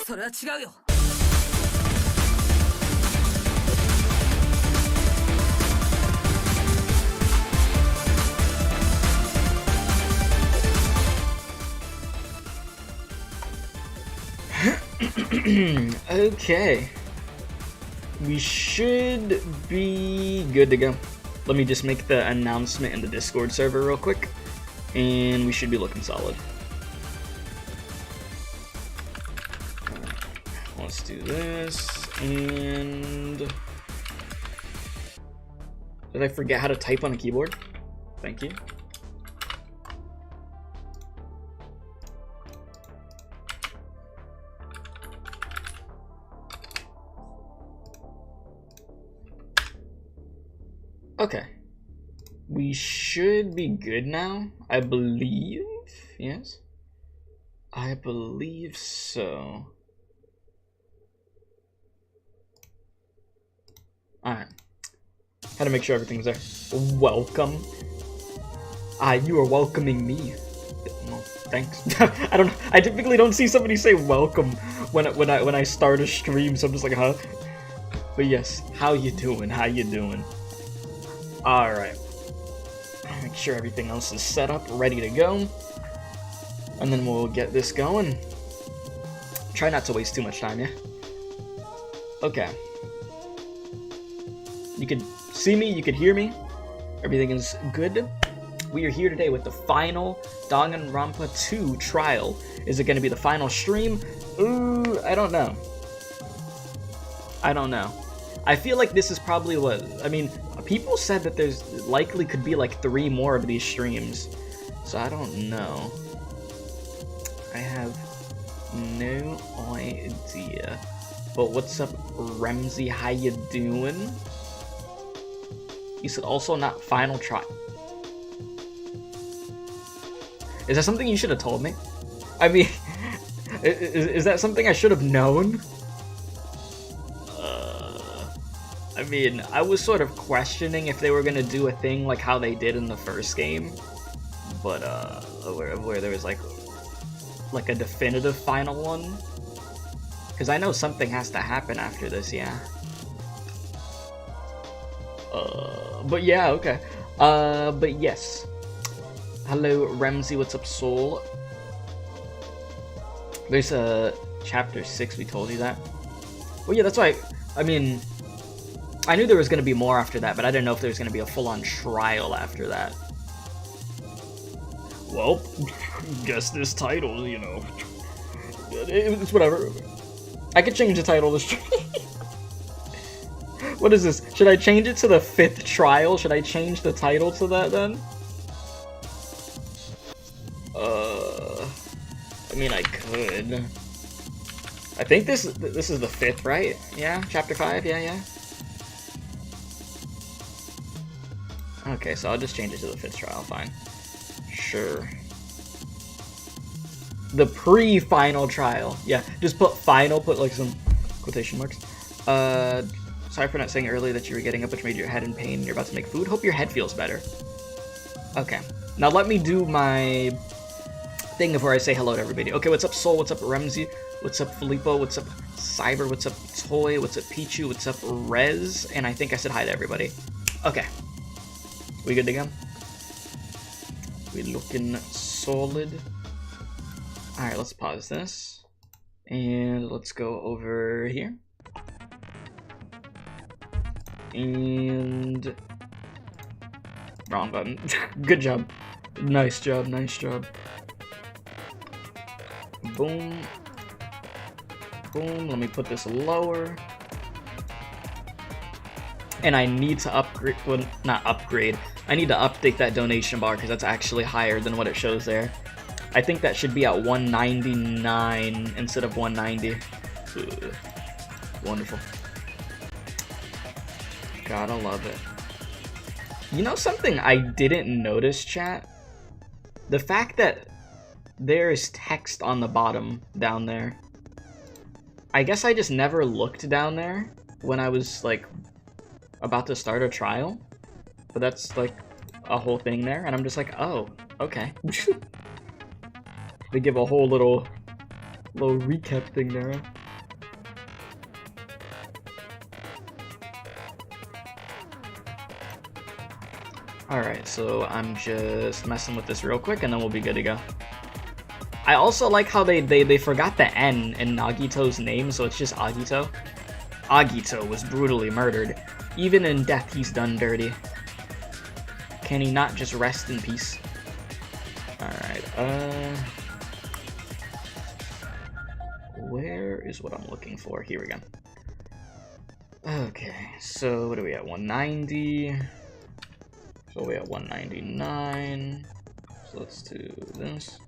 それは違うよ。 Okay. We should be good to go. Let me just make the announcement in the Discord server real quick, and we should be looking solid. Let's do this, and... Did I forget how to type on a keyboard? Thank you. Okay. We should be good now, I believe. Yes? I believe so. Alright. Had to make sure everything's there. Welcome. You are welcoming me. Well, thanks. I typically don't see somebody say welcome when I start a stream, so I'm just like, huh? But yes, how you doing? How you doing? Alright. Make sure everything else is set up, ready to go. And then we'll get this going. Try not to waste too much time, yeah? Okay. You could see me, you could hear me. Everything is good. We are here today with the final Danganronpa 2 trial. Is it going to be the final stream? Ooh, I don't know. I don't know. I feel like this is probably what... I mean, people said that there's likely could be like 3 more of these streams. So I don't know. I have no idea. But what's up, Ramsey? How you doing? You said also not final try. Is that something you should have told me? I mean, is that something I should have known? I mean, I was sort of questioning if they were gonna do a thing like how they did in the first game, but where there was like a definitive final one. Because I know something has to happen after this, yeah. But yeah, okay. But yes. Hello, Ramsey. What's up, Soul? There's a chapter 6. We told you that. Well, yeah, that's why. I mean. I knew there was going to be more after that, but I didn't know if there was going to be a full-on trial after that. Well, guess this title, you know. It's whatever. I could change the title of the stream. What is this? Should I change it to the 5th trial? Should I change the title to that then? I mean, I could. I think this is the 5th, right? Yeah, chapter 5. Yeah. Okay, so I'll just change it to the 5th trial, fine. Sure. The pre-final trial. Yeah, just put final, put like some quotation marks. Sorry for not saying earlier that you were getting up, which made your head in pain and you're about to make food. Hope your head feels better. Okay, now let me do my thing before I say hello to everybody. Okay, what's up, Soul? What's up, Ramsey? What's up, Filippo? What's up, Cyber? What's up, Toy? What's up, Pichu? What's up, Rez? And I think I said hi to everybody. Okay. We good to go? We looking solid. Alright, let's pause this. And let's go over here. And... wrong button. Good job. Nice job, nice job. Boom. Boom. Let me put this lower. And I need to upgrade, well, not upgrade, I need to update that donation bar because that's actually higher than what it shows there. I think that should be at 199 instead of 190. Ugh. Wonderful. Gotta love it. You know something I didn't notice, chat? The fact that there is text on the bottom down there. I guess I just never looked down there when I was like about to start a trial, but that's like a whole thing there, and I'm just like, oh, okay. They give a whole little Little recap thing there. Huh? Alright, so I'm just messing with this real quick and then we'll be good to go. I also like how they forgot the N in Nagito's name, so it's just Agito. Agito was brutally murdered. Even in death, he's done dirty. Can he not just rest in peace? Alright, where is what I'm looking for? Here we go. Okay, so what are we at? 190. So we at 199. So let's do this.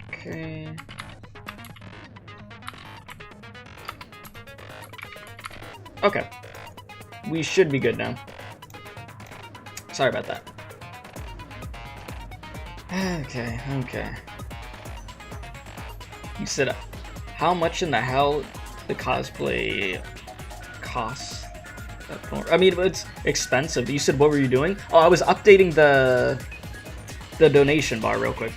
Okay. Okay. We should be good now. Sorry about that. Okay, okay. You said, how much in the hell the cosplay costs? I mean, it's expensive. You said, what were you doing? Oh, I was updating the donation bar real quick.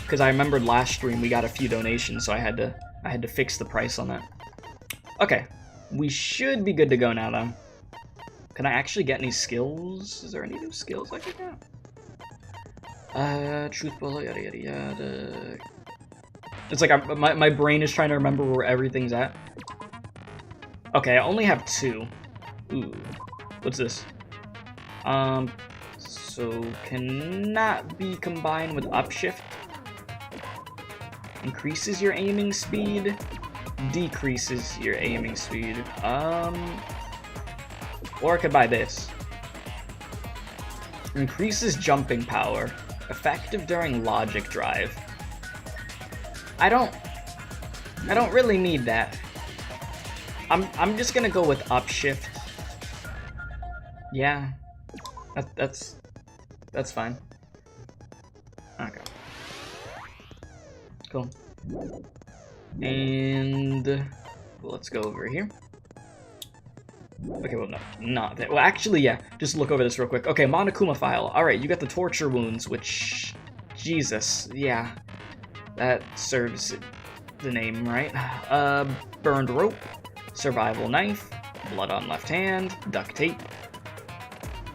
Because I remembered last stream we got a few donations, so I had to fix the price on that. Okay, we should be good to go now, though. Can I actually get any skills? Is there any new skills I could get? Truth bullet, yada yada yada. It's like my brain is trying to remember where everything's at. Okay, I only have 2. Ooh, what's this? So cannot be combined with upshift. Increases your aiming speed, decreases your aiming speed. Or I could buy this. Increases jumping power, effective during logic drive. I don't really need that. I'm just gonna go with upshift. Yeah, that's fine. Okay. Cool. And let's go over here. Okay, well, no, not that. Well, actually, yeah, just look over this real quick. Okay, Monokuma file. Alright, you got the torture wounds, which... Jesus, yeah. That serves the name, right? Burned rope, survival knife, blood on left hand, duct tape.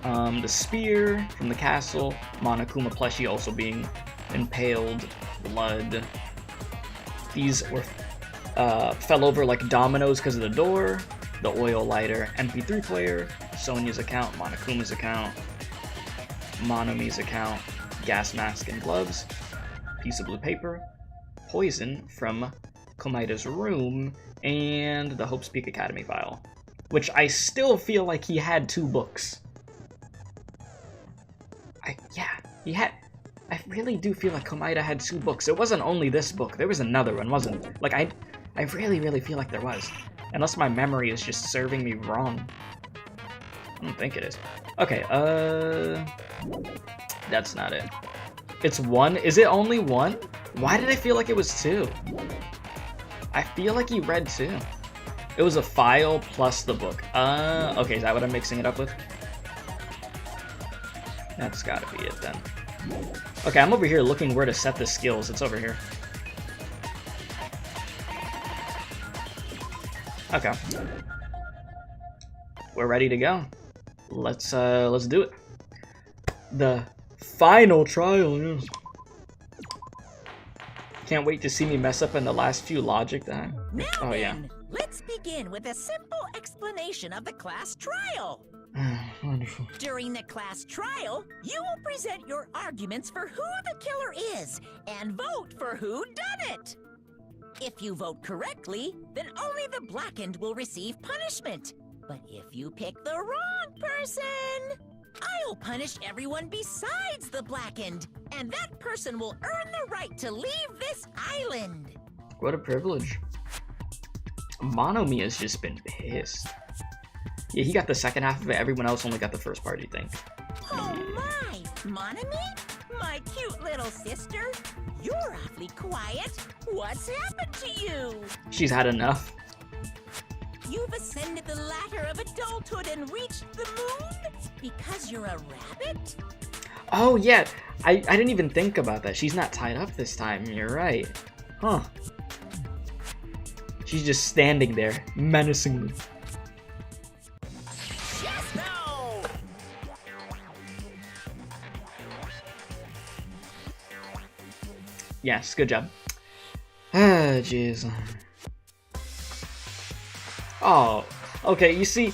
The spear from the castle, Monokuma plushie also being impaled, blood. These were fell over like dominoes because of the door, the oil lighter, MP3 player, Sonya's account, Monokuma's account, Monomi's account, gas mask and gloves, piece of blue paper, poison from Komaeda's room, and the Hope's Peak Academy file, which I still feel like he had 2 books. I really do feel like Komaeda had 2 books. It wasn't only this book. There was another one, wasn't it? Like, I really feel like there was. Unless my memory is just serving me wrong. I don't think it is. Okay, that's not it. It's 1? Is it only 1? Why did I feel like it was 2? I feel like he read 2. It was a file plus the book. Okay, is that what I'm mixing it up with? That's gotta be it then. Okay, I'm over here looking where to set the skills. It's over here. Okay. We're ready to go. Let's do it. The final trial, yes. Can't wait to see me mess up in the last few logic then. Now oh yeah. Let's begin with a simple explanation of the class trial. Wonderful. During the class trial, you will present your arguments for who the killer is and vote for who done it. If you vote correctly, then only the blackened will receive punishment. But if you pick the wrong person, I'll punish everyone besides the blackened, and that person will earn the right to leave this island. What a privilege. Monomi has just been pissed. Yeah, he got the second half of it. Everyone else only got the first part, you think? Oh my! Monomi? My cute little sister? You're awfully quiet. What's happened to you? She's had enough. you've ascended the ladder of adulthood and reached the moon? Because you're a rabbit? Oh, yeah. I didn't even think about that. She's not tied up this time. You're right. Huh. She's just standing there, menacingly. Yes, good job. Ah, jeez. Oh, okay, you see,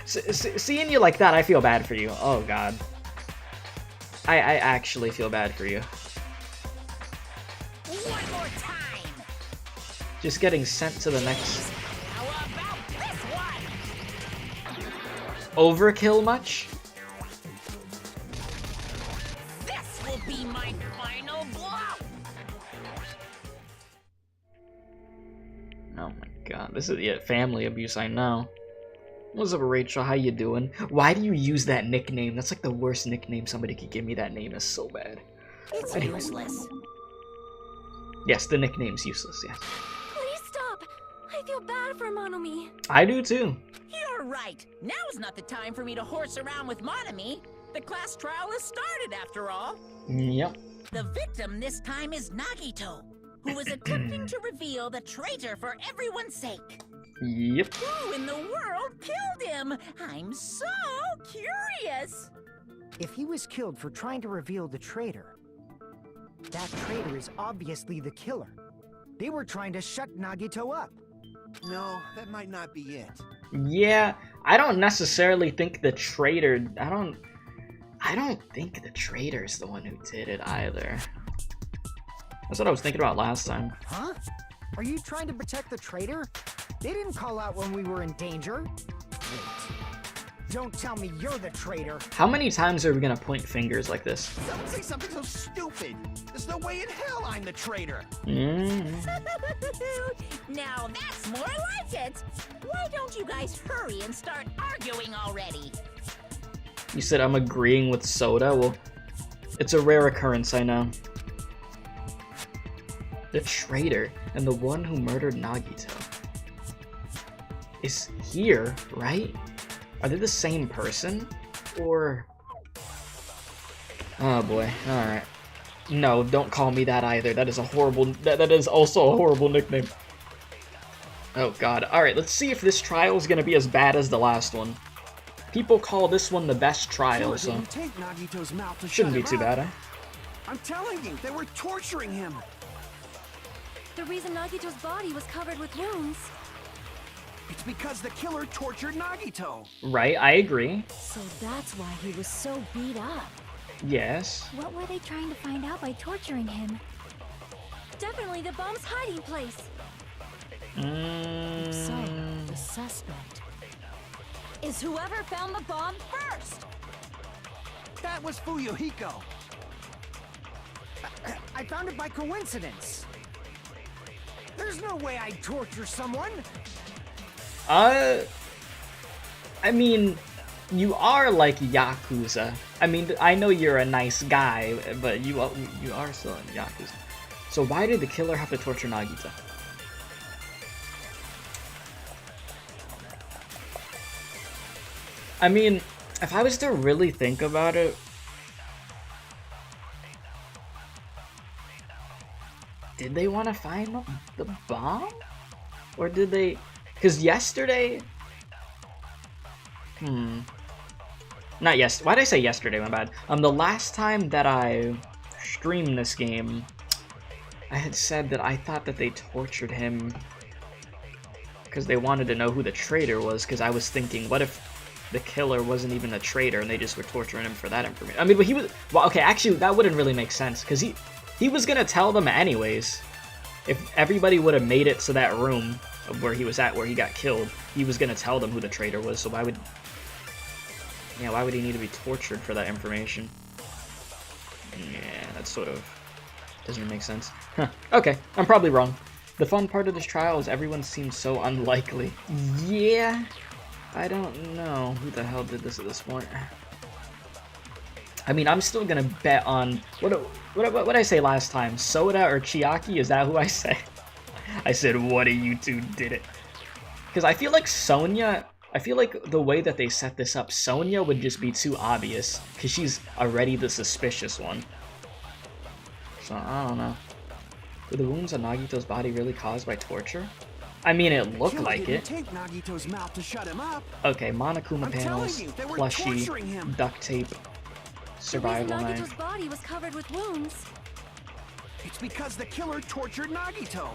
seeing you like that, I feel bad for you. Oh, God. I actually feel bad for you. One more time. Just getting sent to the next... How about this one? Overkill much? This will be my final blow. Oh my God, this is family abuse, I know. What's up, Rachel? How you doing? Why do you use that nickname? That's like the worst nickname somebody could give me. That name is so bad. It's Anyway. useless. Yes, the nickname's useless, yes. Please stop! I feel bad for Monomi. I do too. You're right. Now's not the time for me to horse around with Monomi. The class trial has started, after all. Yep. The victim this time is Nagito, who is attempting to reveal the traitor for everyone's sake. Yep. Who in the world killed him? I'm so curious. If he was killed for trying to reveal the traitor, that traitor is obviously the killer. They were trying to shut Nagito up. No, that might not be it. Yeah, I don't necessarily think the traitor... I don't think the traitor's the one who did it either. That's what I was thinking about last time. Huh? Are you trying to protect the traitor? They didn't call out when we were in danger. Wait. Don't tell me you're the traitor. How many times are we gonna point fingers like this? Don't say something so stupid. There's no way in hell I'm the traitor. Now that's more like it. Why don't you guys hurry and start arguing already? You said I'm agreeing with Soda? Well, it's a rare occurrence, I know. The traitor and the one who murdered Nagito is here, right? Are they the same person? Or... Oh boy, alright. No, don't call me that either. That is a horrible... That is also a horrible nickname. Oh god. Alright, let's see if this trial is gonna be as bad as the last one. People call this one the best trial, so... Take Nagito's mouth to shouldn't be shut too him bad, up. eh? I'm telling you, they were torturing him. The reason Nagito's body was covered with wounds. It's because the killer tortured Nagito. Right, I agree. So that's why he was so beat up. Yes. What were they trying to find out by torturing him? Definitely the bomb's hiding place. So, the suspect is whoever found the bomb first. That was Fuyuhiko. I found it by coincidence. There's no way I'd torture someone. I mean, you are like Yakuza. I mean, I know you're a nice guy, but you are still in Yakuza. So why did the killer have to torture Nagito? I mean, if I was to really think about it, did they want to find the bomb? Or did they... Because yesterday... Not yes. Why did I say yesterday? My bad. The last time that I streamed this game, I had said that I thought that they tortured him because they wanted to know who the traitor was, because I was thinking, what if the killer wasn't even a traitor and they just were torturing him for that information? I mean, but he was... Well, okay, actually, that wouldn't really make sense, because he was going to tell them anyways. If everybody would have made it to that room where he was at, where he got killed, he was going to tell them who the traitor was, so why would... Yeah, why would he need to be tortured for that information? Yeah, that sort of doesn't make sense. Huh. Okay, I'm probably wrong. The fun part of this trial is everyone seems so unlikely. Yeah, I don't know who the hell did this at this point. I mean, I'm still gonna bet on... What did I say last time? Soda or Chiaki? Is that who I said? I said, one of you two did it. Because I feel like Sonya, I feel like the way that they set this up, Sonya would just be too obvious, because she's already the suspicious one. So, I don't know. Were the wounds on Nagito's body really caused by torture? I mean, it looked like it. Tape Nagito's mouth to shut him up. Okay, Monokuma panels, you, they were plushie, torturing him. duct tape, survival the reason knife. Nagito's body was covered with wounds. It's because the killer tortured Nagito.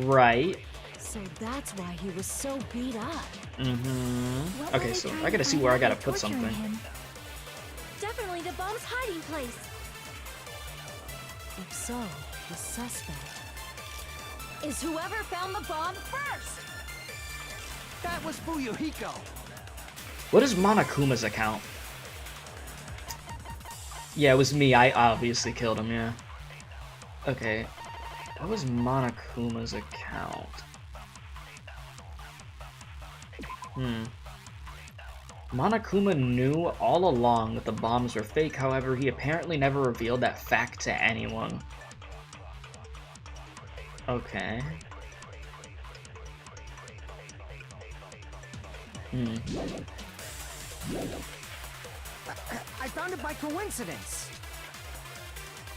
Right. So that's why he was so beat up. Mm-hmm. What were Okay, they so trying I to gotta see find where I out gotta by put torturing something. him? Definitely the bomb's hiding place. If so, the suspect is whoever found the bomb first. That was Fuyuhiko. What is Monokuma's account? Yeah, it was me. I obviously killed him, yeah. Okay. What was Monokuma's account? Monokuma knew all along that the bombs were fake, however, he apparently never revealed that fact to anyone. Okay. I found it by coincidence.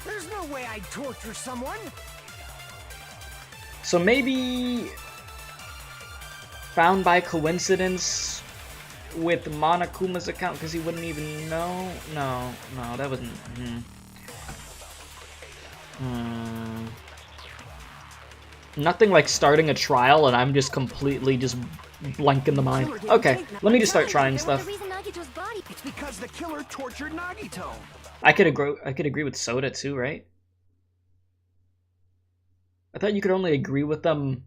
There's no way I'd torture someone. So maybe found by coincidence with Monokuma's account because he wouldn't even know? No, that wasn't. Nothing like starting a trial and I'm just completely just blank in the mind. Okay, let me just start trying stuff. It's because the killer tortured Nagito. I could agree with Soda too, right? I thought you could only agree with them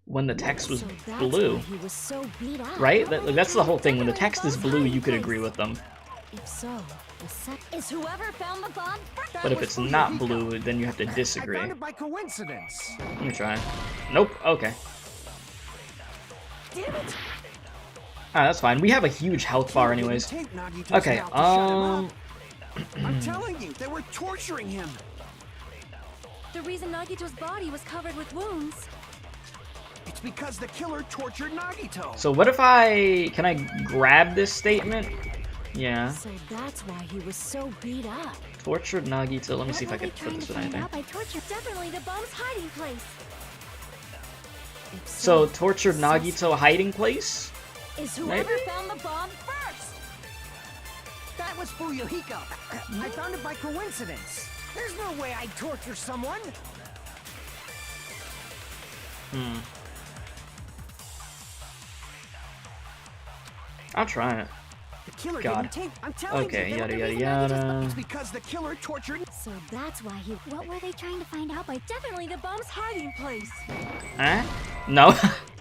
when the text was blue. Right? That's the whole thing. When the text is blue, you could agree with them. If so, is whoever found the bomb first. But if it's not blue, then you have to disagree. I found it by coincidence. Let me try. Nope. Okay. Damn it. Ah, that's fine. We have a huge health bar anyways. Okay, I'm telling you, they were torturing him. The reason Nagito's body was covered with wounds. It's because the killer tortured Nagito. So what if can I grab this statement? Yeah. So that's why he was so beat up. Tortured Nagito. Let me see if I can put this with anything. Definitely the bomb's hiding place. So tortured Nagito hiding place? Is whoever found the bomb first. That was Fuyuhiko. I found it by coincidence. There's no way I'd torture someone. I'll try it. The killer God. didn't take. I'm telling Okay, you. yada yada yada. It's because the killer tortured. So that's why he. What were they trying to find out by? Definitely the bomb's hiding place. Huh? No.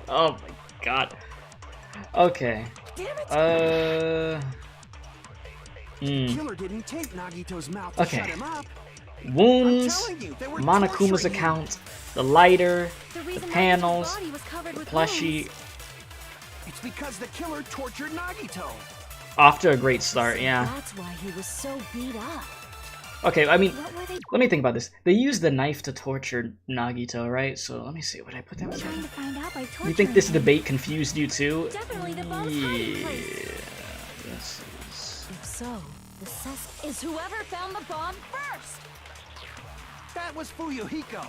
Oh my god. Okay. Damn it. Killer didn't tape Nagito's mouth to shut him up. Wounds, I'm telling you, they were Monokuma's torturing him. account, the lighter, The the reason panels, Nagito's body was covered the with plushie. wounds. It's because the killer tortured Nagito. Off to a great start, yeah. That's why he was so beat up. Okay, I mean, What were they let me think about this. They used the knife to torture Nagito, right? So let me see, what did I put down? trying to find out by torturing You think this him? debate confused you too? Definitely the bomb's hiding place. Yeah. This is... If so, the suspect is whoever found the bomb first. That was Fuyuhiko.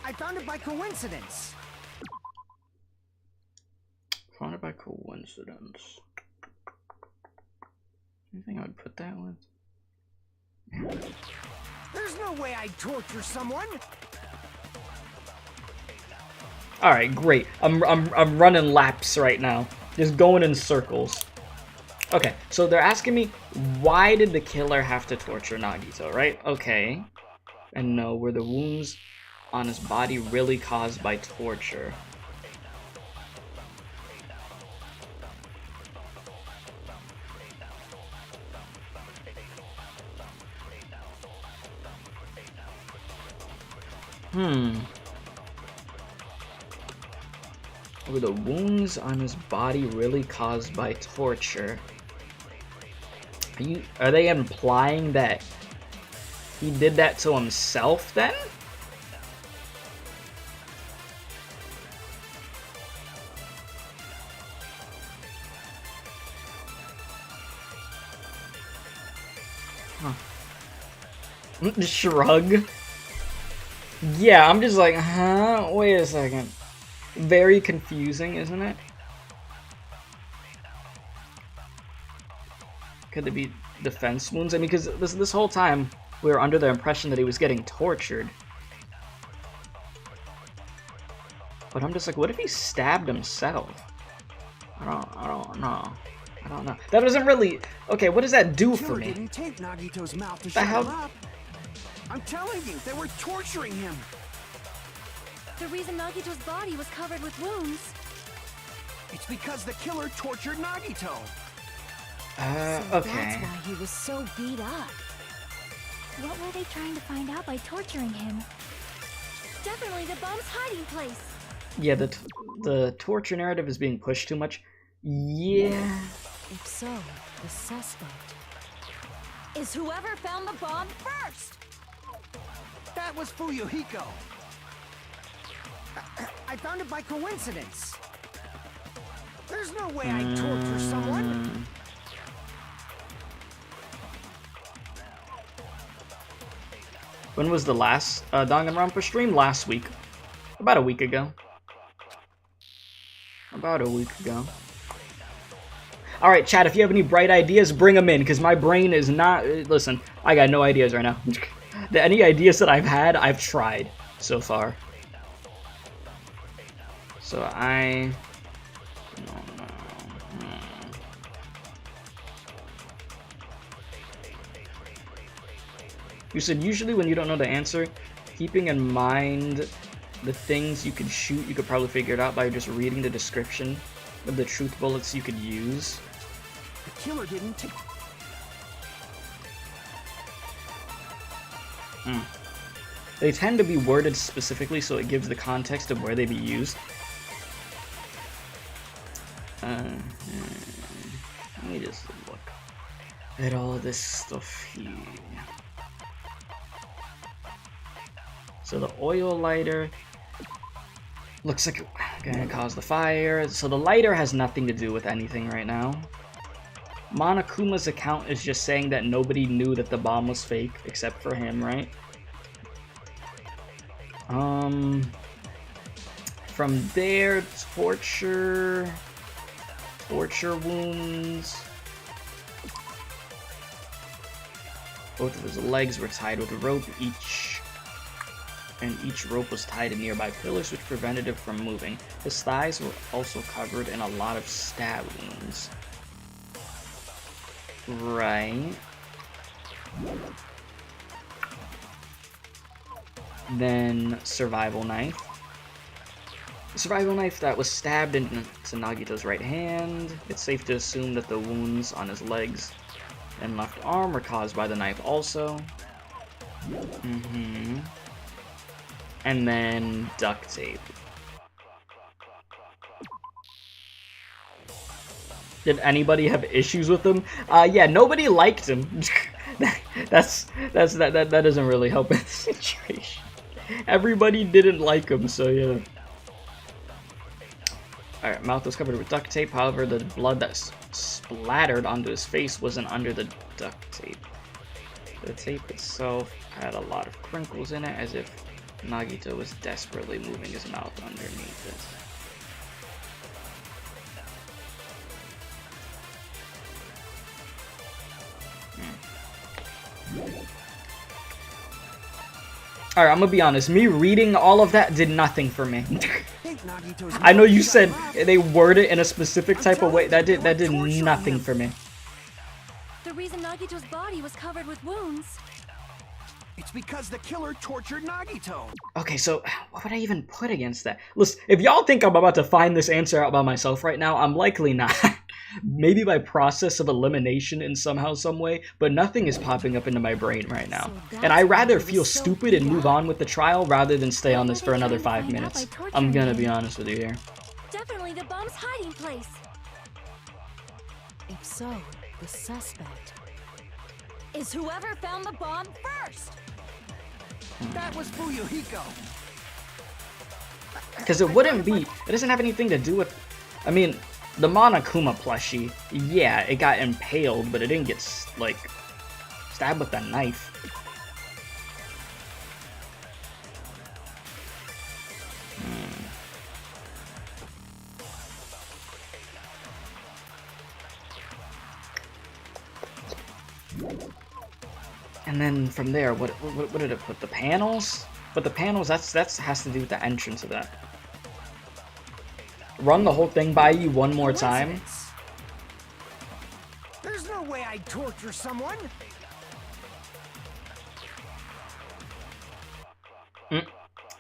I found it by coincidence. Found it by coincidence. You think I would put that with? There's no way I'd torture someone. All right, great. I'm running laps right now, just going in circles. Okay, so they're asking me, why did the killer have to torture Nagito, right? Okay. And no, were the wounds on his body really caused by torture? Were the wounds on his body really caused by torture? Are they implying that he did that to himself then? Shrug. Yeah, I'm just like, huh? Wait a second. Very confusing, isn't it? Could it be defense wounds? I mean, because this whole time we were under the impression that he was getting tortured. But I'm just like, what if he stabbed himself? I don't know. I don't know. That doesn't really. Okay, what does that do for me? Didn't tape Nagito's mouth to The shut hell? him up. I'm telling you, they were torturing him. The reason Nagito's body was covered with wounds. It's because the killer tortured Nagito. So Okay. that's why he was so beat up. What were they trying to find out by torturing him? Definitely the bomb's hiding place. Yeah, the torture narrative is being pushed too much. Yeah. If so, the suspect is whoever found the bomb first. That was Fuyuhiko. I found it by coincidence. There's no way I'd torture someone. When was the last Danganronpa stream? Last week. About a week ago. Alright, chat, if you have any bright ideas, bring them in, because my brain is not... Listen, I got no ideas right now. Any ideas that I've had, I've tried so far. So I... don't know. You said usually when you don't know the answer, keeping in mind the things you could shoot, you could probably figure it out by just reading the description of the truth bullets you could use. The killer didn't take... They tend to be worded specifically so it gives the context of where they be used. Let me just look at all this stuff here. So the oil lighter looks like it's gonna cause the fire. So the lighter has nothing to do with anything right now. Monokuma's account is just saying that nobody knew that the bomb was fake except for him, right? From there, torture wounds. Both of his legs were tied with a rope and each rope was tied to nearby pillars which prevented it from moving. His thighs were also covered in a lot of stab wounds. Right. Then survival knife. Survival knife that was stabbed into Nagito's right hand. It's safe to assume that the wounds on his legs and left arm were caused by the knife also. And then duct tape. Did anybody have issues with him? Yeah, nobody liked him. that doesn't really help in the situation. Everybody didn't like him, so yeah. Alright, mouth was covered with duct tape, however the blood that splattered onto his face wasn't under the duct tape. The tape itself had a lot of crinkles in it, as if Nagito was desperately moving his mouth underneath it. Alright, I'm gonna be honest, me reading all of that did nothing for me. I know you said they word it in a specific type of way, that did nothing for me. The reason Nagito's body was covered with wounds. It's because the killer tortured Nagito. Okay, so what would I even put against that? Listen, if y'all think I'm about to find this answer out by myself right now, I'm likely not. Maybe by process of elimination in somehow, some way, but nothing is popping up into my brain right now. And I'd rather feel stupid and move on with the trial rather than stay on this for another 5 minutes. I'm gonna be honest with you here. Definitely the bomb's hiding place. If so, the suspect is whoever found the bomb first. That was Fuyuhiko. Because it doesn't have anything to do with, I mean, the Monokuma plushie, yeah, it got impaled, but it didn't get, like, Stab with a knife. And then from there, what did it put? The panels? But the panels, that's has to do with the entrance of that. Run the whole thing by you one more time. There's no way I'd torture someone.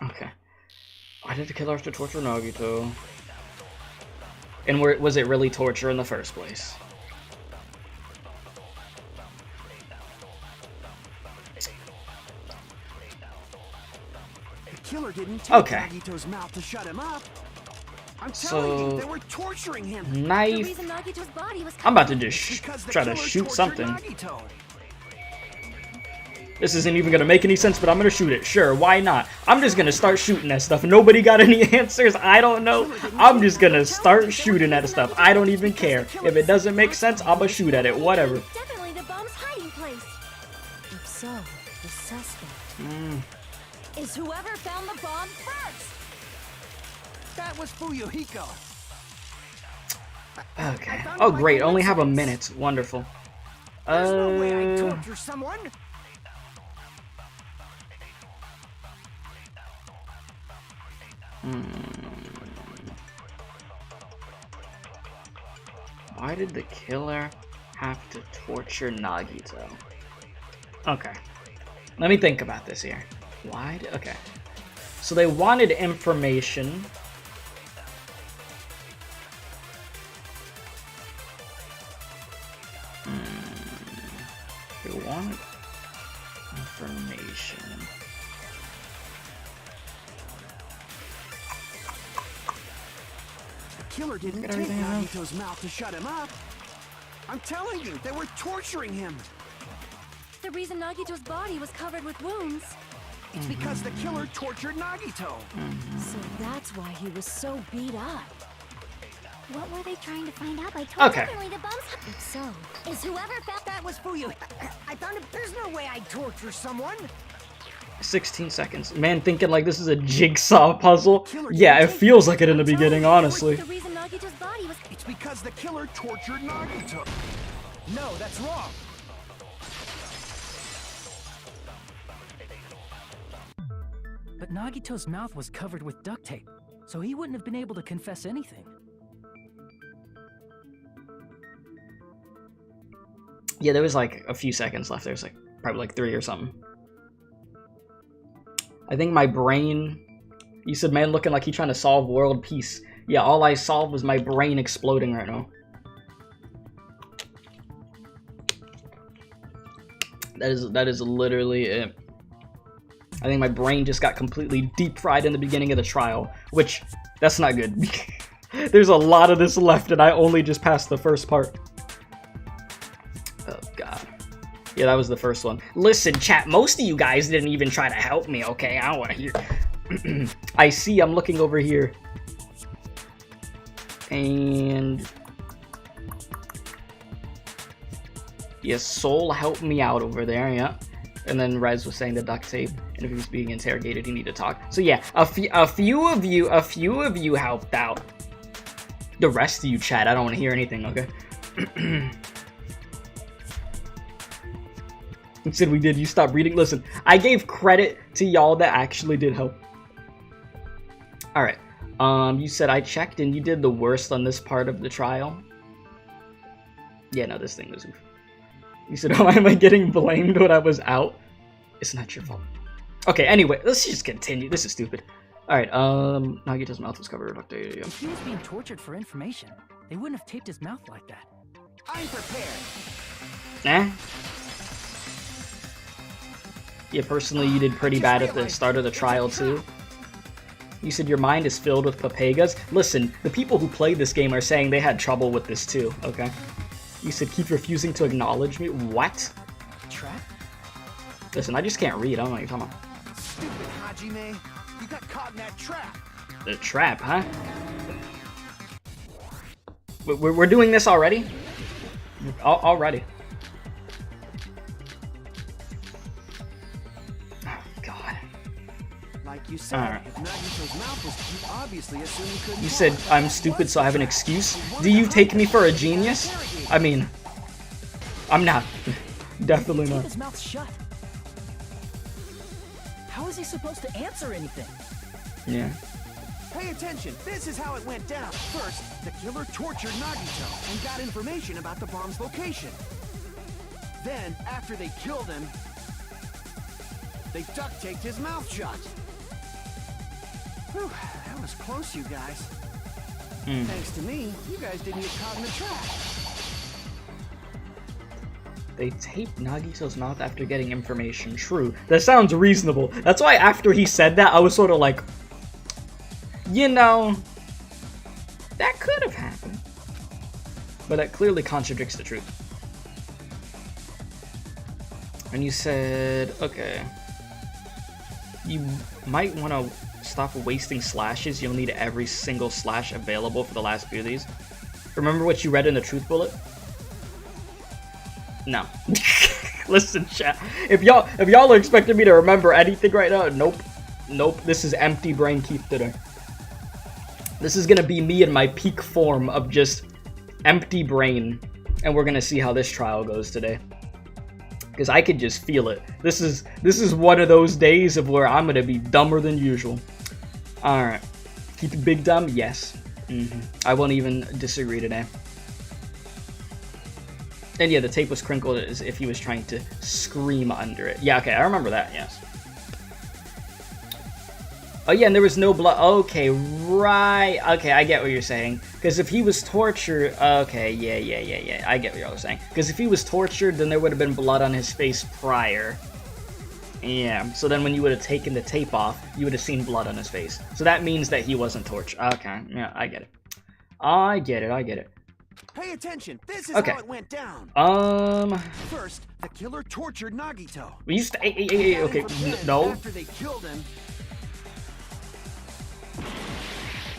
Okay. Why did the killer have to torture Nagito? And was it really torture in the first place? The killer didn't take Okay. Nagito's mouth to shut him up. I'm telling you, they were torturing him. The Knife. reason Nagito's body was I'm about to just Because the try to killer shoot tortured something. Nagito. This isn't even gonna make any sense, but I'm gonna shoot it. Sure, why not? I'm just gonna start shooting at stuff. Nobody got any answers. I don't know. I'm just gonna start shooting at stuff. I don't even care. If it doesn't make sense, I'm gonna shoot at it. Whatever. definitely the bomb's hiding place. If so, the suspect is whoever found the bomb first. That was Fuyuhiko. Okay. Oh, great. Only have a minute. Wonderful. There's no way I'd torture someone. Why did the killer have to torture Nagito? Okay. Let me think about this here. Why? Okay. So they wanted information. They wanted information. The killer didn't Get take everything out. Nagito's mouth to shut him up. I'm telling you, they were torturing him. The reason Nagito's body was covered with wounds. It's because the killer tortured Nagito. So that's why he was so beat up. What were they trying to find out by Okay. Definitely the bomb's if so, is whoever found That was Fuyu. I found it. There's no way I'd torture someone. 16 seconds. Man, thinking like this is a jigsaw puzzle. Yeah, it feels like it in the beginning, honestly. the reason Nagito's body was It's because the killer tortured Nagito. No, that's wrong. But Nagito's mouth was covered with duct tape, so he wouldn't have been able to confess anything. Yeah, there was like a few seconds left. There was like probably like 3 or something. I think my brain... You said, man, looking like he trying to solve world peace. Yeah, all I solved was my brain exploding right now. That is literally it. I think my brain just got completely deep fried in the beginning of the trial, which, that's not good. There's a lot of this left, and I only just passed the first part. Oh, God. Yeah, that was the first one. Listen, chat, most of you guys didn't even try to help me, okay? I don't want to hear... I see, I'm looking over here. And... Yes, Soul helped me out over there, yeah. And then Rez was saying the duct tape, and if he was being interrogated, he needed to talk. So yeah, a few of you helped out. The rest of you, chat, I don't want to hear anything, okay? He said we did, you stopped reading. Listen, I gave credit to y'all that actually did help. Alright, you said I checked and you did the worst on this part of the trial. Yeah, no, this thing was... You said, why am I getting blamed when I was out? It's not your fault. Okay, anyway, let's just continue. This is stupid. Alright, Nagito's mouth was covered with duct tape. If he was being tortured for information, they wouldn't have taped his mouth like that. I'm prepared. Nah. Yeah, personally, you did pretty bad at the start of the trial, too. You said your mind is filled with papagas. Listen, the people who played this game are saying they had trouble with this, too, okay? You said keep refusing to acknowledge me. What? Trap? Listen, I just can't read. I don't know what you're talking about. Stupid Hajime. You got caught in that trap. The trap, huh? We're doing this already? Already. Like you said, Alright. if Nagito's mouth was cute, obviously assumed he couldn't You talk. said I'm stupid, so I have an excuse? Do you take me for a genius? I mean, I'm not. Definitely Keep not. his mouth shut. How is he supposed to answer anything? Yeah. Pay attention, this is how it went down. First, the killer tortured Nagito and got information about the bomb's location. Then, after they killed him, they duct taped his mouth shut. Whew, that was close, you guys. Thanks to me, you guys didn't get caught in the trap. They taped Nagito's mouth after getting information. True. That sounds reasonable. That's why after he said that, I was sort of like, you know, that could have happened. But that clearly contradicts the truth. And you said, okay, you might want to stop wasting slashes. You'll need every single slash available for the last few of these. Remember what you read in the truth bullet? No. Listen, chat. If y'all are expecting me to remember anything right now, nope. Nope. This is empty brain keep today. This is gonna be me in my peak form of just empty brain, and we're gonna see how this trial goes today. Because I could just feel it. This is one of those days of where I'm gonna be dumber than usual. All right. Keep it big dumb. Yes. I won't even disagree today. And yeah, the tape was crinkled as if he was trying to scream under it. Yeah, okay, I remember that, yes. Oh yeah, and there was no blood. Okay, right. Okay, I get what you're saying. Because if he was tortured... Okay, yeah. I get what y'all are saying. Because if he was tortured, then there would have been blood on his face prior. Yeah, so then when you would have taken the tape off, you would have seen blood on his face. So that means that he wasn't tortured. Okay, yeah, I get it. I get it. Pay attention, this is Okay. how it went down. First, the killer tortured Nagito. We used to... Hey, okay, Then, no. after they killed him,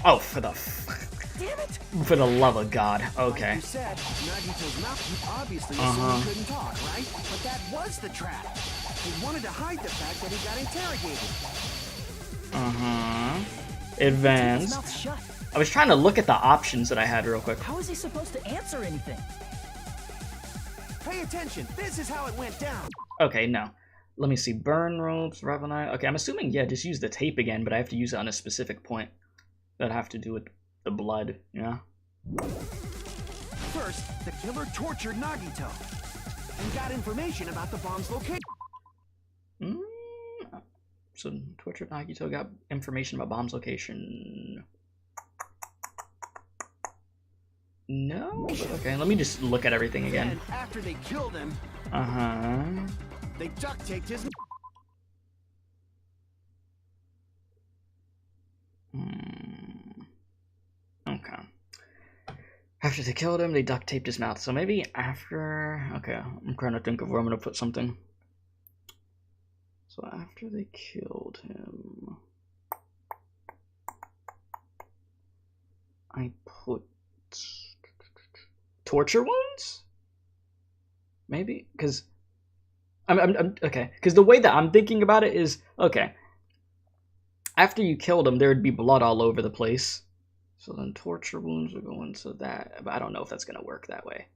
Oh, for the... damn it! For the love of God. Okay. Like you said, Nagito's mouth obviously assumed he couldn't talk, right? But that was the trap. He wanted to hide the fact that he got interrogated. Keep his Advance. mouth shut. I was trying to look at the options that I had real quick. How is he supposed to answer anything? Pay attention, this is how it went down. Okay, no. Let me see. Burn ropes, Revel Knight. Okay, I'm assuming, yeah, just use the tape again, but I have to use it on a specific point. That have to do with the blood, yeah? First, the killer tortured Nagito and got information about the bomb's location. So, tortured Nagito got information about bomb's location. No? But okay, let me just look at everything again. Then, after they killed him, they duct taped his... Okay. After they killed him, they duct taped his mouth. So maybe after... Okay, I'm trying to think of where I'm going to put something. So after they killed him... I put... torture wounds? Maybe? Because... okay, because the way that I'm thinking about it is... Okay. After you killed him, there would be blood all over the place. So then torture wounds would go into that. But I don't know if that's going to work that way.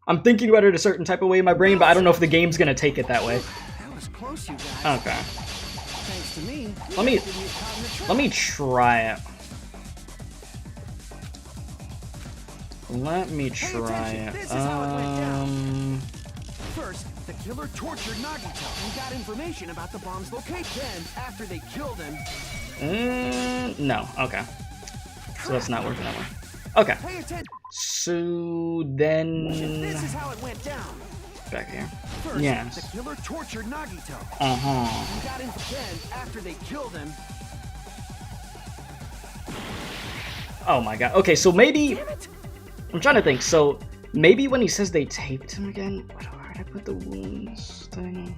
I'm thinking about it a certain type of way in my brain, but I don't know if the game's going to take it that way. That was close, you guys. Okay. Thanks to me. Let me try it. Let me try it. This is how it went down. First, the killer tortured Nagito and got information about the bomb's location. Then, after they killed him... No. Okay. So that's not working that way. Okay. Pay attention. So then... This is how it went down. Back here. First, Yes. the killer tortured Nagito. Uh-huh. And got then, after they killed him... Oh my god. Okay, so maybe... Damn it! I'm trying to think. So maybe when he says they taped him again... Where did I put the wounds thing?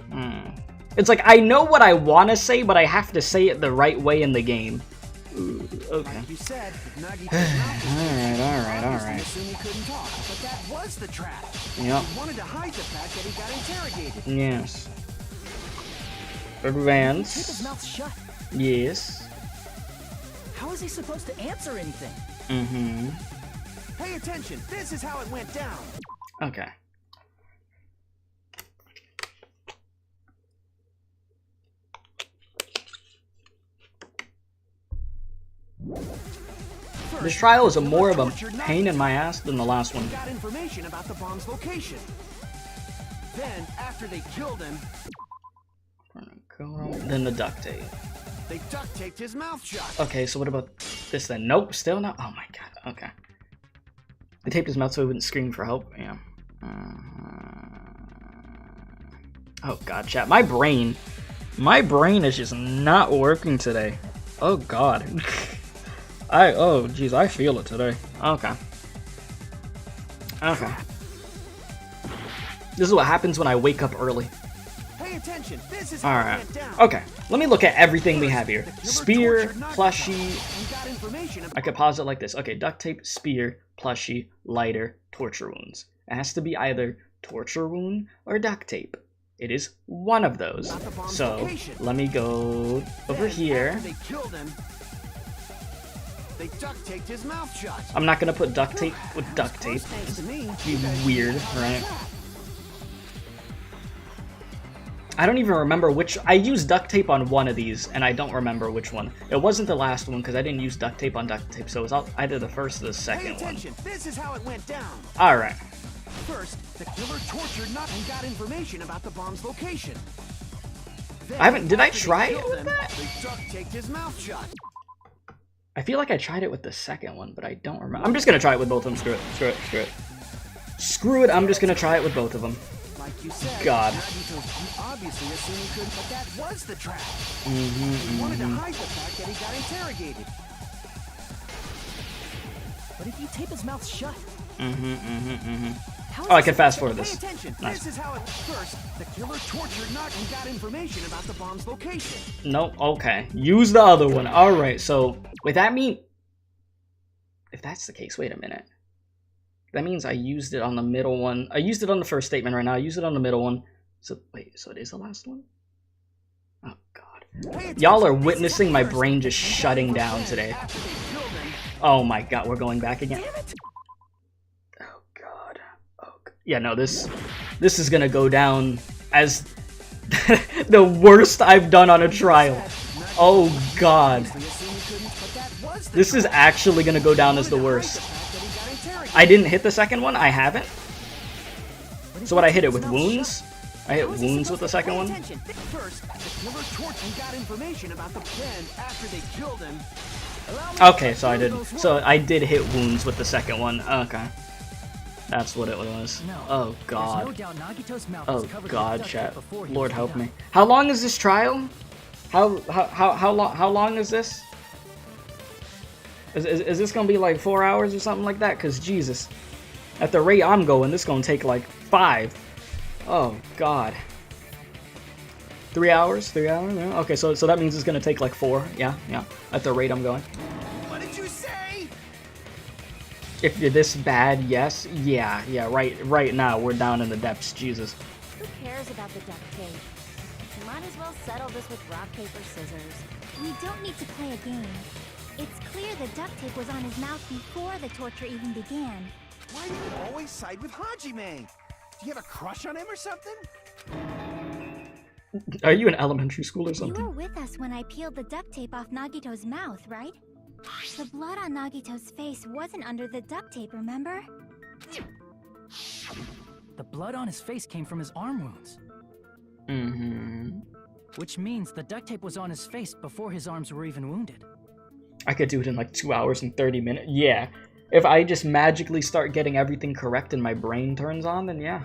It's like, I know what I want to say, but I have to say it the right way in the game. Ooh, okay. Like you said, Nagito's mouth Alright. assumed he couldn't talk, but that was the trap. Yep. He wanted to hide the fact that he got interrogated. Yes. Keep his Advance. mouth shut. Yes. How is he supposed to answer anything? Mm-hmm. Pay attention. This is how it went down. Okay. This trial is more of a pain in my ass than the last one. Got information about the bomb's location. Then, after they killed him, Then the duct tape. they duct taped his mouth shut. Okay, so what about this then? Nope, still not. Oh my god. Okay. They taped his mouth so he wouldn't scream for help. Yeah. Oh god, chat. My brain is just not working today. Oh god. Oh jeez, I feel it today. Okay. Okay. This is what happens when I wake up early. Pay attention. This is how it Alright. went down. Okay. Let me look at everything we have here. The killer Spear, tortured Nagito plushie. and got information I could pause it like this. Okay, duct tape, spear, plushie, lighter, torture wounds. It has to be either torture wound or duct tape. It is one of those. Not the bomb's So location. let me go over Then, here. After they killed him, they duct taped his mouth shut. I'm not gonna put duct tape with duct tape. Thanks to me. Be weird, right? I don't even remember which. I used duct tape on one of these, and I don't remember which one. It wasn't the last one because I didn't use duct tape on duct tape, so it was either the first or the Pay second one. attention. This is how it went down. All right. First, the killer tortured Nagito and got information about the bomb's location. Then, I haven't. Did I after they try it killed with him, that? They duct taped his mouth shut. I feel like I tried it with the second one, but I don't remember. I'm just gonna try it with both of them. Screw it. Screw it. Screw it. Screw it. I'm just gonna try it with both of them. Like you said, God. Nagito, you obviously assumed he couldn't, but that was the trap. Mm-hmm, He wanted to hide the fact that he got interrogated. But if you tape his mouth shut, Oh, I can fast forward Pay this. attention. Nice. This is how it first. The killer tortured Nagito and got information about the bomb's location. Nope. Okay. Use the other one. All right. So, wait, that mean? If that's the case, wait a minute. That means I used it on the middle one. I used it on the first statement right now. I used it on the middle one. So wait. So it is the last one. Oh God. Y'all are witnessing my brain just shutting down today. After they killed him, Oh my God. We're going back again. damn it! Oh God. Oh. Yeah. No. This is gonna go down as the worst I've done on a trial. Oh God. Obviously assumed he couldn't, but that was the This is trap. actually gonna go down as the He wanted to worst. hide the fact that he got interrogated. I didn't hit the second one. I haven't. So what? I hit it with wounds. I hit How is he wounds with the supposed to second pay one. attention? First, the killer tortured and got information about the plan after they killed him. Allow me to Okay, so I did. So I did hit wounds with the second one. Okay, that's what it was. no. Oh There's no God. doubt Nagito's mouth Oh was covered with God, duct chat. tape before he Lord was help done. me. How long is this trial? How long is this? Is this gonna be like 4 hours or something like that? Cause Jesus, at the rate I'm going, this gonna take like 5. Oh God. 3 hours? 3 hours? Yeah. Okay, so that means it's gonna take like 4. Yeah. At the rate I'm going. What did you say? If you're this bad, yes. Yeah. Right now we're down in the depths. Jesus. Who cares about the duct tape? Might as well settle this with rock, paper, scissors. We don't need to play a game. It's clear the duct tape was on his mouth before the torture even began. Why do you always side with Hajime? Do you have a crush on him or something? Are you in elementary school or You something? were with us when I peeled the duct tape off Nagito's mouth, right? The blood on Nagito's face wasn't under the duct tape, remember? The blood on his face came from his arm wounds, Mm-hmm. which means the duct tape was on his face before his arms were even wounded. I could do it in like 2 hours and 30 minutes. Yeah. If I just magically start getting everything correct and my brain turns on, then yeah.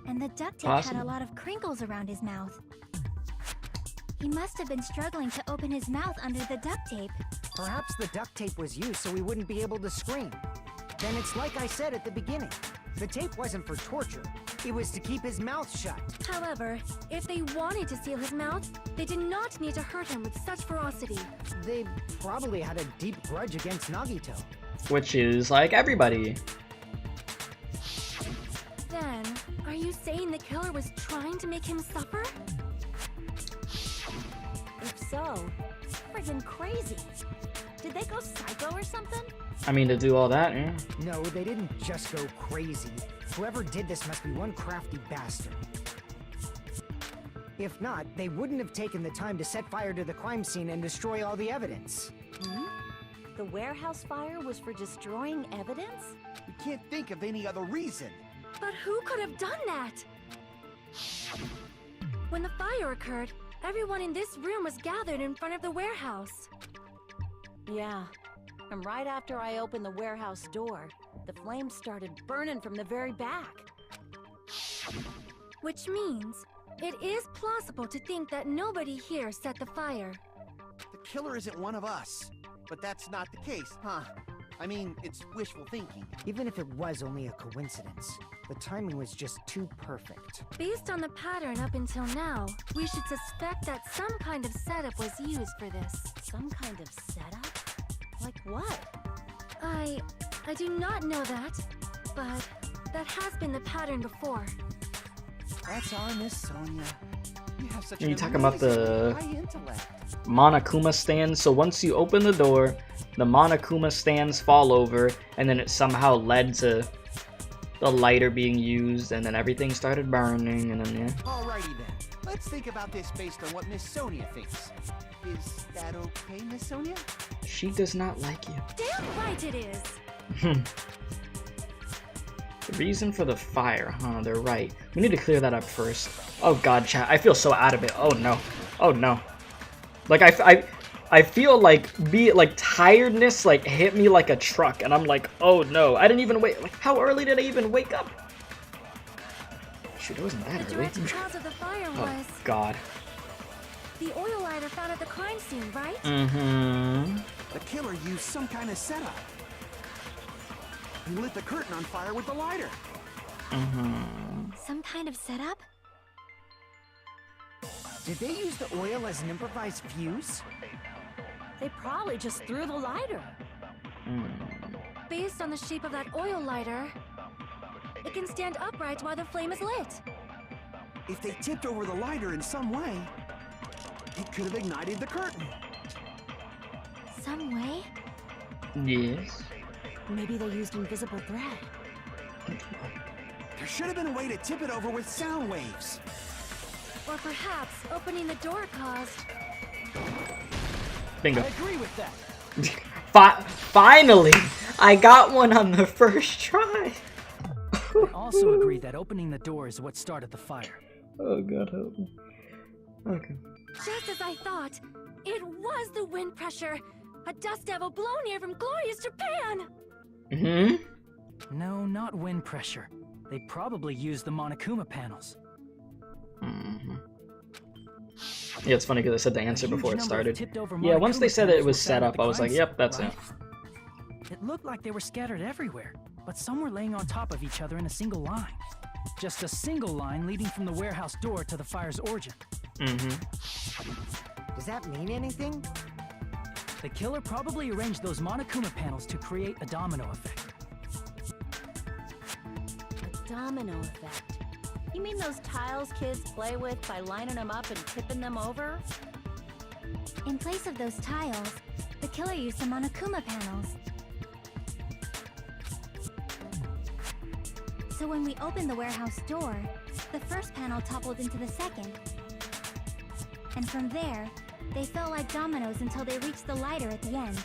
And the duct tape Possible. had a lot of crinkles around his mouth. He must have been struggling to open his mouth under the duct tape. Perhaps the duct tape was used so he wouldn't be able to scream. Then it's like I said at the beginning. The tape wasn't for torture. It was to keep his mouth shut. However, if they wanted to seal his mouth, they did not need to hurt him with such ferocity. They probably had a deep grudge against Nagito. Which is like everybody. Then, are you saying the killer was trying to make him suffer? If so, it's friggin' crazy. Did they go psycho or something? I mean, to do all that, yeah. No, they didn't just go crazy. Whoever did this must be one crafty bastard. If not, they wouldn't have taken the time to set fire to the crime scene and destroy all the evidence. Hmm? The warehouse fire was for destroying evidence? We can't think of any other reason. But who could have done that? When the fire occurred, everyone in this room was gathered in front of the warehouse. Yeah. And right after I opened the warehouse door, the flames started burning from the very back. Which means, it is plausible to think that nobody here set the fire. The killer isn't one of us. But that's not the case, huh? I mean, it's wishful thinking. Even if it was only a coincidence, the timing was just too perfect. Based on the pattern up until now, we should suspect that some kind of setup was used for this. Some kind of setup? Like what? I do not know that, but that has been the pattern before. That's our Miss Sonia. You have such You an talking about the amazing high intellect. Monokuma stands? So once you open the door, the Monokuma stands fall over, and then it somehow led to the lighter being used, and then everything started burning, and then yeah. Alrighty then. Let's think about this based on what Miss Sonia thinks. Is that okay, Miss Sonia? She does not like you. Damn right it is! The reason for the fire, huh? They're right. We need to clear that up first. Oh god, chat. I feel so out of it. Oh no. Oh no. Like I feel like tiredness like hit me like a truck, and I'm like, oh no. I didn't even wait. Like, how early did I even wake up? Shoot, it wasn't that The early. direct cause of the fire Oh was god. the oil lighter found at the crime scene, right? Mm-hmm. The killer used some kind of setup. He lit the curtain on fire with the lighter. Mm-hmm. Some kind of setup? Did they use the oil as an improvised fuse? They probably just threw the lighter. Based on the shape of that oil lighter, it can stand upright while the flame is lit. If they tipped over the lighter in some way, it could have ignited the curtain. Some way? Yes. Maybe they used invisible thread. There should have been a way to tip it over with sound waves. Or perhaps opening the door caused... Bingo. I agree with that. Finally! I got one on the first try! I also agree that opening the door is what started the fire. Oh god, help me. Okay. Just as I thought, it was the wind pressure! A dust devil blown here from glorious Japan! Mm-hmm. No, not wind pressure. They probably used the Monokuma panels. Mm-hmm. Yeah, it's funny because I said the answer A huge before it number of started. tipped-over Yeah, once they Monokuma said it panels was were set found at up, the I was crime like, yep, scene, that's right? it. It looked like they were scattered everywhere, but some were laying on top of each other in a single line. Just a single line leading from the warehouse door to the fire's origin. Mm-hmm. Does that mean anything? The killer probably arranged those Monokuma panels to create a domino effect. A domino effect. You mean those tiles kids play with by lining them up and tipping them over? In place of those tiles, the killer used the Monokuma panels. So when we opened the warehouse door, the first panel toppled into the second. And from there, they fell like dominoes until they reached the lighter at the end.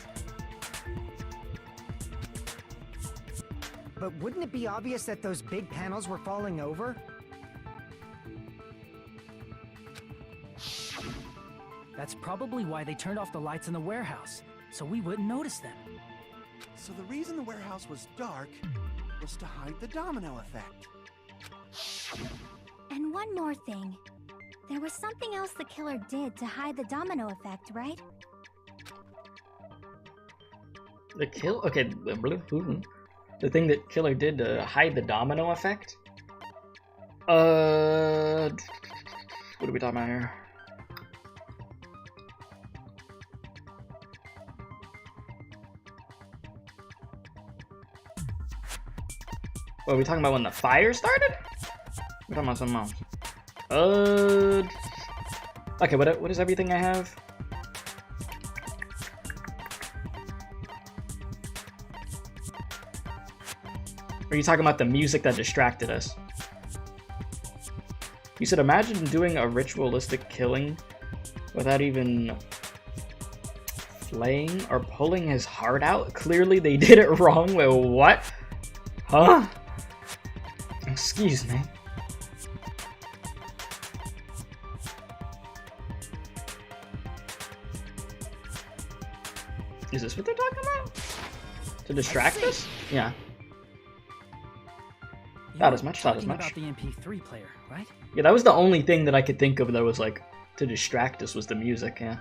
But wouldn't it be obvious that those big panels were falling over? That's probably why they turned off the lights in the warehouse, so we wouldn't notice them. So the reason the warehouse was dark was to hide the domino effect. And one more thing. There was something else the killer did to hide the domino effect, right? The kill? Okay, the thing that killer did to hide the domino effect? What are we talking about here? What, are we talking about when the fire started? We're talking about something else. Okay, what is everything I have? Are you talking about the music that distracted us? You said, imagine doing a ritualistic killing without even flaying or pulling his heart out? Clearly they did it wrong. Wait, what? Huh? Excuse me. Is this what they're talking about? To distract us? Yeah. Not as much, not as much. About the MP3 player, right? Yeah, that was the only thing that I could think of that was like to distract us was the music, yeah.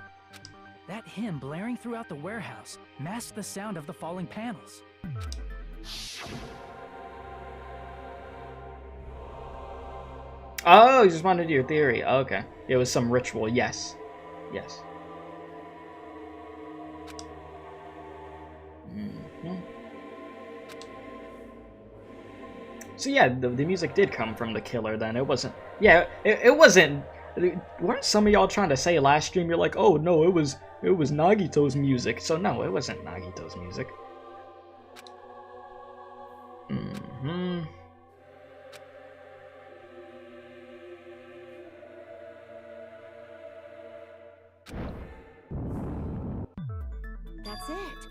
That hymn blaring throughout the warehouse masked the sound of the falling panels. Oh, you just wanted your theory. Oh, okay. It was some ritual, yes. Yes. So yeah, the music did come from the killer then. It wasn't... Yeah, it wasn't... Weren't some of y'all trying to say last stream, you're like, oh no, it was Nagito's music. So no, it wasn't Nagito's music. That's it.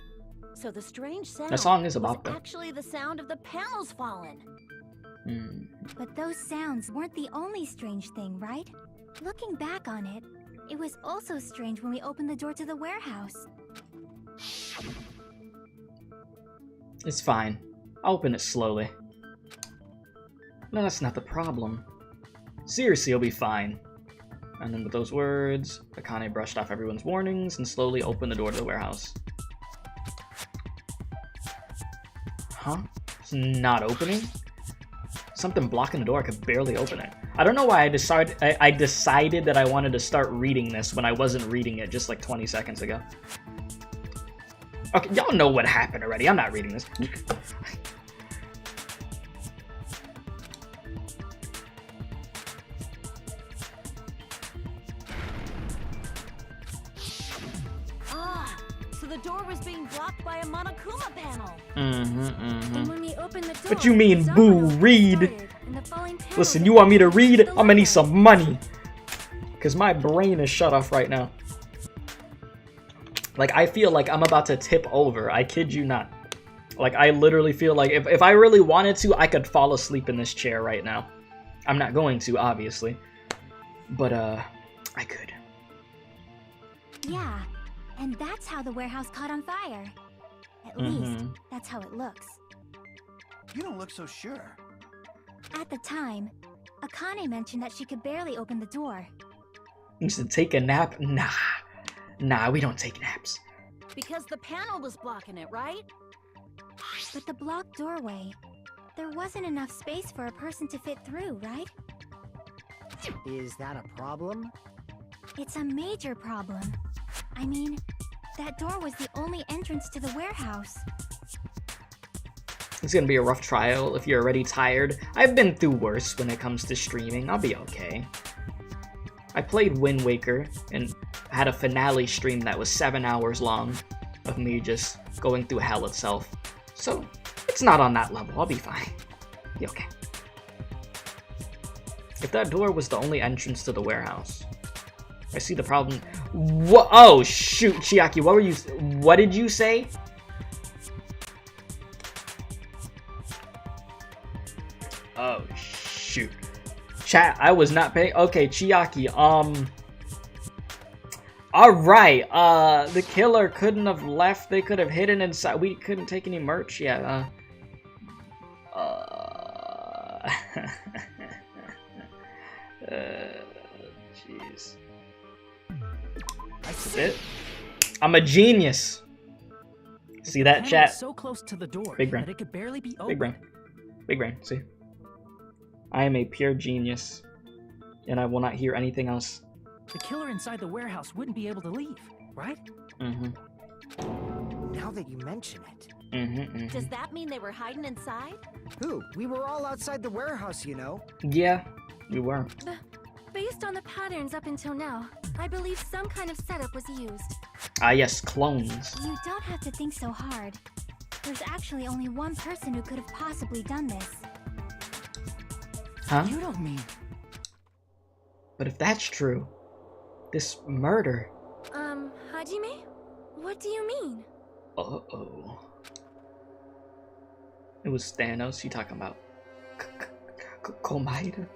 So the strange sound That song is was about that. actually the sound of the panels falling. But those sounds weren't the only strange thing, right? Looking back on it, it was also strange when we opened the door to the warehouse. It's fine. I'll open it slowly. No, that's not the problem. Seriously, you'll be fine. And then with those words, Akane brushed off everyone's warnings and slowly opened the door to the warehouse. Huh? It's not opening? Something blocking the door, I could barely open it. I don't know why I decided that I wanted to start reading this when I wasn't reading it just like 20 seconds ago. Okay, y'all know what happened already. I'm not reading this. So the door was being blocked by a Monokuma panel. And when we opened the door, What you mean, the boo? dominoes Read. started, and the falling panels Listen, you want me to read? the I'm gonna need warehouse. some money. Because my brain is shut off right now. Like, I feel like I'm about to tip over. I kid you not. Like, I literally feel like if I really wanted to, I could fall asleep in this chair right now. I'm not going to, obviously. But, I could. Yeah, and that's how the warehouse caught on fire. At least, that's how it looks. You don't look so sure. At the time, Akane mentioned that she could barely open the door. You should take a nap? Nah. Nah, we don't take naps. Because the panel was blocking it, right? But the blocked doorway, there wasn't enough space for a person to fit through, right? Is that a problem? It's a major problem. I mean, that door was the only entrance to the warehouse. It's gonna be a rough trial if you're already tired. I've been through worse when it comes to streaming. I'll be okay. I played Wind Waker and had a finale stream that was 7 hours long of me just going through hell itself. So, it's not on that level. I'll be fine. Be okay. If that door was the only entrance to the warehouse, I see the problem. What? Oh, shoot, Chiaki, what did you say? Oh, shoot. Chat, I was not paying. Okay, Chiaki, alright, the killer couldn't have left. They could have hidden inside. We couldn't take any merch. Yeah, jeez. That's it. I'm a genius. See that, The panel chat? was so close to the door Big brain. that it could barely be opened. Big brain. Big brain, see? I am a pure genius, and I will not hear anything else. The killer inside the warehouse wouldn't be able to leave, right? Now that you mention it. Does that mean they were hiding inside? Who? We were all outside the warehouse, you know. Yeah, we were. Based on the patterns up until now, I believe some kind of setup was used. Ah, yes, clones. You don't have to think so hard. There's actually only one person who could have possibly done this. Huh? You don't mean... But if that's true, this murder... Hajime? What do you mean? Uh-oh. It was Thanos you talking about. Komaeda?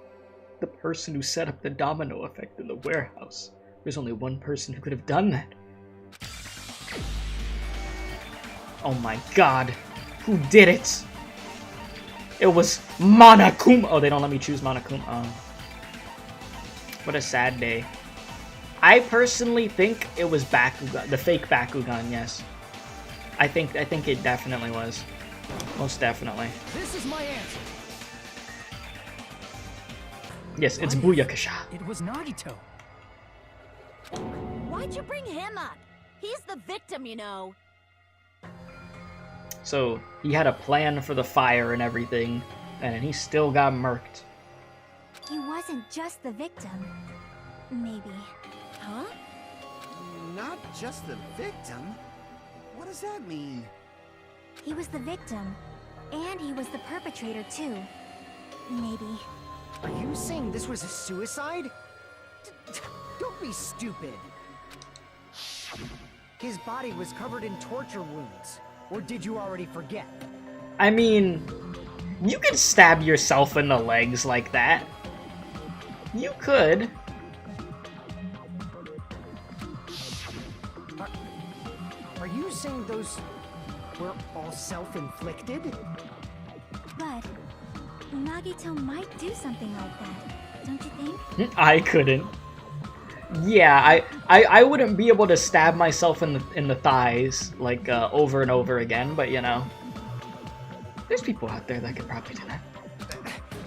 The person who set up the domino effect in the warehouse. There's only one person who could have done that. Oh my god. Who did it? It was Monokuma. Oh, they don't let me choose Monokuma. What a sad day. I personally think it was Bakugan, the fake Bakugan, yes. I think it definitely was. Most definitely. This is my answer. Yes, it's Booyakasha. It was Nagito. Why'd you bring him up? He's the victim, you know. So, he had a plan for the fire and everything, and he still got murked. He wasn't just the victim. Maybe. Huh? Not just the victim? What does that mean? He was the victim. And he was the perpetrator, too. Maybe. Are you saying this was a suicide? Don't be stupid. His body was covered in torture wounds. Or did you already forget? I mean, you could stab yourself in the legs like that. You could. Are you saying those were all self-inflicted? But Nagito might do something like that, don't you think? I couldn't. Yeah, I wouldn't be able to stab myself in the thighs like over and over again, but you know, there's people out there that could probably do that.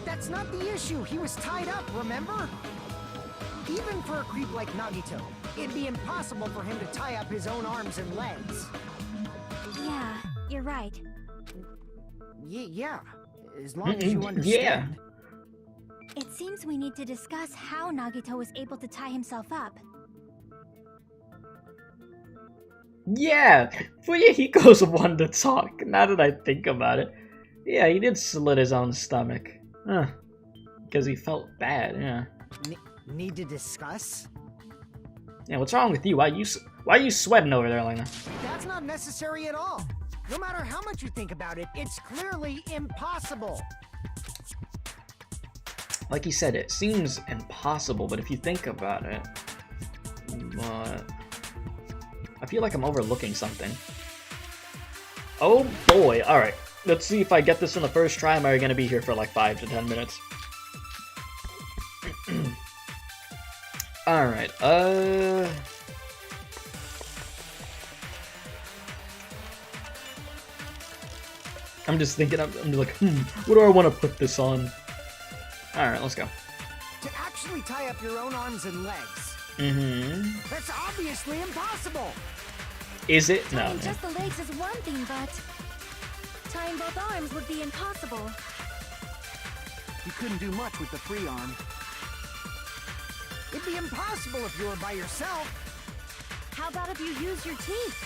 That's not the issue. He was tied up, remember? Even for a creep like Nagito, it'd be impossible for him to tie up his own arms and legs. Yeah, you're right. Yeah, as long as you understand. It seems we need to discuss how Nagito was able to tie himself up. Yeah, Fuyahiko's one to talk, now that I think about it. Yeah, he did slit his own stomach. Huh. Because he felt bad, yeah. Need to discuss? Yeah, what's wrong with you? Why are you sweating over there like that? That's not necessary at all. No matter how much you think about it, it's clearly impossible. Like he said, it seems impossible, but if you think about it... I feel like I'm overlooking something. Oh boy, alright. Let's see if I get this in the first try. Am I going to be here for like 5 to 10 minutes? Alright, I'm just thinking, I'm just like, what do I want to put this on? Alright, let's go. To actually tie up your own arms and legs. That's obviously impossible. Is it? No. Tying just the legs is one thing, but tying both arms would be impossible. You couldn't do much with the free arm. It'd be impossible if you were by yourself. How about if you use your teeth?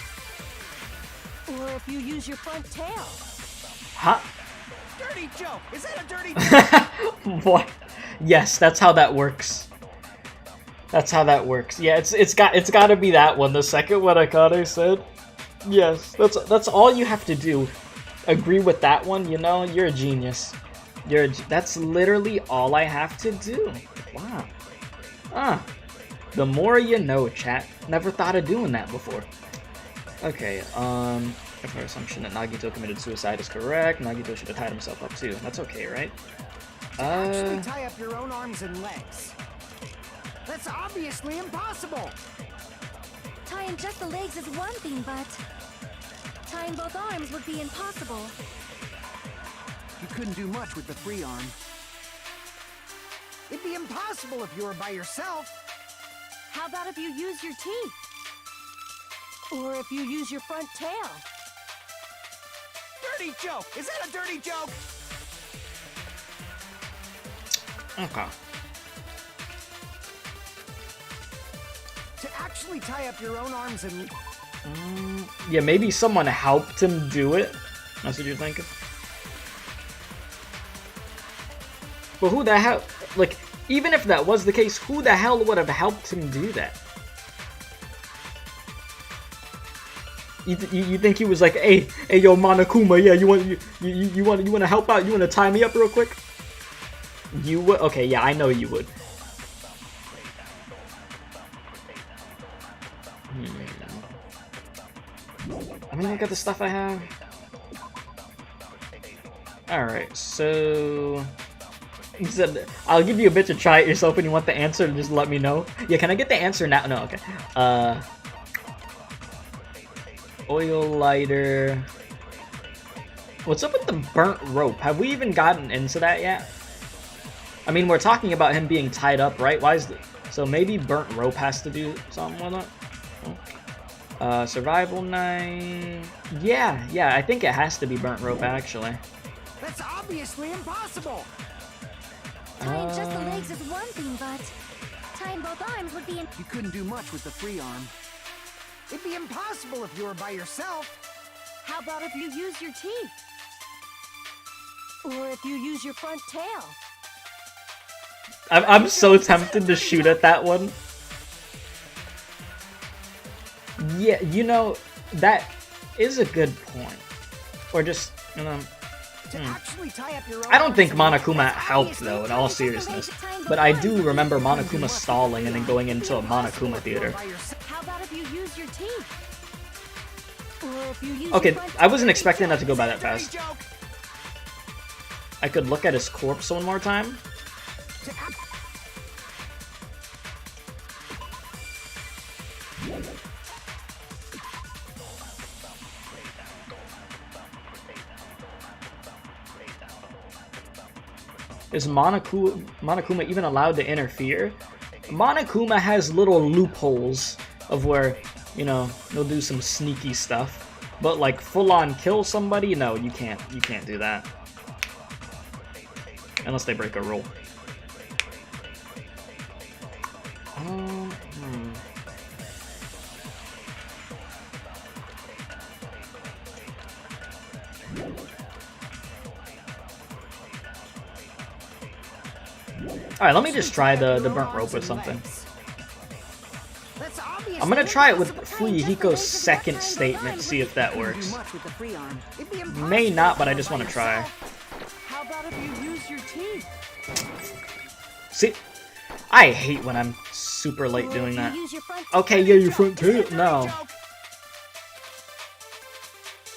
Or if you use your front tail? Huh? Dirty joke! Is that a dirty joke? What? Yes, that's how that works. That's how that works. Yeah, it's got to be that one. The second one Akane said. Yes, that's all you have to do. Agree with that one. You know, you're a genius. That's literally all I have to do. Wow. The more you know, chat. Never thought of doing that before. Okay, if our assumption that Nagito committed suicide is correct, Nagito should have tied himself up too. That's okay, right? Actually tie up your own arms and legs. That's obviously impossible. Tying just the legs is one thing, but tying both arms would be impossible. You couldn't do much with the free arm. It'd be impossible if you were by yourself. How about if you use your teeth? Or if you use your front tail? Dirty joke! Is that a dirty joke? Okay. To actually tie up your own arms and... Yeah, maybe someone helped him do it. That's what you're thinking? But who the hell... Like, even if that was the case, who the hell would have helped him do that? You think he was like, hey yo Monokuma, yeah, you want to help out? You want to tie me up real quick? You would? Okay, yeah, I know you would. Let me look at the stuff I have. Alright, so... He said, I'll give you a bit to try it yourself when you want the answer, just let me know. Yeah, can I get the answer now? No, okay. Oil lighter. What's up with the burnt rope? Have we even gotten into that yet? I mean, we're talking about him being tied up, right? Why is the... So maybe burnt rope has to do something with it? Survival knife. Yeah, I think it has to be burnt rope, actually. That's obviously impossible! Tying just the legs is one thing, but tying both arms would be You couldn't do much with the free arm. It'd be impossible if you were by yourself. How about if you use your teeth? Or if you use your front tail? I'm so tempted to shoot at that one. Yeah, you know, that is a good point. Or just, you know... I don't think Monokuma helped, though, in all seriousness. But I do remember Monokuma stalling and then going into a Monokuma theater. How about if you use your teeth? Or if you use Okay, your front I wasn't tail? expecting that to go by that fast. I could look at his corpse one more time. Is Monokuma even allowed to interfere? Monokuma has little loopholes of where, you know, he'll do some sneaky stuff. But like full-on kill somebody, no, you can't do that. Unless they break a rule. Alright, let me just try the burnt rope or something. I'm gonna try it with Fuyuhiko's second statement, see if that works. May not, but I just want to try. How about if you use your teeth? See? I hate when I'm super late doing that. use your front Okay, yeah, your front tail. No.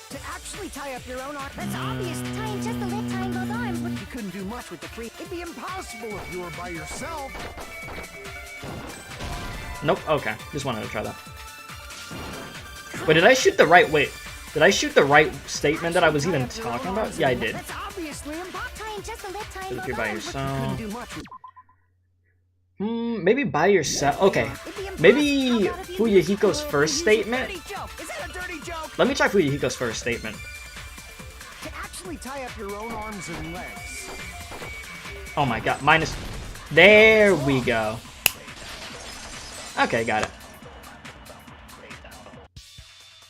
To actually tie up your own arm... That's obvious. Tying just the leg, tying both arms would... You couldn't do much with the free... It'd be impossible if you were by yourself. Nope, okay. Just wanted to try that. Wait, did I shoot the right... Wait. Did I shoot the right statement that I was even talking about? Yeah, I did. That's obviously impossible. Tying just the leg, tying If both you're by arms would... yourself... Do much with... Maybe by yourself. Okay. Maybe Fuyuhiko's first statement. Is that a dirty joke? Let me try Fuyuhiko's first statement. To actually tie up your own arms and legs. Oh my god. Minus. There we go. Okay, got it.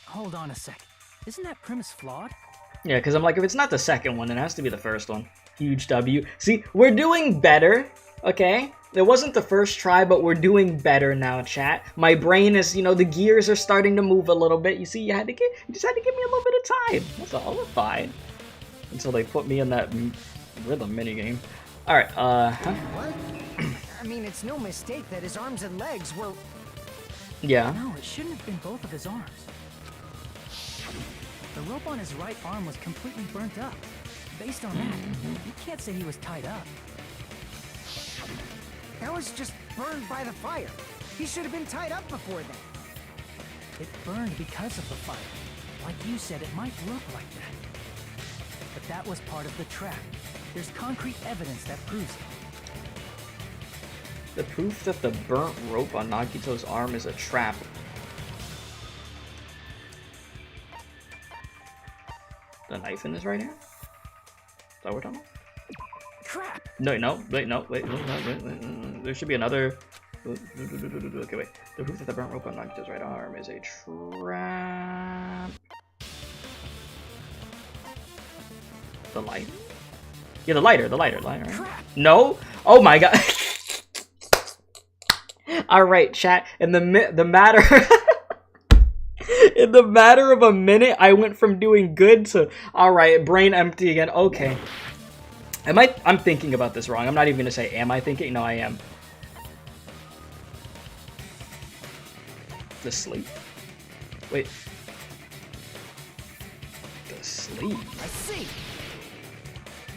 Hold on a sec. Isn't that premise flawed? Yeah, because I'm like, if it's not the second one, it has to be the first one. Huge W. See, we're doing better. Okay? It wasn't the first try, but we're doing better now, chat. My brain is, you know, the gears are starting to move a little bit. You see, you just had to give me a little bit of time. That's all. We're fine. Until they put me in that rhythm minigame. Alright, What? I mean, it's no mistake that his arms and legs were... Yeah. No, it shouldn't have been both of his arms. The rope on his right arm was completely burnt up. Based on that, you can't say he was tied up. That was just burned by the fire. He should have been tied up before then. It burned because of the fire. Like you said, it might look like that. But that was part of the trap. There's concrete evidence that proves it. The proof that the burnt rope on Nagito's arm is a trap. The knife in his right hand? Is that what we're talking about? Crap! No, wait. There should be another Okay, wait. The proof that the burnt rope on Nagito's right arm is a trap. The light? Yeah, the lighter, right? No? Oh my god. Alright, chat. In the matter in the matter of a minute, I went from doing good to alright, brain empty again. Okay. I'm thinking about this wrong. I'm not even gonna say am I thinking? No, I am. The sleep. Wait. The sleep. I see.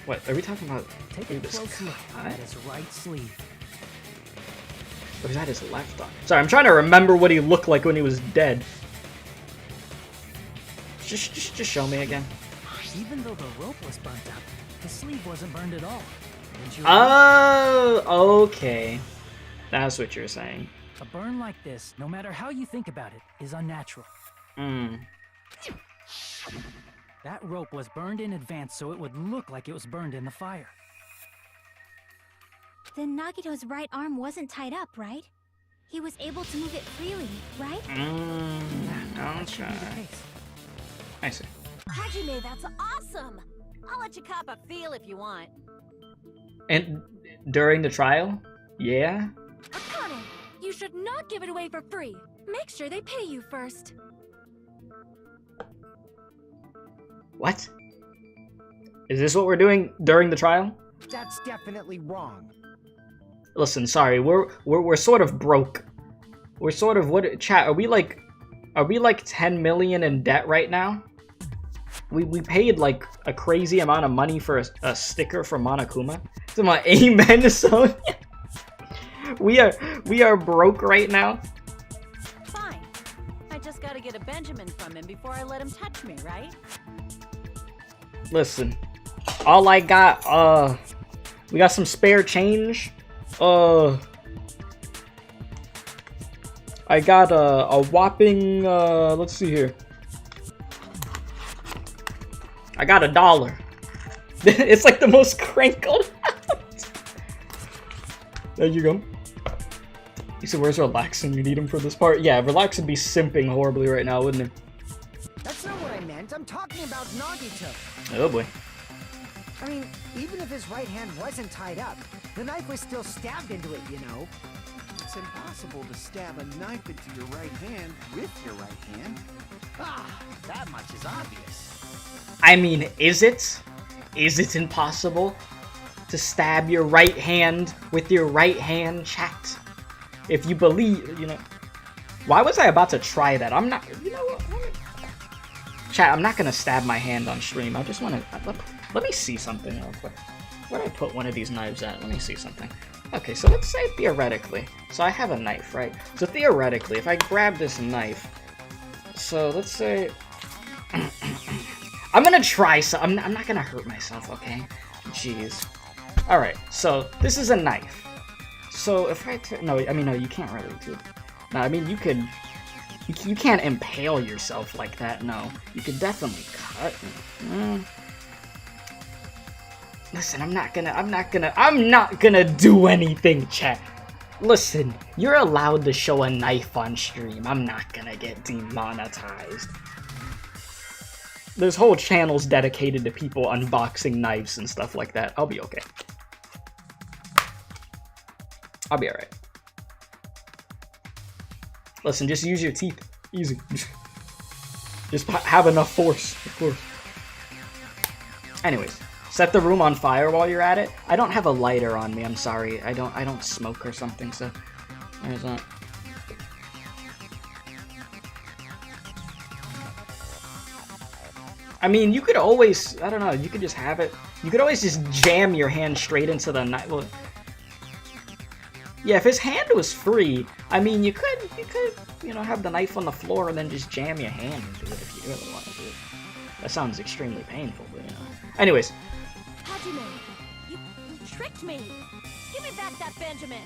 What are we talking about? Take a close look at his right sleeve. Or is that his left arm? Sorry, I'm trying to remember what he looked like when he was dead. Just show me again. Even though the rope was burnt up, the sleeve wasn't burned at all. Oh, okay. That's what you're saying. A burn like this, no matter how you think about it, is unnatural. That rope was burned in advance so it would look like it was burned in the fire. Then Nagito's right arm wasn't tied up, right? He was able to move it freely, right? That should be the case. I see. Hajime, that's awesome! I'll let you cop a feel if you want. And during the trial? Yeah? Akane, you should not give it away for free. Make sure they pay you first. What? Is this what we're doing during the trial? That's definitely wrong. Listen, sorry, we're sort of broke. We're sort of what chat, are we like 10 million in debt right now? We paid like a crazy amount of money for a sticker from Monokuma. So my amen, so we are broke right now. Fine. I just gotta get a Benjamin from him before I let him touch me, right? Listen, all I got, we got some spare change. I got a whopping, let's see here. I got $1. It's like the most crinkled out. There you go. You said, where's Relaxing? You need him for this part? Yeah, Relax would be simping horribly right now, wouldn't he? That's not what I meant. I'm talking about Nagito. Oh boy. I mean, even if his right hand wasn't tied up, the knife was still stabbed into it, you know? It's impossible to stab a knife into your right hand with your right hand. Ah, that much is obvious. I mean, is it? Is it impossible to stab your right hand with your right hand, chat? If you believe, you know. Why was I about to try that? I'm not, you know what? Chat, I'm not gonna stab my hand on stream. I just wanna, let me see something real quick. Where do I put one of these knives at? Let me see something. Okay, so let's say theoretically. So I have a knife, right? So theoretically, if I grab this knife, so let's say, I'm gonna try some. I'm not gonna hurt myself, okay? Jeez. All right. So this is a knife. So if I no, you can't really do. No, I mean you could. You can't impale yourself like that. No, you could definitely cut. Listen, I'm not gonna do anything, chat. Listen, you're allowed to show a knife on stream. I'm not gonna get demonetized. There's whole channels dedicated to people unboxing knives and stuff like that. I'll be okay. I'll be alright. Listen, just use your teeth. Easy. Just have enough force, of course. Anyways, set the room on fire while you're at it. I don't have a lighter on me, I'm sorry. I don't smoke or something, so there's that. I mean, you could always, I don't know, you could just have it. You could always just jam your hand straight into the knife. Well, yeah, if his hand was free, I mean, you could, you know, have the knife on the floor and then just jam your hand into it if you really want to do it. That sounds extremely painful, but you know. Anyways. Hajime, you tricked me. Give me back that Benjamin.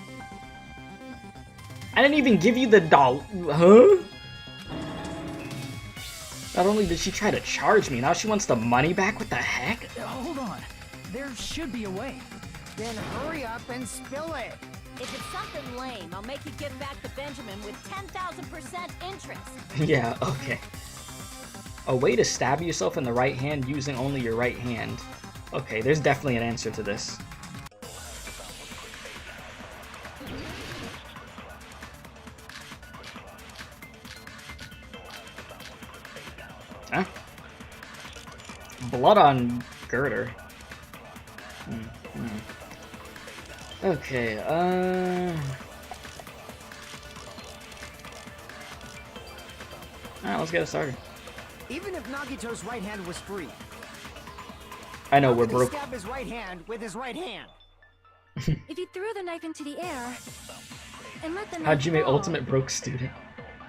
I didn't even give you the doll. Huh? Not only did she try to charge me, now she wants the money back? What the heck? Hold on. There should be a way. Then hurry up and spill it. If it's something lame, I'll make you give back the Benjamin with 10,000% interest. Yeah, okay. A way to stab yourself in the right hand using only your right hand. Okay, there's definitely an answer to this. Huh? Blood on girder. Okay, alright, let's get it started. Even if Nagito's right hand was free, I know, how we're could he broke. stab his right hand with his right hand? If he threw the knife into the air and let the knife Hajime fall, ultimate broke student.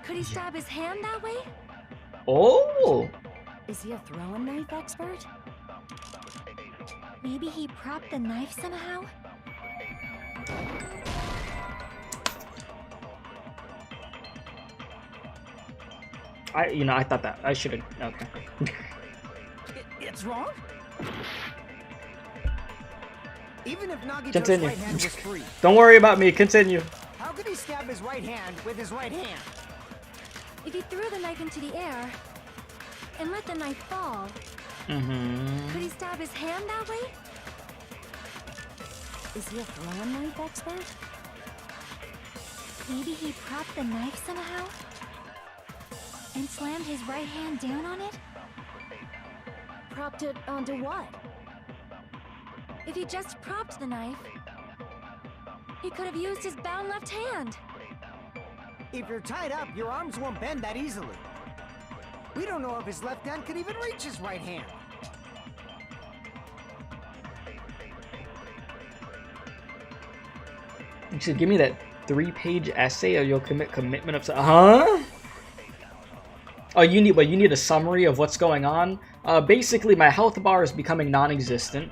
could he stab his hand that way? Oh! Is he a throwing knife expert? Maybe he propped the knife somehow? I thought that. I should've. Okay. It's wrong? Even if Nagito's Continue. right hand was free, Don't worry about me, continue. how could he stab his right hand with his right hand? If he threw the knife into the air and let the knife fall, Mm-hmm. could he stab his hand that way? Is he a throwing knife expert? Maybe he propped the knife somehow? And slammed his right hand down on it? Propped it onto what? If he just propped the knife, he could have used his bound left hand. If you're tied up, your arms won't bend that easily. We don't know if his left hand could even reach his right hand. You should give me that 3-page essay or you'll commit commitment of... Huh? Oh, you need a summary of what's going on? Basically, my health bar is becoming non-existent.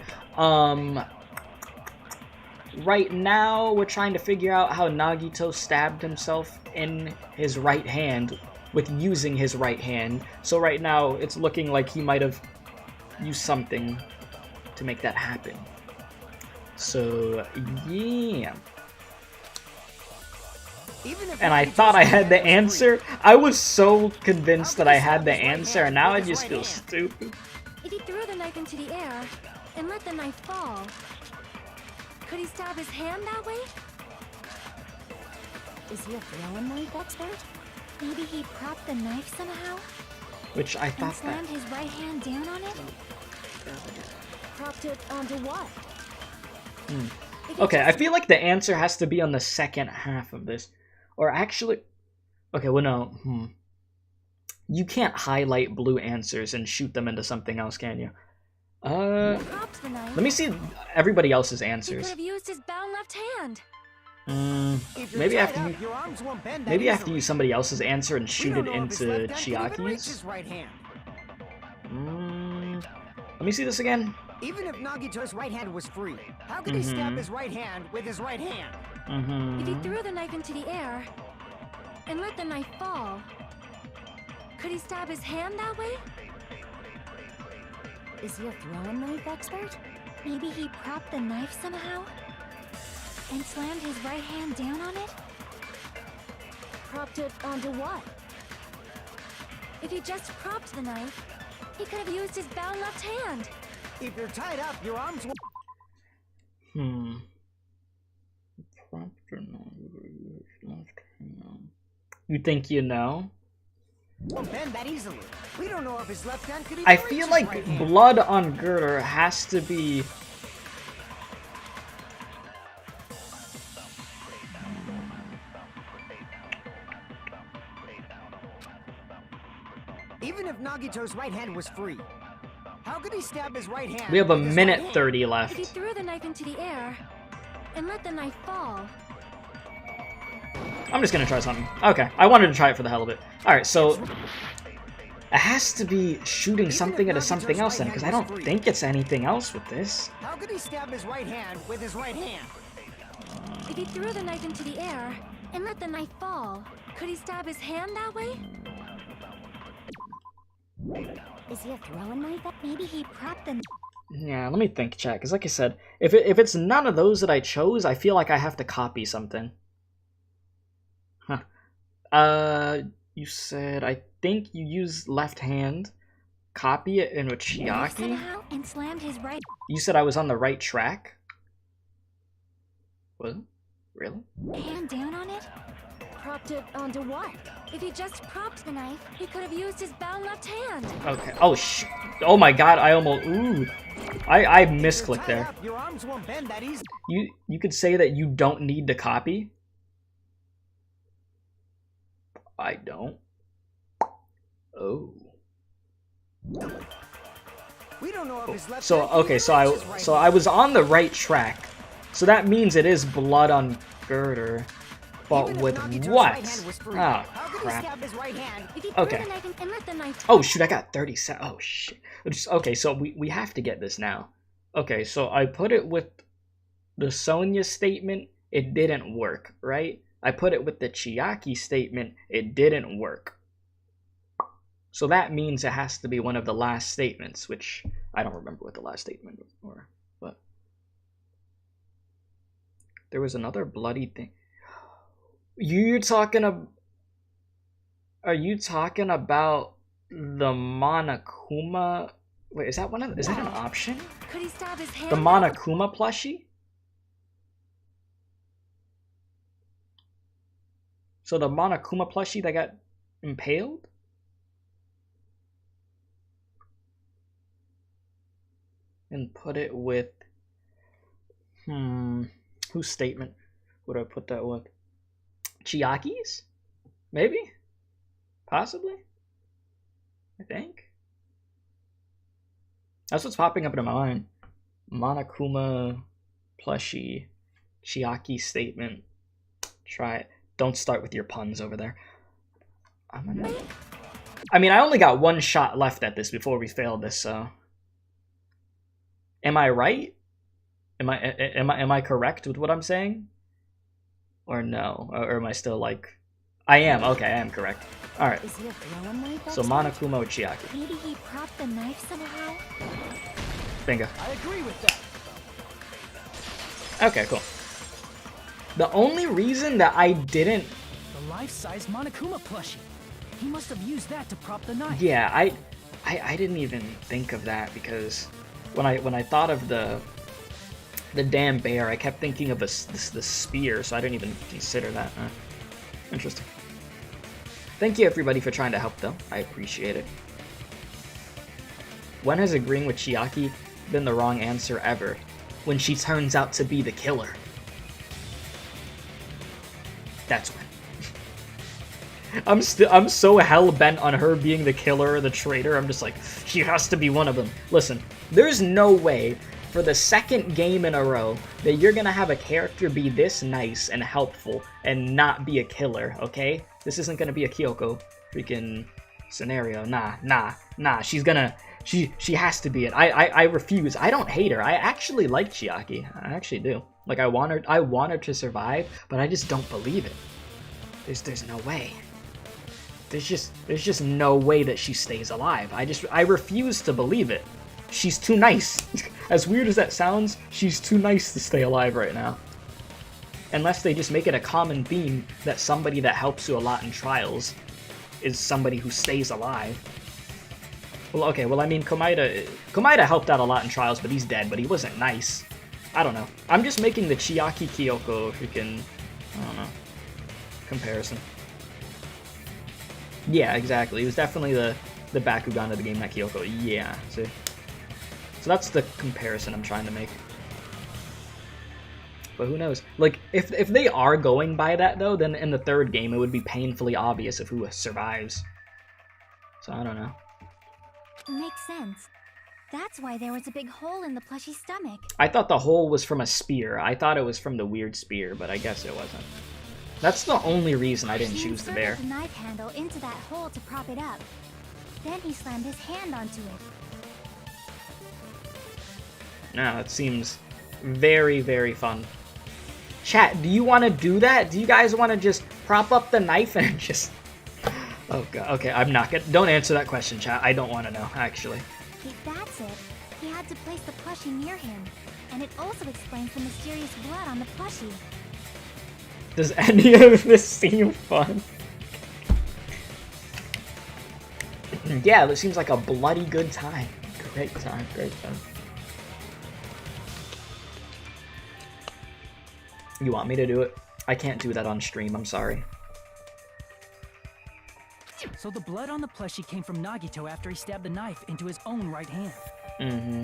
Right now, we're trying to figure out how Nagito stabbed himself in his right hand with using his right hand. So right now, it's looking like he might have used something to make that happen. So, yeah. And I thought I had the answer. I was so convinced that I had the answer, and now I just feel stupid. If he threw the knife into the air and let the knife fall, could he stab his hand that way? Is he a throwing knife expert? Maybe he propped the knife somehow? Which I And thought that... slammed his right hand down on it? Propped it onto what? Okay, I feel like the answer has to be on the second half of this. Or actually... Okay, well, no. You can't highlight blue answers and shoot them into something else, can you? Propped the knife. Let me see everybody else's He could answers. have used his bound left hand. Maybe I have to use somebody else's answer and shoot it into Chiaki's. Let me see this again. Even if Nagito's right hand was free, how could he stab his right hand with his right hand? If he threw the knife into the air and let the knife fall, could he stab his hand that way? Is he a throwing knife expert? Maybe he propped the knife somehow? And slammed his right hand down on it? Propped it onto what? If he just propped the knife, he could have used his bound left hand. If you're tied up, your arms won't... You think you know? won't bend that easily. We don't know if his left hand could even I reach feel his like right hand. blood on girder has to be... Even if Nagito's right hand was free, how could he stab his right hand? We have a with his minute right hand? 30 If he left. threw the knife into the air and let the knife fall, I'm just gonna try something. Okay, I wanted to try it for the hell of it. Alright, so... It has to be shooting something into something else then, because I don't think it's anything else with this. How could he stab his right hand with his right hand? if he threw the knife into the air and let the knife fall, could he stab his hand that way? Is he a throwing knife? Maybe he propped the... Yeah, let me think, chat. Because like I said, if it's none of those that I chose, I feel like I have to copy something. Huh. You said, I think you use left hand, copy it in a Chiaki? Somehow and slammed his right. You said I was on the right track? What? Really? Hand down on it? Propped it onto what? If he just propped the knife, he could have used his bound left hand. Okay. Oh my god, I almost... Ooh. I misclicked Tied there. up, your arms won't bend that easy. You could say that you don't need to copy. I don't. Oh. We don't know if his left So hand okay, even so matches his right I hand. was on the right track. So that means it is blood on girder. But Even if with Nagito's what? right hand was free, Oh how could he crap. stab his right hand? If he threw Okay. the knife and let the knife Oh shoot, I got 30 seconds. Oh shit. Okay, so we have to get this now. Okay, so I put it with the Sonya statement, it didn't work, right? I put it with the Chiaki statement, it didn't work. So that means it has to be one of the last statements, which I don't remember what the last statement was, but there was another bloody thing. Are you talking about the Monokuma? Wait, is that an option? Could he stab his hand? The Monokuma plushie? So the Monokuma plushie that got impaled? And put it with... Whose statement would I put that with? Chiaki's? Maybe? Possibly? I think. That's what's popping up in my mind. Monokuma plushie. Chiaki statement. Try it. Don't start with your puns over there. I mean, I only got one shot left at this before we failed this, so... Am I right? Am I correct with what I'm saying? Or no? Or am I still like... I am. Okay, I am correct. Alright. Is he a throwing knife? So Monokuma with Chiaki. Maybe he propped the knife somehow? Bingo. I agree with that. Okay, cool. The only reason that I didn't... The life-size Monokuma plushie. He must have used that to prop the knife. Yeah, I didn't even think of that because when I thought of the damn bear, I kept thinking of the spear, so I didn't even consider that. Interesting. Thank you everybody for trying to help though. I appreciate it. When has agreeing with Chiaki been the wrong answer ever? When she turns out to be the killer. That's when. I'm so hell-bent on her being the killer or the traitor. I'm just like, she has to be one of them. Listen, there's no way for the second game in a row that you're gonna have a character be this nice and helpful and not be a killer, okay? This isn't gonna be a Kyoko freaking scenario. Nah. She's gonna... She has to be it. I refuse. I don't hate her. I actually like Chiaki. I actually do. Like, I want her to survive, but I just don't believe it. There's no way. There's just no way that she stays alive. I refuse to believe it. She's too nice. As weird as that sounds, she's too nice to stay alive right now. Unless they just make it a common theme that somebody that helps you a lot in trials is somebody who stays alive. Well, okay, well, I mean, Komaeda helped out a lot in trials, but he's dead, but he wasn't nice. I don't know. I'm just making the Chiaki Kyoko freaking, I don't know, comparison. Yeah, exactly. It was definitely the Bakugan of the game, not Kyoko. Yeah, see? So that's the comparison I'm trying to make. But who knows? Like, if they are going by that, though, then in the third game, it would be painfully obvious of who survives. So I don't know. Makes sense. That's why there was a big hole in the plushie's stomach. I thought the hole was from a spear. I thought it was from the weird spear, but I guess it wasn't. That's the only reason I didn't He choose the inserted bear. the knife handle into that hole to prop it up. Then he slammed his hand onto it. No, it seems very, very fun. Chat, do you want to do that? Do you guys want to just prop up the knife and just... Oh god, okay, I'm not gonna... Don't answer that question, chat. I don't want to know, actually. If that's it, He had to place the plushie near him, and it also explains the mysterious blood on the plushie. Does any of this seem fun? Yeah, this seems like a bloody good time. Great time, great time. You want me to do it? I can't do that on stream, I'm sorry. So the blood on the plushie came from Nagito after he stabbed the knife into his own right hand. Mm-hmm.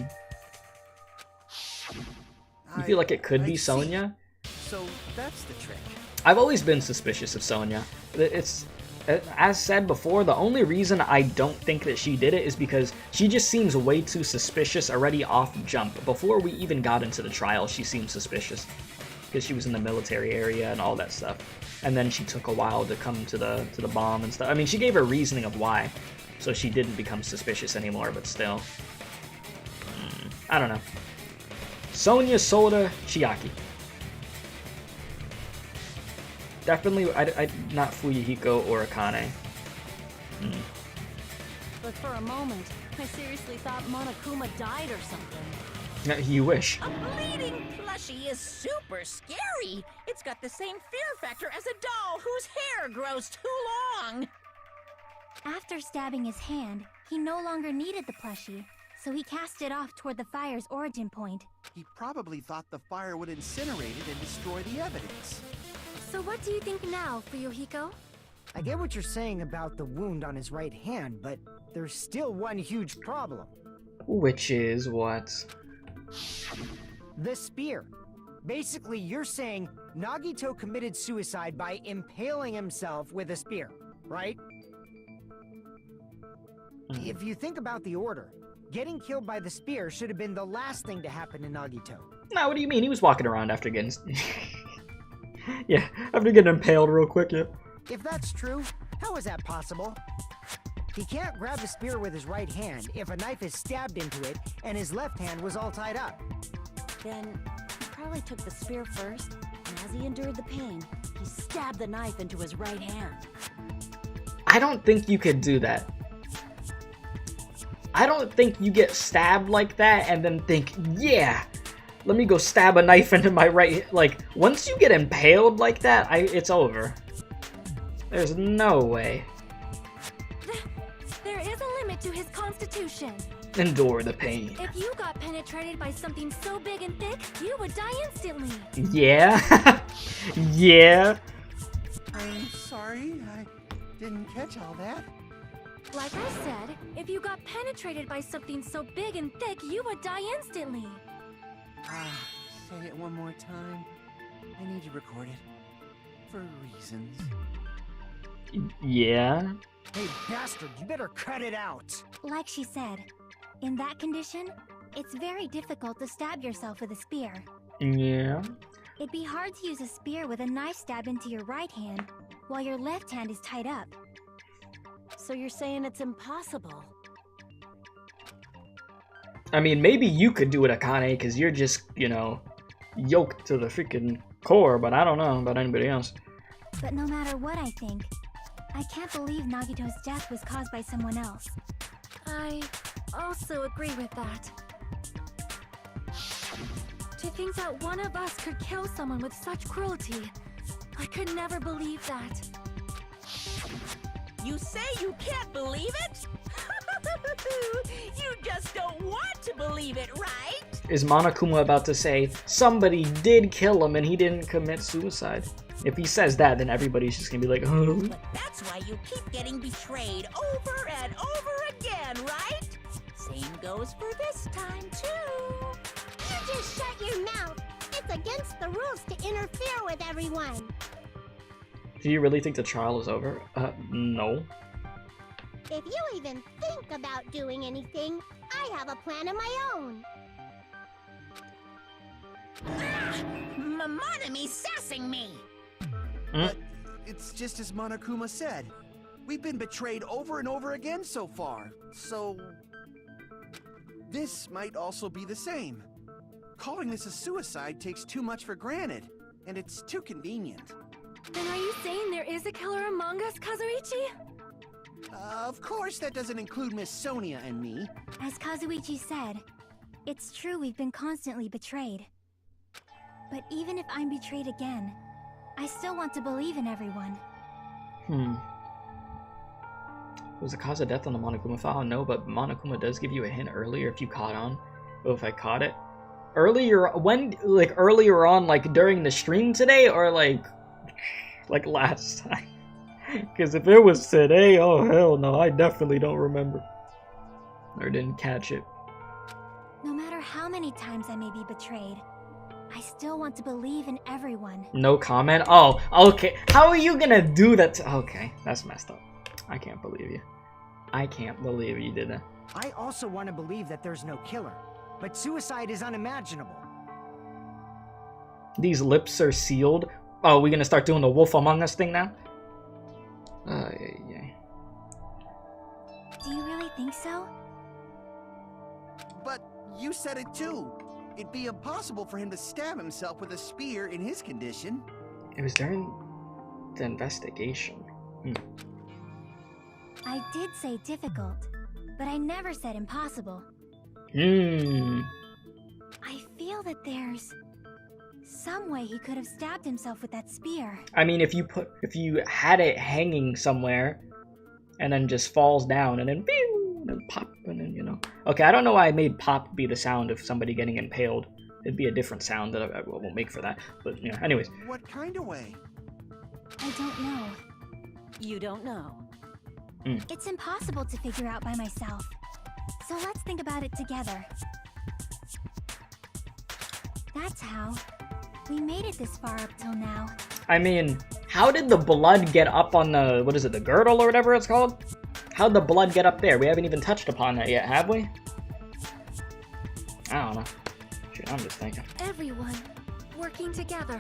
You feel like it could be see. Sonya? So that's the trick. I've always been suspicious of Sonya. It's, as said before, the only reason I don't think that she did it is because she just seems way too suspicious already off jump. Before we even got into the trial, she seemed suspicious. Because she was in the military area and all that stuff. And then she took a while to come to the bomb and stuff. I mean, she gave her reasoning of why. So she didn't become suspicious anymore, but still. I don't know. Sonya, Soda, Chiaki. Definitely, not Fuyuhiko or Akane. But for a moment, I seriously thought Monokuma died or something. You wish. A bleeding plushie is super scary. It's got the same fear factor as a doll whose hair grows too long. After stabbing his hand, he no longer needed the plushie, so he cast it off toward the fire's origin point. He probably thought the fire would incinerate it and destroy the evidence. So what do you think now, Fuyuhiko? I get what you're saying about the wound on his right hand, but there's still one huge problem. Which is what? The spear. Basically, you're saying Nagito committed suicide by impaling himself with a spear, right? If you think about the order, getting killed by the spear should have been the last thing to happen to Nagito. No, what do you mean? He was walking around after getting... yeah, after getting impaled real quick, yeah. If that's true, how is that possible? He can't grab the spear with his right hand if a knife is stabbed into it and his left hand was all tied up. Then he probably took the spear first, and as he endured the pain, he stabbed the knife into his right hand. I don't think you could do that. I don't think you get stabbed like that and then think, yeah, let me go stab a knife into my right... Like, once you get impaled like that, it's over. There's no way. There is a limit to his constitution. Endure the pain. If you got penetrated by something so big and thick, you would die instantly. Yeah? Yeah? I'm sorry, I didn't catch all that. Like I said, if you got penetrated by something so big and thick, you would die instantly. Say it one more time. I need to record it. For reasons. Yeah? Hey, bastard, you better cut it out! Like she said, in that condition, it's very difficult to stab yourself with a spear. Yeah? It'd be hard to use a spear with a knife stabbed into your right hand, while your left hand is tied up. So you're saying it's impossible? I mean, maybe you could do it, Akane, because you're just, you know, yoked to the freaking core, but I don't know about anybody else. But no matter what I think, I can't believe Nagito's death was caused by someone else. I also agree with that. To think that one of us could kill someone with such cruelty, I could never believe that. You say you can't believe it? You just don't want to believe it, right? Is Monokuma about to say, somebody did kill him and he didn't commit suicide? If he says that, then everybody's just gonna be like, oh. But that's why you keep getting betrayed over and over again, right? Same goes for this time, too. You just shut your mouth! It's against the rules to interfere with everyone! Do you really think the trial is over? No. If you even think about doing anything, I have a plan of my own! Monome's sassing me! But it's just as Monokuma said. We've been betrayed over and over again so far, so... This might also be the same. Calling this a suicide takes too much for granted, and it's too convenient. Then are you saying there is a killer among us, Kazuichi? Of course that doesn't include Miss Sonia and me. As Kazuichi said, It's true we've been constantly betrayed. But even if I'm betrayed again, I still want to believe in everyone. Was the cause of death on the Monokuma file? No, but Monokuma does give you a hint earlier if you caught on. Oh, if I caught it. Earlier, when, like, earlier on, like, during the stream today, or, like last time? Because if it was today, oh, hell no, I definitely don't remember. Or didn't catch it. No matter how many times I may be betrayed, I still want to believe in everyone. No comment? Oh, okay. How are you gonna do that? Okay, that's messed up. I can't believe you. I can't believe you did that. I also want to believe that there's no killer, but suicide is unimaginable. These lips are sealed. Oh, we gonna start doing the Wolf Among Us thing now? Yeah. Do you really think so? But you said it too. It'd be impossible for him to stab himself with a spear in his condition. It was during the investigation. I did say difficult, but I never said impossible. I feel that there's some way he could have stabbed himself with that spear. I mean, if you had it hanging somewhere, and then just falls down, and then pew, and then pop, and then, you know. Okay, I don't know why I made pop be the sound of somebody getting impaled. It'd be a different sound that I won't make for that. But, yeah, anyways. What kind of way? I don't know. You don't know. It's impossible to figure out by myself. So let's think about it together. That's how we made it this far up till now. I mean, how did the blood get up on the, what is it, the girdle or whatever it's called? How'd the blood get up there? We haven't even touched upon that yet, have we? I don't know. Shit, I'm just thinking. Everyone working together.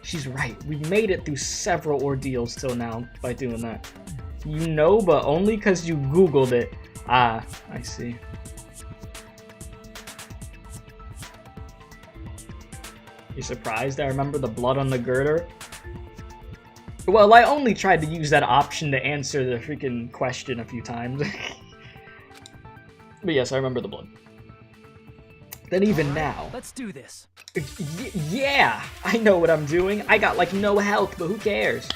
She's right. We made it through several ordeals till now by doing that. You know, but only because you Googled it. Ah, I see. You surprised I remember the blood on the girder? Well, I only tried to use that option to answer the freaking question a few times. But yes, I remember the blood. Then even now. Let's do this. Yeah, I know what I'm doing. I got like no health, but who cares?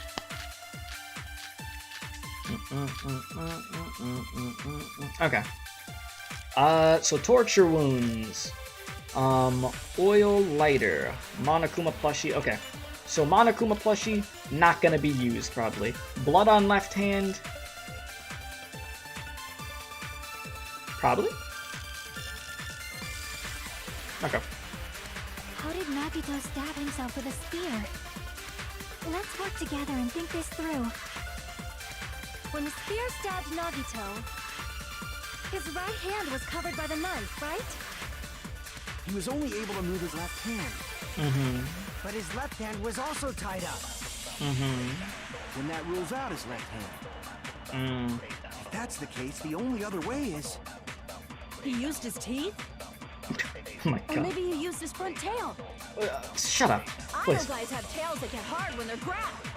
Okay. So torture wounds. Oil lighter. Monokuma plushie. Okay. So Monokuma plushie, not gonna be used probably. Blood on left hand. Probably. Okay. How did Nagito stab himself with a spear? Let's work together and think this through. When the spear stabbed Nagito, his right hand was covered by the knife, right? He was only able to move his left hand. But his left hand was also tied up. Then that rules out his left hand. If that's the case, the only other way is... He used his teeth? Oh my Or god. maybe he used his front tail. Shut up, I know please. guys have tails that get hard when they're grabbed.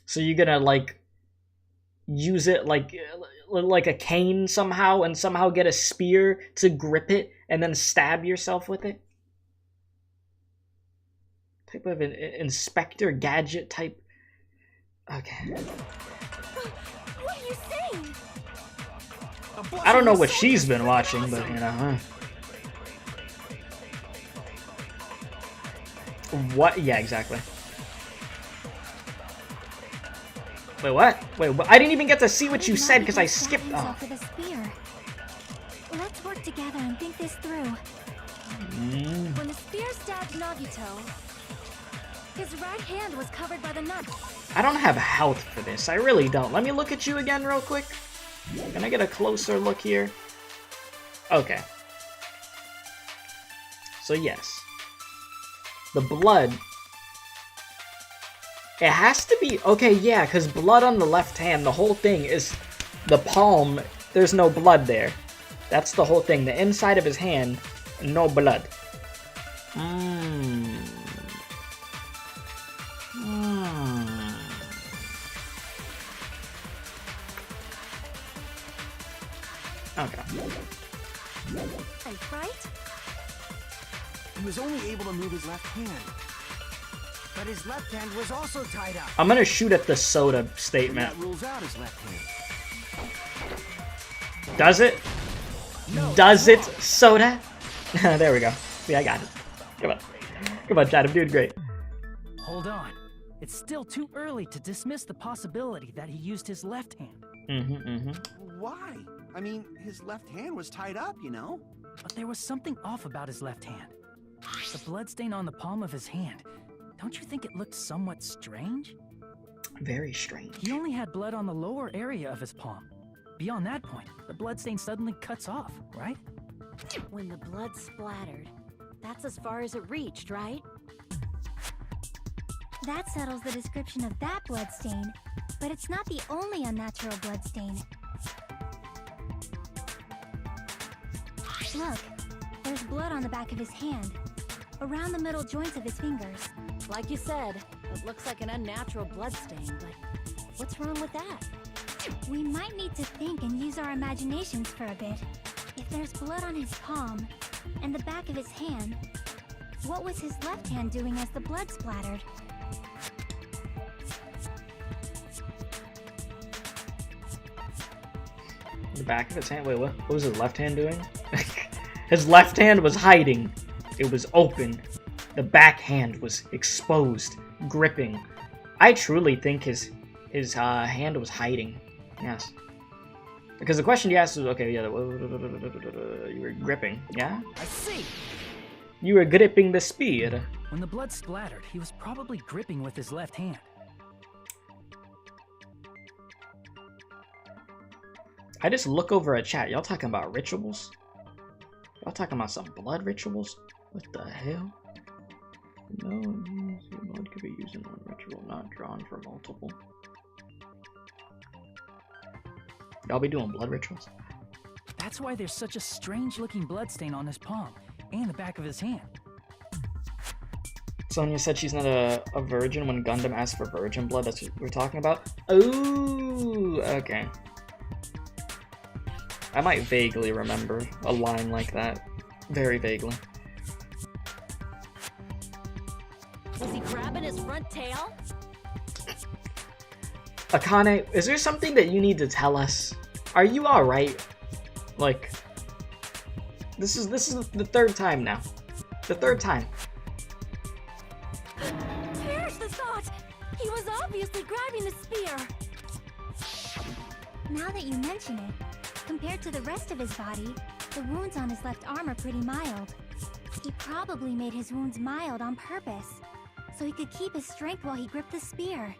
So you're gonna like use it like a cane somehow, and somehow get a spear to grip it and then stab yourself with it? Type of an Inspector Gadget type. Okay. What are you saying? I don't know what she's been watching, but you know. What? Yeah, exactly. Wait, what? Wait, I didn't even get to see what you said because I skipped. Oh. With a spear. Let's work together and think this through. When the spear stabbed Nagito, his right hand was covered by the knife. I don't have health for this. I really don't. Let me look at you again real quick. Can I get a closer look here? Okay. So yes. The blood. It has to be... Okay, yeah, because blood on the left hand, the whole thing is... The palm, there's no blood there. That's the whole thing. The inside of his hand, no blood. Okay. Right? He was only able to move his left hand. But his left hand was also tied up. I'm gonna shoot at the soda And statement. that rules out his left hand. Does it? Does it, soda? There we go. See, I got it. Come on. Come on, Chad. I'm doing great. Hold on. It's still too early to dismiss the possibility that he used his left hand. Why? I mean, his left hand was tied up, you know? But there was something off about his left hand. The bloodstain on the palm of his hand. Don't you think it looked somewhat strange? Very strange. He only had blood on the lower area of his palm. Beyond that point, the bloodstain suddenly cuts off, right? When the blood splattered, that's as far as it reached, right? That settles the description of that bloodstain, but it's not the only unnatural bloodstain. Look, there's blood on the back of his hand, around the middle joints of his fingers. Like you said, it looks like an unnatural bloodstain, but what's wrong with that? We might need to think and use our imaginations for a bit. If there's blood on his palm and the back of his hand, what was his left hand doing as the blood splattered? The back of his hand? Wait, what was his left hand doing? His left hand was hiding. It was open. The back hand was exposed, gripping. I truly think his hand was hiding. Yes. Because the question you asked was, okay, yeah, you were gripping, yeah? I see! You were gripping the spear. When the blood splattered, he was probably gripping with his left hand. I just look over at chat. Y'all talking about rituals? Y'all talking about some blood rituals? What the hell? No, blood could be used in one ritual, not drawn for multiple. Y'all be doing blood rituals? That's why there's such a strange-looking bloodstain on his palm and the back of his hand. Sonya said she's not a virgin when Gundam asked for virgin blood. That's what we're talking about? Ooh, okay. I might vaguely remember a line like that. Very vaguely. Was he grabbing his front tail? Akane, is there something that you need to tell us? Are you alright? Like, this is the third time now. The third time. Here's the thought! He was obviously grabbing the spear! Now that you mention it, compared to the rest of his body, the wounds on his left arm are pretty mild. He probably made his wounds mild on purpose, so he could keep his strength while he gripped the spear.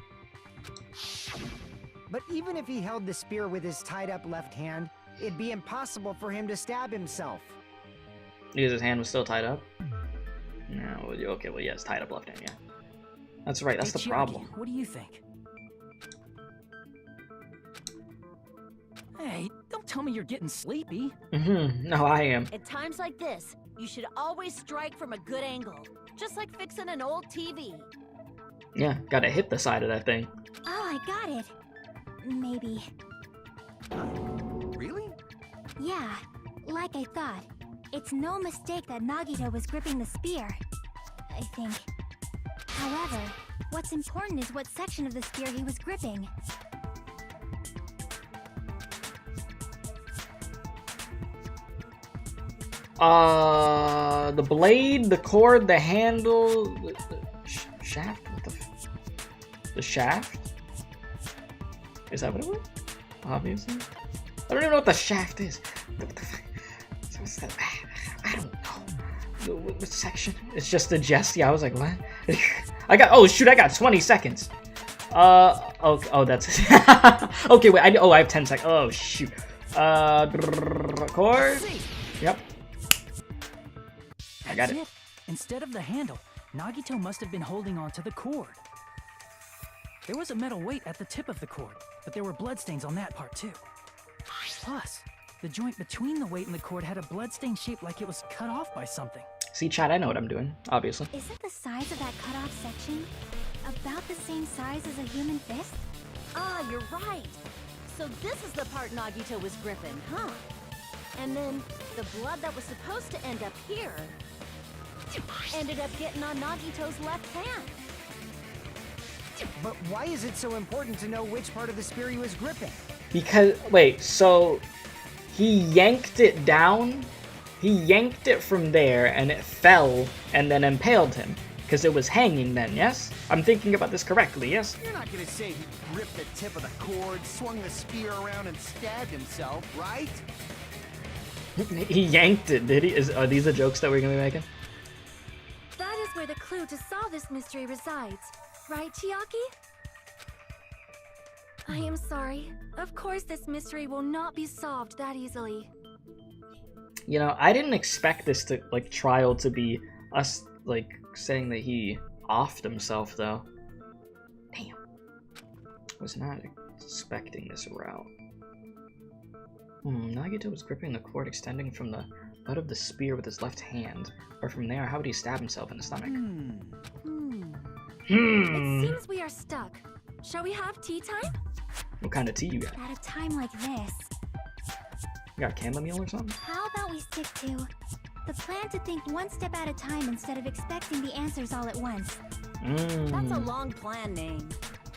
But even if he held the spear with his tied-up left hand, it'd be impossible for him to stab himself. Because his hand was still tied up? No, okay, well, yeah, it's tied up left hand, yeah. That's right, that's Hey, the Chiaki, problem. What do you think? Hey, don't tell me you're getting sleepy. No, I am. At times like this, you should always strike from a good angle. Just like fixing an old TV. Yeah, gotta hit the side of that thing. Oh, I got it. Maybe. Really? Yeah, like I thought. It's no mistake that Nagito was gripping the spear, I think. However, what's important is what section of the spear he was gripping. The blade, the cord, the handle, the shaft? What the shaft? Is that what it was? Obviously. I don't even know what the shaft is. What's that? I don't know. What section? It's just a jest. Yeah, I was like, what? Oh shoot, I got 20 seconds. Oh, that's okay, wait, I have 10 seconds. Oh shoot. Cord? Yep. I got it. Instead of the handle, Nagito must have been holding on to the cord. There was a metal weight at the tip of the cord, but there were bloodstains on that part too. Plus, the joint between the weight and the cord had a bloodstain shaped like it was cut off by something. See, Chad, I know what I'm doing, obviously. Isn't the size of that cut-off section about the same size as a human fist? Ah, you're right. So this is the part Nagito was gripping, huh? And then the blood that was supposed to end up here ended up getting on Nagito's left hand. But why is it so important to know which part of the spear he was gripping? Because, wait, so he yanked it down? He yanked it from there and it fell and then impaled him. Because it was hanging then, yes? I'm thinking about this correctly, yes? You're not gonna say he gripped the tip of the cord, swung the spear around, and stabbed himself, right? He yanked it, did he? Are these the jokes that we're gonna be making? That is where the clue to solve this mystery resides. Right, Chiaki? I am sorry. Of course this mystery will not be solved that easily. You know, I didn't expect this trial to be us, saying that he offed himself, though. Damn. Was not expecting this route. Nagito was gripping the cord extending from the butt of the spear with his left hand. Or from there, how would he stab himself in the stomach? It seems we are stuck. Shall we have tea time? What kind of tea you got? At a time like this, You got chamomile or something? how about we stick to the plan to think one step at a time instead of expecting the answers all at once? That's a long plan name.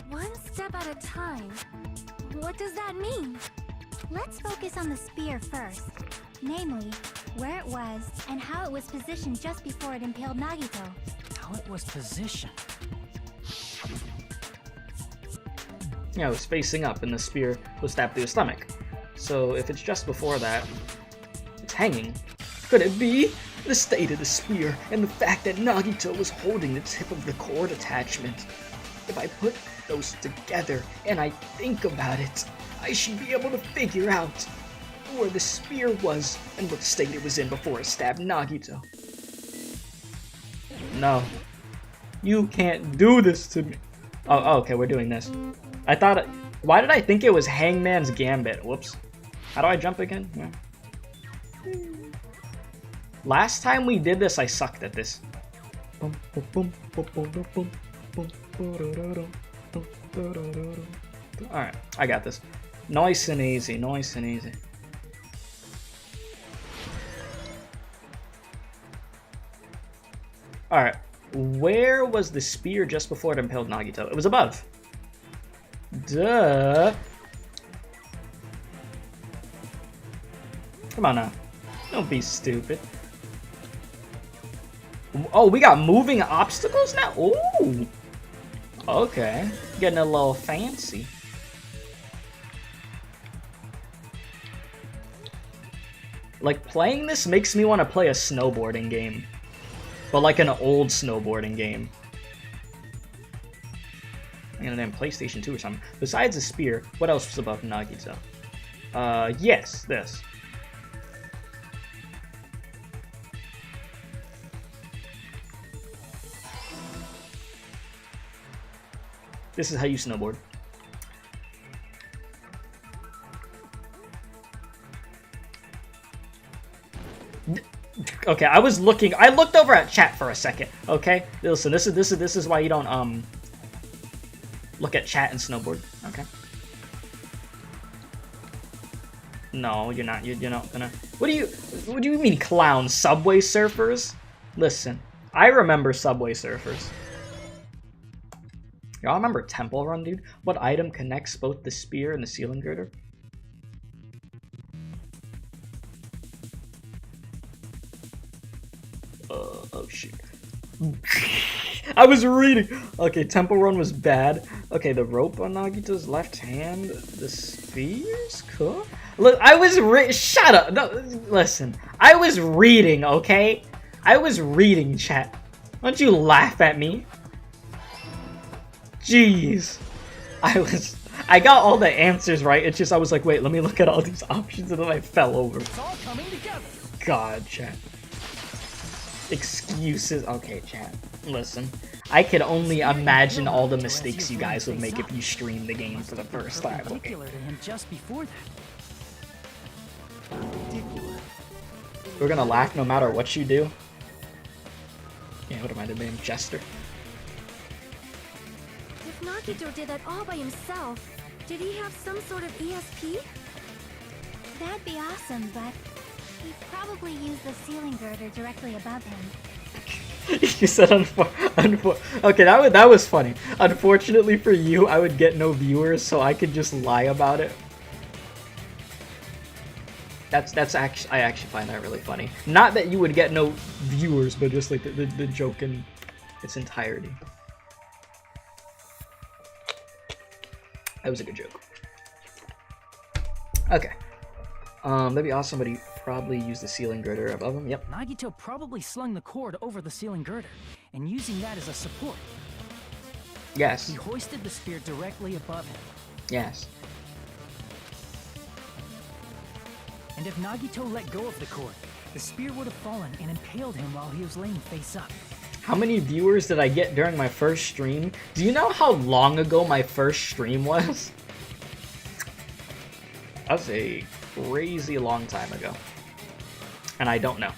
One step at a time? What does that mean? Let's focus on the spear first. Namely, where it was and how it was positioned just before it impaled Nagito. How it was positioned. Yeah, it was facing up and the spear was stabbed through the stomach. So if it's just before that, it's hanging. Could it be? The state of the spear and the fact that Nagito was holding the tip of the cord attachment. If I put those together and I think about it, I should be able to figure out where the spear was and what state it was in before it stabbed Nagito. No. You can't do this to me. Oh, okay, we're doing this. I thought... Why did I think it was Hangman's Gambit? Whoops. How do I jump again? Yeah. Last time we did this, I sucked at this. Alright, I got this. Nice and easy, nice and easy. Alright, where was the spear just before it impaled Nagito? It was above. Duh. Come on now. Don't be stupid. Oh, we got moving obstacles now? Ooh. Okay. Getting a little fancy. Like, playing this makes me want to play a snowboarding game. But like an old snowboarding game. And then PlayStation 2 or something. Besides the spear, what else was above Nagito? Yes, this. This is how you snowboard. Okay, I looked over at chat for a second. Okay, listen, this is why you don't look at chat and snowboard. Okay. No, you're not. You're not gonna. What do you mean, clown? Subway Surfers? Listen, I remember Subway Surfers. Y'all remember Temple Run, dude? What item connects both the spear and the ceiling girder? Oh shit. I was reading! Okay, Temple Run was bad. Okay, the rope on Nagito's left hand. The spears? Cool. Look, shut up! No, listen. I was reading, okay? I was reading, chat. Don't you laugh at me. Jeez. I got all the answers right. It's just I was like, wait, let me look at all these options, and then I fell over. It's all coming together. God, chat. Excuses. Okay, chat. Listen. I could only imagine all the mistakes you guys would make if you streamed the game for the first time. Okay. To him just before that. We're gonna laugh no matter what you do. Yeah, what am I, the name? Jester? If Nagito did that all by himself, did he have some sort of ESP? That'd be awesome, but He probably used the ceiling girder directly above him. You said okay, that was funny. Unfortunately for you, I would get no viewers, so I could just lie about it. That's actually, I actually find that really funny. Not that you would get no viewers, but just like the joke in its entirety. That was a good joke. Okay. That'd be awesome, but he probably used the ceiling girder above him. Yep. Nagito probably slung the cord over the ceiling girder, and using that as a support. Yes. He hoisted the spear directly above him. Yes. And if Nagito let go of the cord, the spear would have fallen and impaled him while he was laying face up. How many viewers did I get during my first stream? Do you know how long ago my first stream was? That was a crazy long time ago. And I don't know.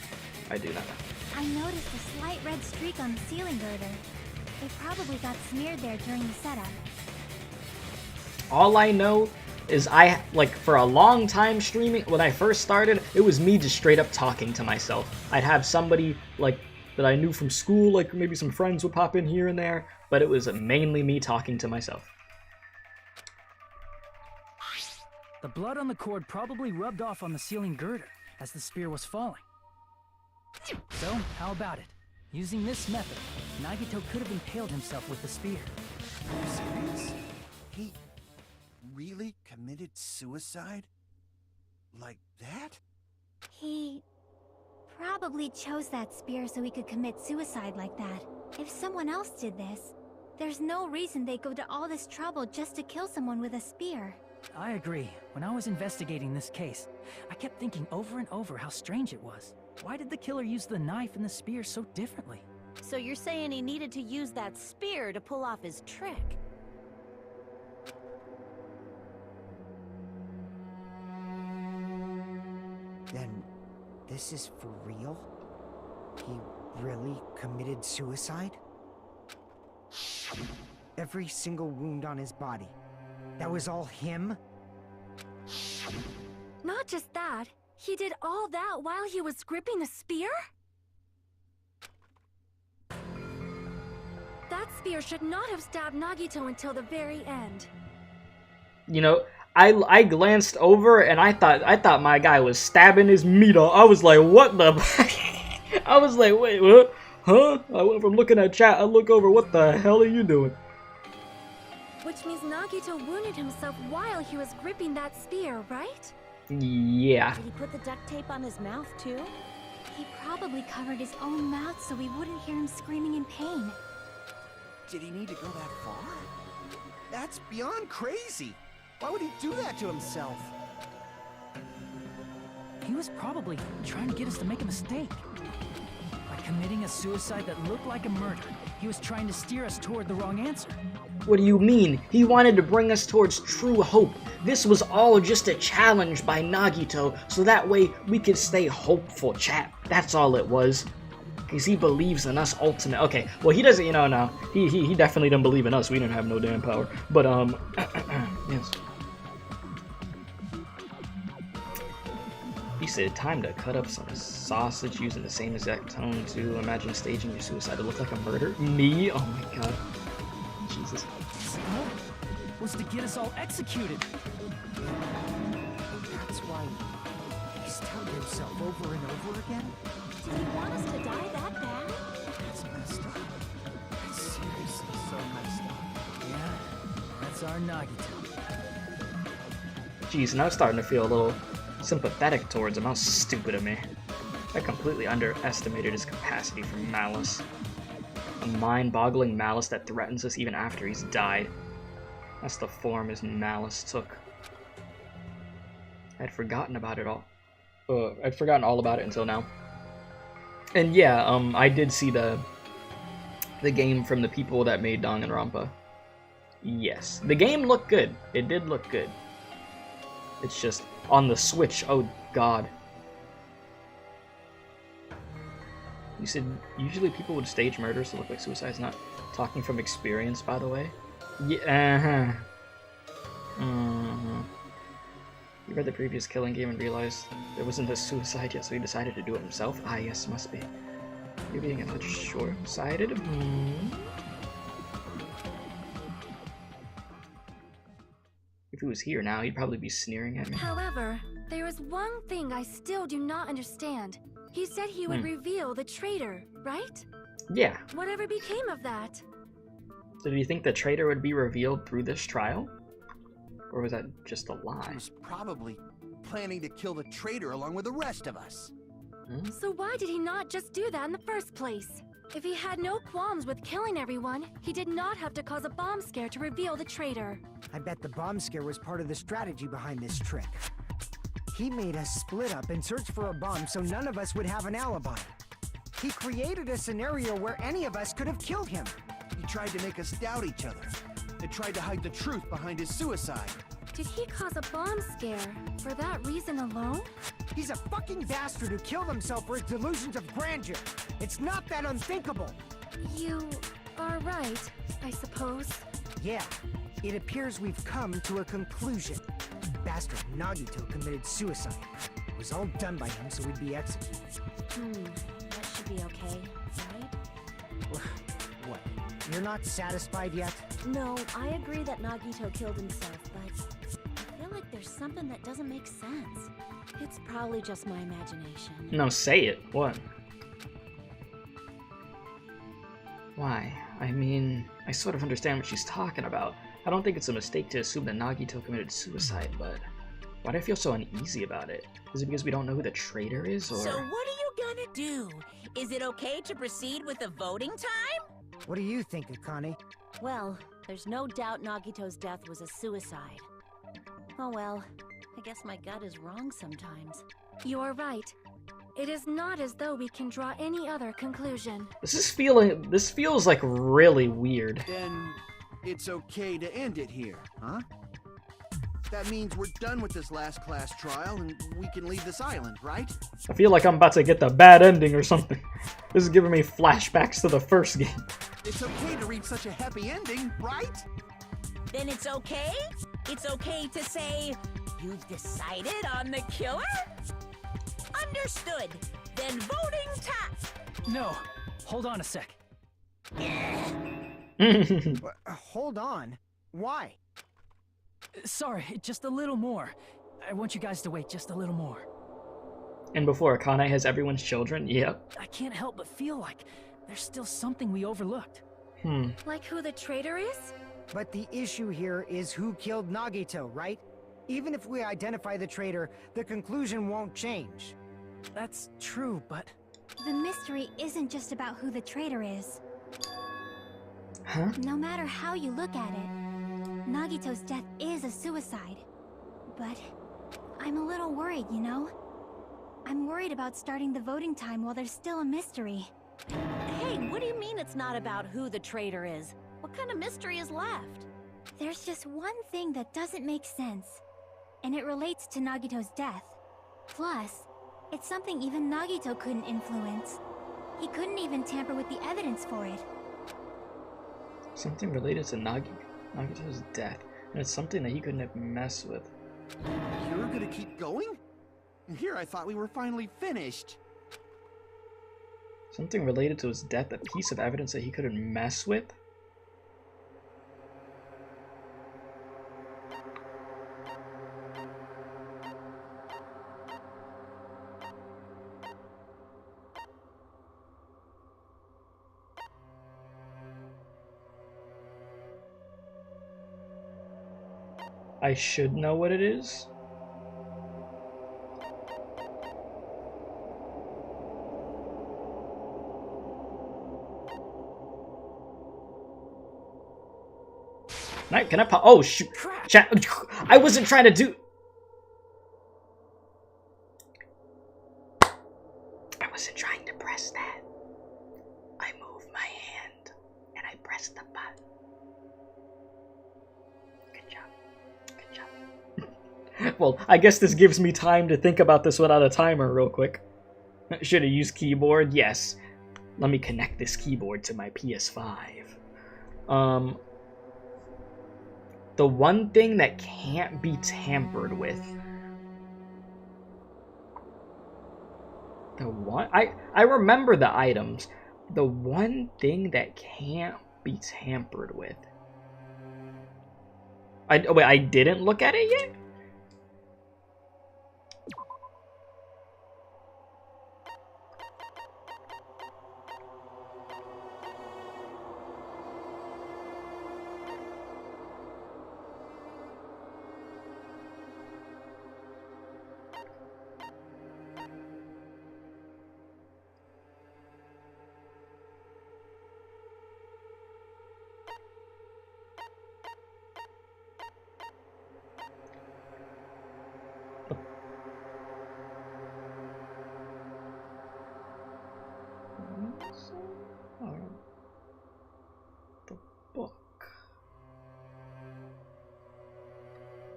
I do not know. I noticed a slight red streak on the ceiling girder. It probably got smeared there during the setup. All I know is for a long time streaming, when I first started, it was me just straight up talking to myself. I'd have somebody, like, that I knew from school, like maybe some friends would pop in here and there, but it was mainly me talking to myself. The blood on the cord probably rubbed off on the ceiling girder as the spear was falling. So, how about it? Using this method, Nagito could have impaled himself with the spear. Are you serious? He really committed suicide? Like that? He probably chose that spear so he could commit suicide like that. If someone else did this, there's no reason they'd go to all this trouble just to kill someone with a spear. I agree. When I was investigating this case, I kept thinking over and over how strange it was. Why did the killer use the knife and the spear so differently? So you're saying he needed to use that spear to pull off his trick? Then, this is for real? He really committed suicide? Every single wound on his body. That was all him? Not just that, he did all that while he was gripping the spear? That spear should not have stabbed Nagito until the very end. You know, I glanced over and I thought my guy was stabbing his meat off. I was like, what the? I was like, wait, what? Huh? I went from looking at chat, I look over, what the hell are you doing? Which means Nagito wounded himself while he was gripping that spear, right? Yeah. Did he put the duct tape on his mouth too? He probably covered his own mouth so we wouldn't hear him screaming in pain. Did he need to go that far? That's beyond crazy. Why would he do that to himself? He was probably trying to get us to make a mistake. By committing a suicide that looked like a murder, he was trying to steer us toward the wrong answer. What do you mean? He wanted to bring us towards true hope. This was all just a challenge by Nagito, so that way we could stay hopeful, chat. That's all it was. Because he believes in us ultimate. Okay, well he doesn't, no. He definitely didn't believe in us. We didn't have no damn power. But, yes. He said, time to cut up some sausage using the same exact tone to imagine staging your suicide to look like a murder. Me? Oh my god. Jesus. Was to get us all executed. That's why he stabbed himself over and over again? Did he want us to die that bad? That's messed up. That's seriously so messed up. Yeah, that's our Nagito. Jeez, now I'm starting to feel a little sympathetic towards him. How stupid of me. I completely underestimated his capacity for malice. A mind-boggling malice that threatens us even after he's died. That's the form his malice took. I'd forgotten about it all. I'd forgotten all about it until now. And yeah, I did see the game from the people that made Danganronpa. Yes, the game looked good. It did look good. It's just on the Switch. Oh God. You said usually people would stage murders to look like suicides. Not talking from experience, by the way. Yeah. He read the previous killing game and realized there wasn't a suicide yet, so he decided to do it himself. Ah, yes, must be. You're being a little short-sighted. If he was here now, he'd probably be sneering at me. However, there is one thing I still do not understand. He said he would reveal the traitor, right? Yeah. Whatever became of that? So do you think the traitor would be revealed through this trial? Or was that just a lie? He was probably planning to kill the traitor along with the rest of us. So why did he not just do that in the first place? If he had no qualms with killing everyone, he did not have to cause a bomb scare to reveal the traitor. I bet the bomb scare was part of the strategy behind this trick. He made us split up and search for a bomb so none of us would have an alibi. He created a scenario where any of us could have killed him. He tried to make us doubt each other. And tried to hide the truth behind his suicide. Did he cause a bomb scare for that reason alone? He's a fucking bastard who killed himself for his delusions of grandeur. It's not that unthinkable. You are right, I suppose. Yeah, it appears we've come to a conclusion. Bastard Nagito committed suicide. It was all done by him so he'd be executed. That should be okay, right? What? You're not satisfied yet? No, I agree that Nagito killed himself, but I feel like there's something that doesn't make sense. It's probably just my imagination. No, say it. What? Why? I mean, I sort of understand what she's talking about. I don't think it's a mistake to assume that Nagito committed suicide, but why do I feel so uneasy about it? Is it because we don't know who the traitor is, or...? So what are you gonna do? Is it okay to proceed with the voting time? What do you think, Akane? Well, there's no doubt Nagito's death was a suicide. Oh well, I guess my gut is wrong sometimes. You are right. It is not as though we can draw any other conclusion. This feels like really weird. Then it's okay to end it here, huh? That means we're done with this last class trial and we can leave this island, right? I feel like I'm about to get the bad ending or something. This is giving me flashbacks to the first game. It's okay to reach such a happy ending, right? Then it's okay? It's okay to say, you've decided on the killer? Understood. Then voting time. No, hold on a sec. Hold on. Why? Sorry, just a little more. I want you guys to wait just a little more. And before Akane has everyone's children? Yep. I can't help but feel like there's still something we overlooked. Like who the traitor is? But the issue here is who killed Nagito, right? Even if we identify the traitor, the conclusion won't change. That's true, but... The mystery isn't just about who the traitor is. Huh? No matter how you look at it, Nagito's death is a suicide. But I'm a little worried, you know? I'm worried about starting the voting time while there's still a mystery. Hey, what do you mean it's not about who the traitor is? What kind of mystery is left? There's just one thing that doesn't make sense, and it relates to Nagito's death. Plus, it's something even Nagito couldn't influence. He couldn't even tamper with the evidence for it. Something related to Nagito's death, and it's something that he couldn't mess with. You're gonna keep going? Here I thought we were finally finished. Something related to his death, a piece of evidence that he couldn't mess with? I should know what it is. Can I pop? Oh shoot! Chat. I wasn't trying to do. I wasn't trying to press that. I moved my hand and I pressed the button. Good job. Good job. Well, I guess this gives me time to think about this without a timer real quick. Should have used keyboard? Yes. Let me connect this keyboard to my PS5. The one thing that can't be tampered with The one I remember the items. The one thing that can't be tampered with. Wait, I didn't look at it yet? The book.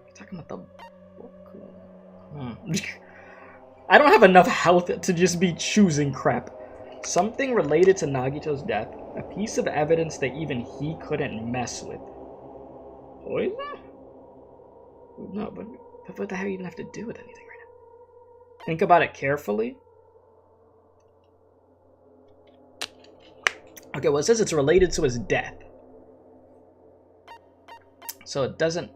You're talking about the book. I don't have enough health to just be choosing crap. Something related to Nagito's death. A piece of evidence that even he couldn't mess with. Poison? No, but what the hell you even have to do with anything right now? Think about it carefully. Okay, well, it says it's related to his death. So it doesn't...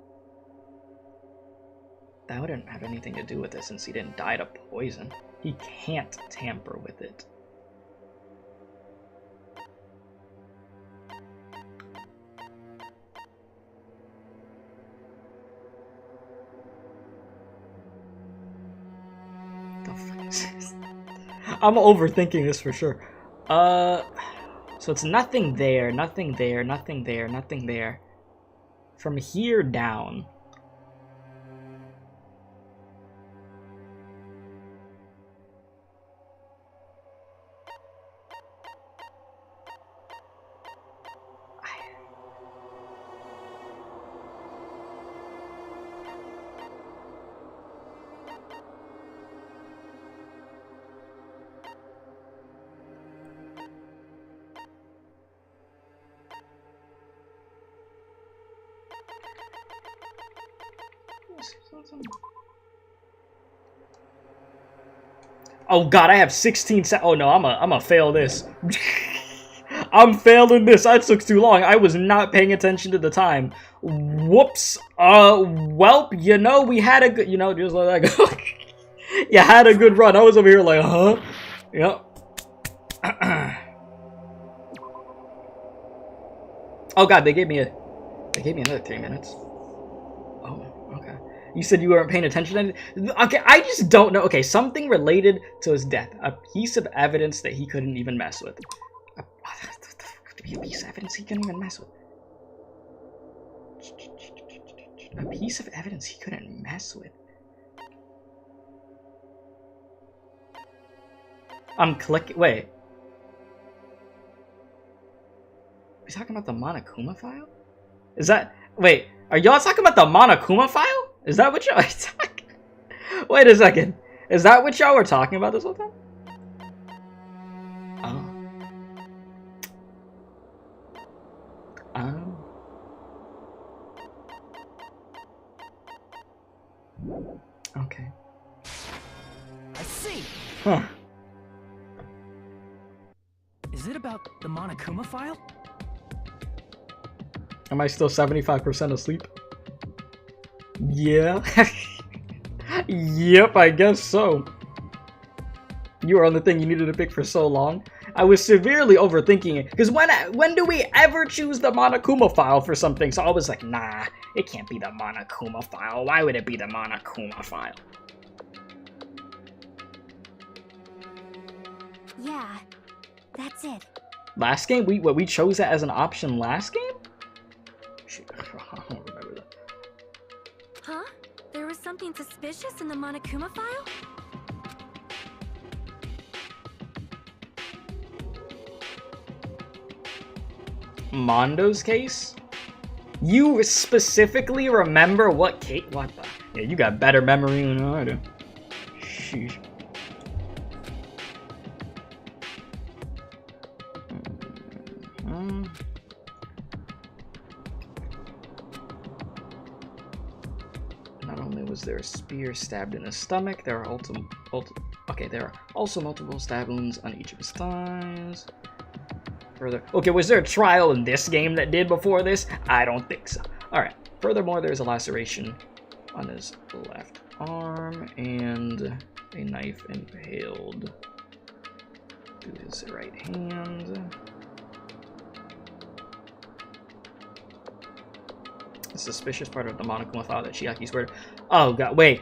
That wouldn't have anything to do with it since he didn't die to poison. He can't tamper with it. The fuck is this? I'm overthinking this for sure. So it's nothing there, nothing there, nothing there, nothing there. From here down. Oh god, I have 16 seconds. Oh no, I'm a fail this. I'm failing this. That took too long. I was not paying attention to the time. Whoops. Welp, you know, we had a good, just let that go. You had a good run. I was over here like, huh? Yep. Oh god, they gave me another 3 minutes. Oh, okay. You said you weren't paying attention to okay, I just don't know. Okay, something related to his death. A piece of evidence that he couldn't even mess with. A piece of evidence he couldn't even mess with. A piece of evidence he couldn't mess with. I'm clicking. Wait. Are we talking about the Monokuma file? Is that... Wait, are y'all talking about the Monokuma file? Is that what y'all are talking... Wait a second. Is that what y'all were talking about this whole time? Oh. Okay. I see. Huh. Is it about the Monokuma file? Am I still 75% asleep? Yeah. Yep, I guess so. You were on the thing you needed to pick for so long. I was severely overthinking it. Because when do we ever choose the Monokuma file for something? So I was like, nah, it can't be the Monokuma file. Why would it be the Monokuma file? Yeah, that's it. Last game? We chose that as an option last game? Shit, I don't remember that. Huh? There was something suspicious in the Monokuma file? Mondo's case? You specifically remember what case? What the? Yeah, you got better memory than I do. Sheesh. Not only was there a spear stabbed in the stomach, there are Okay, there are also multiple stab wounds on each of his thighs. Further, okay, was there a trial in this game that did before this? I don't think so. Alright, furthermore, there's a laceration on his left arm and a knife impaled through his right hand. The suspicious part of the Monokuma file that Chiaki's word. Oh god, wait,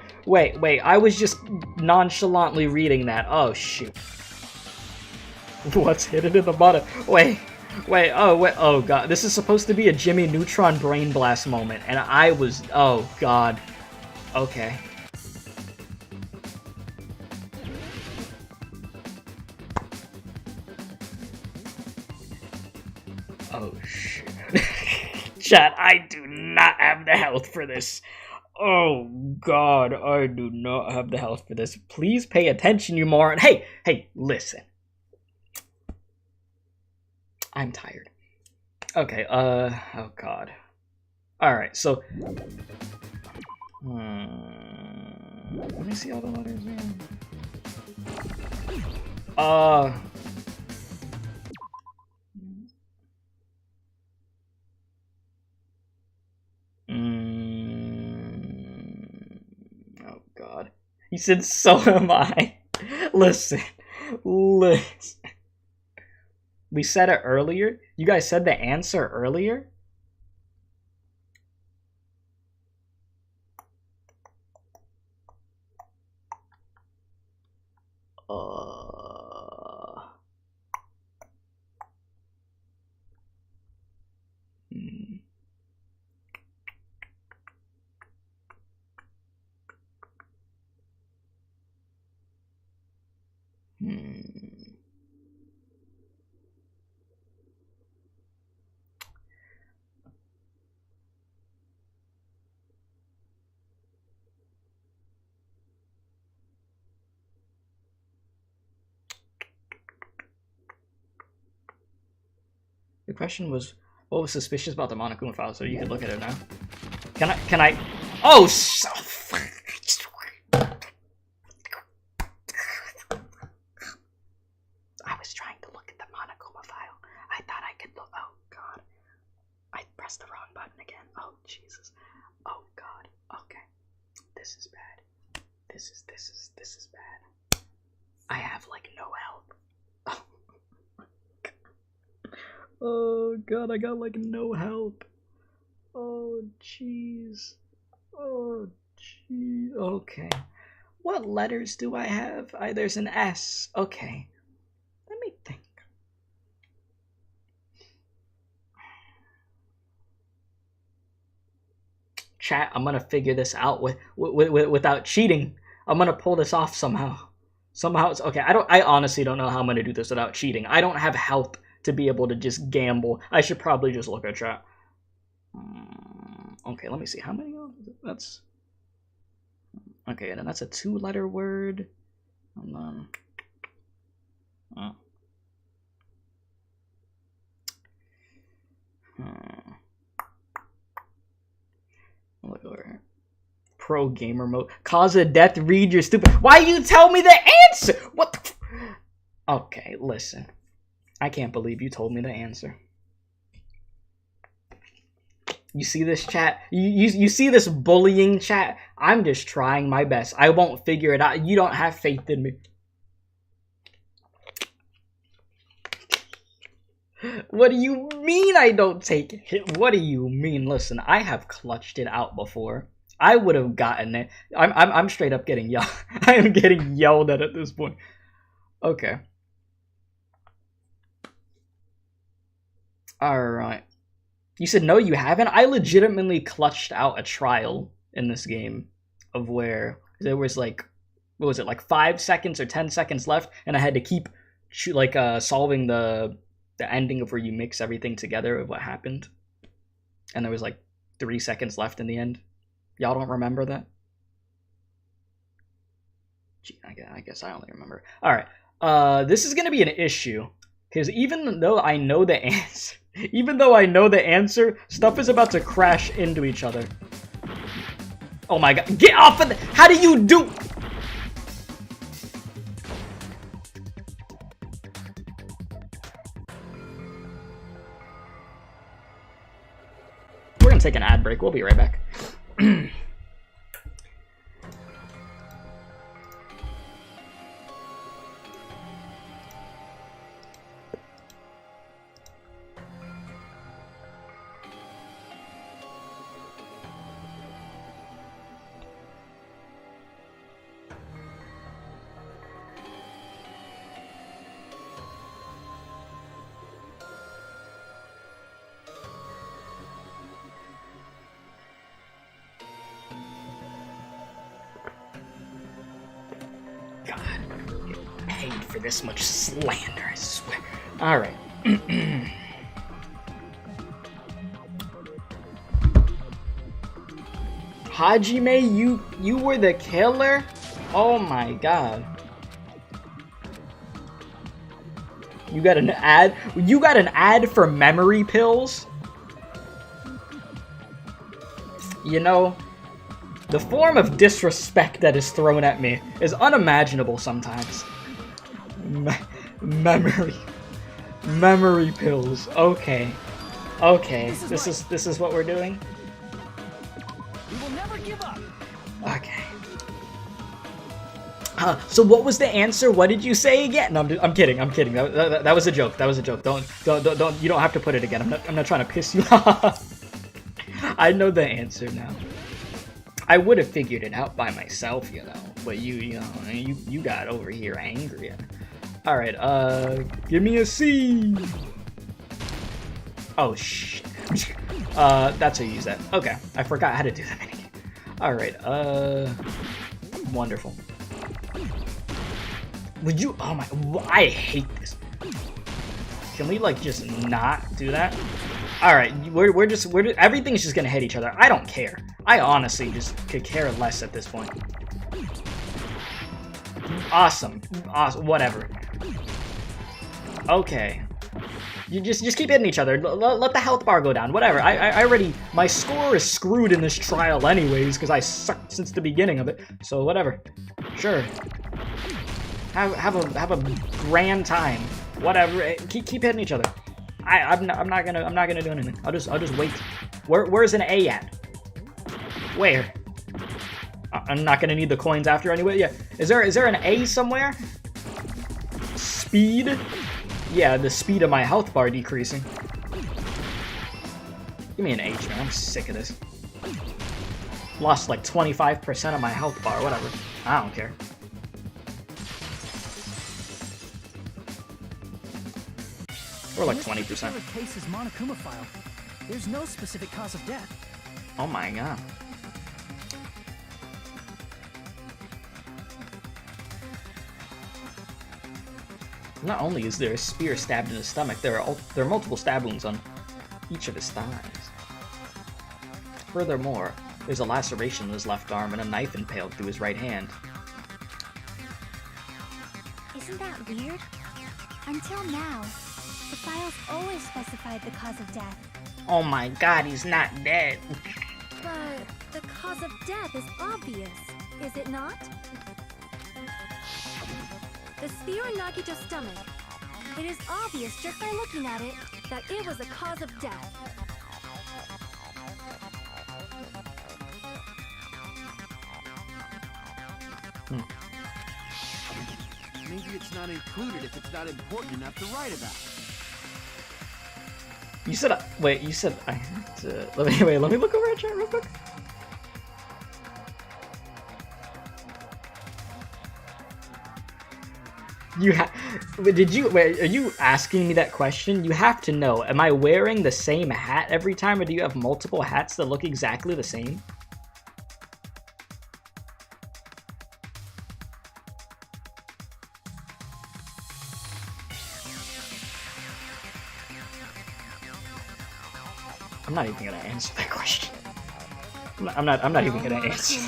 I was just nonchalantly reading that. Oh shoot. What's hidden in the bottom? Wait, oh god. This is supposed to be a Jimmy Neutron Brain Blast moment, and I was, oh god. Okay. Oh shit. Chat, I do not have the health for this. Oh god, I do not have the health for this. Please pay attention, you moron. Hey, listen. I'm tired. Okay, oh god. Alright, so... let me see all the letters, man. Oh god. He said, so am I. Listen. We said it earlier? You guys said the answer earlier? The question was, what was suspicious about the Monokuma file, so you could look at it now. Can I? Oh, so I was trying to look at the Monokuma file. I thought I could look. Oh god, I pressed the wrong button again. Oh Jesus. Oh god. Okay, this is bad. This is bad. I have like no help. Oh god, I got like no help. Oh jeez. Oh jeez. Okay. What letters do I have? There's an S. Okay. Let me think. Chat, I'm gonna figure this out without cheating. I'm gonna pull this off somehow. Somehow it's okay. I honestly don't know how I'm gonna do this without cheating. I don't have help to be able to just gamble. I should probably just look at chat. Okay, let me see. How many? That's... Okay, and then that's a 2-letter word. And then... Look over here. Pro gamer mode. Cause of death, read your stupid... Why you tell me the answer? What the... Okay, listen. I can't believe you told me the answer. You see this chat? You see this bullying chat? I'm just trying my best. I won't figure it out. You don't have faith in me. What do you mean I don't take it? What do you mean? Listen, I have clutched it out before. I would have gotten it. I'm straight up getting yelled. I am getting yelled at this point. Okay. Alright. You said no, you haven't? I legitimately clutched out a trial in this game of where there was like, what was it, like 5 seconds or 10 seconds left, and I had to keep solving the ending of where you mix everything together of what happened. And there was like 3 seconds left in the end. Y'all don't remember that? Gee, I guess I only remember. Alright. This is gonna be an issue. Because even though I know the answer, stuff is about to crash into each other. Oh my god. Get off of the... How do you do... take an ad break. We'll be right back. For this much slander, I swear. All right. Hajime, you were the killer? Oh my god. You got an ad? You got an ad for memory pills? You know, the form of disrespect that is thrown at me is unimaginable sometimes. Memory pills. Okay. This is what we're doing. We will never give up. Okay. So what was the answer? What did you say again? No, I'm kidding. That was a joke. Don't. You don't have to put it again. I'm not trying to piss you off. I know the answer now. I would have figured it out by myself, you know. But you got over here angry. All right, give me a C. Oh, shit. That's how you use that. Okay, I forgot how to do that minigame. All right, wonderful. Would you, oh my, I hate this. Can we, like, just not do that? All right, everything's just gonna hit each other. I don't care. I honestly just could care less at this point. Awesome, whatever. Okay. You just keep hitting each other. Let the health bar go down. Whatever. I already, my score is screwed in this trial anyways because I sucked since the beginning of it. So whatever. Sure. Have a grand time. Whatever. Keep hitting each other. I'm not gonna do anything. I'll just wait. Where's an A at? Where? I'm not gonna need the coins after anyway. Yeah. Is there an A somewhere? Speed? Yeah, the speed of my health bar decreasing. Give me an H, man. I'm sick of this. Lost like 25% of my health bar. Whatever. I don't care. Or like 20%. This case is Monokuma file. There's no specific cause of death. Oh my god. Not only is there a spear stabbed in his stomach, there are multiple stab wounds on each of his thighs. Furthermore, there's a laceration in his left arm and a knife impaled through his right hand. Isn't that weird? Until now, the files always specified the cause of death. Oh my god, he's not dead. But the cause of death is obvious, is it not? The spear in Nagito's stomach. It is obvious just by looking at it that it was the cause of death. Maybe it's not included if it's not important enough to write about. You said, wait, you said I had to, let me look over at chat real quick. Are you asking me that question? You have to know, am I wearing the same hat every time, or do you have multiple hats that look exactly the same? I'm not even gonna answer that question. I'm not even gonna answer.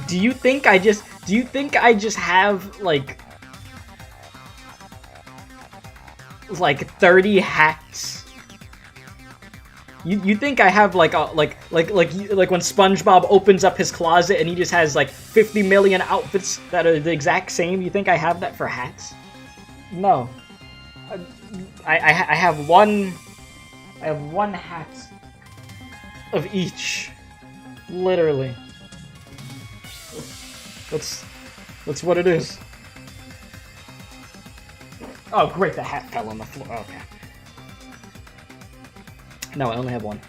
Do you think I just have like 30 hats? You think I have like when SpongeBob opens up his closet and he just has like 50 million outfits that are the exact same? You think I have that for hats? No. I have one. I have one hat of each. Literally. That's what it is. Oh, great! The hat fell on the floor. Okay. No, I only have one.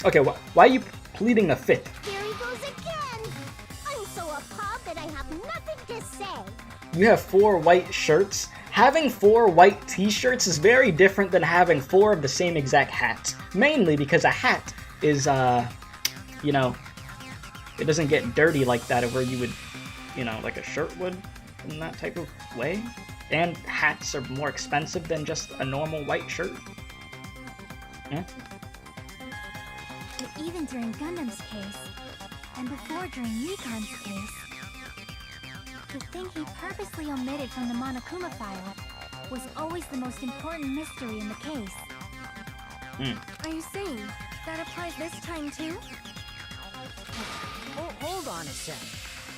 Okay, why are you pleading the fifth? Here he goes again! I'm so appalled that I have nothing to say. You have 4 white shirts? Having 4 white t-shirts is very different than having 4 of the same exact hats. Mainly because a hat is, you know, it doesn't get dirty like that where you would, you know, like a shirt would in that type of way. And hats are more expensive than just a normal white shirt. Yeah. But even during Gundam's case, and before during Recon's case, the thing he purposely omitted from the Monokuma file was always the most important mystery in the case. Are you saying that applies this time too? Oh, hold on a sec.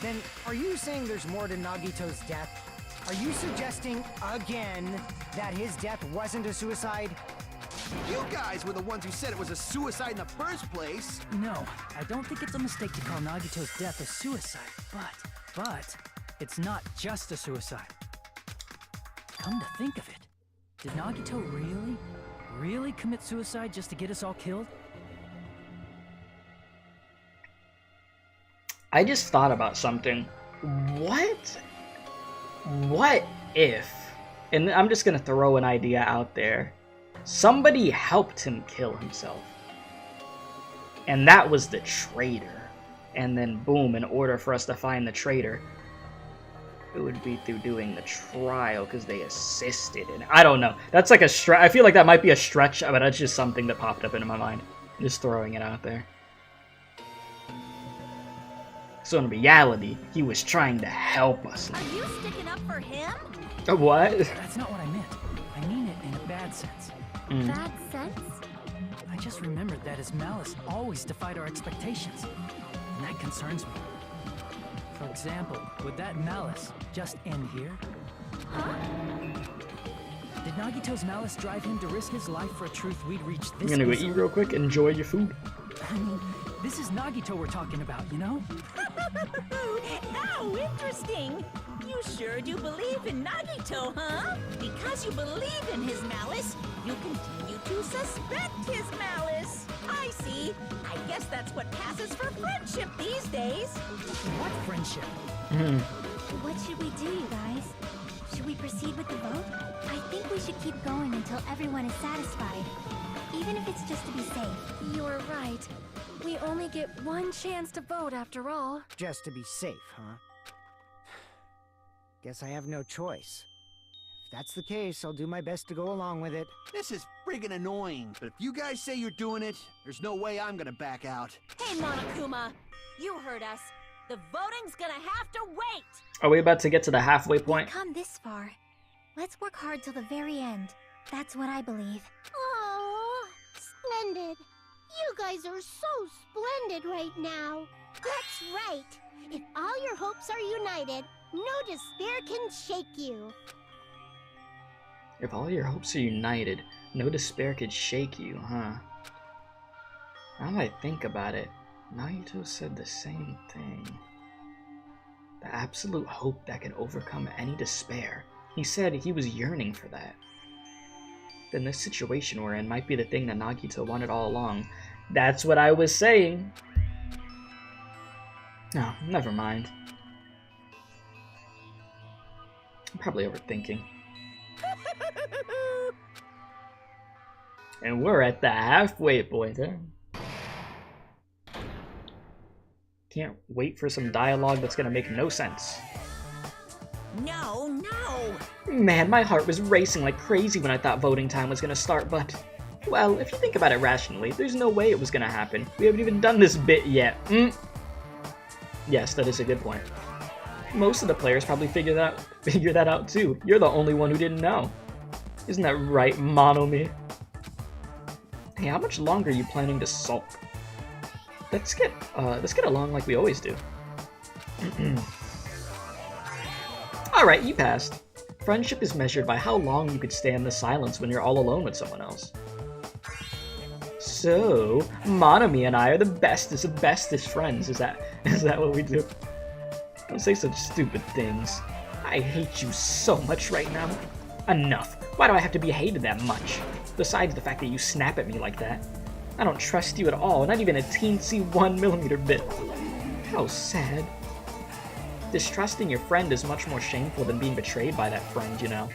Then, are you saying there's more to Nagito's death? Are you suggesting, again, that his death wasn't a suicide? You guys were the ones who said it was a suicide in the first place. No, I don't think it's a mistake to call Nagito's death a suicide, but it's not just a suicide. Come to think of it, did Nagito really commit suicide just to get us all killed? I just thought about something. What if, and I'm just gonna throw an idea out there, somebody helped him kill himself, and that was the traitor, and then boom, in order for us to find the traitor, it would be through doing the trial because they assisted in it. I don't know, that's like a stretch. I feel like that might be a stretch, but that's just something that popped up into my mind, just throwing it out there. So in reality, he was trying to help us. Are you sticking up for him? What? That's not what I meant. I mean it in a bad sense. Bad sense? I just remembered that his malice always defied our expectations, and that concerns me. For example, would that malice just end here? Huh? Did Nagito's malice drive him to risk his life for a truth we'd reach this I'm gonna go easily? eat real quick, enjoy your food. I mean, this is Nagito we're talking about, you know? How interesting! You sure do believe in Nagito, huh? Because you believe in his malice, you continue to suspect his malice. I see. I guess that's what passes for friendship these days. What friendship? What should we do, you guys? Should we proceed with the vote? I think we should keep going until everyone is satisfied. Even if it's just to be safe. You're right. We only get one chance to vote after all. Just to be safe, huh? Guess I have no choice. If that's the case, I'll do my best to go along with it. This is friggin' annoying, but if you guys say you're doing it, there's no way I'm gonna back out. Hey, Monokuma, you heard us. The voting's gonna have to wait. Are we about to get to the halfway point? We've come this far. Let's work hard till the very end. That's what I believe. Oh, splendid. You guys are so splendid right now. That's right. If all your hopes are united, no despair can shake you. If all your hopes are united, no despair could shake you, huh? Now that I think about it, Nagito said the same thing. The absolute hope that can overcome any despair. He said he was yearning for that. Then this situation we're in might be the thing that Nagito wanted all along. That's what I was saying. No, never mind. I'm probably overthinking. And we're at the halfway point, huh? Can't wait for some dialogue that's gonna make no sense. No. Man, my heart was racing like crazy when I thought voting time was gonna start, but... well, if you think about it rationally, there's no way it was gonna happen. We haven't even done this bit yet. Yes, that is a good point. Most of the players probably figure that out too. You're the only one who didn't know. Isn't that right, Monomi? Hey, how much longer are you planning to sulk? Let's get along like we always do. Alright, you passed. friendship is measured by how long you could stand the silence when you're all alone with someone else. So, Monomi and I are the bestest of bestest friends. Is that what we do? Don't say such stupid things. I hate you so much right now. Enough. Why do I have to be hated that much? Besides the fact that you snap at me like that. I don't trust you at all, not even a teensy 1mm bit. How sad. Distrusting your friend is much more shameful than being betrayed by that friend, you know.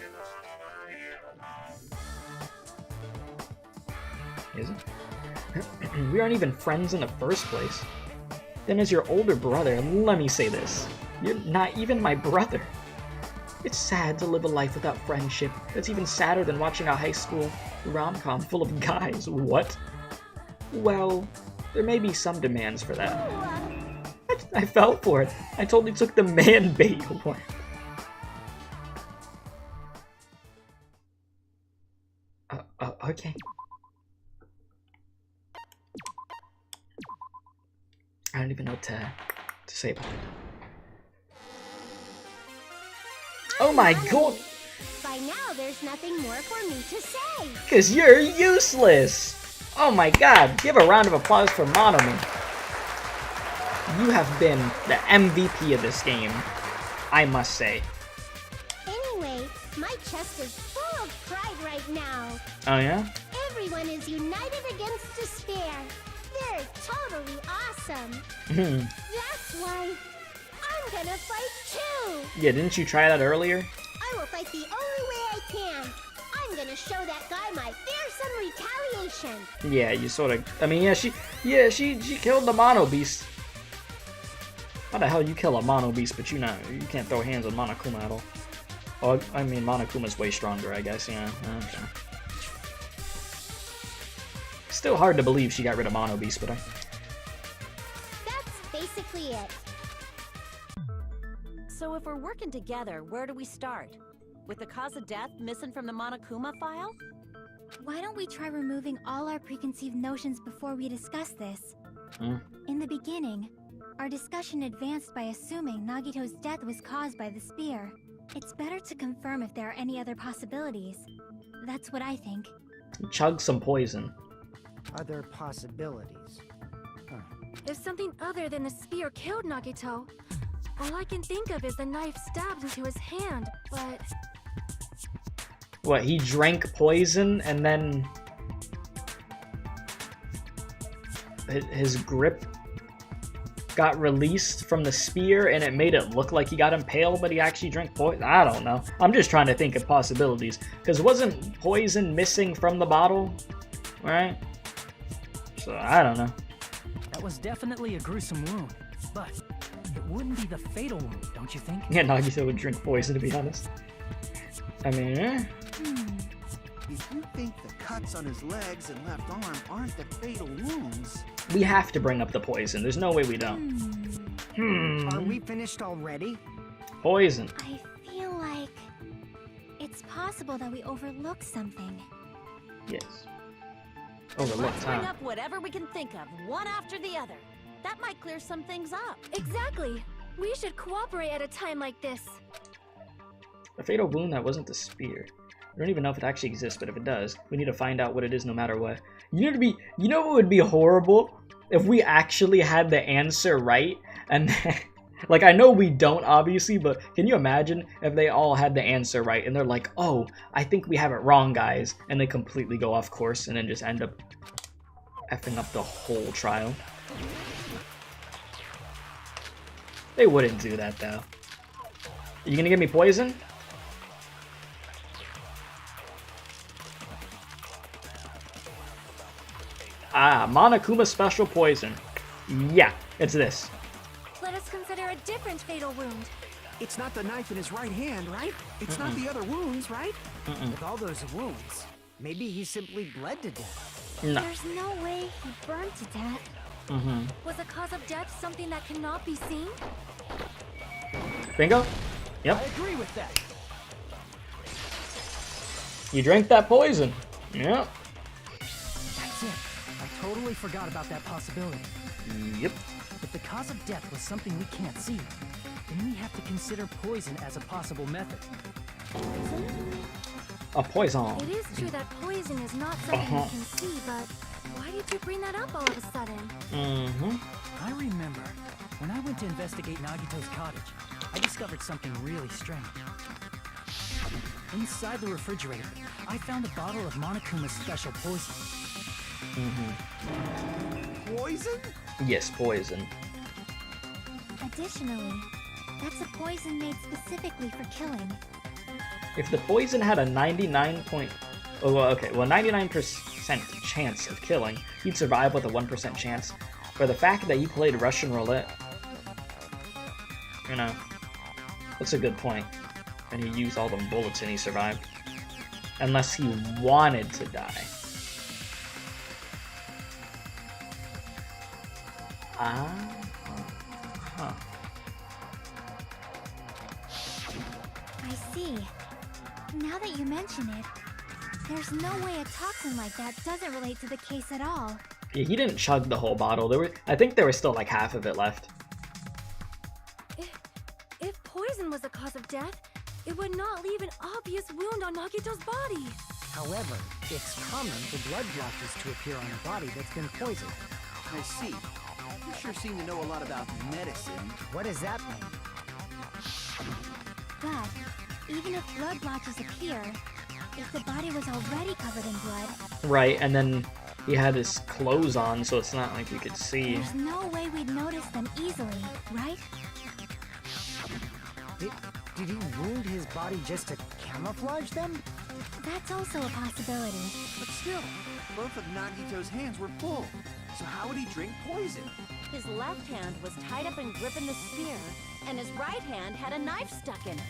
Is it? We aren't even friends in the first place. Then as your older brother, let me say this. You're not even my brother. It's sad to live a life without friendship. It's even sadder than watching a high school rom-com full of guys. What? Well, there may be some demands for that. I fell for it. I totally took the man bait one. Okay. I don't even know what to say about it. Oh my god! By now, there's nothing more for me to say. Cause you're useless! Oh my god, give a round of applause for Monomi. You have been the MVP of this game, I must say. Anyway, my chest is full of pride right now. Oh yeah? Everyone is united against despair. They're totally awesome. That's why I'm gonna fight too. Yeah, didn't you try that earlier? I will fight the only way I can. I'm gonna show that guy my fearsome retaliation. Yeah, you sort of. I mean, she killed the Mono Beast. How the hell you kill a Mono Beast, but you can't throw hands on Monokuma at all? Oh, I mean, Monokuma's way stronger, I guess. Yeah. Okay. Still hard to believe she got rid of Mono Beast, but That's basically it. So if we're working together, where do we start? With the cause of death missing from the Monokuma file? Why don't we try removing all our preconceived notions before we discuss this? In the beginning, our discussion advanced by assuming Nagito's death was caused by the spear. It's better to confirm if there are any other possibilities. That's what I think. chug some poison. Other possibilities. If something other than the spear killed Nagito, all I can think of is the knife stabbed into his hand, but... What, he drank poison and then... his grip got released from the spear and it made it look like he got impaled, but he actually drank poison? I don't know. I'm just trying to think of possibilities. Because wasn't poison missing from the bottle? Right? So, I don't know. That was definitely a gruesome wound, but it wouldn't be the fatal wound, don't you think? Yeah, Nagito would drink poison, to be honest. I mean, If you think the cuts on his legs and left arm aren't the fatal wounds... we have to bring up the poison. There's no way we don't. Are we finished already? Poison. I feel like it's possible that we overlooked something. Yes. Overlooked, Let's bring huh? up whatever we can think of, one after the other. That might clear some things up. Exactly! We should cooperate at a time like this. A fatal wound that wasn't the spear. I don't even know if it actually exists, but if it does, we need to find out what it is no matter what. You know what would be horrible? If we actually had the answer right, and then, like, I know we don't, obviously, but can you imagine if they all had the answer right, and they're like, oh, I think we have it wrong, guys, and they completely go off course, and then just end up effing up the whole trial. They wouldn't do that, though. You gonna give me poison? Ah, Monokuma special poison. Yeah, it's this. Let us consider a different fatal wound. It's not the knife in his right hand, right? It's not the other wounds, right? With all those wounds, maybe he simply bled to death. No. There's no way he burned to death. Was the cause of death something that cannot be seen? Bingo? I Yep. agree with that. You drank that poison. Yep. That's it. I totally forgot about that possibility. Yep. If the cause of death was something we can't see, then we have to consider poison as a possible method. A poison. It is true that poison is not something you can see, but why did you bring that up all of a sudden? I remember when I went to investigate Nagito's cottage, I discovered something really strange. Inside the refrigerator, I found a bottle of Monokuma's special poison. Poison? Yes, poison. Additionally, that's a poison made specifically for killing. If the poison had a 99% chance of killing, you'd survive with a 1% chance. For the fact that you played Russian roulette, you know, that's a good point. And he used all them bullets and he survived. Unless he wanted to die. Huh. I see. Now that you mention it, there's no way a toxin like that doesn't relate to the case at all. Yeah, he didn't chug the whole bottle. I think there was still like half of it left. If poison was the cause of death, it would not leave an obvious wound on Nagito's body. However, it's common for blood blotches to appear on a body that's been poisoned. I see. You sure seem to know a lot about medicine. What does that mean? But even if blood blotches appear, if the body was already covered in blood, Right, and then he had his clothes on, so it's not like you could see. there's no way we'd notice them easily, right? Did he wound his body just to camouflage them? That's also a possibility. But still, both of Nagito's hands were full. So how would he drink poison? His left hand was tied up and gripping the spear, and his right hand had a knife stuck in it.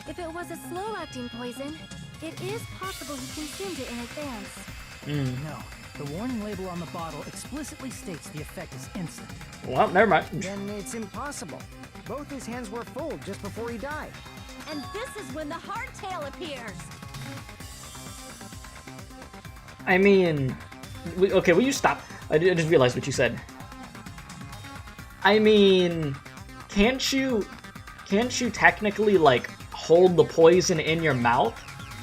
If it was a slow-acting poison, it is possible he consumed it in advance. No, the warning label on the bottle explicitly states the effect is instant. Well, never mind. Then it's impossible. Both his hands were full just before he died. And this is when the hardtail appears. I mean, okay, will you stop? I just realized what you said. I mean, can't you technically like hold the poison in your mouth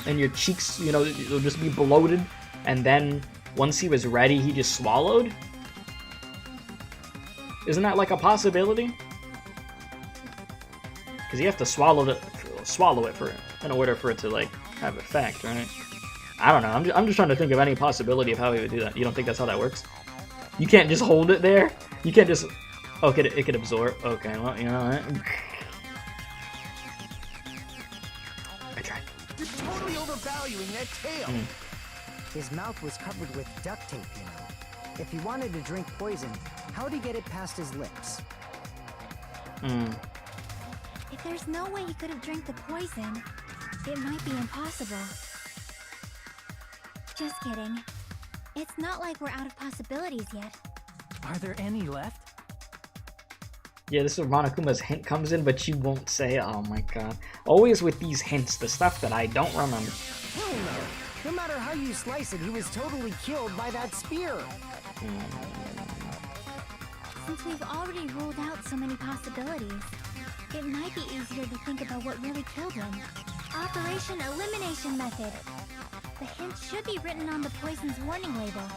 and your cheeks, you know, it'll just be bloated, and then once he was ready, he just swallowed? Isn't that like a possibility? Because you have to swallow it in order for it to like have effect, right? I don't know. I'm just trying to think of any possibility of how he would do that. You don't think that's how that works? You can't just hold it there. You can't just. Oh, it could absorb. Okay, well, you know what? I tried. You're totally overvaluing that tail. His mouth was covered with duct tape, you know. If he wanted to drink poison, how would he get it past his lips? If there's no way he could have drank the poison, it might be impossible. Just kidding. It's not like we're out of possibilities yet. Are there any left? Yeah, this is where Monokuma's hint comes in, but you won't say. Oh my god. Always with these hints, the stuff that I don't remember. Hell no. No matter how you slice it, he was totally killed by that spear. Since we've already ruled out so many possibilities, it might be easier to think about what really killed him. Operation Elimination Method. The hint should be written on the poison's warning label.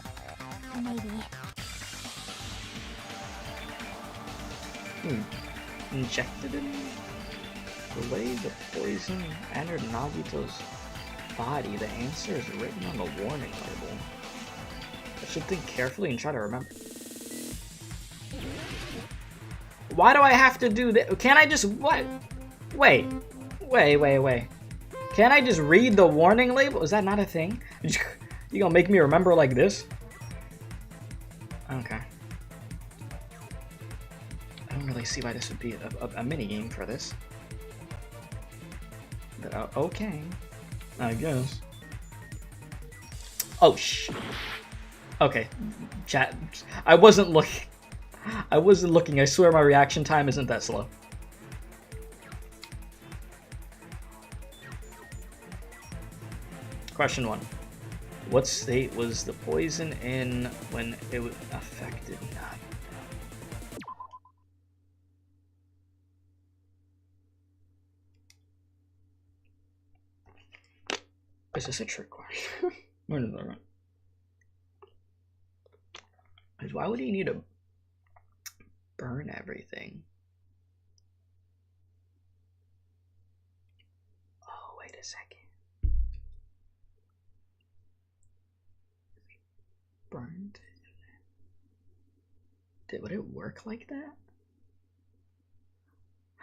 Maybe. Injected in the way the poison entered Nagito's body. The answer is written on the warning label. I should think carefully and try to remember. Why do I have to do that? Can't I just what? Wait. Can't I just read the warning label? Is that not a thing? You gonna make me remember like this? Okay. I don't really see why this would be a mini game for this. But okay, I guess. Oh Okay, chat. I wasn't looking. I swear my reaction time isn't that slow. Question 1. What state was the poison in when it affected Nagito? Is this a trick question? Where is that? Why would he need to burn everything? Oh, wait a second. Burned? Would it work like that?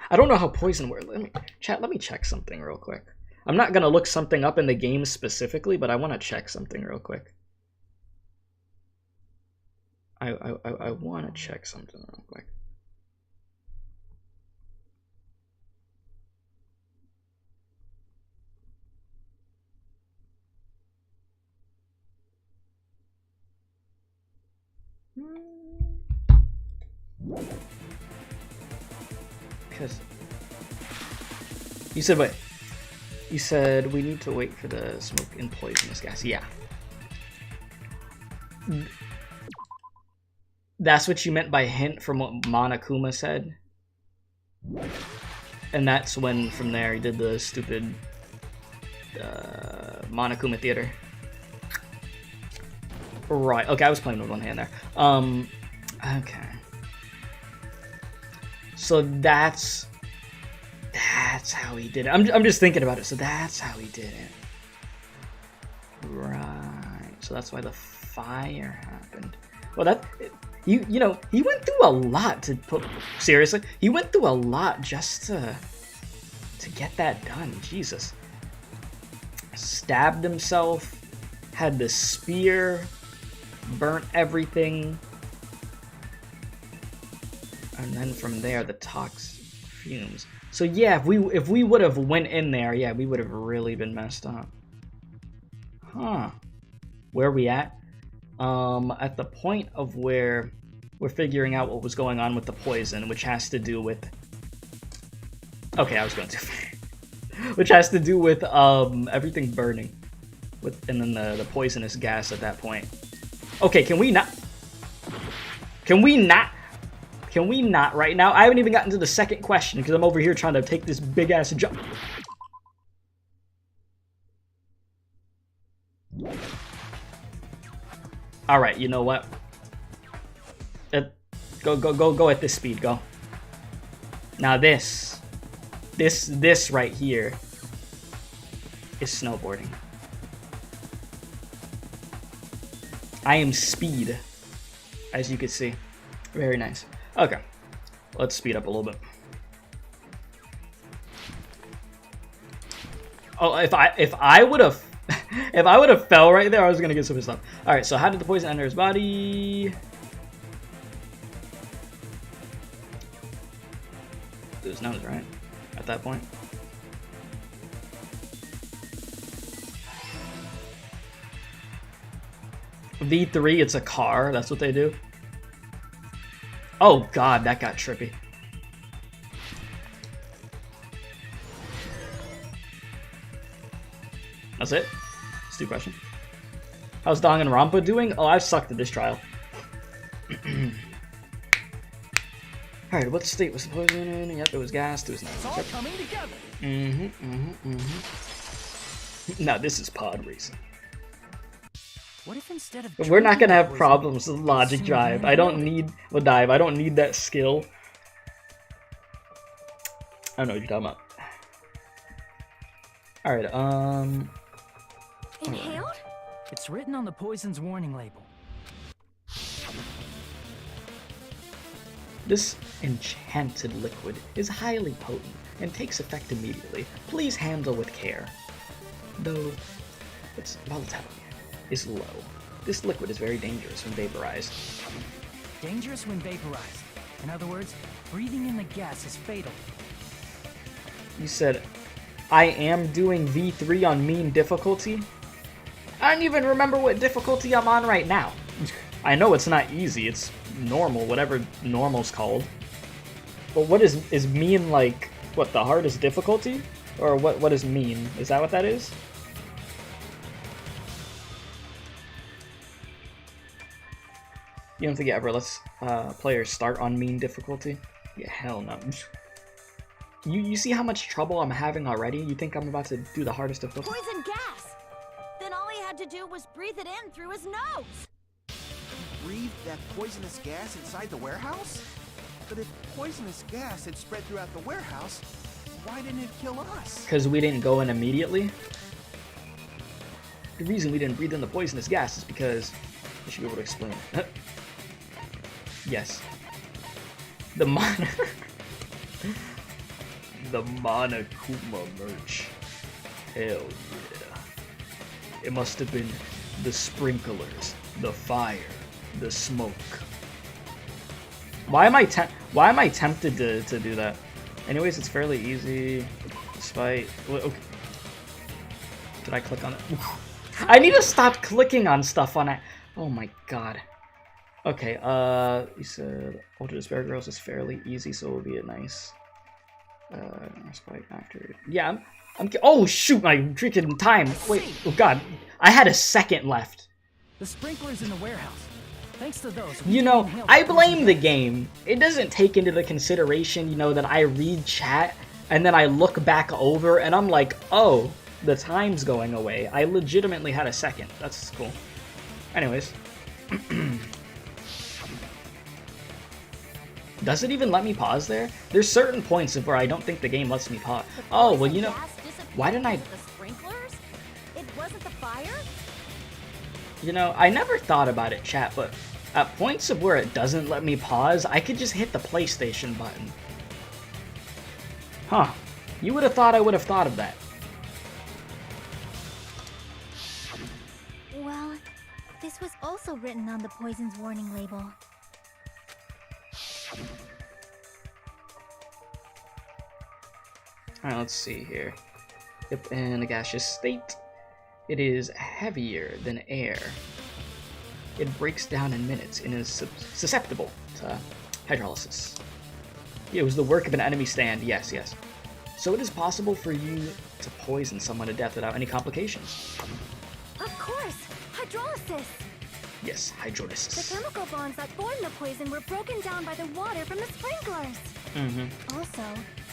I don't know how poison works. Let me check something real quick. I'm not gonna look something up in the game specifically, but I want to check something real quick. I want to check something real quick. Because you said wait. You said we need to wait for the smoke and poisonous gas. Yeah. That's what you meant by hint from what Monokuma said? And that's when, from there, he did the stupid Monokuma theater. Right, okay, I was playing with one hand there. Okay. So that's how he did it. I'm just thinking about it, so that's how he did it. Right, so that's why the fire happened. Well, that... You know, he went through a lot to put... Seriously? He went through a lot just to get that done. Jesus. Stabbed himself. Had the spear. Burnt everything. And then from there, the toxic fumes. So yeah, if we would have went in there, yeah, we would have really been messed up. Huh. Where are we at? At the point of where we're figuring out what was going on with the poison, which has to do with... Okay, I was going to... which has to do with, everything burning. And then the poisonous gas at that point. Okay, can we not right now? I haven't even gotten to the second question because I'm over here trying to take this big-ass jump. All right, you know what? Go at this speed. Go. Now this right here is snowboarding. I am speed, as you can see. Very nice. Okay, let's speed up a little bit. Oh, if I would have. If I would have fell right there, I was gonna get super stuff. All right, so how did the poison enter his body? Through his nose, right? At that point. V3, it's a car. That's what they do. Oh God, that got trippy. That's it? Stupid question. How's Danganronpa doing? Oh, I sucked at this trial. Alright, what state was the poison in? Yep, it was gas. It was not. It's all coming together. Now this is pod racing. What if instead of... But we're not gonna have problems with logic drive. I don't need... Well, dive. I don't need that skill. I don't know what you're talking about. Alright, Inhaled? It's written on the poison's warning label. This enchanted liquid is highly potent and takes effect immediately. Please handle with care. Though its volatility is low, this liquid is very dangerous when vaporized. Dangerous when vaporized. In other words, breathing in the gas is fatal. You said, I am doing V3 on mean difficulty? I don't even remember what difficulty I'm on right now. I know it's not easy, it's normal, whatever normal's called. But what is mean, like, what, the hardest difficulty? Or what is mean? Is that what that is? You don't think it ever lets players start on mean difficulty? Yeah, hell no. You see how much trouble I'm having already? You think I'm about to do the hardest difficulty? Poison gas! had to do was breathe it in through his nose. Breathe that poisonous gas inside the warehouse? But if poisonous gas had spread throughout the warehouse, why didn't it kill us? Because we didn't go in immediately. The reason we didn't breathe in the poisonous gas is because I should be able to explain it. Yes. The the Monokuma merch. Hell yeah. It must have been the sprinklers, the fire, the smoke. Why am I tempted to do that? Anyways, it's fairly easy. Despite okay. Did I click on it? I need to stop clicking on stuff on it. Oh my god. Okay, you said Ultra Despair Girls is fairly easy, so it will be a nice spike after. Yeah, oh shoot, my freaking time. Wait, oh god. I had a second left. The sprinklers in the warehouse. Thanks to those. You know, I blame the game. It doesn't take into the consideration, you know, that I read chat and then I look back over and I'm like, oh, the time's going away. I legitimately had a second. That's cool. Anyways. Does it even let me pause there? There's certain points where I don't think the game lets me pause. Oh, well, you know, why didn't I... The sprinklers? It wasn't the fire? You know, I never thought about it, chat, but at points of where it doesn't let me pause, I could just hit the PlayStation button. Huh. You would have thought I would have thought of that. Well, this was also written on the poison's warning label. Alright, let's see here. If in a gaseous state, it is heavier than air. It breaks down in minutes and is susceptible to hydrolysis. It was the work of an enemy stand, yes. So it is possible for you to poison someone to death without any complications. Of course! Hydrolysis! Yes, hydrolysis. The chemical bonds that form the poison were broken down by the water from the sprinklers. Also,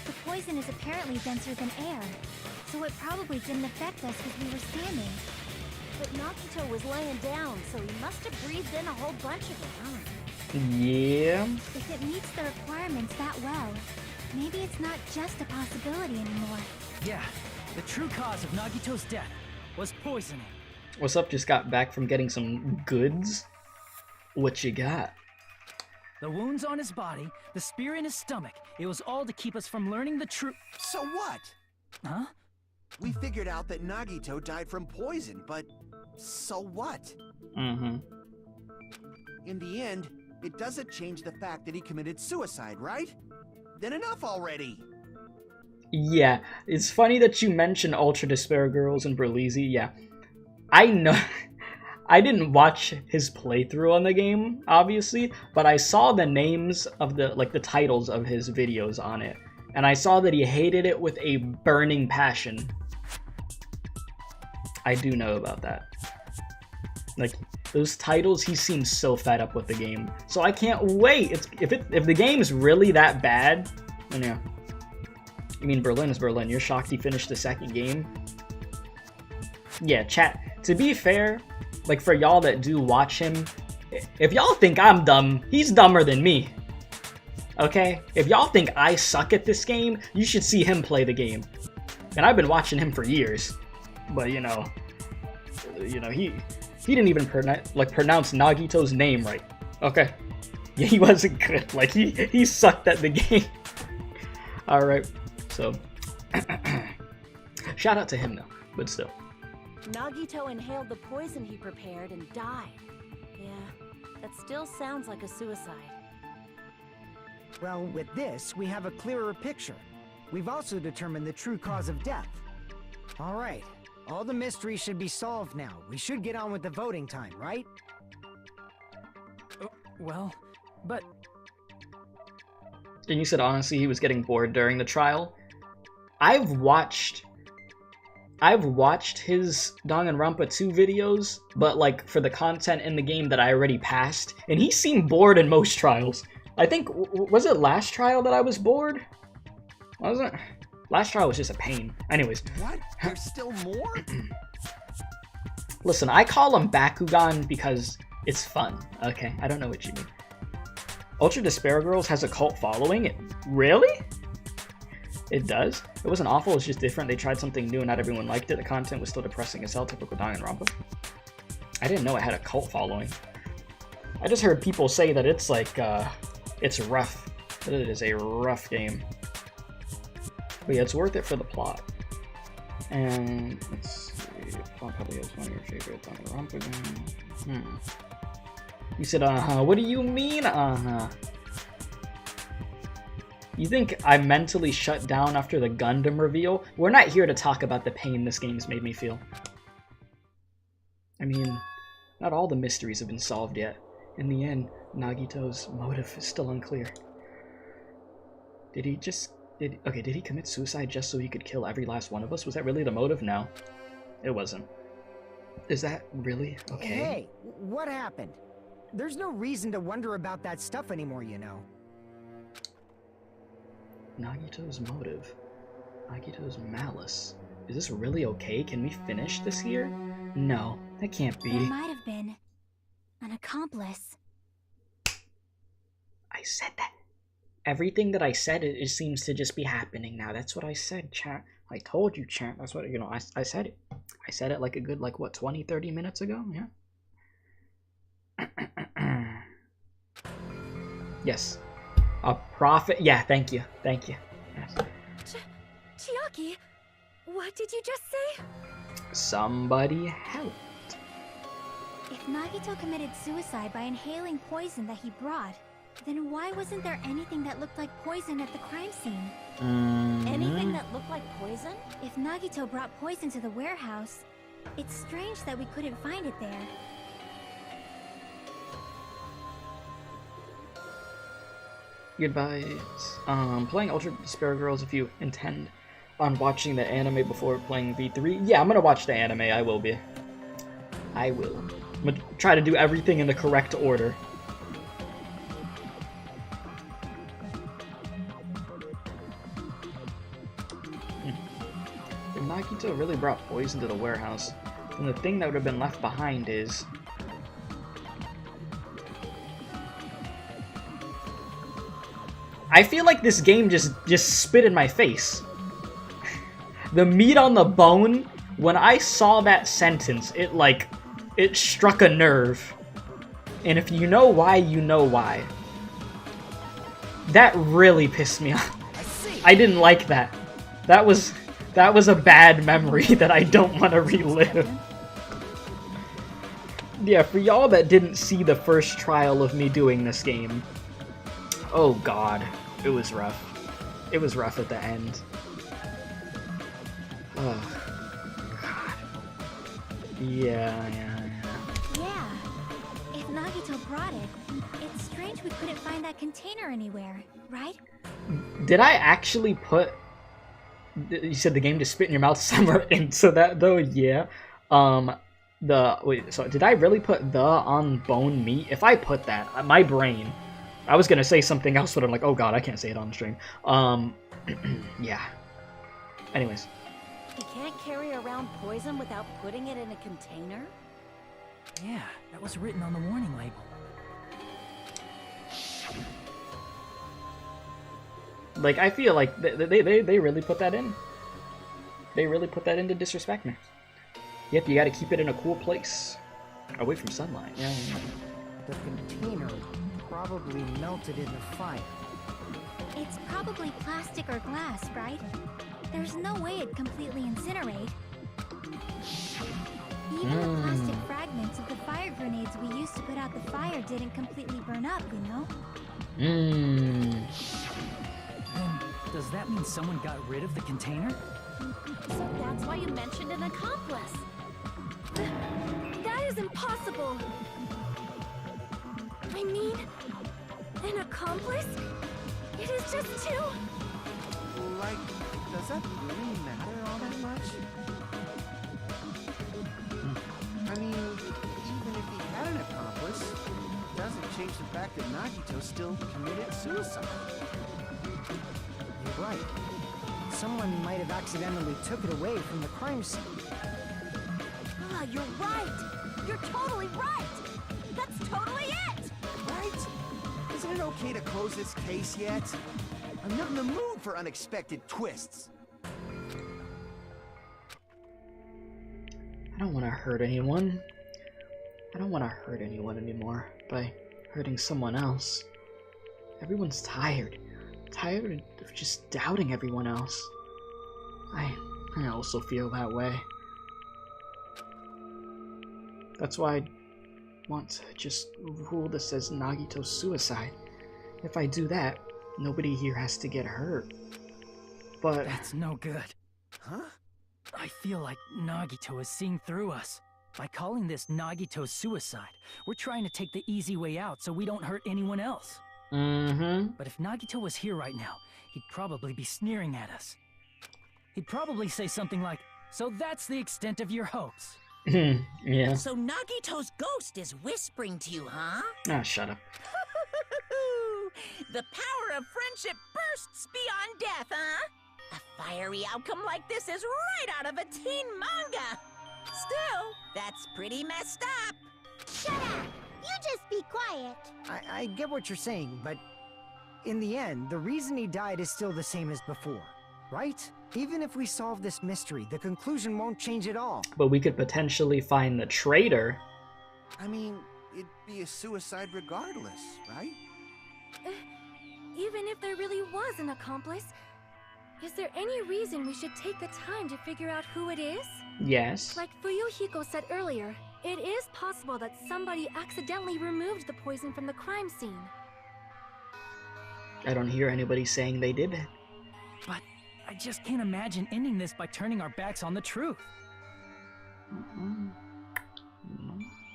the poison is apparently denser than air, so it probably didn't affect us because we were standing. But Nagito was laying down, so he must have breathed in a whole bunch of it, huh? Yeah. If it meets the requirements that well, maybe it's not just a possibility anymore. Yeah, the true cause of Nagito's death was poisoning. What's up? Just got back from getting some goods. What you got? The wounds on his body, the spear in his stomach, it was all to keep us from learning the truth. So what? Huh? We figured out that Nagito died from poison, but so what? In the end, it doesn't change the fact that he committed suicide, right? Then enough already! Yeah, it's funny that you mention Ultra Despair Girls and Berlizzi. Yeah, I know. I didn't watch his playthrough on the game, obviously, but I saw the names of the titles of his videos on it, and I saw that he hated it with a burning passion. I do know about that. Like, those titles, he seems so fed up with the game. So I can't wait. If the game's really that bad, then yeah. You mean Berlin is Berlin. You're shocked he finished the second game? Yeah, chat. To be fair, like for y'all that do watch him, if y'all think I'm dumb, he's dumber than me. Okay? If y'all think I suck at this game, you should see him play the game. And I've been watching him for years. But you know, he didn't even pronounce Nagito's name right. Okay? Yeah, he wasn't good. Like he sucked at the game. All right. So shout out to him though, but still. Nagito inhaled the poison he prepared and died. Yeah, that still sounds like a suicide. Well, with this, we have a clearer picture. We've also determined the true cause of death. All right. All the mysteries should be solved now. We should get on with the voting time, right? Well, but... And you said honestly he was getting bored during the trial. I've watched his Danganronpa 2 videos, but like for the content in the game that I already passed, and he seemed bored in most trials. I think, was it last trial that I was bored? Wasn't it? Last trial was just a pain. Anyways. What? There's still more? Listen, I call them Bakugan because it's fun. Okay, I don't know what you mean. Ultra Despair Girls has a cult following? Really? It does? It wasn't awful, it's just different. They tried something new and not everyone liked it. The content was still depressing as hell, typical Danganronpa. I didn't know it had a cult following. I just heard people say that it's like, it's rough. That it is a rough game. But yeah, it's worth it for the plot. And let's see, plot probably is one of your favorite Danganronpa games. You said, what do you mean, You think I mentally shut down after the Gundam reveal? We're not here to talk about the pain this game's made me feel. I mean, not all the mysteries have been solved yet. In the end, Nagito's motive is still unclear. Did he commit suicide just so he could kill every last one of us? Was that really the motive? No, it wasn't. Is that really okay? Hey, what happened? There's no reason to wonder about that stuff anymore, you know. Nagito's motive. Nagito's malice. Is this really okay? Can we finish this here? No, that can't be. There might have been an accomplice. I said that. Everything that I said, it seems to just be happening now. That's what I said, chat. I told you, chat. That's what, you know, I said it. I said it like a good, like, what, 20, 30 minutes ago? Yeah. Yes. A prophet. Yeah, thank you. Thank you. Yes. Chiaki, what did you just say? Somebody help. If Nagito committed suicide by inhaling poison that he brought, then why wasn't there anything that looked like poison at the crime scene? Anything that looked like poison? If Nagito brought poison to the warehouse, it's strange that we couldn't find it there. Goodbye. Playing Ultra Despair Girls if you intend on watching the anime before playing V3. Yeah, I'm gonna watch the anime. I will be. I will. I'm gonna try to do everything in the correct order. If Nagito really brought poison to the warehouse, then the thing that would have been left behind is... I feel like this game just spit in my face. The meat on the bone, when I saw that sentence, it struck a nerve. And if you know why, you know why. That really pissed me off. I didn't like that. That was a bad memory that I don't want to relive. Yeah, for y'all that didn't see the first trial of me doing this game, oh god, it was rough. It was rough at the end. Oh, god. Yeah. Yeah. If Nagito brought it, it's strange we couldn't find that container anywhere, right? Did I actually put... You said the game just spit in your mouth somewhere into that, though? Yeah. Wait, so did I really put the on bone meat? If I put that, my brain... I was gonna say something else, but I'm like, oh god, I can't say it on the stream. Yeah. Anyways. You can't carry around poison without putting it in a container? Yeah, that was written on the warning label. Like, I feel like they really put that in. They really put that in to disrespect me. Yep, you gotta keep it in a cool place. Away from sunlight. Yeah. The container probably melted in the fire. It's probably plastic or glass, right? There's no way it'd completely incinerate. Even the plastic fragments of the fire grenades we used to put out the fire didn't completely burn up, you know? Then, does that mean someone got rid of the container? So that's why you mentioned an accomplice. That is impossible. I mean, an accomplice? It is just two. Like, does that really matter all that much? I mean, even if he had an accomplice, it doesn't change the fact that Nagito still committed suicide. You're right. Someone might have accidentally took it away from the crime scene. you're right! You're totally right! That's totally it! Right? Isn't it okay to close this case yet? I'm not in the mood for unexpected twists. I don't want to hurt anyone. I don't want to hurt anyone anymore by hurting someone else. Everyone's tired. Tired of just doubting everyone else. I also feel that way. That's why I want to just rule this as Nagito's suicide. If I do that, nobody here has to get hurt. But That's no good. Huh? I feel like Nagito is seeing through us. By calling this Nagito's suicide, we're trying to take the easy way out so we don't hurt anyone else. But if Nagito was here right now, he'd probably be sneering at us. He'd probably say something like, "So that's the extent of your hopes." yeah. So Nagito's ghost is whispering to you, huh? Ah, shut up. The power of friendship bursts beyond death, huh? A fiery outcome like this is right out of a teen manga. Still, that's pretty messed up. Shut up! You just be quiet. I get what you're saying, but in the end, the reason he died is still the same as before, right? Even if we solve this mystery, the conclusion won't change at all. But we could potentially find the traitor. I mean, it'd be a suicide regardless, right? Even if there really was an accomplice, is there any reason we should take the time to figure out who it is? Yes. Like Fuyuhiko said earlier, it is possible that somebody accidentally removed the poison from the crime scene. I don't hear anybody saying they did it. But I just can't imagine ending this by turning our backs on the truth.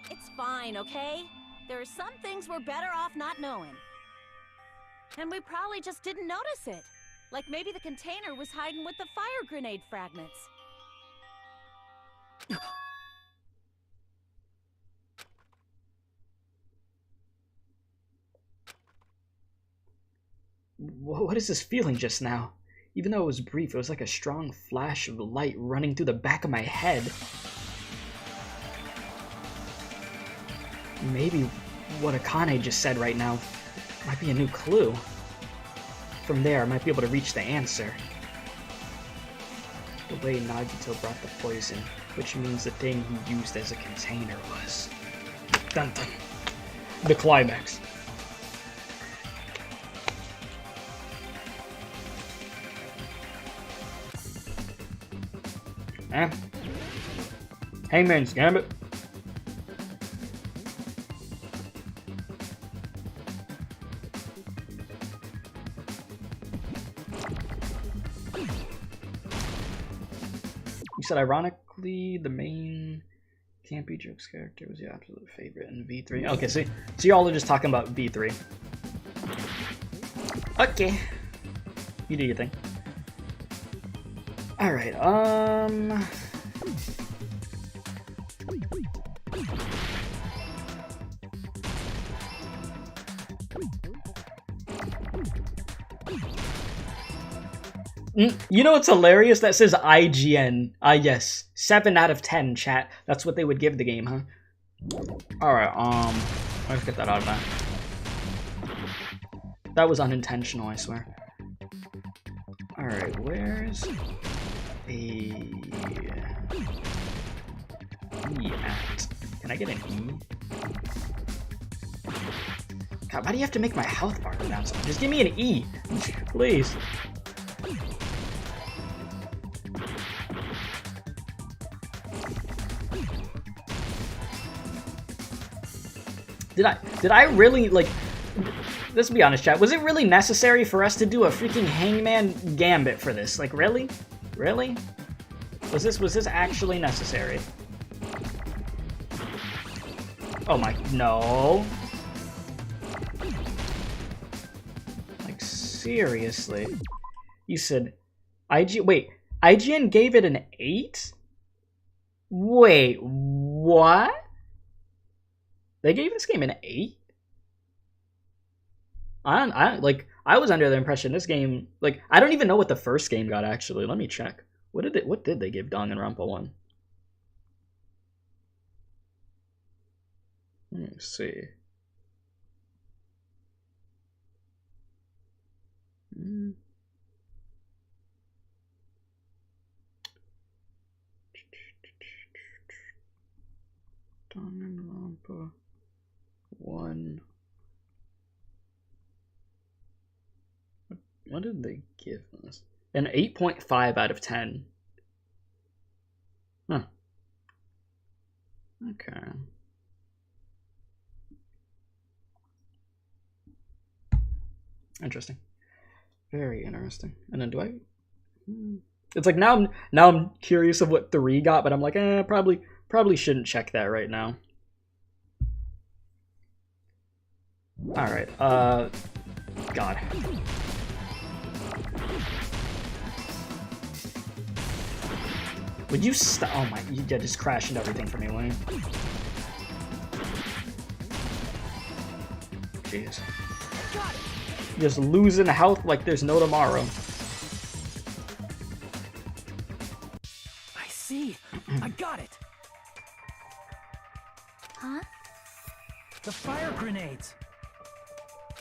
It's fine, okay? There are some things we're better off not knowing. And we probably just didn't notice it. Like maybe the container was hiding with the fire grenade fragments. What is this feeling just now? Even though it was brief, it was like a strong flash of light running through the back of my head. Maybe what Akane just said right now might be a new clue. From there, I might be able to reach the answer. The way Nagito brought the poison, which means the thing he used as a container was... Dun dun. The climax. Eh? Hangman's Gambit. You said ironically the main Campy Jokes character was your absolute favorite in V3. Okay, so y'all are just talking about V3. Okay. You do your thing. Alright, you know what's hilarious? That says IGN. Yes. 7 out of 10, chat. That's what they would give the game, huh? Alright, let's get that out of that. That was unintentional, I swear. Alright, where's a E at? Can I get an E? God, why do you have to make my health bar go down so much? Just give me an E, please. Did I really, like, let's be honest, chat, was it really necessary for us to do a freaking Hangman Gambit for this? Like, really? Really? Was this actually necessary? Oh my, no. Like, seriously? You said, IGN gave it an 8? Wait, what? They gave this game an 8? I was under the impression this game, like, I don't even know what the first game got, actually. Let me check. What did they give Danganronpa 1? me see. Danganronpa 1. What did they give us? An 8.5 out of 10. Huh. Okay. Interesting. Very interesting. And then do I? It's like now I'm curious of what 3 got, but I'm like, probably shouldn't check that right now. All right. God. Would you stop? Oh my! You just crashed into everything for me, Wayne. Jeez. Just losing health like there's no tomorrow. I see. I got it. Huh? The fire grenades.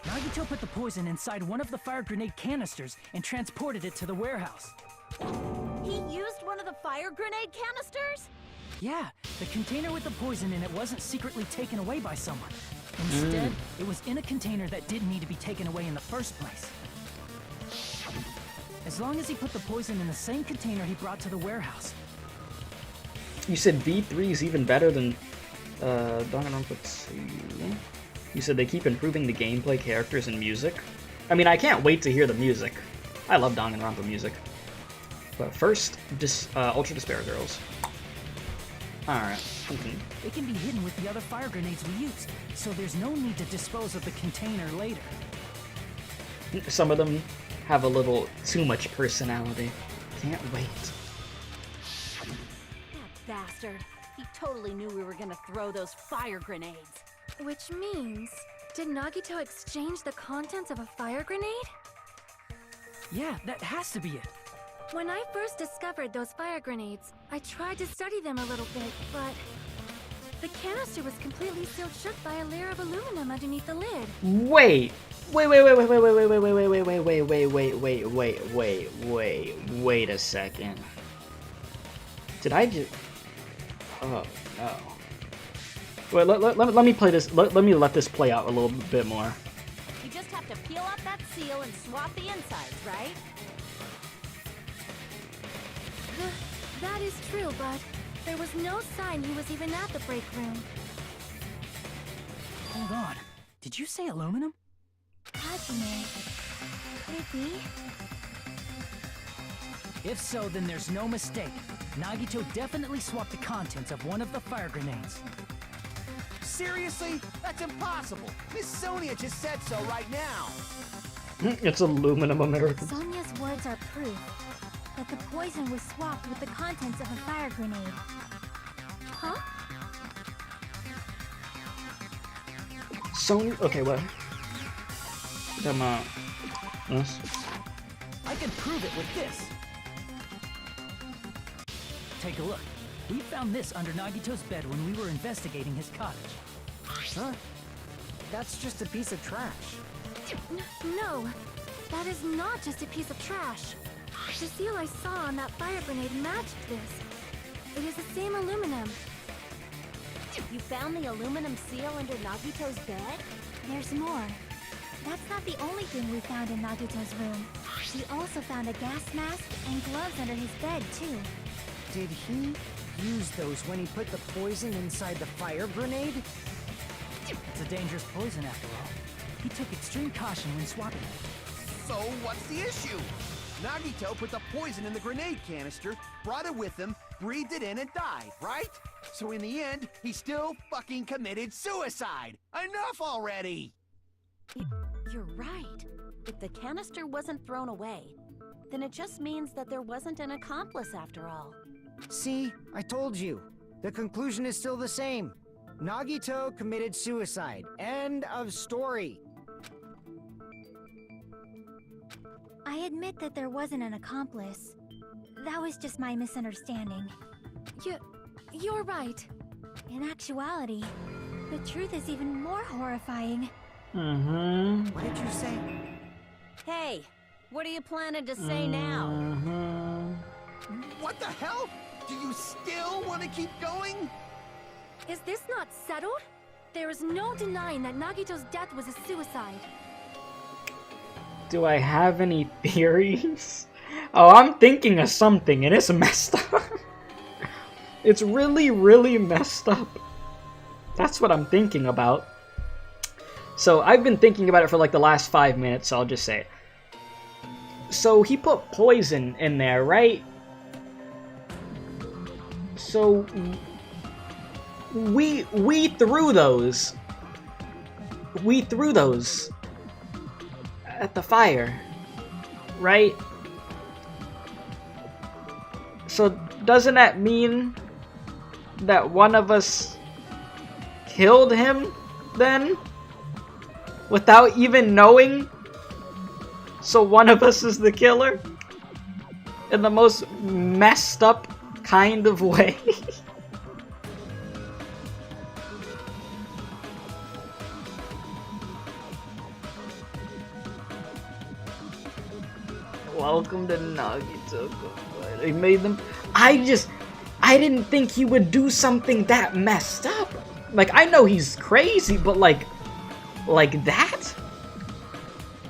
Nagito put the poison inside one of the fire grenade canisters and transported it to the warehouse. He used one of the fire grenade canisters? Yeah, the container with the poison in it wasn't secretly taken away by someone. Instead, it was in a container that didn't need to be taken away in the first place. As long as he put the poison in the same container he brought to the warehouse. You said V3 is even better than Danganronpa 2. You said they keep improving the gameplay, characters, and music. I mean, I can't wait to hear the music. I love Danganronpa music. But first, Ultra Despair Girls. Alright. It can be hidden with the other fire grenades we used, so there's no need to dispose of the container later. Some of them have a little too much personality. Can't wait. That bastard. He totally knew we were gonna throw those fire grenades. Which means, did Nagito exchange the contents of a fire grenade? Yeah, that has to be it. When I first discovered those fire grenades, I tried to study them a little bit, but the canister was completely sealed shut by a layer of aluminum underneath the lid. Wait a second. Did I just... Oh, no. Wait, let me play this. Let me let this play out a little bit more. You just have to peel off that seal and swap the insides, right? That is true, but there was no sign he was even at the break room. Hold on. Did you say aluminum? Hajime. Could it be? If so, then there's no mistake. Nagito definitely swapped the contents of one of the fire grenades. Seriously? That's impossible. Miss Sonia just said so right now. It's aluminum, American. Sonia's words are proof that the poison was swapped with the contents of a fire grenade. Huh? Sonia... Okay, what? This? I can prove it with this. Take a look. We found this under Nagito's bed when we were investigating his cottage. Huh? That's just a piece of trash. No, that is not just a piece of trash. The seal I saw on that fire grenade matched this. It is the same aluminum. You found the aluminum seal under Nagito's bed? There's more. That's not the only thing we found in Nagito's room. We also found a gas mask and gloves under his bed, too. Did he use those when he put the poison inside the fire grenade? It's a dangerous poison after all. He took extreme caution when swapping it. So what's the issue? Nagito put the poison in the grenade canister, brought it with him, breathed it in, and died, right? So in the end, he still fucking committed suicide. Enough already! You're right. If the canister wasn't thrown away, then it just means that there wasn't an accomplice after all. See, I told you. The conclusion is still the same. Nagito committed suicide. End of story. I admit that there wasn't an accomplice. That was just my misunderstanding. You're right. In actuality, The truth is even more horrifying. Mm-hmm. What did you say? Hey, what are you planning to say now? Mm-hmm. What the hell? Do you still want to keep going? Is this not settled? There is no denying that Nagito's death was a suicide. Do I have any theories? Oh, I'm thinking of something, and it's messed up. It's really, really messed up. That's what I'm thinking about. So, I've been thinking about it for like the last 5 minutes, so I'll just say it. So, he put poison in there, right? So, we threw those. We threw those at the fire, right? So doesn't that mean that one of us killed him then? Without even knowing? So one of us is the killer? In the most messed up kind of way? Welcome to Nagito. He made them. I didn't think he would do something that messed up. Like, I know he's crazy, but like that?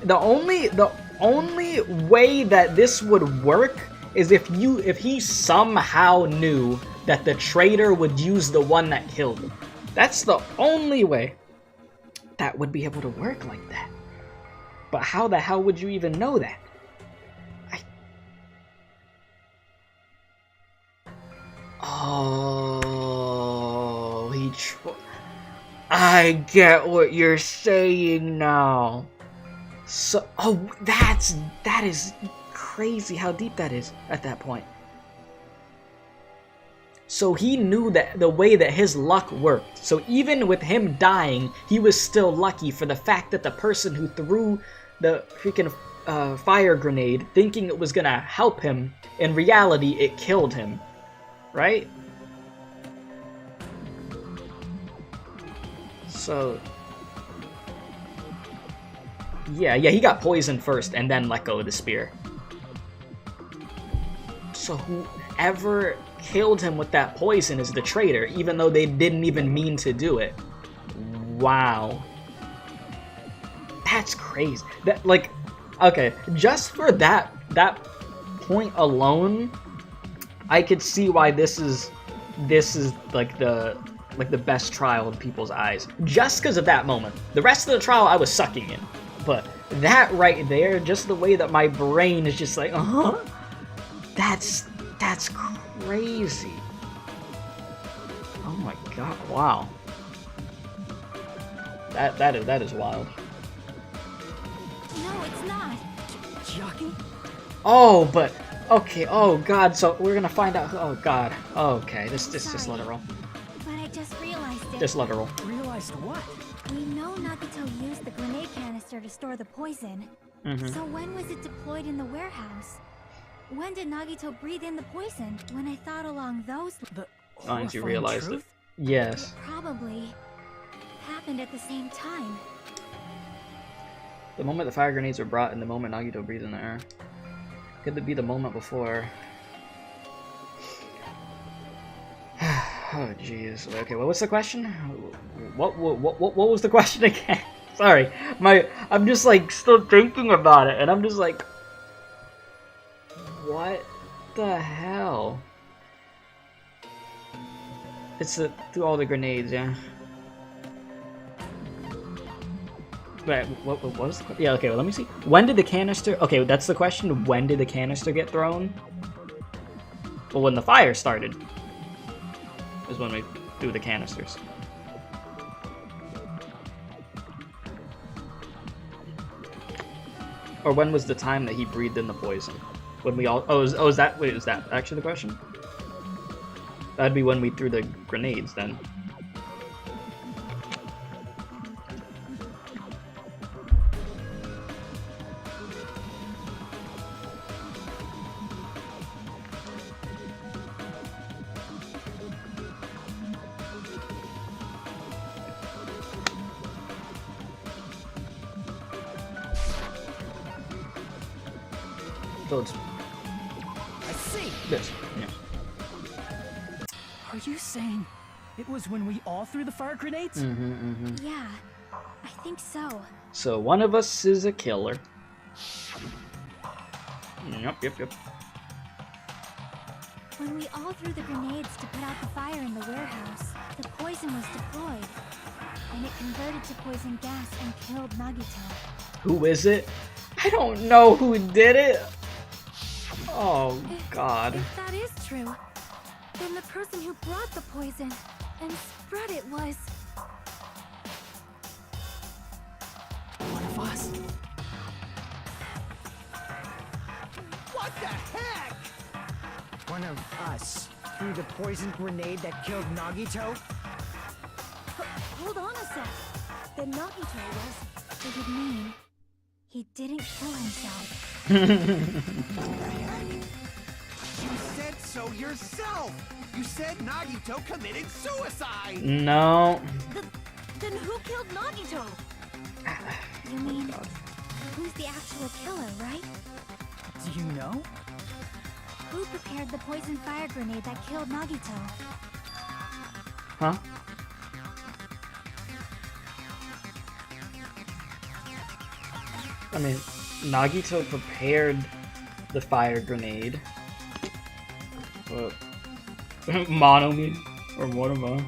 The only way that this would work is if he somehow knew that the traitor would use the one that killed him. That's the only way that would be able to work like that. But how the hell would you even know that? Oh, I get what you're saying now. So, that is crazy how deep that is at that point. So he knew that the way that his luck worked. So even with him dying, he was still lucky for the fact that the person who threw the freaking fire grenade, thinking it was gonna help him, in reality, it killed him. Right? So... Yeah, he got poisoned first and then let go of the spear. So whoever killed him with that poison is the traitor, even though they didn't even mean to do it. Wow. That's crazy. That, like, okay, just for that point alone, I could see why this is like the best trial in people's eyes. Just because of that moment. The rest of the trial I was sucking in. But that right there, just the way that my brain is just like, that's crazy. Oh my god, wow. That is wild. No, it's not. Chiaki? Oh, but okay, oh god, so we're gonna find out. Oh god. Okay, just let it roll. But I just realized it. Just let it roll. Realized what? We know Nagito used the grenade canister to store the poison. Mm-hmm. So when was it deployed in the warehouse? When did Nagito breathe in the poison? When I thought along those The Once you horrifying realized truth? it. Yes. it probably happened at the same time. The moment the fire grenades were brought and the moment Nagito breathed in the air. Could it be the moment before? Oh jeez. Okay, what was the question? What was the question again? Sorry, I'm just like still thinking about it, and I'm just like, what the hell? It's through all the grenades, yeah. Right, what was the question? Yeah, okay, well, let me see. When did the canister... Okay, that's the question. When did the canister get thrown? Well, when the fire started. Is when we threw the canisters. Or when was the time that he breathed in the poison? When we all... is that... Wait, is that actually the question? That'd be when we threw the grenades, then. So it's I see. this. Yeah. Are you saying it was when we all threw the fire grenades? Yeah, I think so. So one of us is a killer. Yep. When we all threw the grenades to put out the fire in the warehouse, the poison was deployed. And it converted to poison gas and killed Nagito. Who is it? I don't know who did it. Oh, God. If that is true, then the person who brought the poison and spread it was... One of us. What the heck? One of us threw the poison grenade that killed Nagito? Hold on a sec. Then Nagito was... It would mean he didn't kill himself. You said so yourself. You said Nagito committed suicide. No. Then who killed Nagito? You mean, who's the actual killer, right? Do you know? Who prepared the poison fire grenade that killed Nagito? Huh? I mean, Nagito prepared the fire grenade. But Monomi or one of them.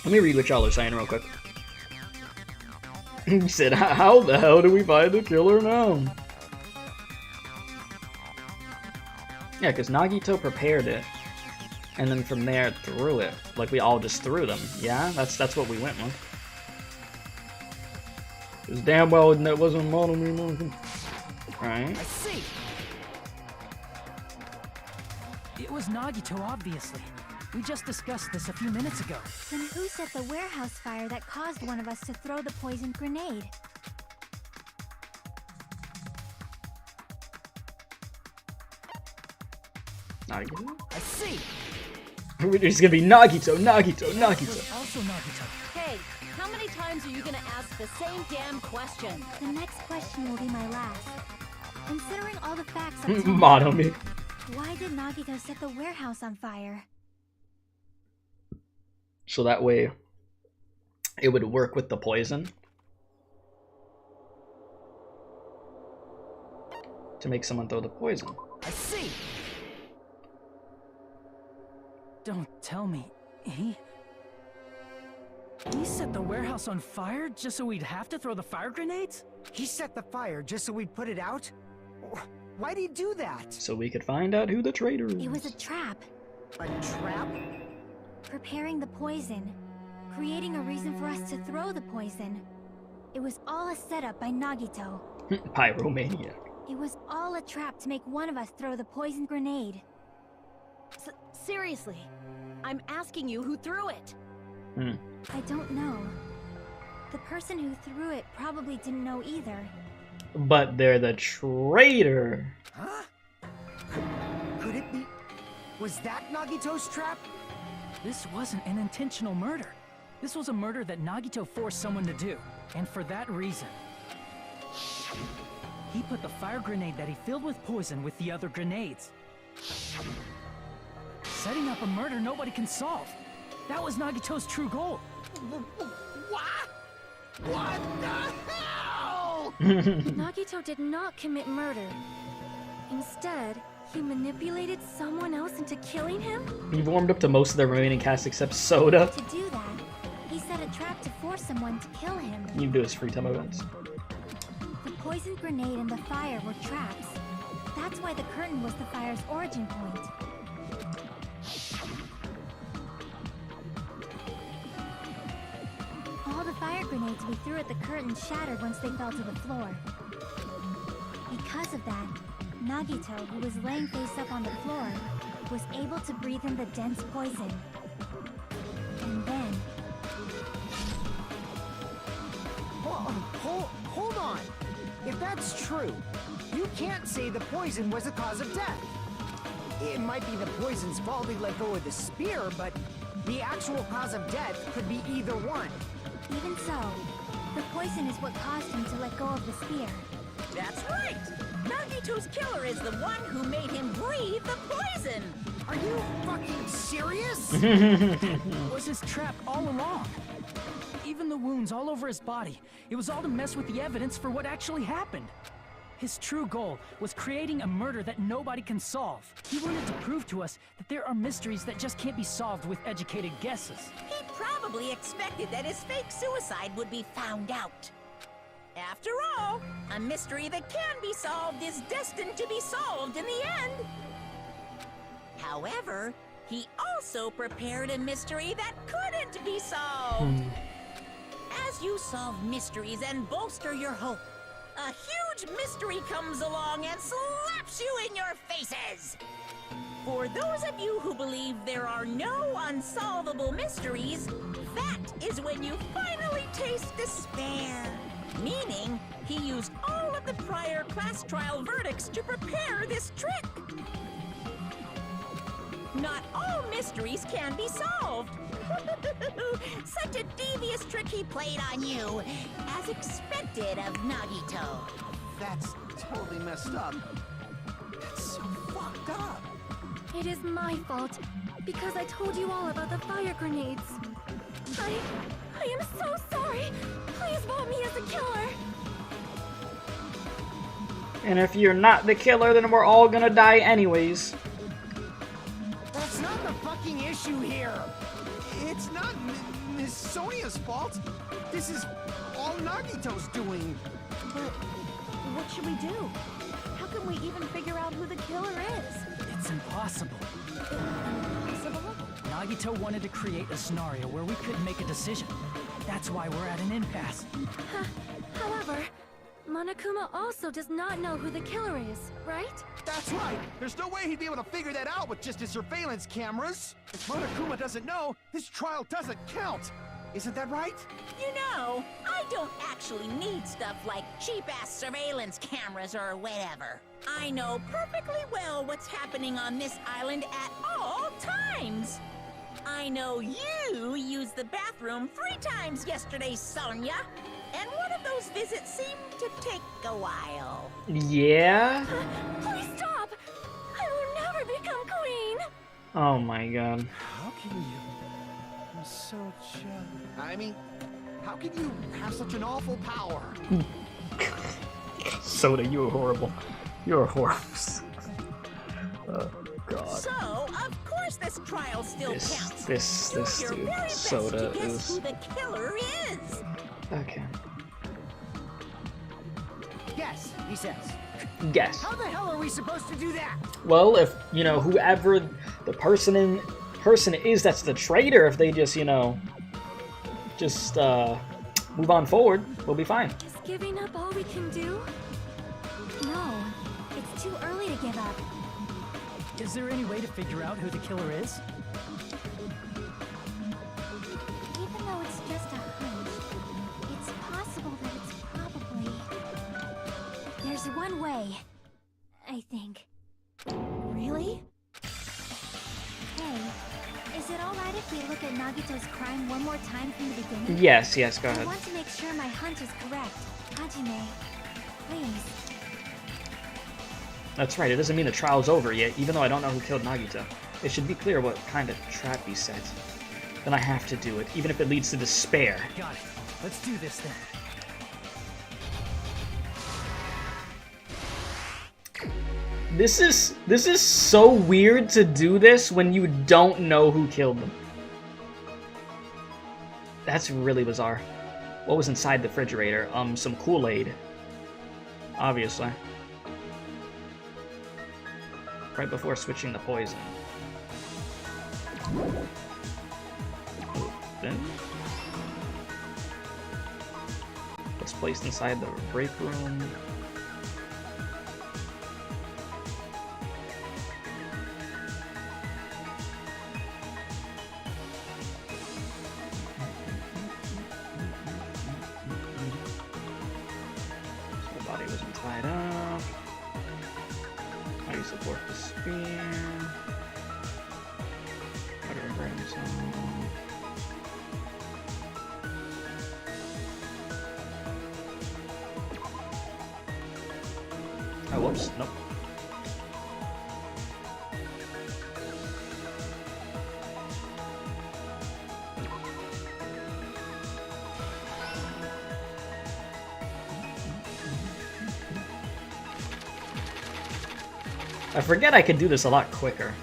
Let me read what y'all are saying real quick. He said, "How the hell do we find the killer now?" Yeah, because Nagito prepared it, and then from there threw it. Like we all just threw them. Yeah, that's what we went with. Because damn well it wasn't Monomi. Right? I see. It was Nagito, obviously. We just discussed this a few minutes ago. Then who set the warehouse fire that caused one of us to throw the poisoned grenade? Nagito? I see. It's gonna be Nagito. It was also Nagito. Hey, how many times are you gonna ask the same damn question? The next question will be my last. Considering all the facts I've told Monomi. why did Nagito set the warehouse on fire? So that way it would work with the poison to make someone throw the poison. I see. Don't tell me. He set the warehouse on fire just so we'd have to throw the fire grenades? He set the fire just so we'd put it out? Why'd he do that? So we could find out who the traitor is. It was a trap. A trap? Preparing the poison. Creating a reason for us to throw the poison. It was all a setup by Nagito. Pyromaniac. It was all a trap to make one of us throw the poison grenade. Seriously, I'm asking you who threw it. I don't know. The person who threw it probably didn't know either. But they're the traitor. Huh? Could it be? Was that Nagito's trap? This wasn't an intentional murder. This was a murder that Nagito forced someone to do, and for that reason. He put the fire grenade that he filled with poison with the other grenades. Setting up a murder nobody can solve. That was Nagito's true goal. What? What the hell? Nagito did not commit murder. Instead, he manipulated someone else into killing him? He warmed up to most of the remaining cast except Soda. To do that, he set a trap to force someone to kill him. You do his free time events. The poison grenade and the fire were traps. That's why the curtain was the fire's origin point. All the fire grenades we threw at the curtain shattered once they fell to the floor. Because of that, Nagito, who was laying face up on the floor, was able to breathe in the dense poison. And then... Hold on! If that's true, you can't say the poison was the cause of death. It might be the poison's fault he let go of the spear, but the actual cause of death could be either one. Even so, The poison is what caused him to let go of the spear. That's right! Nagito's killer is the one who made him breathe the poison! Are you fucking serious? It was his trap all along. Even the wounds all over his body, it was all to mess with the evidence for what actually happened. His true goal was creating a murder that nobody can solve. He wanted to prove to us that there are mysteries that just can't be solved with educated guesses. He probably expected that his fake suicide would be found out. After all, a mystery that can be solved is destined to be solved in the end. However, he also prepared a mystery that couldn't be solved. As you solve mysteries and bolster your hope, a huge mystery comes along and slaps you in your faces! For those of you who believe there are no unsolvable mysteries, that is when you finally taste despair. Meaning, he used all of the prior class trial verdicts to prepare this trick. Not all mysteries can be solved. Such a devious trick he played on you, as expected of Nagito. That's totally messed up. That's so fucked up. It is my fault, because I told you all about the fire grenades. I am so sorry. Please vote me as a killer. And if you're not the killer, then we're all gonna die anyways. That's not the fucking issue here. It's not Miss Sonia's fault. This is all Nagito's doing. But what should we do? How can we even figure out who the killer is? It's impossible. Impossible? Nagito wanted to create a scenario where we couldn't make a decision. That's why we're at an impasse. However, Monokuma also does not know who the killer is, right? That's right. There's no way he'd be able to figure that out with just his surveillance cameras. If Monokuma doesn't know, this trial doesn't count. Isn't that right? You know, I don't actually need stuff like cheap-ass surveillance cameras or whatever. I know perfectly well what's happening on this island at all times. I know you used the bathroom 3 times yesterday, Sonia. And one of those visits seemed to take a while. Yeah? Please stop! I will never become queen! Oh my god. How can you? I'm so I mean, how can you have such an awful power? Soda, you were horrible. You're horrible. Oh god. So, of course this trial still counts. This Do your dude, very best Soda, to guess is... who the killer is. Okay. Yes, he says. Guess. How the hell are we supposed to do that? Well, if, you know, whoever the person is that's the traitor, if they just, you know, just move on forward, we'll be fine. Is giving up all we can do? No, it's too early to give up. Is there any way to figure out who the killer is? Even though it's just a hunch, it's possible that it's probably... There's one way, I think. Really? Hey, is it alright if we look at Nagito's crime one more time from the beginning? Yes, go I ahead. want to make sure my hunch is correct. Hajime, please. That's right, it doesn't mean the trial's over yet, even though I don't know who killed Nagito. It should be clear what kind of trap he set. Then I have to do it, even if it leads to despair. Got it. Let's do this then. This is so weird to do this when you don't know who killed them. That's really bizarre. What was inside the refrigerator? Some Kool-Aid. Obviously. Right before switching the poison. Then it's placed inside the break room. Support the spear. whoops. Nope. I forget I could do this a lot quicker.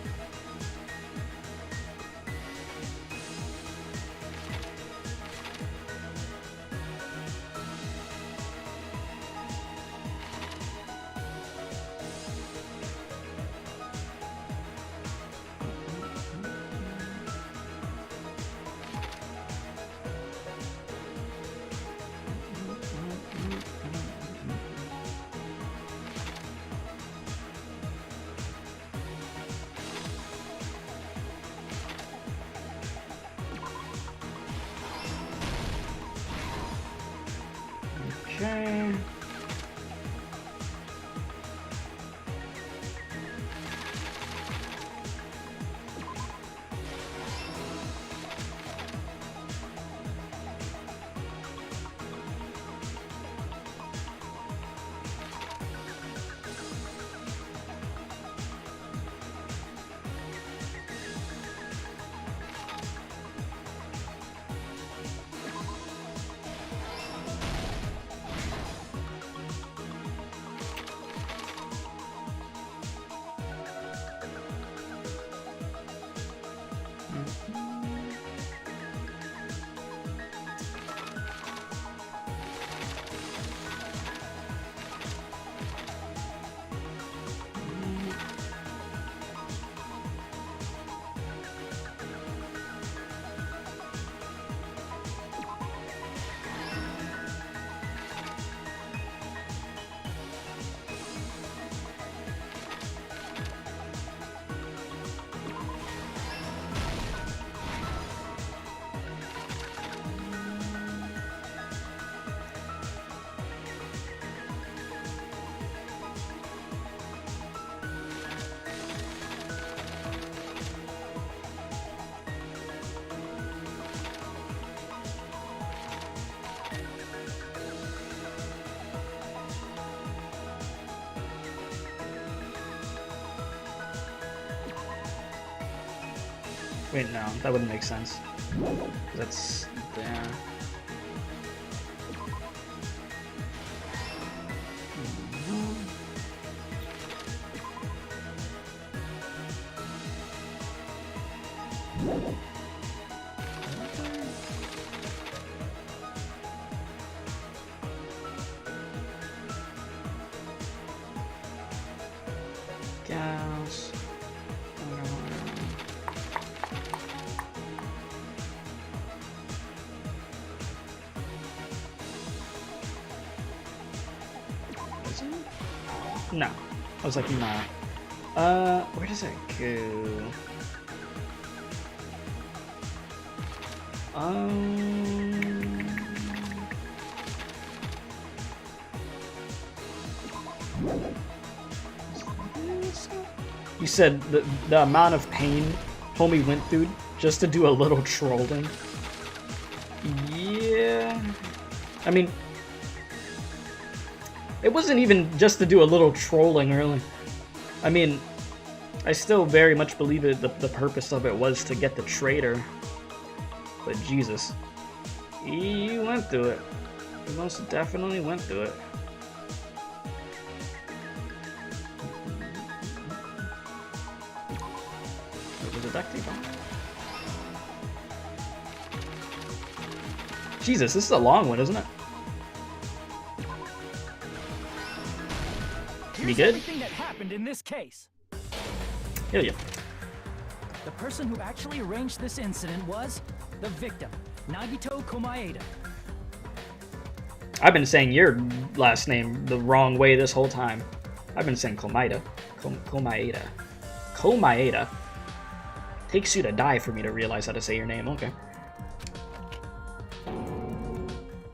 Okay. Wait, no, that wouldn't make sense. That's there. Gals. No. I was like, nah. Where does it go? You said the amount of pain homie went through just to do a little trolling. Yeah. I mean, it wasn't even just to do a little trolling, really. I mean, I still very much believe it. The purpose of it was to get the traitor. But Jesus, he went through it. He most definitely went through it. Was it Duct? Jesus, this is a long one, isn't it? Be good? Everything that happened in this case. Hell yeah. The person who actually arranged this incident was the victim, Nagito Komaeda. I've been saying your last name the wrong way this whole time. I've been saying Komaeda. Komaeda. Komaeda. Takes you to die for me to realize how to say your name. Okay.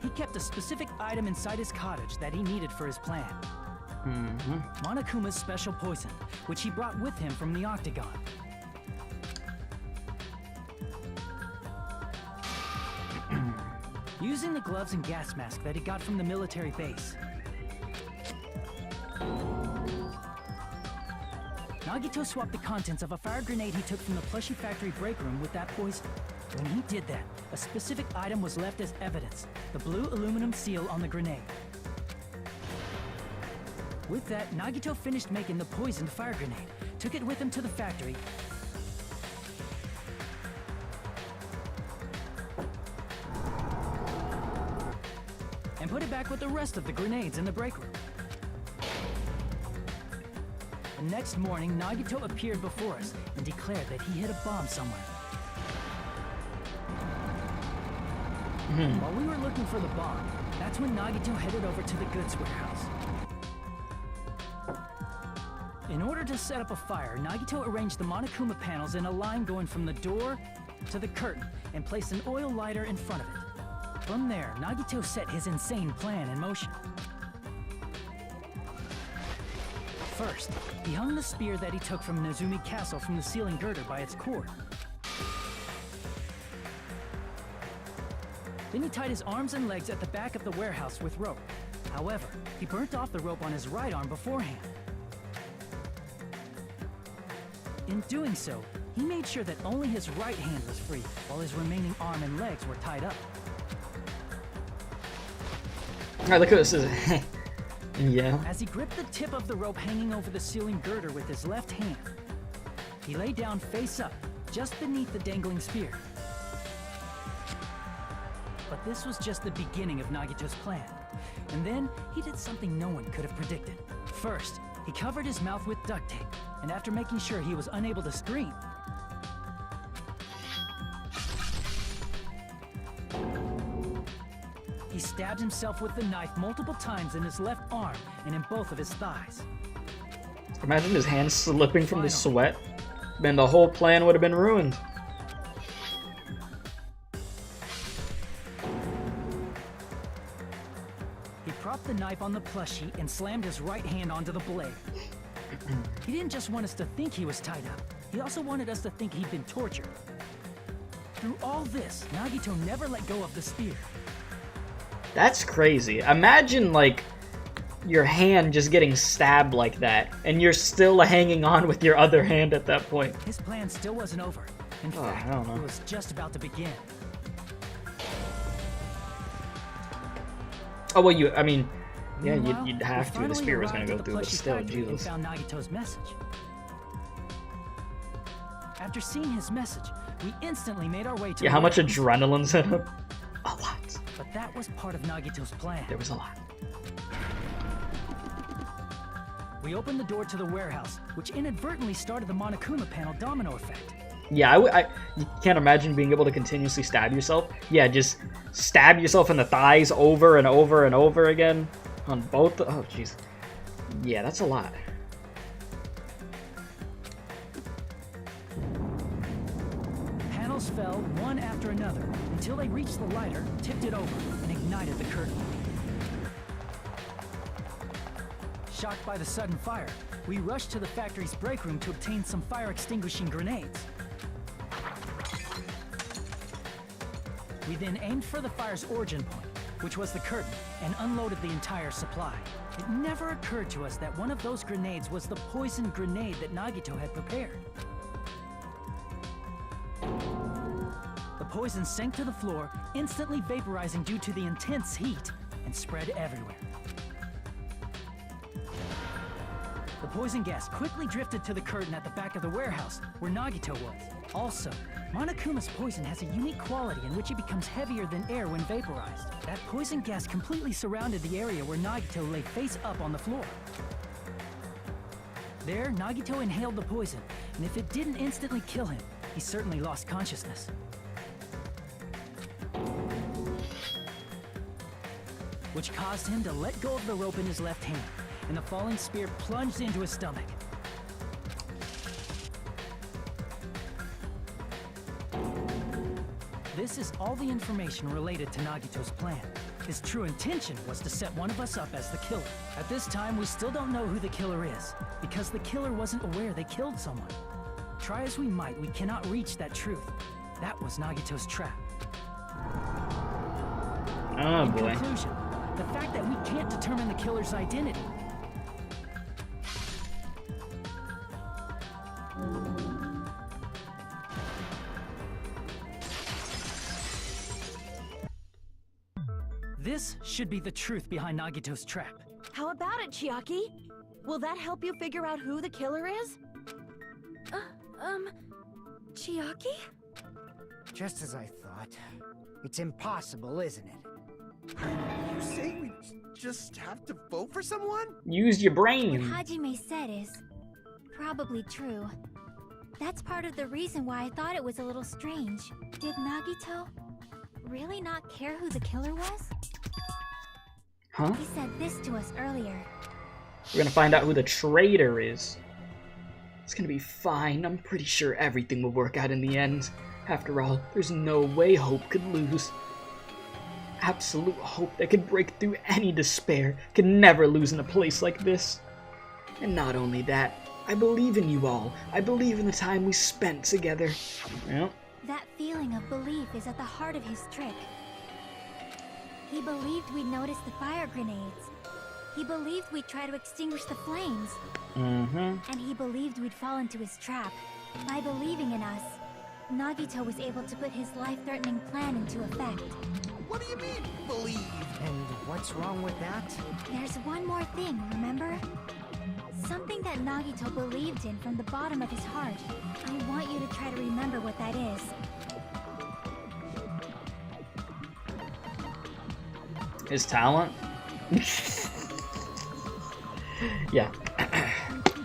He kept a specific item inside his cottage that he needed for his plan. Monokuma's special poison, which he brought with him from the Octagon. Using the gloves and gas mask that he got from the military base. Nagito swapped the contents of a fire grenade he took from the plushie factory break room with that poison. When he did that, a specific item was left as evidence, the blue aluminum seal on the grenade. With that, Nagito finished making the poisoned fire grenade, took it with him to the factory, and put it back with the rest of the grenades in the break room. The next morning, Nagito appeared before us and declared that he hid a bomb somewhere. While we were looking for the bomb, that's when Nagito headed over to the goods warehouse. In order to set up a fire, Nagito arranged the Monokuma panels in a line going from the door to the curtain and placed an oil lighter in front of it. From there, Nagito set his insane plan in motion. First, he hung the spear that he took from Nezumi Castle from the ceiling girder by its cord. Then he tied his arms and legs at the back of the warehouse with rope. However, he burnt off the rope on his right arm beforehand. In doing so, he made sure that only his right hand was free, while his remaining arm and legs were tied up. Alright, look at this. Yeah. As he gripped the tip of the rope hanging over the ceiling girder with his left hand, he lay down face up, just beneath the dangling spear. But this was just the beginning of Nagito's plan. And then, he did something no one could have predicted. First, he covered his mouth with duct tape, and after making sure he was unable to scream, he stabbed himself with the knife multiple times in his left arm and in both of his thighs. Imagine his hands slipping from the sweat. Then the whole plan would have been ruined. He propped the knife on the plushie and slammed his right hand onto the blade. He didn't just want us to think he was tied up. He also wanted us to think he'd been tortured. Through all this, Nagito never let go of the spear. That's crazy. Imagine, like, your hand just getting stabbed like that, and you're still hanging on with your other hand at that point. His plan still wasn't over. In fact, I don't know. it was just about to begin. Oh, well, I mean, yeah, Meanwhile, you'd have we to. The spear was finally going to go arrived at through, the but plushie still, factory and Jesus. found Nagito's message. After seeing his message, we instantly made our way to Yeah, the how much warehouse. adrenaline's in him? A lot. But that was part of Nagito's plan. There was a lot. We opened the door to the warehouse, which inadvertently started the Monokuma panel domino effect. Yeah, you can't imagine being able to continuously stab yourself. Yeah, just stab yourself in the thighs over and over and over again on both. Oh, jeez. Yeah, that's a lot. Panels fell one after another until they reached the lighter, tipped it over, and ignited the curtain. Shocked by the sudden fire, we rushed to the factory's break room to obtain some fire-extinguishing grenades. We then aimed for the fire's origin point, which was the curtain, and unloaded the entire supply. It never occurred to us that one of those grenades was the poisoned grenade that Nagito had prepared. The poison sank to the floor, instantly vaporizing due to the intense heat, and spread everywhere. The poison gas quickly drifted to the curtain at the back of the warehouse, where Nagito was. Also, Monokuma's poison has a unique quality in which it becomes heavier than air when vaporized. That poison gas completely surrounded the area where Nagito lay face up on the floor. There, Nagito inhaled the poison, and if it didn't instantly kill him, he certainly lost consciousness. Which caused him to let go of the rope in his left hand, and the falling spear plunged into his stomach. This is all the information related to Nagito's plan. His true intention was to set one of us up as the killer. At this time, we still don't know who the killer is, because the killer wasn't aware they killed someone. Try as we might, we cannot reach that truth. That was Nagito's trap. Oh, In boy. conclusion, the fact that we can't determine the killer's identity This should be the truth behind Nagito's trap. How about it, Chiaki? Will that help you figure out who the killer is? Chiaki? Just as I thought. It's impossible, isn't it? You say we just have to vote for someone? Use your What brain. Hajime said is probably true. That's part of the reason why I thought it was a little strange. Did Nagito really not care who the killer was? Huh? He said this to us earlier. We're gonna find out who the traitor is. It's gonna be fine. I'm pretty sure everything will work out in the end. After all, there's no way Hope could lose. Absolute hope that could break through any despair could never lose in a place like this. And not only that, I believe in you all. I believe in the time we spent together. Yep. That feeling of belief is at the heart of his trick. He believed we'd notice the fire grenades. He believed we'd try to extinguish the flames. And he believed we'd fall into his trap. By believing in us, Nagito was able to put his life-threatening plan into effect. What do you mean, believe? And what's wrong with that? There's one more thing, remember? Something that Nagito believed in from the bottom of his heart. I want you to try to remember what that is. His talent? Yeah.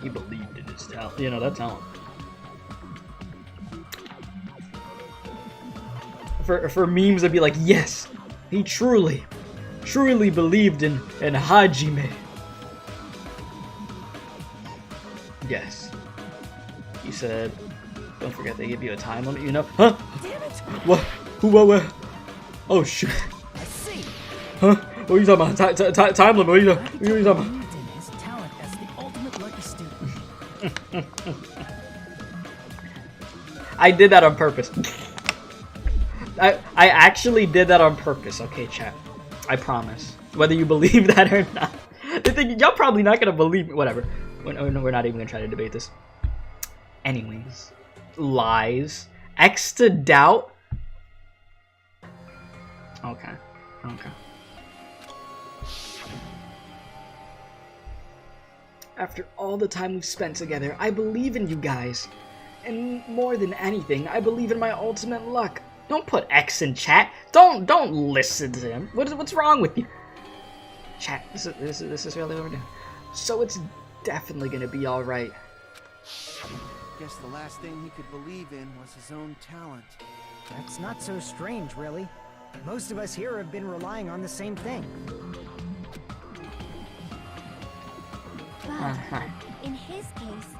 He believed in his talent. You know, that talent. For memes, I'd be like, yes! He truly believed in Hajime. Yes. He said, don't forget they give you a time limit, you know? Huh? Damn it! What? Who, what? Oh, shit. I see. Huh? What are you talking about? Time limit? What are you talking about? Believed in his talent as the ultimate lucky student. I did that on purpose. I actually did that on purpose, okay, chat? I promise. Whether you believe that or not. The thing, y'all probably not gonna believe me. Whatever. We're not even gonna try to debate this. Anyways. Lies. X to doubt. Okay. Okay. After all the time we've spent together, I believe in you guys. And more than anything, I believe in my ultimate luck. Don't put X in chat. Don't listen to him. What's wrong with you? Chat, this is really what we're doing. So it's definitely gonna be all right. Guess the last thing he could believe in was his own talent. That's not so strange, really. Most of us here have been relying on the same thing. But in his case,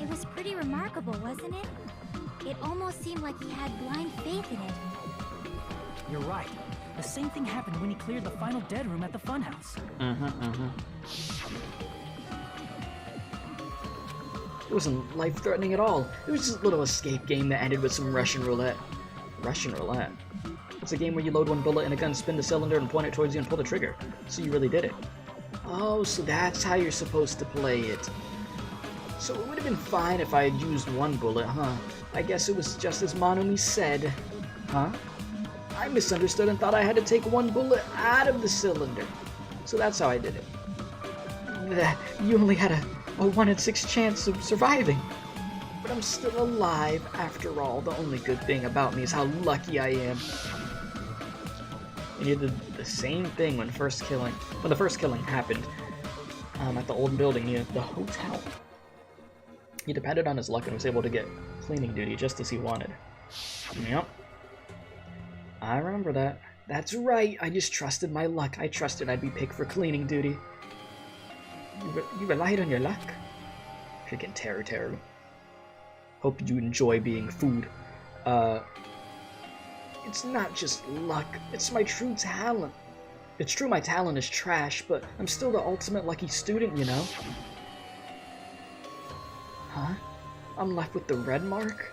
it was pretty remarkable, wasn't it? It almost seemed like he had blind faith in it. You're right. The same thing happened when he cleared the final dead room at the funhouse. It wasn't life-threatening at all. It was just a little escape game that ended with some Russian roulette. Russian roulette? It's a game where you load one bullet in a gun, spin the cylinder, and point it towards you and pull the trigger. So you really did it. Oh, so that's how you're supposed to play it. So it would have been fine if I had used one bullet, huh? I guess it was just as Monumi said. Huh? I misunderstood and thought I had to take one bullet out of the cylinder. So that's how I did it. You only had a 1 in 6 chance of surviving. But I'm still alive after all. The only good thing about me is how lucky I am. And you did the same thing when the first killing happened. At the old building near the hotel. He depended on his luck and was able to get cleaning duty just as he wanted. Yep. I remember that. That's right, I just trusted my luck. I trusted I'd be picked for cleaning duty. You relied on your luck? Freaking Teru. Hope you enjoy being food. It's not just luck, it's my true talent. It's true my talent is trash, but I'm still the ultimate lucky student, you know? Huh? I'm left with the red mark?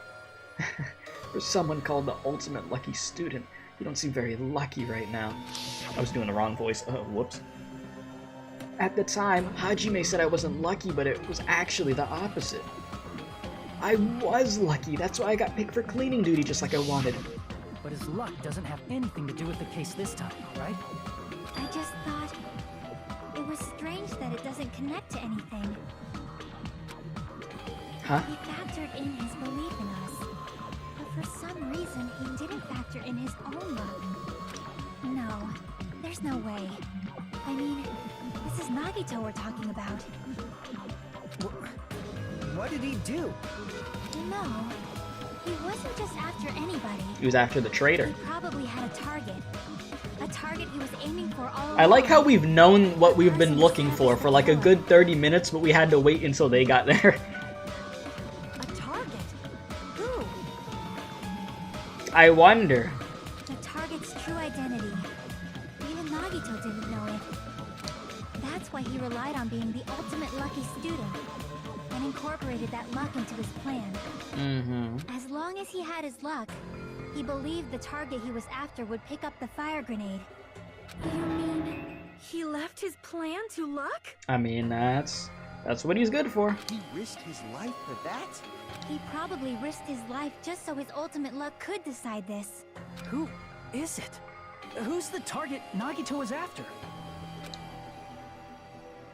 For someone called the ultimate lucky student, you don't seem very lucky right now. I was doing the wrong voice. Whoops. At the time, Hajime said I wasn't lucky, but it was actually the opposite. I was lucky, that's why I got picked for cleaning duty just like I wanted. But his luck doesn't have anything to do with the case this time, right? I just thought it was strange that it doesn't connect to anything. Huh? He factored in his belief in us, but for some reason he didn't factor in his own luck. No, there's no way. I mean, this is Nagito we're talking about. What did he do? No, he wasn't just after anybody. He was after the traitor. He probably had a target. A target he was aiming for all along. I like how we've known what we've been looking for like a good 30 minutes, but we had to wait until they got there. A target? Who? I wonder. The target's true identity. Even Nagito didn't know it. That's why he relied on being the ultimate lucky student and incorporated that luck into his plan. As long as he had his luck, he believed the target he was after would pick up the fire grenade. You mean he left his plan to luck? I mean, that's what he's good for. He risked his life for that? He probably risked his life just so his ultimate luck could decide this. Who is it? Who's the target Nagito was after?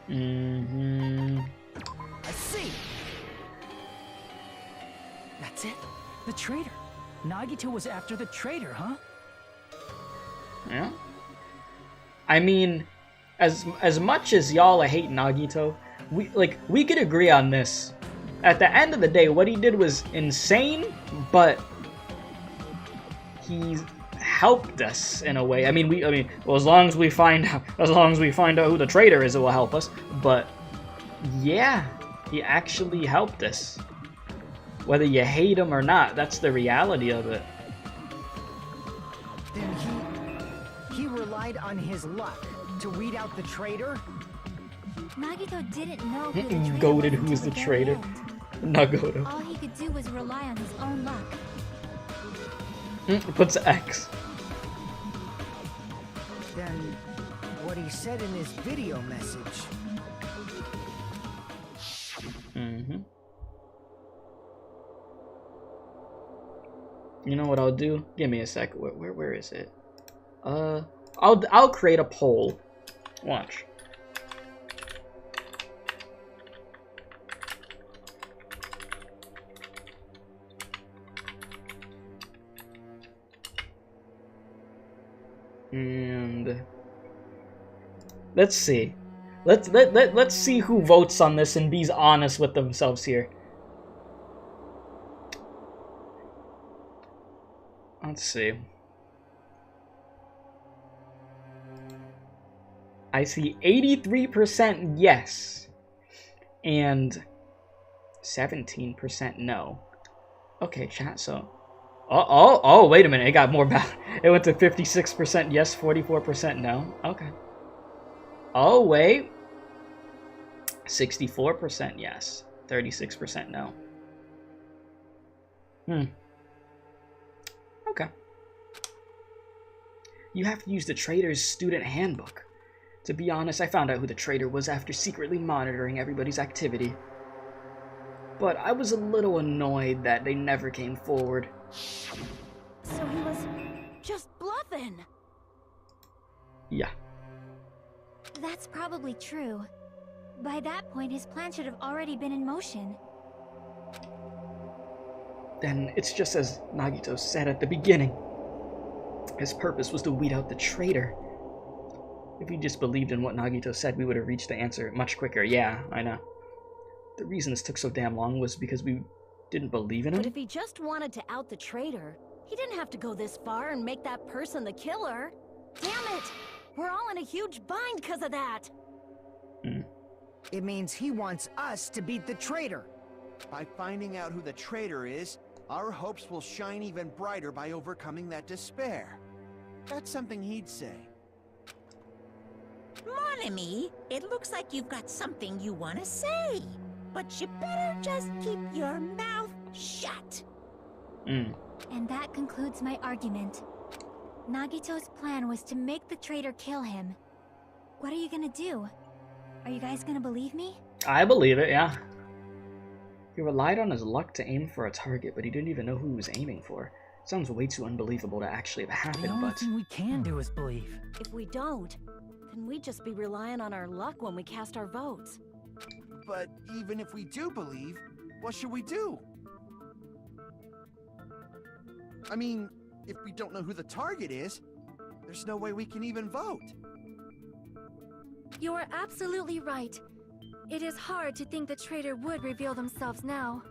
I see! That's it. The traitor. Nagito was after the traitor, huh? Yeah. I mean, as much as y'all hate Nagito, we could agree on this. At the end of the day, what he did was insane, but he helped us in a way. I mean, well, as long as we find out who the traitor is, it will help us. But yeah, he actually helped us. Whether you hate him or not, that's the reality of it. Then he relied on his luck to weed out the traitor? Nagito didn't know who the traitor Goated, was who's until the very traitor? end. Nagito. All he could do was rely on his own luck. Puts X. Then what he said in his video message. You know what I'll do? Give me a sec. Where is it? I'll create a poll. Watch. And let's see. Let's see who votes on this and be honest with themselves here. Let's see. I see 83% yes and 17% no. Okay, chat, so oh, wait a minute, it got more bad. It went to 56% yes, 44% no. Okay. Oh, wait. 64% yes, 36% no. Okay. You have to use the traitor's student handbook. To be honest, I found out who the traitor was after secretly monitoring everybody's activity. But I was a little annoyed that they never came forward. So he was just bluffing. Yeah. That's probably true. By that point, his plan should have already been in motion. Then it's just as Nagito said at the beginning. His purpose was to weed out the traitor. If we just believed in what Nagito said, we would have reached the answer much quicker. Yeah, I know. The reason this took so damn long was because we didn't believe in him. But if he just wanted to out the traitor, he didn't have to go this far and make that person the killer. Damn it! We're all in a huge bind because of that. It means he wants us to beat the traitor. By finding out who the traitor is, our hopes will shine even brighter by overcoming that despair. That's something he'd say. Mon ami, it looks like you've got something you want to say. But you better just keep your mouth shut. And that concludes my argument. Nagito's plan was to make the traitor kill him. What are you gonna do? Are you guys gonna believe me? I believe it, yeah. He relied on his luck to aim for a target, but he didn't even know who he was aiming for. Sounds way too unbelievable to actually have happened, The only but... thing we can do is believe. If we don't, then we'd just be relying on our luck when we cast our votes. But even if we do believe, what should we do? I mean, if we don't know who the target is, there's no way we can even vote. You are absolutely right. It is hard to think the traitor would reveal themselves now.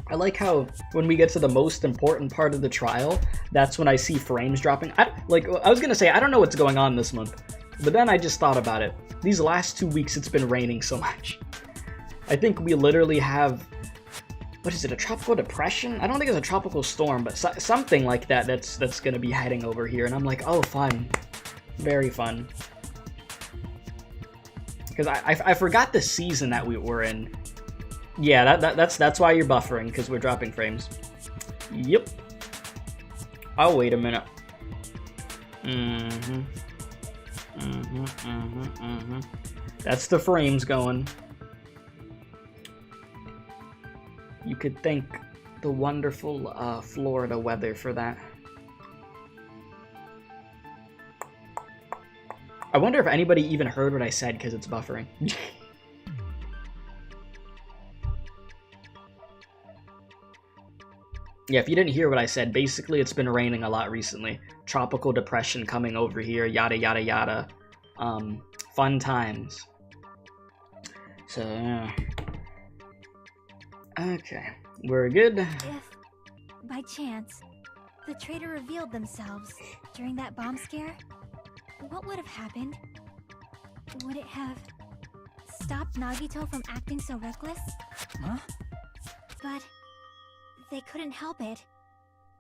I like how when we get to the most important part of the trial, that's when I see frames dropping. I was gonna say, I don't know what's going on this month, but then I just thought about it. These last 2 weeks it's been raining so much. I think we literally have, what is it, a tropical depression? I don't think it's a tropical storm, but something like that that's gonna be heading over here, and I'm like, oh, fun. Very fun. Because I forgot the season that we were in. Yeah, that's why you're buffering, because we're dropping frames. Yep. Oh, wait a minute. That's the frames going. You could thank the wonderful Florida weather for that. I wonder if anybody even heard what I said because it's buffering. Yeah, if you didn't hear what I said, basically it's been raining a lot recently. Tropical depression coming over here, yada yada yada. Fun times. So, yeah. Okay, we're good. If, by chance, the traitor revealed themselves during that bomb scare, what would have happened? Would it have stopped Nagito from acting so reckless? Huh? But they couldn't help it.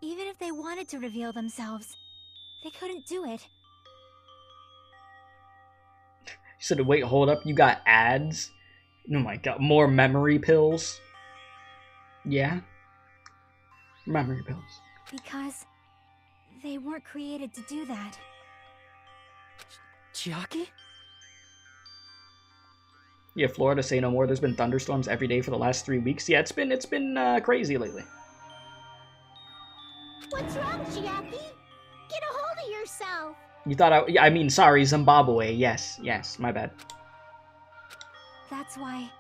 Even if they wanted to reveal themselves, they couldn't do it. You said, wait, hold up, you got ads? Oh my god, more memory pills? Yeah? Memory pills. Because they weren't created to do that. Chiaki? Yeah, Florida, say no more. There's been thunderstorms every day for the last 3 weeks. Yeah, it's been crazy lately. What's wrong, Chiaki? Get a hold of yourself. You thought I mean, sorry, Zimbabwe. Yes, my bad. That's why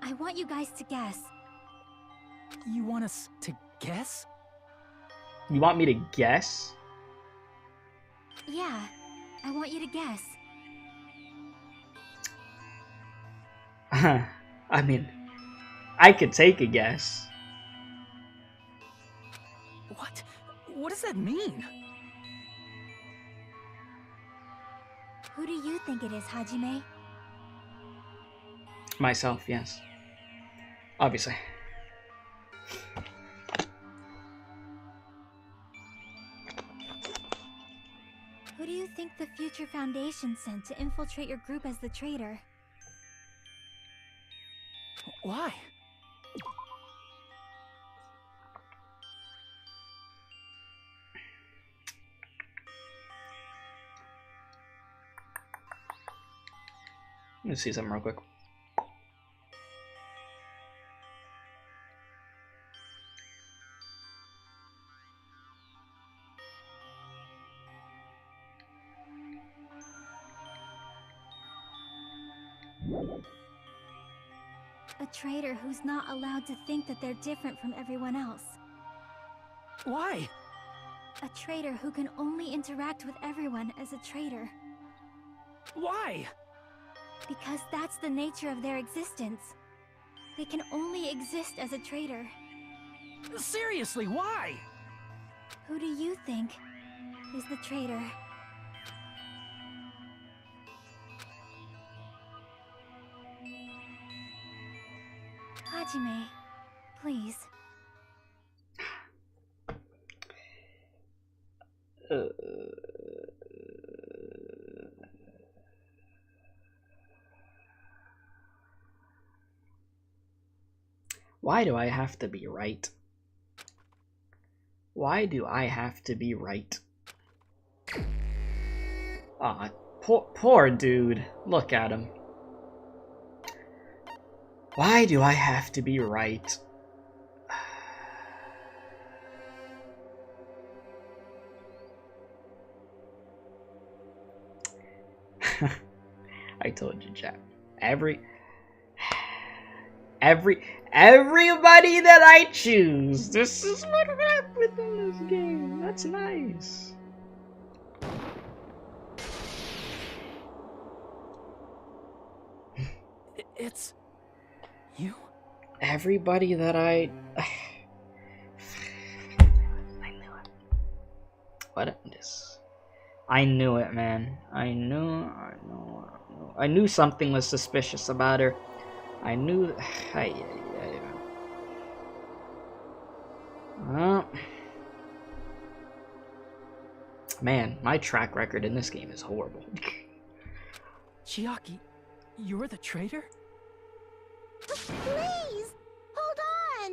I want you guys to guess. You want us to guess? You want me to guess? Yeah, I want you to guess. I mean, I could take a guess. What? What does that mean? Who do you think it is, Hajime? Myself, yes. Obviously. Who do you think the future Foundation sent to infiltrate your group as the traitor? Why? Let me see something real quick. A traitor who's not allowed to think that they're different from everyone else. Why? A traitor who can only interact with everyone as a traitor. Why? Because that's the nature of their existence. They can only exist as a traitor. Seriously, why? Who do you think is the traitor? Hajime, please. Why do I have to be right? Why do I have to be right? Ah, Poor dude. Look at him. Why do I have to be right? I told you, chat. Everybody that I choose, this is what happened in this game. That's nice. It's you? Everybody that I knew it. What this? I knew it, man. I knew something was suspicious about her. I knew. Well, man, my track record in this game is horrible. Chiaki, you're the traitor? Please! Hold on!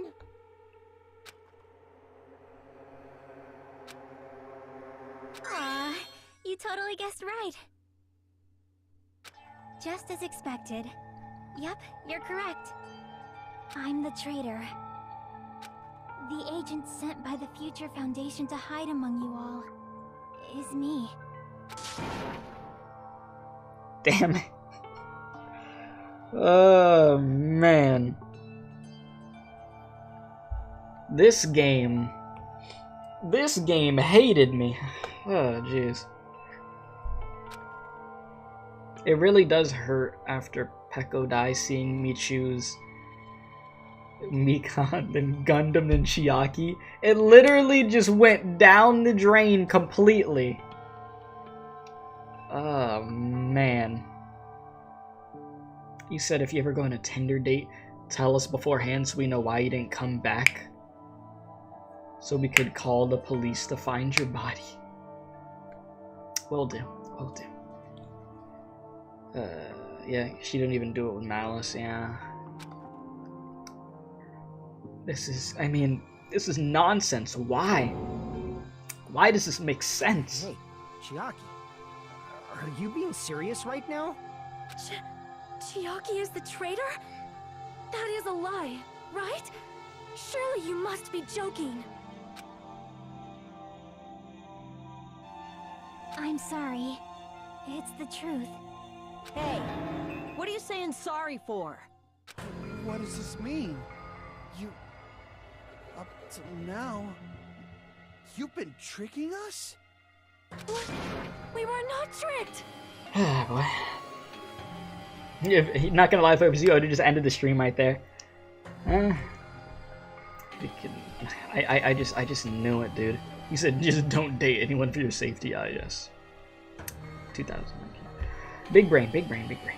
Aw, you totally guessed right. Just as expected. Yep, you're correct. I'm the traitor. The agent sent by the Future Foundation to hide among you all is me. Damn it. Oh, man. This game hated me. Oh, jeez. It really does hurt after Peko dies seeing me choose Mikan, then Gundam, then Chiaki. It literally just went down the drain completely. Oh, man. You said if you ever go on a Tinder date, tell us beforehand so we know why you didn't come back. So we could call the police to find your body. Will do. Will do. Yeah, she didn't even do it with malice, yeah. This is nonsense. Why? Why does this make sense? Hey, Chiaki, are you being serious right now? Chiaki is the traitor? That is a lie, right? Surely you must be joking. I'm sorry. It's the truth. Hey, what are you saying sorry for? What does this mean? Up till now, you've been tricking us? What? We were not tricked! Ah, boy. Not gonna lie, if it was you, I would have just ended the stream right there. I just knew it, dude. You said just don't date anyone for your safety. Ah, yes. 2000. Big brain, big brain, big brain.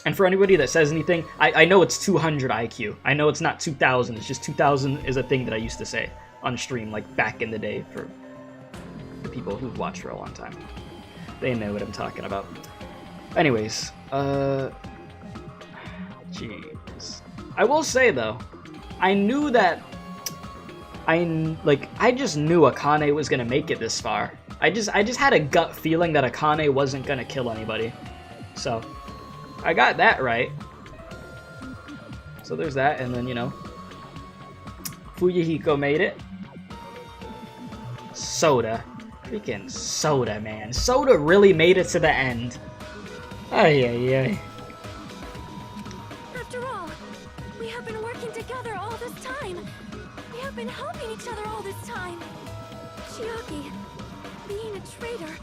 And for anybody that says anything, I know it's 200 IQ. I know it's not 2000. It's just 2000 is a thing that I used to say on stream, like back in the day, for the people who've watched for a long time. They know what I'm talking about. Anyways, jeez. I will say though, I knew that I just knew Akane was gonna make it this far. I just had a gut feeling that Akane wasn't gonna kill anybody. So I got that right. So there's that, and then, you know, Fuyuhiko made it. Soda. Freaking Soda, man. Soda really made it to the end. Ay, ay, ay. After all, we have been working together all this time. We have been helping each other all this time. Chiaki, being a traitor,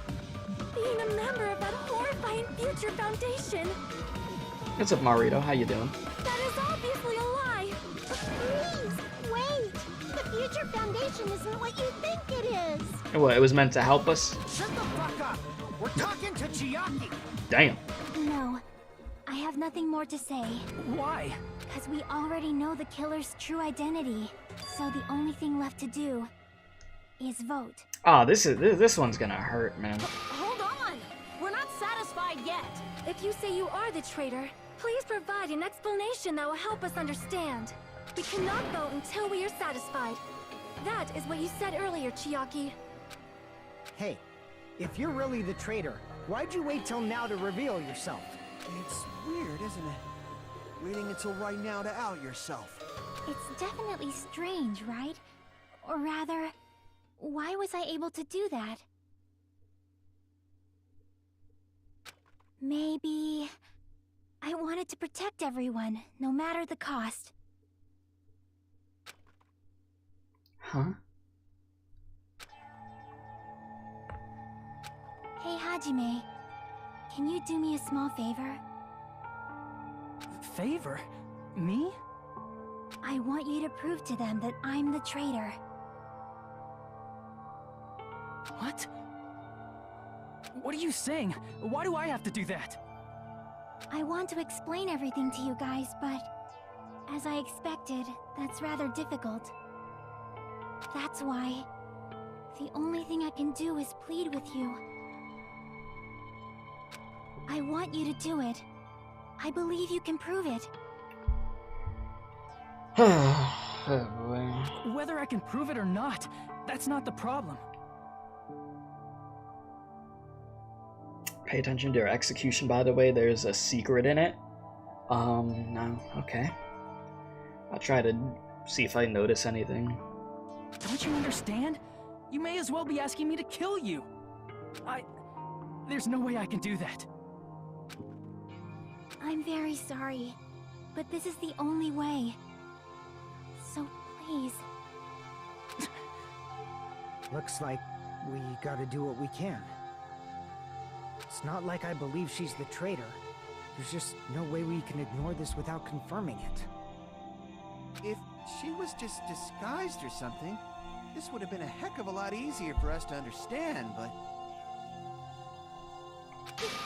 being a member of that horrifying Future Foundation. What's up, Marito? How you doing? That is obviously a lie. Please, wait! The Future Foundation isn't what you think it is! What, it was meant to help us? Shut the fuck up! We're talking to Chiaki! Damn. No, I have nothing more to say. Why? Because we already know the killer's true identity. So the only thing left to do is vote. Oh, this one's gonna hurt, man. Hold on! We're not satisfied yet. If you say you are the traitor, please provide an explanation that will help us understand. We cannot vote until we are satisfied. That is what you said earlier, Chiaki. Hey, if you're really the traitor, why'd you wait till now to reveal yourself? It's weird, isn't it? Waiting until right now to out yourself. It's definitely strange, right? Or rather, why was I able to do that? Maybe I wanted to protect everyone, no matter the cost. Huh? Hey, Hajime. Can you do me a small favor? Favor? Me? I want you to prove to them that I'm the traitor. What? What are you saying? Why do I have to do that? I want to explain everything to you guys, but as I expected, that's rather difficult. That's why the only thing I can do is plead with you. I want you to do it. I believe you can prove it. Oh boy. Whether I can prove it or not, that's not the problem. Pay attention to her execution, by the way. There's a secret in it. No, okay. I'll try to see if I notice anything. Don't you understand? You may as well be asking me to kill you. There's no way I can do that. I'm very sorry, but this is the only way. So please. Looks like we gotta do what we can. It's not like I believe she's the traitor. There's just no way we can ignore this without confirming it. If she was just disguised or something, this would have been a heck of a lot easier for us to understand, but...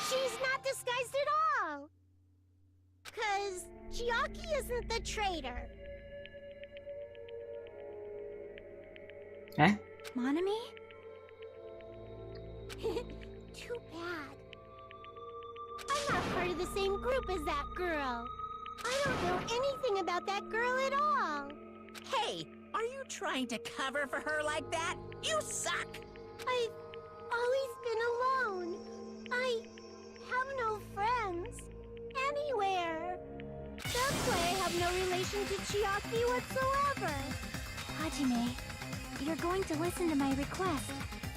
She's not disguised at all! 'Cause Chiaki isn't the traitor. Eh? Monami? Too bad. I'm not part of the same group as that girl. I don't know anything about that girl at all. Hey, are you trying to cover for her like that? You suck! I've always been alone. I have no friends anywhere. That's why I have no relation to Chiaki whatsoever. Hajime, you're going to listen to my request,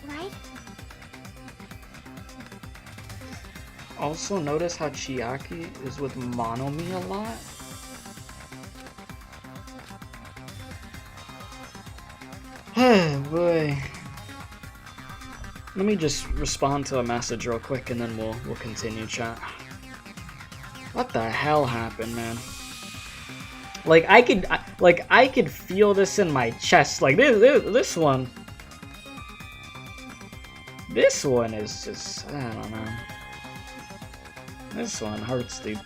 right? Also, notice how Chiaki is with Monomi a lot. Oh boy. Let me just respond to a message real quick and then we'll continue chat. What the hell happened, man? Like I could feel this in my chest. Like this one. This one is just, I don't know. This one hurts, dude.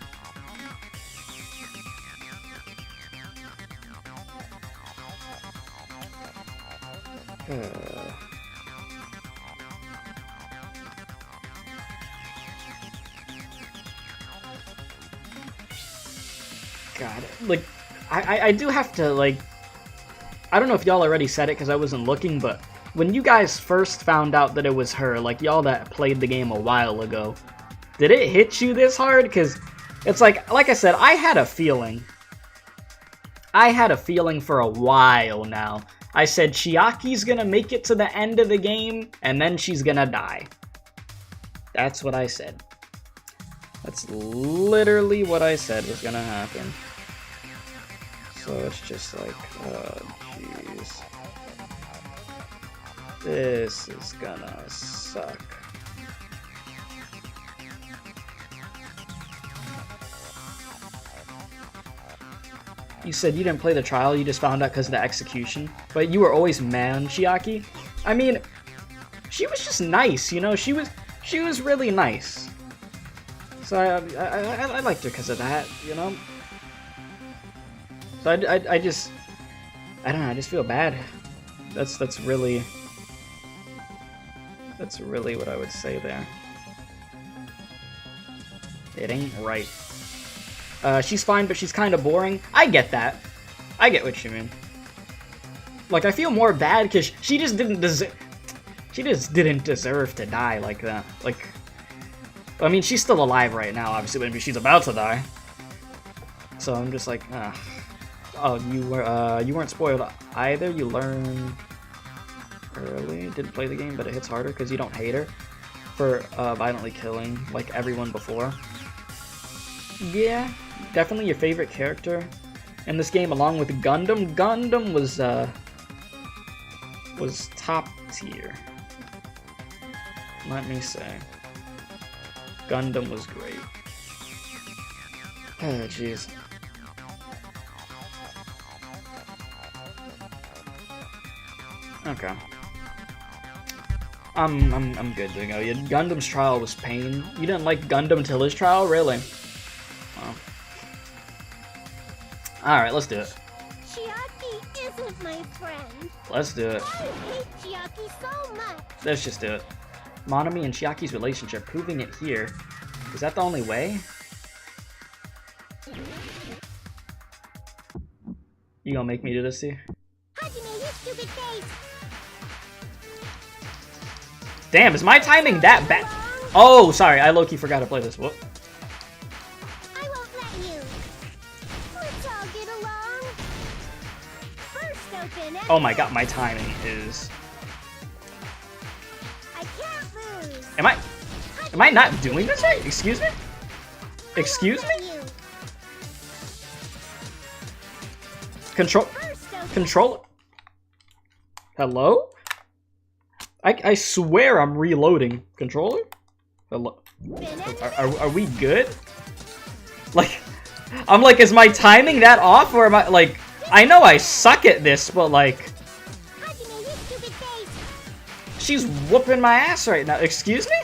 God, like, I do have to, like, I don't know if y'all already said it because I wasn't looking, but when you guys first found out that it was her, like y'all that played the game a while ago, did it hit you this hard? Because it's like I said, I had a feeling. I had a feeling for a while now. I said Chiaki's gonna make it to the end of the game, and then she's gonna die. That's what I said. That's literally what I said was gonna happen. So it's just like, oh jeez. This is gonna suck. You said you didn't play the trial, you just found out because of the execution. But you were always mad on Chiaki? I mean, she was just nice, you know? She was really nice. So I liked her because of that, you know? So I don't know, I just feel bad. That's really what I would say there. It ain't right. She's fine, but she's kind of boring. I get that. I get what you mean. Like, I feel more bad because she just didn't deserve... She just didn't deserve to die like that. Like, I mean, she's still alive right now, obviously, maybe she's about to die. So I'm just like, oh, you weren't spoiled either. You learned early. Didn't play the game, but it hits harder because you don't hate her for violently killing like everyone before. Yeah, definitely your favorite character in this game, along with Gundam. Gundam was top tier. Let me say, Gundam was great. Oh jeez. Okay. I'm good to go. Yeah, Gundam's trial was pain. You didn't like Gundam till his trial, really? Wow. All right, let's do it. Chiaki isn't my friend. Let's do it. I hate Chiaki so much. Let's just do it. Monami and Chiaki's relationship, proving it here. Is that the only way? You gonna make me do this, here? Hajime, you stupid face. Damn, is my timing that bad? Oh, sorry, I low-key forgot to play this. Whoop. I won't let you. Let's all get along. First open and Oh my god, my timing is... I can't lose. Am I not doing this right? Excuse me? Excuse me? You. Control... Control... Hello? I swear I'm reloading. Controller? Hello? Are we good? Like, I'm like, is my timing that off? Or am I, like, I know I suck at this, but like... Hajime, you stupid face. She's whooping my ass right now. Excuse me?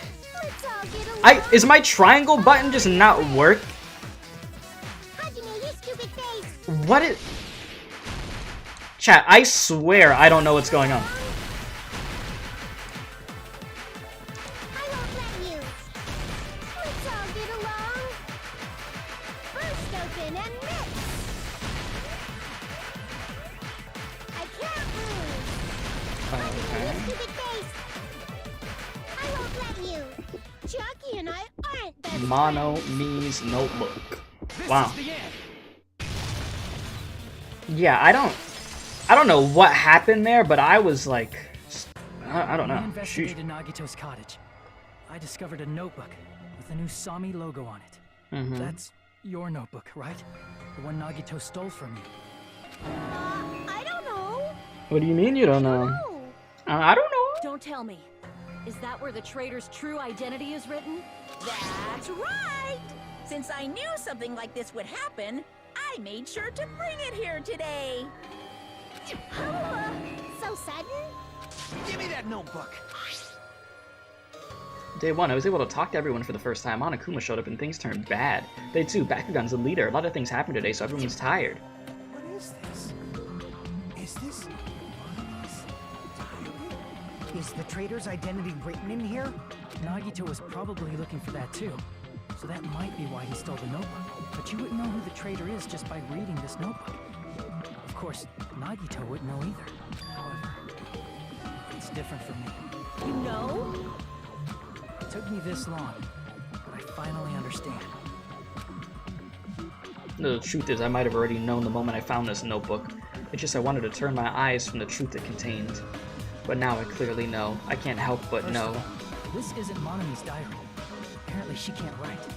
Let's all get along. Is my triangle button just not work? Hajime, you stupid face. What is... Chat, I swear I don't know what's going on. I won't let you. Let's all get along. First open and mix. I can't lose. Okay. You stupid face. I won't let you. Chiaki and I aren't best Mono friends. knees notebook. This Wow. is the end. Yeah, I don't know what happened there, but I was like, I don't We know. Shoot. investigated Nagito's cottage. I discovered a notebook with a new Sami logo on it. Mhm. That's your notebook, right? The one Nagito stole from you. I don't know. What do you mean you don't know? No. I don't know. Don't tell me. Is that where the traitor's true identity is written? That's right! Since I knew something like this would happen, I made sure to bring it here today. So sudden? Give me that notebook. Day 1, I was able to talk to everyone for the first time. Monokuma showed up and things turned bad. Day 2, Bakugan's the leader. A lot of things happened today, so everyone's tired. What is this? Is this... Is the traitor's identity written in here? Nagito was probably looking for that too. So that might be why he stole the notebook. But you wouldn't know who the traitor is just by reading this notebook. Of course, Nagito wouldn't know either. However, it's different for me. You know? It took me this long, but I finally understand. The truth is, I might have already known the moment I found this notebook. It's just I wanted to turn my eyes from the truth it contained. But now I clearly know. I can't help but First know. of all, this isn't Monami's diary. Apparently she can't write.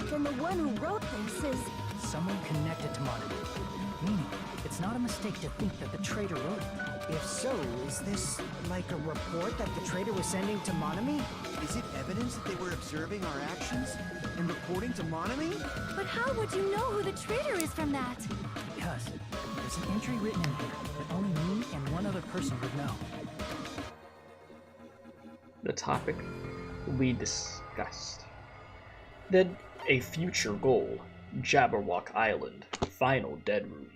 Then the one who wrote this is... Someone connected to Monami. Meaning, it's not a mistake to think that the traitor wrote it. If so, is this like a report that the traitor was sending to Monami? Is it evidence that they were observing our actions and reporting to Monami? But how would you know who the traitor is from that? Because there's an entry written in here that only me and one other person would know. The topic we discussed. Then a future goal. Jabberwock Island. Final dead room.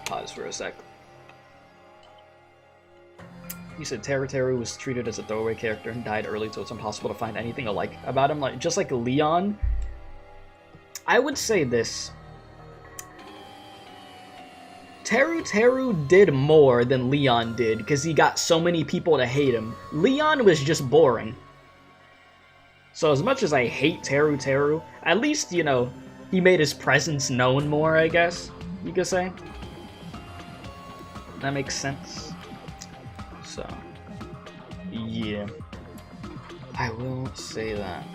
Pause for a sec. You said Teru was treated as a throwaway character and died early, so it's impossible to find anything alike about him. Like just like Leon. I would say this. Teru did more than Leon did because he got so many people to hate him. Leon was just boring. So as much as I hate Teru, at least, you know, he made his presence known more, I guess you could say. That makes sense. So, yeah. I will say that.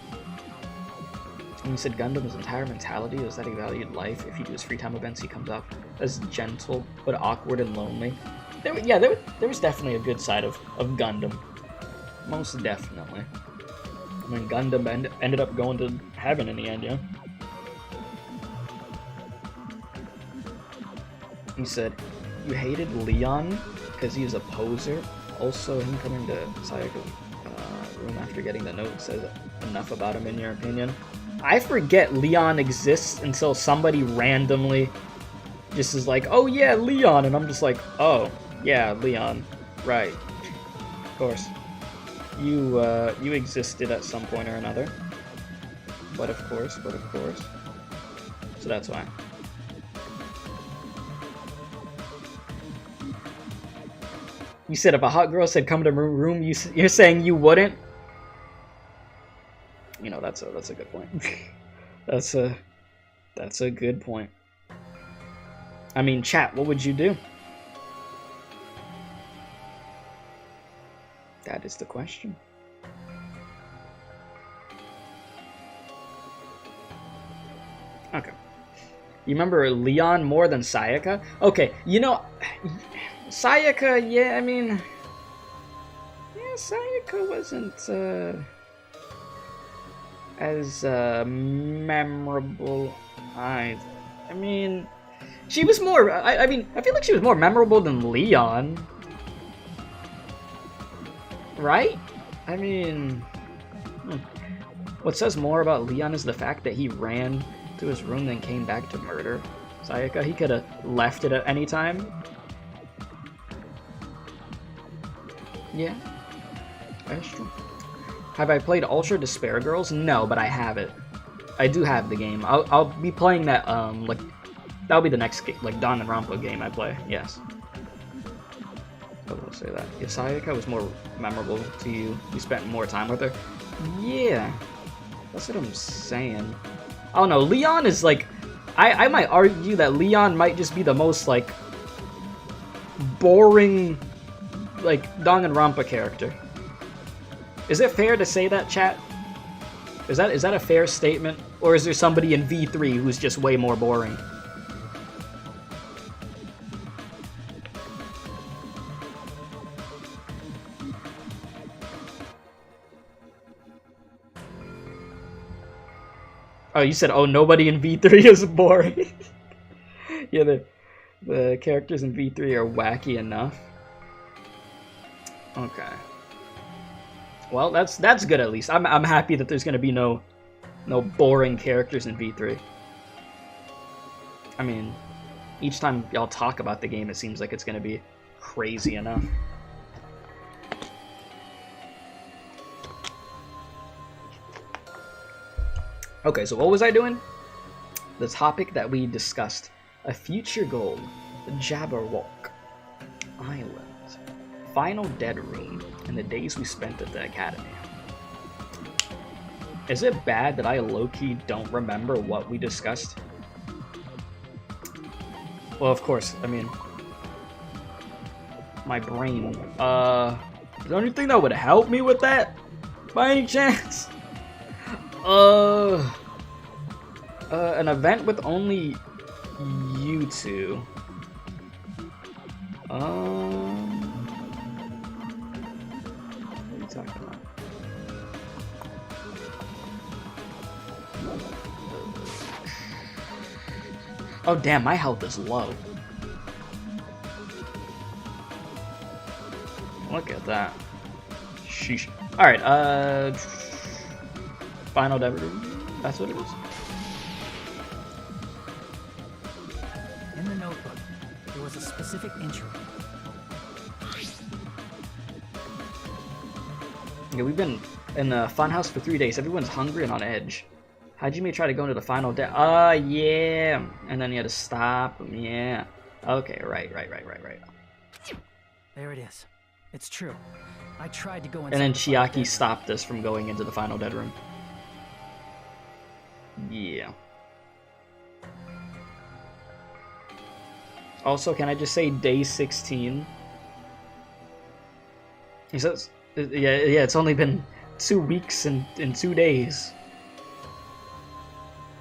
And he said Gundam's entire mentality was that he valued life. If he do his free time events, he comes off as gentle, but awkward and lonely. There was definitely a good side of Gundam. Most definitely. I mean, Gundam ended up going to heaven in the end, yeah? He said, you hated Leon because he was a poser. Also, him coming to Sayaka's room after getting the note says enough about him in your opinion. I forget Leon exists until somebody randomly just is like, oh yeah, Leon, and I'm just like, oh, yeah, Leon, right. Of course. You existed at some point or another. But of course. So that's why. You said if a hot girl said come to my room, you're saying you wouldn't? You know, that's a good point. that's a good point. I mean, chat, what would you do? That is the question. Okay. You remember Leon more than Sayaka? Okay, you know, Sayaka, yeah, I mean, yeah, Sayaka wasn't as memorable either. I mean, she was more, I mean, I feel like she was more memorable than Leon. Right? I mean, what says more about Leon is the fact that he ran to his room then came back to murder Sayaka. He could have left it at any time. Yeah, that's true. Have I played Ultra Despair Girls? No, but I have it. I do have the game. I'll be playing that, like, that'll be the next game, like, Danganronpa game I play, yes. I will say that. If Sayaka was more memorable to you, you spent more time with her? Yeah, that's what I'm saying. I don't know, Leon is like, I might argue that Leon might just be the most, like, boring, like, Danganronpa character. Is it fair to say that, chat? Is that a fair statement? Or is there somebody in V3 who's just way more boring? Oh, you said, oh, nobody in V3 is boring. Yeah, the characters in V3 are wacky enough. Okay. Well, that's good at least. I'm happy that there's gonna be no boring characters in V3. I mean, each time y'all talk about the game, it seems like it's gonna be crazy enough. Okay, so what was I doing? The topic that we discussed. A future goal. Jabberwock Island. Final dead room. And the days we spent at the academy. Is it bad that I low-key don't remember what we discussed? Well, of course, I mean... my brain. Is there anything that would help me with that? By any chance? An event with only you two. What are you talking about? Oh damn, my health is low. Look at that. Sheesh. Alright, Final Dev Room. That's what it is. In the notebook, there was a specific entry. Yeah, we've been in the funhouse for 3 days. Everyone's hungry and on edge. Hajime tried to go into the final death. Yeah. And then he had to stop. Yeah. Okay, right. There it is. It's true. I tried to go inside. And then the final Chiaki dead stopped us from going into the final dead room. Yeah. Also, can I just say day 16? He says, yeah, it's only been 2 weeks and 2 days.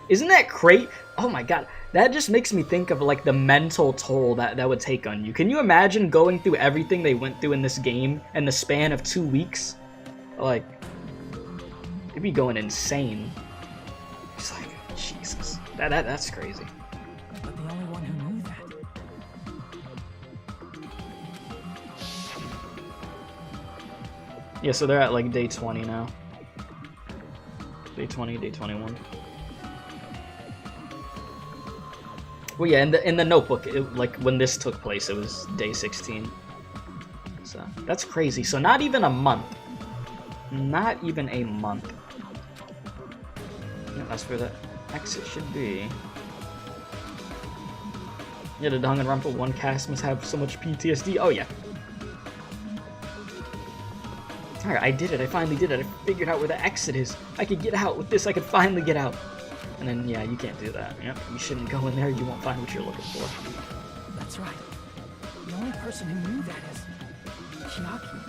Isn't that great? Oh my god, that just makes me think of like the mental toll that would take on you. Can you imagine going through everything they went through in this game in the span of 2 weeks? Like, it'd be going insane. It's like, Jesus, that's crazy. But the only one who knew that. Yeah, so they're at like day 20 now. Day 20, day 21. Well, yeah, in the notebook, like when this took place, it was day 16. So that's crazy. So not even a month. Not even a month. Yeah, that's where the exit should be. Yeah, the Danganronpa 1 cast must have so much PTSD. Oh yeah. Alright, I did it. I finally did it. I figured out where the exit is. I could get out with this. I could finally get out. And then, yeah, you can't do that. Yep, you shouldn't go in there. You won't find what you're looking for. That's right. The only person who knew that is Chiaki.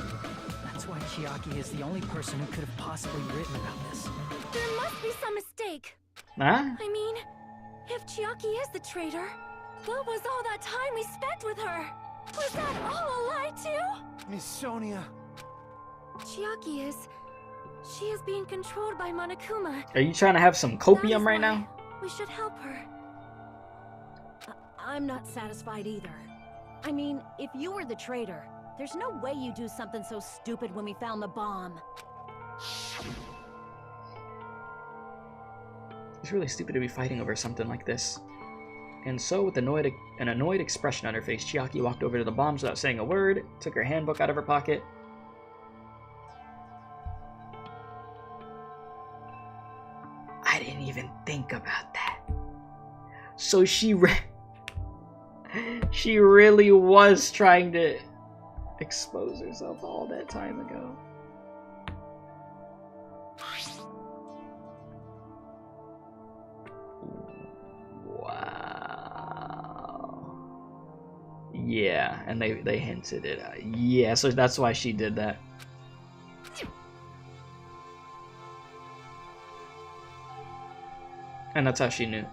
That's why Chiaki is the only person who could have possibly written about this. There must be some mistake. Huh? I mean, if Chiaki is the traitor, what was all that time we spent with her? Was that all a lie too? Miss Sonia. Chiaki is... She is being controlled by Monokuma. Are you trying to have some copium right now? We should help her. I'm not satisfied either. I mean, if you were the traitor, there's no way you'd do something so stupid when we found the bomb. It's really stupid to be fighting over something like this. And so, with an annoyed expression on her face, Chiaki walked over to the bombs without saying a word, took her handbook out of her pocket. I didn't even think about that. So she really was trying to expose herself all that time ago. Wow. Yeah, and they hinted it. Yeah, so that's why she did that. And that's how she knew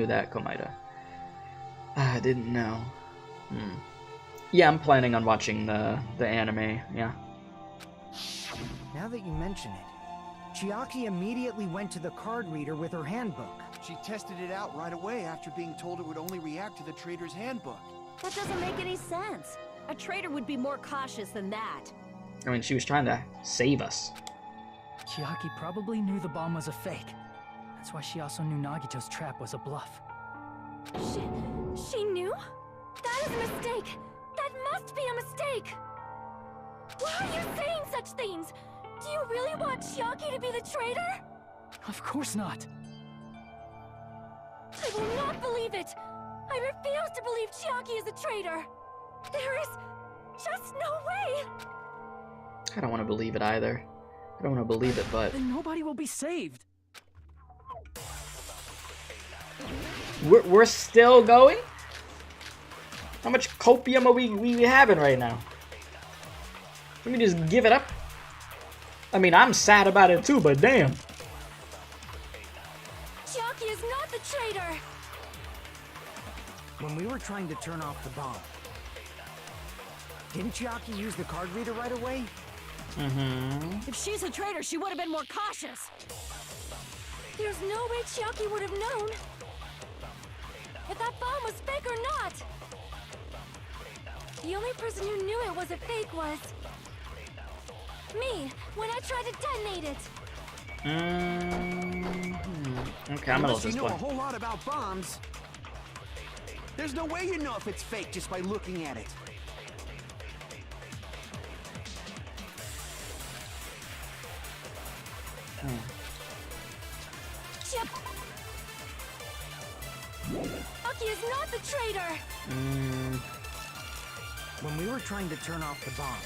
that, Komaeda. I didn't know. Yeah, I'm planning on watching the anime, yeah. Now that you mention it, Chiaki immediately went to the card reader with her handbook. She tested it out right away after being told it would only react to the traitor's handbook. That doesn't make any sense. A traitor would be more cautious than that. I mean, she was trying to save us. Chiaki probably knew the bomb was a fake. That's why she also knew Nagito's trap was a bluff. She knew? That is a mistake! That must be a mistake! Why are you saying such things? Do you really want Chiaki to be the traitor? Of course not. I will not believe it! I refuse to believe Chiaki is a traitor! There is just no way! I don't want to believe it either. I don't want to believe it, but... Then nobody will be saved. We're still going? How much copium are we having right now? Let me just give it up. I mean, I'm sad about it too, but damn. Chiaki is not the traitor! When we were trying to turn off the bomb, didn't Chiaki use the card reader right away? If she's a traitor, she would have been more cautious. There's no way Chiaki would have known if that bomb was fake or not. The only person who knew it was a fake was me, when I tried to detonate it. Okay, I'm gonna let Unless you this know play. a whole lot about bombs. There's no way you know if it's fake just by looking at it. Chiaki is not the traitor. When we were trying to turn off the bomb,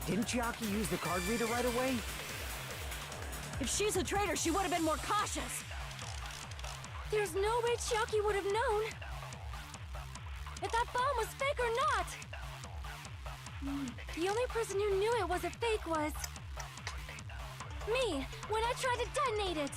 didn't Chiaki use the card reader right away? If she's a traitor, she would have been more cautious. There's no way Chiaki would have known if that bomb was fake or not. The only person who knew it was a fake was me, when I tried to detonate it.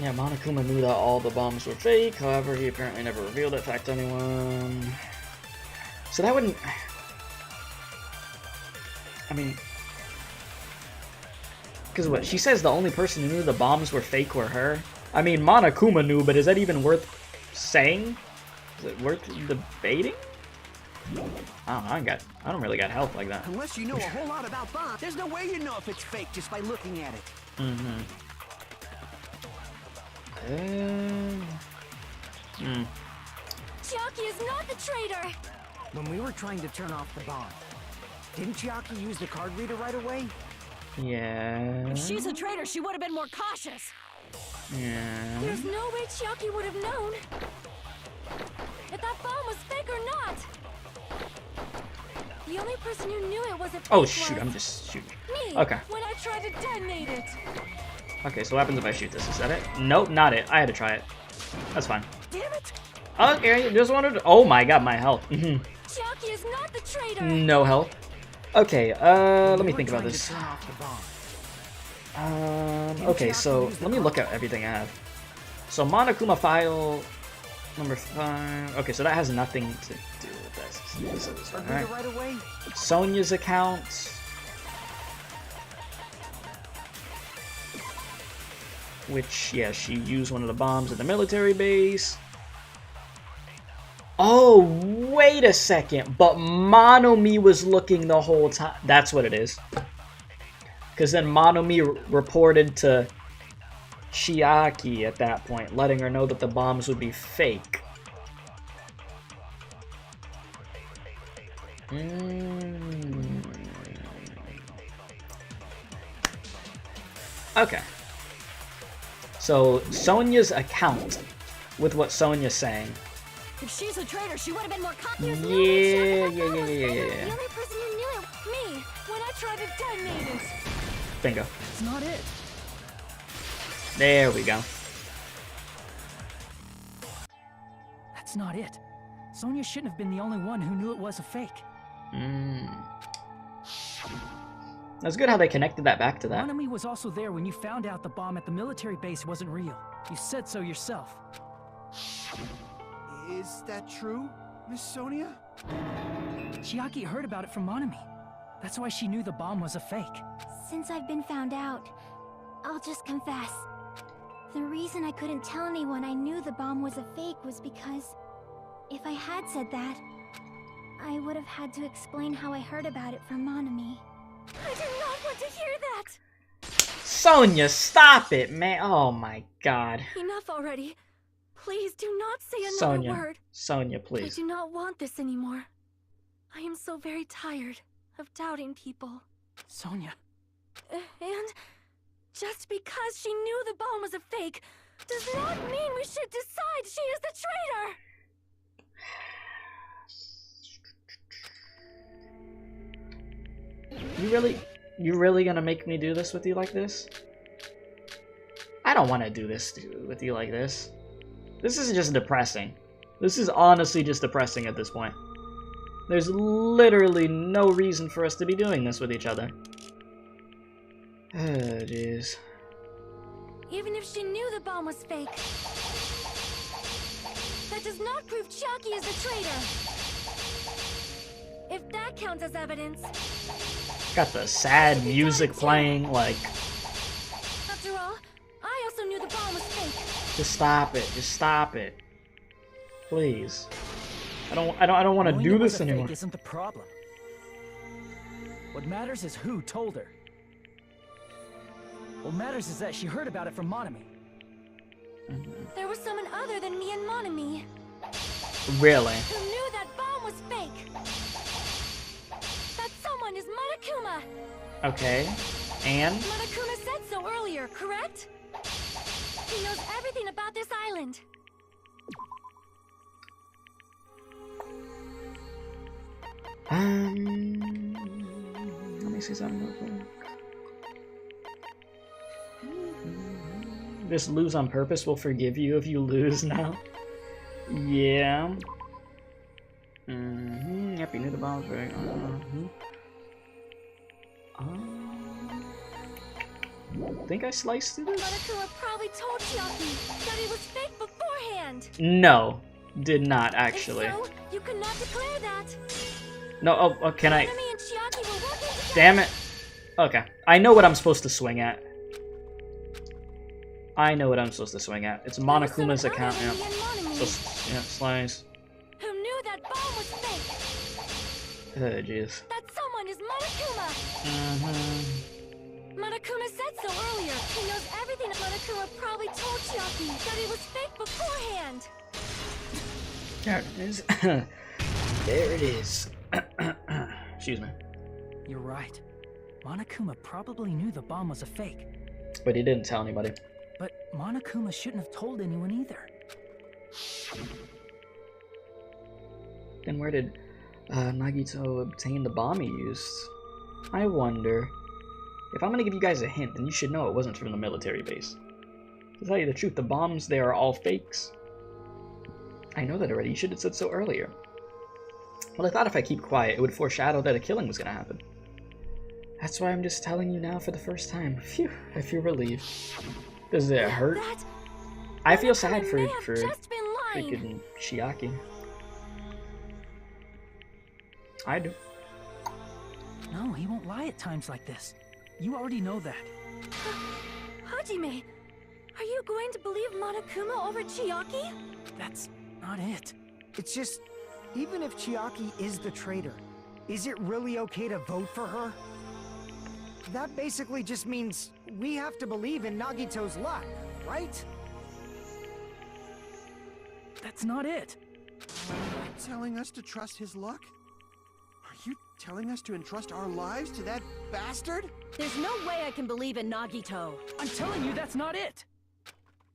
Yeah, Monokuma knew that all the bombs were fake, however, he apparently never revealed that fact to anyone. So that wouldn't... I mean... Because what, she says the only person who knew the bombs were fake were her? I mean, Monokuma knew, but is that even worth saying? Is it worth debating? I don't know, I don't really got health like that. Unless you know a whole lot about bombs, there's no way you know if it's fake just by looking at it. Mm-hmm. Chiaki is not the traitor! When we were trying to turn off the bomb, didn't Chiaki use the card reader right away? Yeah. If she's a traitor, she would have been more cautious. Yeah. There's no way Chiaki would have known if that bomb was fake or not. The only person who knew it was a fake Oh shoot, was I'm just shooting. me, Okay. when I tried to detonate it. Okay, so what happens if I shoot this? Is that it? Nope, not it. I had to try it. That's fine. Damn it! Okay, just wanted to... Oh my god, my health. Chiaki is not the traitor! No health. Okay, let me think about Trying to this. turn off the bomb. Okay, so let me look at everything I have. So Monokuma file number 5. Okay, so that has nothing to do with this. Card Alright. reader right away? Sonya's account. Which, yeah, she used one of the bombs at the military base. Oh, wait a second. But Monomi was looking the whole time. That's what it is. Because then Monomi reported to Chiaki at that point, letting her know that the bombs would be fake. Okay. So, Sonya's account, with what Sonya's saying. If she's a traitor, she would have been more cautious. Yeah. The only person who knew it, me, when I tried to detonate it. Bingo. That's not it. There we go. That's not it. Sonya shouldn't have been the only one who knew it was a fake. That's good how they connected that back to that. Monomi was also there when you found out the bomb at the military base wasn't real. You said so yourself. Is that true, Miss Sonia? Chiaki heard about it from Monomi. That's why she knew the bomb was a fake. Since I've been found out, I'll just confess. The reason I couldn't tell anyone I knew the bomb was a fake was because if I had said that, I would have had to explain how I heard about it from Monomi. I do not want to hear that! Sonya, stop it, man. Oh my god. Enough already. Please do not say another Sonya. word. Sonya, I please. do not want this anymore. I am so very tired of doubting people. Sonya. And just because she knew the bomb was a fake does not mean we should decide she is the traitor! You really gonna make me do this with you like this? I don't want to do this with you like this. This is just depressing. This is honestly just depressing at this point. There's literally no reason for us to be doing this with each other. Oh, jeez. Even if she knew the bomb was fake, that does not prove Chiaki is the traitor. If that counts as evidence... Got the sad music playing, like... After all, I also knew the bomb was fake. Just stop it. Just stop it. Please. I don't want to do this anymore. Isn't the problem. What matters is who told her. What matters is that she heard about it from Monomi. There was someone other than me and Monomi Really? who knew that bomb was fake. Monokuma! Okay. And? Monokuma said so earlier, correct? He knows everything about this island. Let me see something real quick. This lose on purpose will forgive you if you lose now. Yeah. Yep, you knew the bombs, right? Think I sliced through this? Monokuma probably told Chiaki that he was fake beforehand. No, did not actually. If so, you could not declare that. No, oh, can I? Enemy and Chiaki were working together. Damn it. Okay, I know what I'm supposed to swing at. I know what I'm supposed to swing at. It's Monokuma's account, yeah. So, yeah, slice. Who knew that bomb was fake? Oh, jeez. That someone is Monokuma. Monokuma said so earlier. He knows everything. Monokuma probably told Chiaki that he was fake beforehand. There it is. There it is. Excuse me. You're right. Monokuma probably knew the bomb was a fake. But he didn't tell anybody. But Monokuma shouldn't have told anyone either. Then where did Nagito obtain the bomb he used? I wonder. If I'm gonna give you guys a hint, then you should know it wasn't from the military base. To tell you the truth, the bombs there are all fakes. I know that already. You should have said so earlier. Well, I thought if I keep quiet, it would foreshadow that a killing was gonna happen. That's why I'm just telling you now for the first time. Phew, I feel relieved. Does it hurt? I feel sad for freaking Chiaki. I do. No, he won't lie at times like this. You already know that. Hajime, are you going to believe Monokuma over Chiaki? That's not it. It's just, even if Chiaki is the traitor, is it really okay to vote for her? That basically just means we have to believe in Nagito's luck, right? That's not it. Telling us to trust his luck? Are you telling us to entrust our lives to that bastard? There's no way I can believe in Nagito. I'm telling you, that's not it.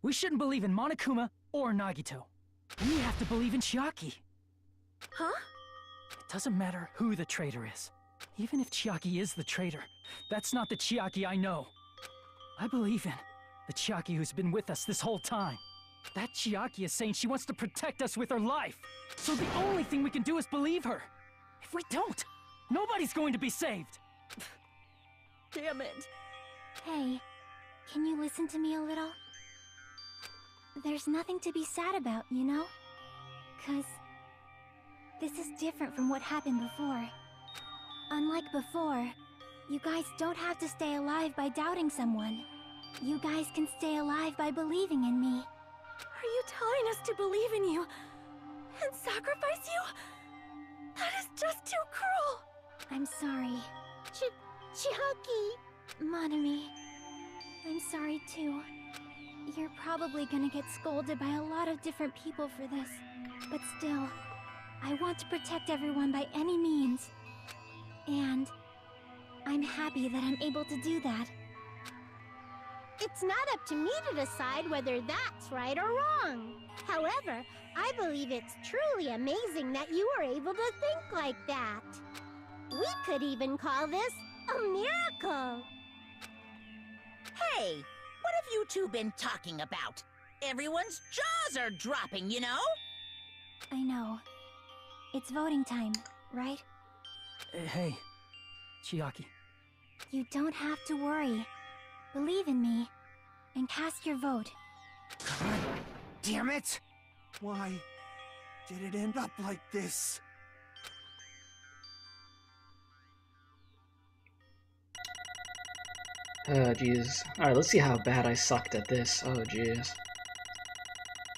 We shouldn't believe in Monokuma or Nagito. We have to believe in Chiaki. Huh? It doesn't matter who the traitor is. Even if Chiaki is the traitor, that's not the Chiaki I know. I believe in the Chiaki who's been with us this whole time. That Chiaki is saying she wants to protect us with her life. So the only thing we can do is believe her. If we don't, nobody's going to be saved. Damn it. Hey, can you listen to me a little? There's nothing to be sad about, you know? 'Cause this is different from what happened before. Unlike before, you guys don't have to stay alive by doubting someone. You guys can stay alive by believing in me. Are you telling us to believe in you and sacrifice you? That is just too cruel. I'm sorry. Chiaki. Monami, I'm sorry too. You're probably gonna get scolded by a lot of different people for this. But still, I want to protect everyone by any means. And I'm happy that I'm able to do that. It's not up to me to decide whether that's right or wrong. However, I believe it's truly amazing that you were able to think like that. We could even call this a miracle. Hey, what have you two been talking about? Everyone's jaws are dropping, you know? I know. It's voting time, right? Hey, Chiaki. You don't have to worry. Believe in me, and cast your vote. God damn it! Why did it end up like this? Oh, jeez. Alright, let's see how bad I sucked at this. Oh, jeez.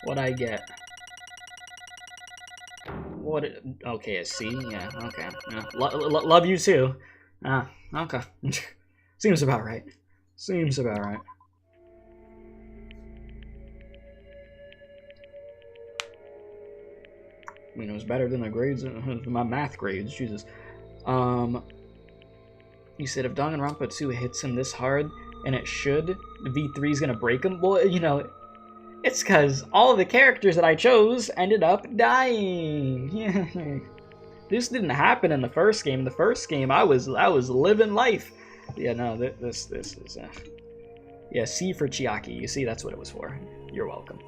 What'd I get? What? Okay, a C? Yeah, okay. Yeah. Love you too. Okay. Seems about right. Seems about right. I mean, it was better than the grades, my math grades, Jesus. You said if Danganronpa 2 hits him this hard, and it should, V3 is gonna break him? Well, you know, it's because all of the characters that I chose ended up dying. This didn't happen in the first game. In the first game, I was living life. Yeah, no, this is... Yeah, C for Chiaki. You see, that's what it was for. You're welcome.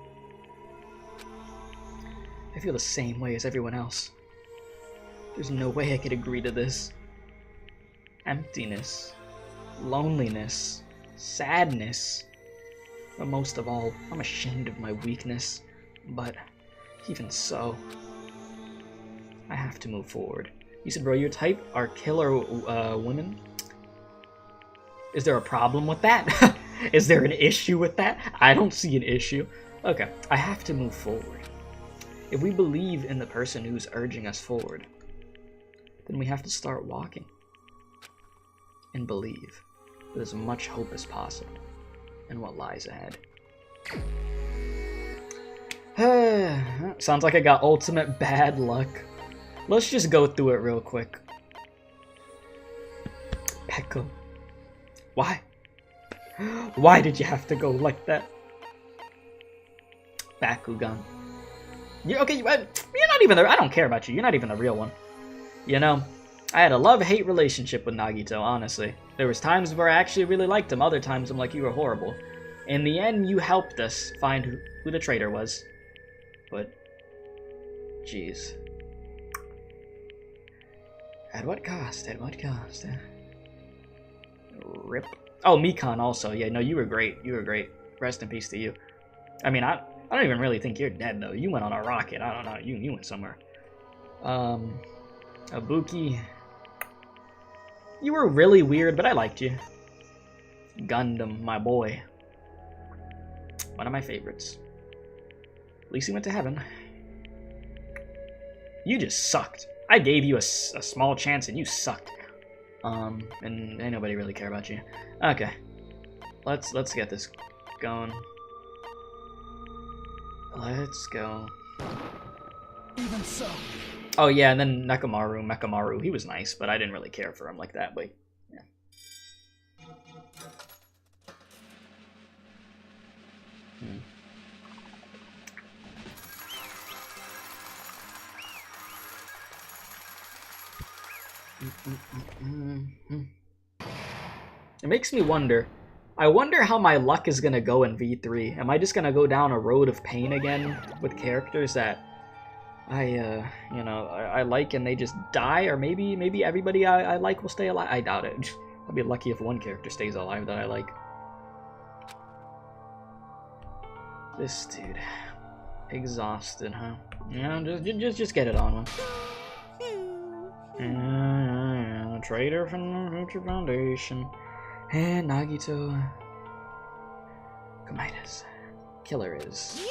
I feel the same way as everyone else. There's no way I could agree to this. Emptiness. Loneliness. Sadness. But most of all, I'm ashamed of my weakness. But even so, I have to move forward. You said, bro, your type are killer women? Is there a problem with that? Is there an issue with that? I don't see an issue. Okay, I have to move forward. If we believe in the person who's urging us forward, then we have to start walking. And believe with as much hope as possible in what lies ahead. Sounds like I got ultimate bad luck. Let's just go through it real quick. Pekko. Why? Why did you have to go like that? Bakugan. You're not even I don't care about you. You're not even a real one. You know, I had a love-hate relationship with Nagito, honestly. There was times where I actually really liked him. Other times I'm like, you were horrible. In the end, you helped us find who the traitor was. But, jeez. At what cost? At what cost? Rip. Oh, Mikan also. Yeah, no, you were great. You were great. Rest in peace to you. I mean, I don't even really think you're dead, though. You went on a rocket. I don't know. You went somewhere. Ibuki. You were really weird, but I liked you. Gundam, my boy. One of my favorites. At least he went to heaven. You just sucked. I gave you a small chance and you sucked. And ain't nobody really care about you. Okay. Let's get this going. Let's go. Even so. Oh yeah, and then Mekamaru, he was nice, but I didn't really care for him like that, but yeah. It makes me wonder. I wonder how my luck is gonna go in V3. Am I just gonna go down a road of pain again with characters that I like and they just die, or maybe everybody I like will stay alive? I doubt it. I'll be lucky if one character stays alive that I like. This dude, exhausted, huh? Yeah, just get it on. Traitor from the Future Foundation, and Nagito. Komaeda's killer is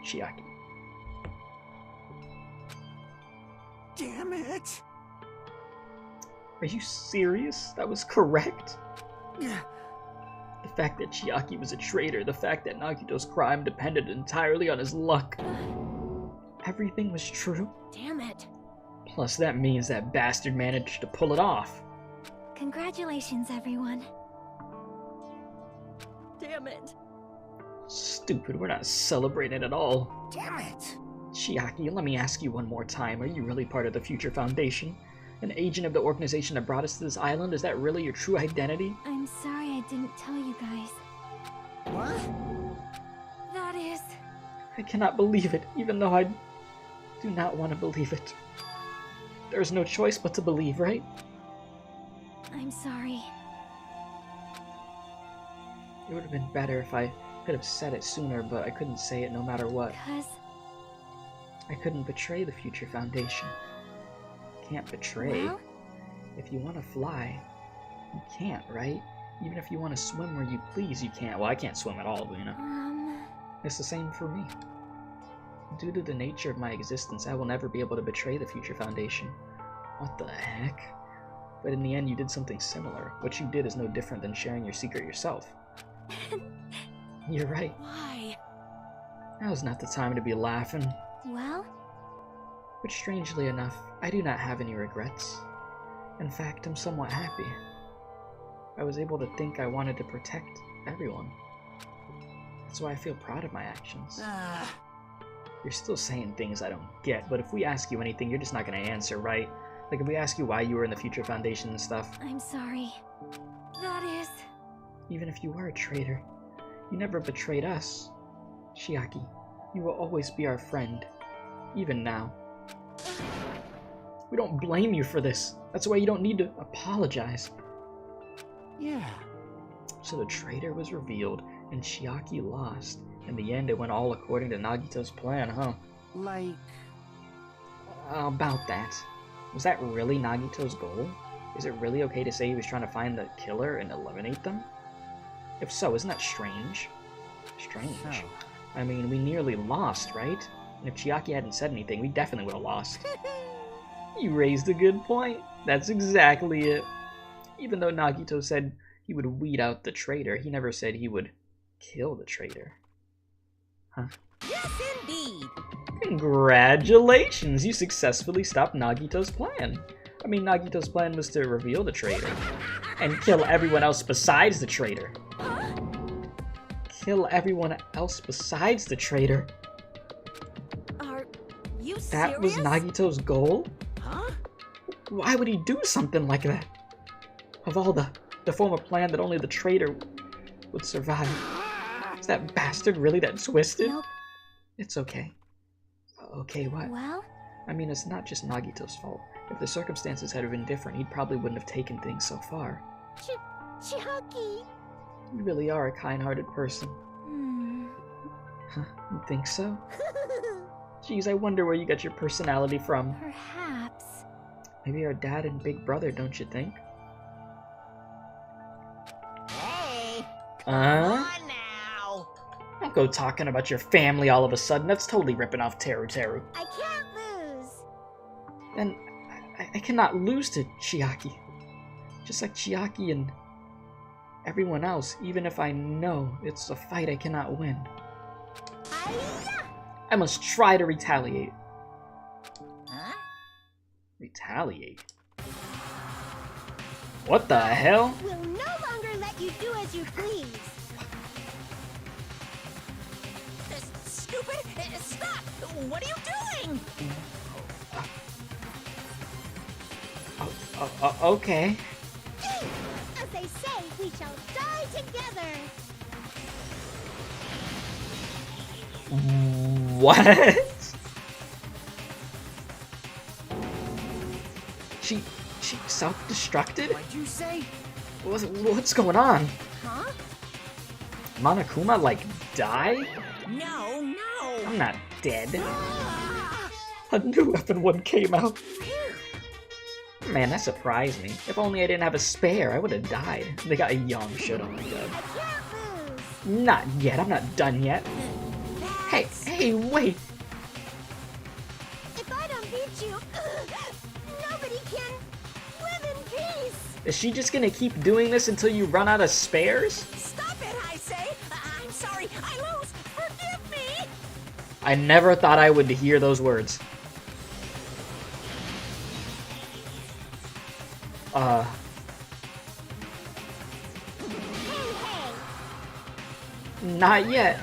Chiaki. Damn it! Are you serious? That was correct? The fact that Chiaki was a traitor, the fact that Nagito's crime depended entirely on his luck. Everything was true. Damn it. Plus, that means that bastard managed to pull it off. Congratulations, everyone. Damn it. Stupid, we're not celebrating at all. Damn it! Chiaki, let me ask you one more time. Are you really part of the Future Foundation? An agent of the organization that brought us to this island? Is that really your true identity? I'm sorry I didn't tell you guys. What? That is... I cannot believe it, even though I do not want to believe it. There's no choice but to believe, right? I'm sorry. It would have been better if I could have said it sooner, but I couldn't say it no matter what. Because... I couldn't betray the Future Foundation. Can't betray. Well? If you want to fly, you can't, right? Even if you want to swim where you please, you can't. Well, I can't swim at all, but you know. It's the same for me. Due to the nature of my existence, I will never be able to betray the Future Foundation. What the heck? But in the end, you did something similar. What you did is no different than sharing your secret yourself. You're right. Why? Now's not the time to be laughing. Well? But strangely enough, I do not have any regrets. In fact, I'm somewhat happy. I was able to think I wanted to protect everyone. That's why I feel proud of my actions. You're still saying things I don't get, but if we ask you anything, you're just not gonna answer, right? Like if we ask you why you were in the Future Foundation and stuff. I'm sorry. That is... Even if you were a traitor, you never betrayed us. Chiaki, you will always be our friend. Even now. We don't blame you for this. That's why you don't need to apologize. Yeah. So the traitor was revealed, and Chiaki lost. In the end, it went all according to Nagito's plan, huh? Like... About that. Was that really Nagito's goal? Is it really okay to say he was trying to find the killer and eliminate them? If so, isn't that strange? Strange. So. I mean, we nearly lost, right? And if Chiaki hadn't said anything, we definitely would have lost. You raised a good point. That's exactly it. Even though Nagito said he would weed out the traitor, he never said he would kill the traitor. Huh? Yes, indeed. Congratulations! You successfully stopped Nagito's plan. I mean, Nagito's plan was to reveal the traitor and kill everyone else besides the traitor. Kill everyone else besides the traitor. Are you serious? That was Nagito's goal? Huh? Why would he do something like that? Of all the form of plan that only the traitor would survive. Is that bastard really that twisted? Nope. It's okay. Okay, what? Well? I mean, it's not just Nagito's fault. If the circumstances had been different, he probably wouldn't have taken things so far. Chiaki. You really are a kind-hearted person. Hmm. Huh? You think so? Jeez, I wonder where you got your personality from. Perhaps. Maybe our dad and big brother, don't you think? Hey, Huh? on now. Don't go talking about your family all of a sudden. That's totally ripping off Teru. I can't lose. Then I cannot lose to Chiaki. Just like Chiaki and everyone else, even if I know it's a fight I cannot win. Hi-ya! I must try to retaliate. Huh? Retaliate? What the hell? We'll no longer let you do as you please. Stupid! Stop! What are you doing? Okay. As they say, we shall die together. What? She self-destructed? What'd you say? What's going on? Huh? Monokuma, like, die? No. I'm not dead. A new weapon one came out. Man, that surprised me. If only I didn't have a spare, I would have died. They got a young shit on my god. I can't lose. Not yet, I'm not done yet. Hey, wait! If I don't beat you, nobody can live in peace. Is she just gonna keep doing this until you run out of spares? Stop it, I say. I'm sorry. I lose. Forgive me. I never thought I would hear those words. Not yet.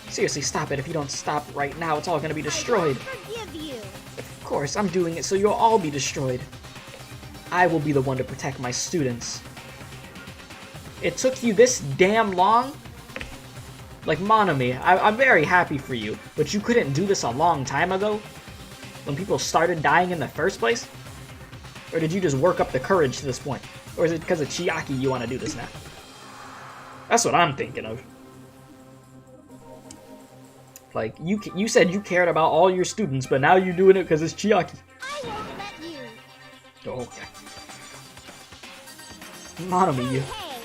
Seriously, stop it. If you don't stop right now, it's all gonna be destroyed. Forgive you. Of course, I'm doing it so you'll all be destroyed. I will be the one to protect my students. It took you this damn long? Like, Monomi, I'm very happy for you, but you couldn't do this a long time ago? When people started dying in the first place? Or did you just work up the courage to this point? Or is it because of Chiaki you want to do this now? That's what I'm thinking of. Like, you said you cared about all your students, but now you're doing it because it's Chiaki. I won't let you. Oh, okay. Monomi, you. Hey.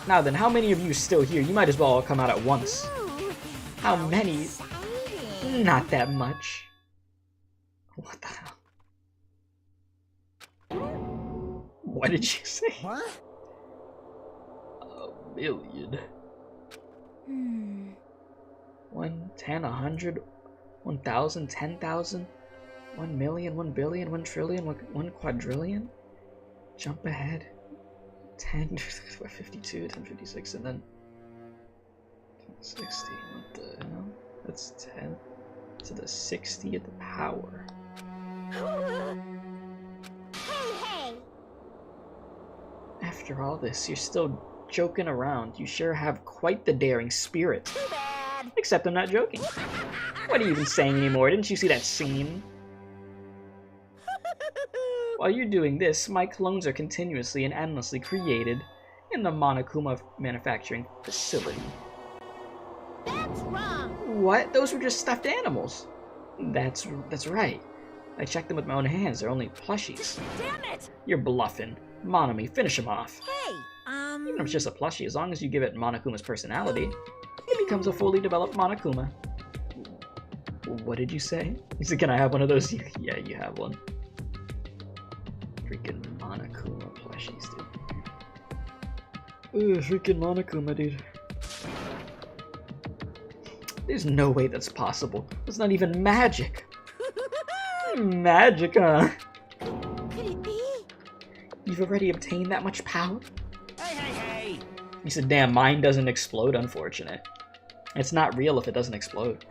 Now then, how many of you are still here? You might as well all come out at once. Ooh, How many? Exciting. Not that much. What the hell? What did you say? What? A million. Hmm. 1, 10, 100, 1,000, 10,000? 1 million, 1 billion, 1 trillion, 1 quadrillion? Jump ahead. 10, 52, 1056, and then 60. What the hell? That's 10 to the 60th power. Hey! After all this, you're still joking around. You sure have quite the daring spirit. Too bad. Except I'm not joking. What are you even saying anymore? Didn't you see that scene? While you're doing this, my clones are continuously and endlessly created in the Monokuma manufacturing facility. That's wrong! What? Those were just stuffed animals. That's right. I checked them with my own hands. They're only plushies. Damn it! You're bluffing. Monomi, finish him off. Hey, Even if it's just a plushie, as long as you give it Monokuma's personality, it becomes a fully developed Monokuma. What did you say? He said, can I have one of those? Yeah, you have one. Freaking Monokuma plushies, dude. Ugh, freaking Monokuma, dude. There's no way that's possible. It's not even magic. Magic, huh? Could it be? You've already obtained that much power? Hey! He said, damn, mine doesn't explode, unfortunate. It's not real if it doesn't explode.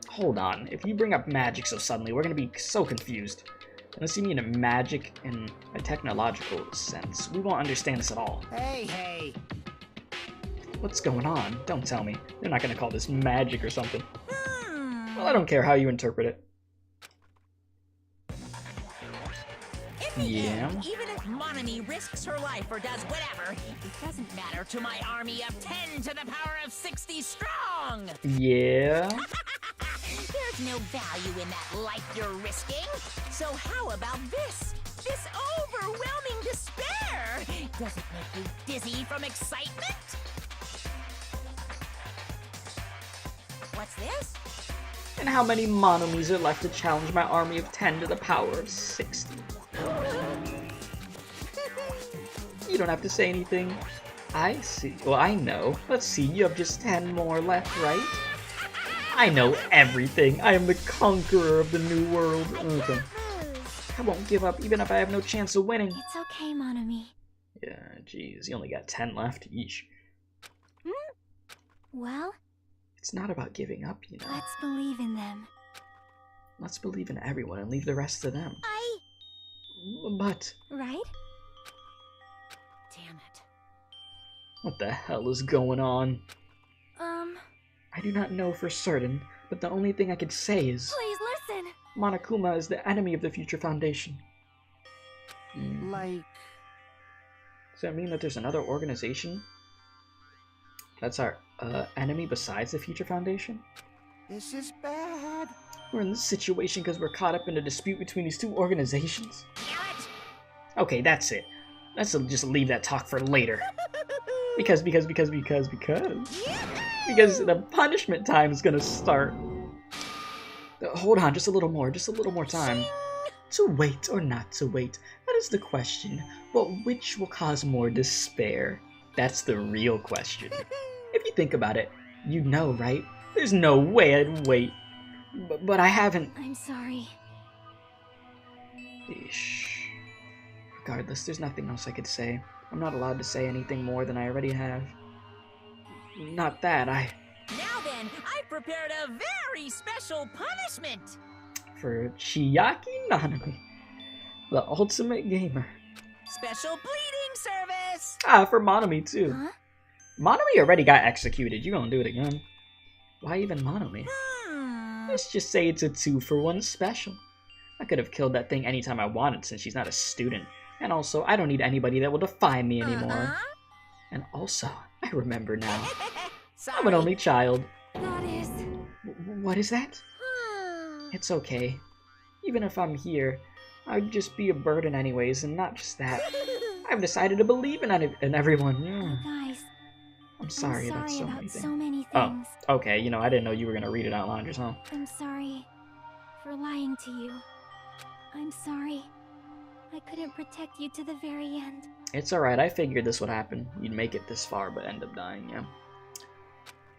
Hold on, if you bring up magic so suddenly, we're gonna be so confused. Unless you mean a magic in a technological sense, we won't understand this at all. Hey! What's going on? Don't tell me. They're not gonna call this magic or something. Well, I don't care how you interpret it. in the Yeah. end, even if Monomi risks her life or does whatever, it doesn't matter to my army of 10 to the power of 60 strong! Yeah. There's no value in that life you're risking. So how about this? This overwhelming despair! Does it make you dizzy from excitement? What's this? And how many Monomis are left to challenge my army of 10 to the power of 60? You don't have to say anything. I see. Well, I know. Let's see, you have just 10 more left, right? I know everything. I am the conqueror of the new world. Okay. I won't give up even if I have no chance of winning. It's okay, Monomi. Yeah, jeez, you only got 10 left. Yeesh. Well, It's not about giving up, you know. let's believe in them. Let's believe in everyone and leave the rest to them. But Right? Damn it. what the hell is going on? Please I do not know for certain, but the only thing I could say is listen. Monokuma is the enemy of the Future Foundation. Like... Does that mean that there's another organization that's our enemy besides the Future Foundation? This is bad. We're in this situation because we're caught up in a dispute between these two organizations? Damn it! Okay, that's it. Let's just leave that talk for later. Because the punishment time is gonna start. Hold on, just a little more time. To wait or not to wait, that is the question. But which will cause more despair? That's the real question. If you think about it, you know, right? There's no way I'd wait. But I haven't. I'm sorry. Eesh. Regardless, there's nothing else I could say. I'm not allowed to say anything more than I already have. Not that, Now then, I've prepared a very special punishment! For Chiaki Nanami, the ultimate gamer. Special bleeding service! Ah, for Monomi too. Huh? Monomi already got executed. You gonna do it again? Why even Monomi? Let's just say it's a 2-for-1 special. I could have killed that thing anytime I wanted since she's not a student. And also, I don't need anybody that will defy me anymore. And also, I remember now. Sorry. I'm an only child. That is... What is that? It's okay. Even if I'm here, I'd just be a burden anyways, and not just that. I've decided to believe in everyone. Guys, I'm sorry about so many about things. so many Oh, things. okay, you know, I didn't know you were gonna read it out loud yourself. I'm sorry for lying to you. I'm sorry. I couldn't protect you to the very end. It's alright, I figured this would happen. You'd make it this far, but end up dying, yeah.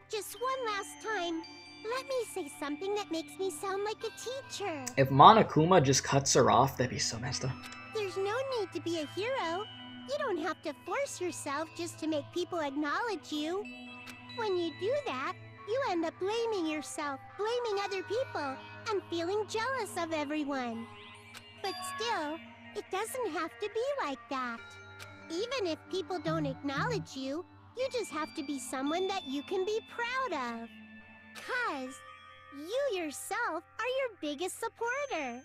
Just one last time. Let me say something that makes me sound like a teacher. If Monokuma just cuts her off, that'd be so messed up. There's no need to be a hero. You don't have to force yourself just to make people acknowledge you. When you do that, you end up blaming yourself, blaming other people, and feeling jealous of everyone. But still, it doesn't have to be like that. Even if people don't acknowledge you, you just have to be someone that you can be proud of. 'Cause you yourself are your biggest supporter.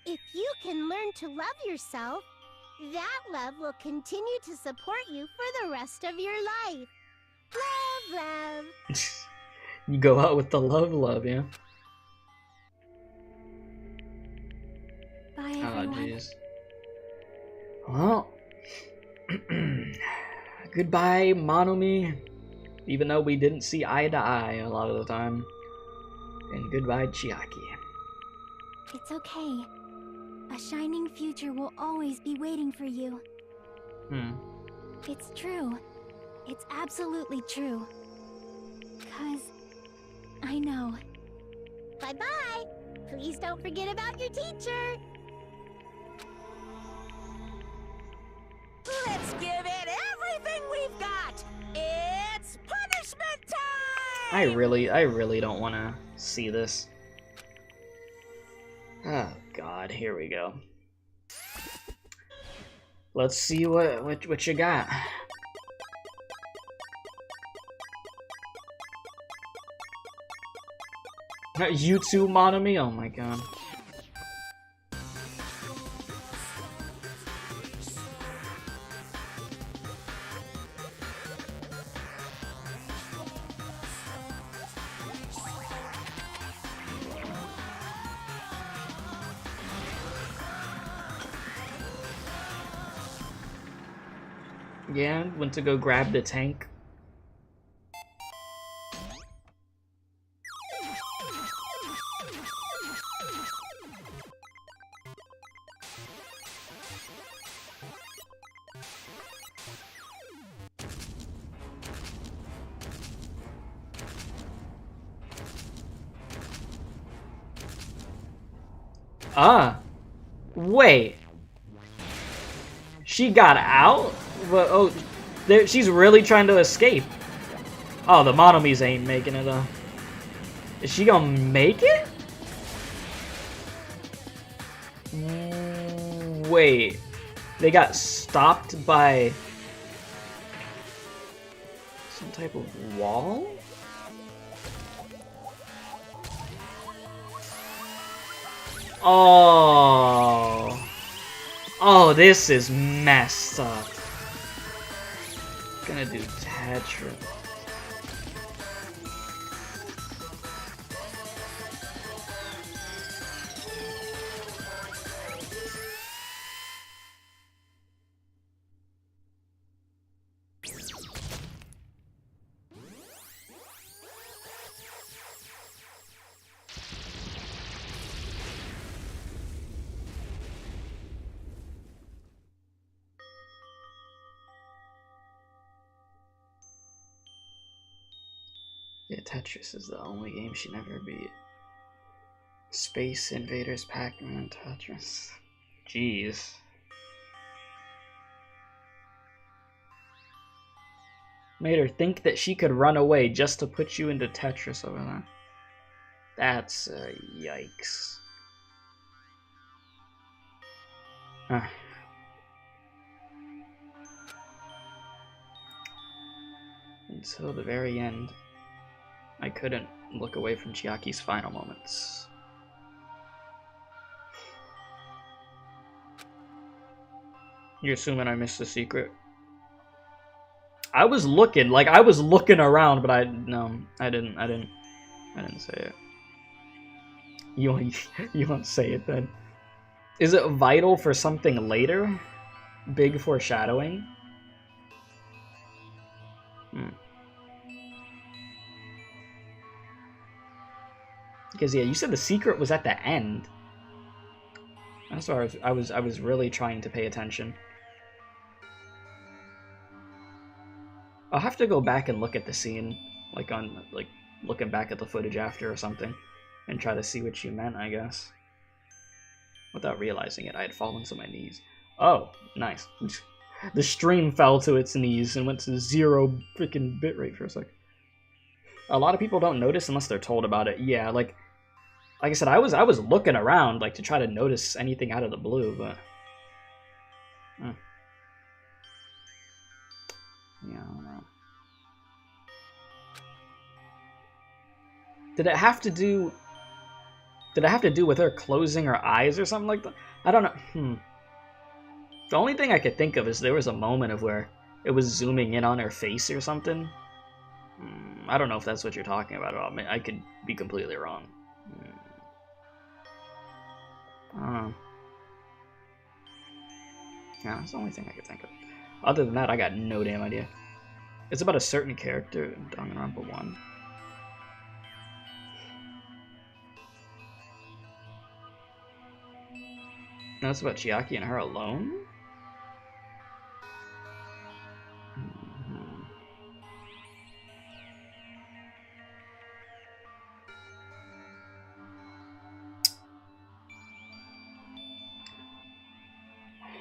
If you can learn to love yourself, that love will continue to support you for the rest of your life. Love, love. You go out with the love, yeah? Bye, Oh, everyone. jeez. Well, goodbye, Monomi. Even though we didn't see eye to eye a lot of the time. And goodbye, Chiaki. It's okay. A shining future will always be waiting for you. It's true. It's absolutely true. 'Cause I know. Bye-bye. Please don't forget about your teacher. Let's give it everything we've got. It's punishment time! I really don't want to see this. Oh God, here we go. Let's see what you got. You too, Monomi? Oh my God. Yeah, went to go grab the tank. Wait. She got out? But, oh, she's really trying to escape. Oh, the Monomis ain't making it, though. Is she gonna make it? Wait. They got stopped by some type of wall? Oh. Oh, this is messed up. Gonna do Tetra. Yeah, Tetris is the only game she never beat. Space Invaders, Pac-Man, Tetris. Jeez. Made her think that she could run away just to put you into Tetris over there. That's yikes. Ah. Until the very end, I couldn't look away from Chiaki's final moments. You're assuming I missed the secret? I was looking around, but I didn't say it. You won't say it then. Is it vital for something later? Big foreshadowing? Because yeah, you said the secret was at the end. That's why I was really trying to pay attention. I'll have to go back and look at the scene, like on looking back at the footage after or something and try to see what you meant, I guess. Without realizing it, I had fallen to my knees. Oh, nice. The stream fell to its knees and went to 0 freaking bitrate for a sec. A lot of people don't notice unless they're told about it. Yeah, like I said, I was looking around like to try to notice anything out of the blue, but yeah, I don't know. Did it have to do with her closing her eyes or something like that? I don't know. The only thing I could think of is there was a moment of where it was zooming in on her face or something. I don't know if that's what you're talking about at all. I could be completely wrong. I don't know. Yeah, that's the only thing I could think of. Other than that, I got no damn idea. It's about a certain character in Danganronpa 1. No, it's about Chiaki and her alone?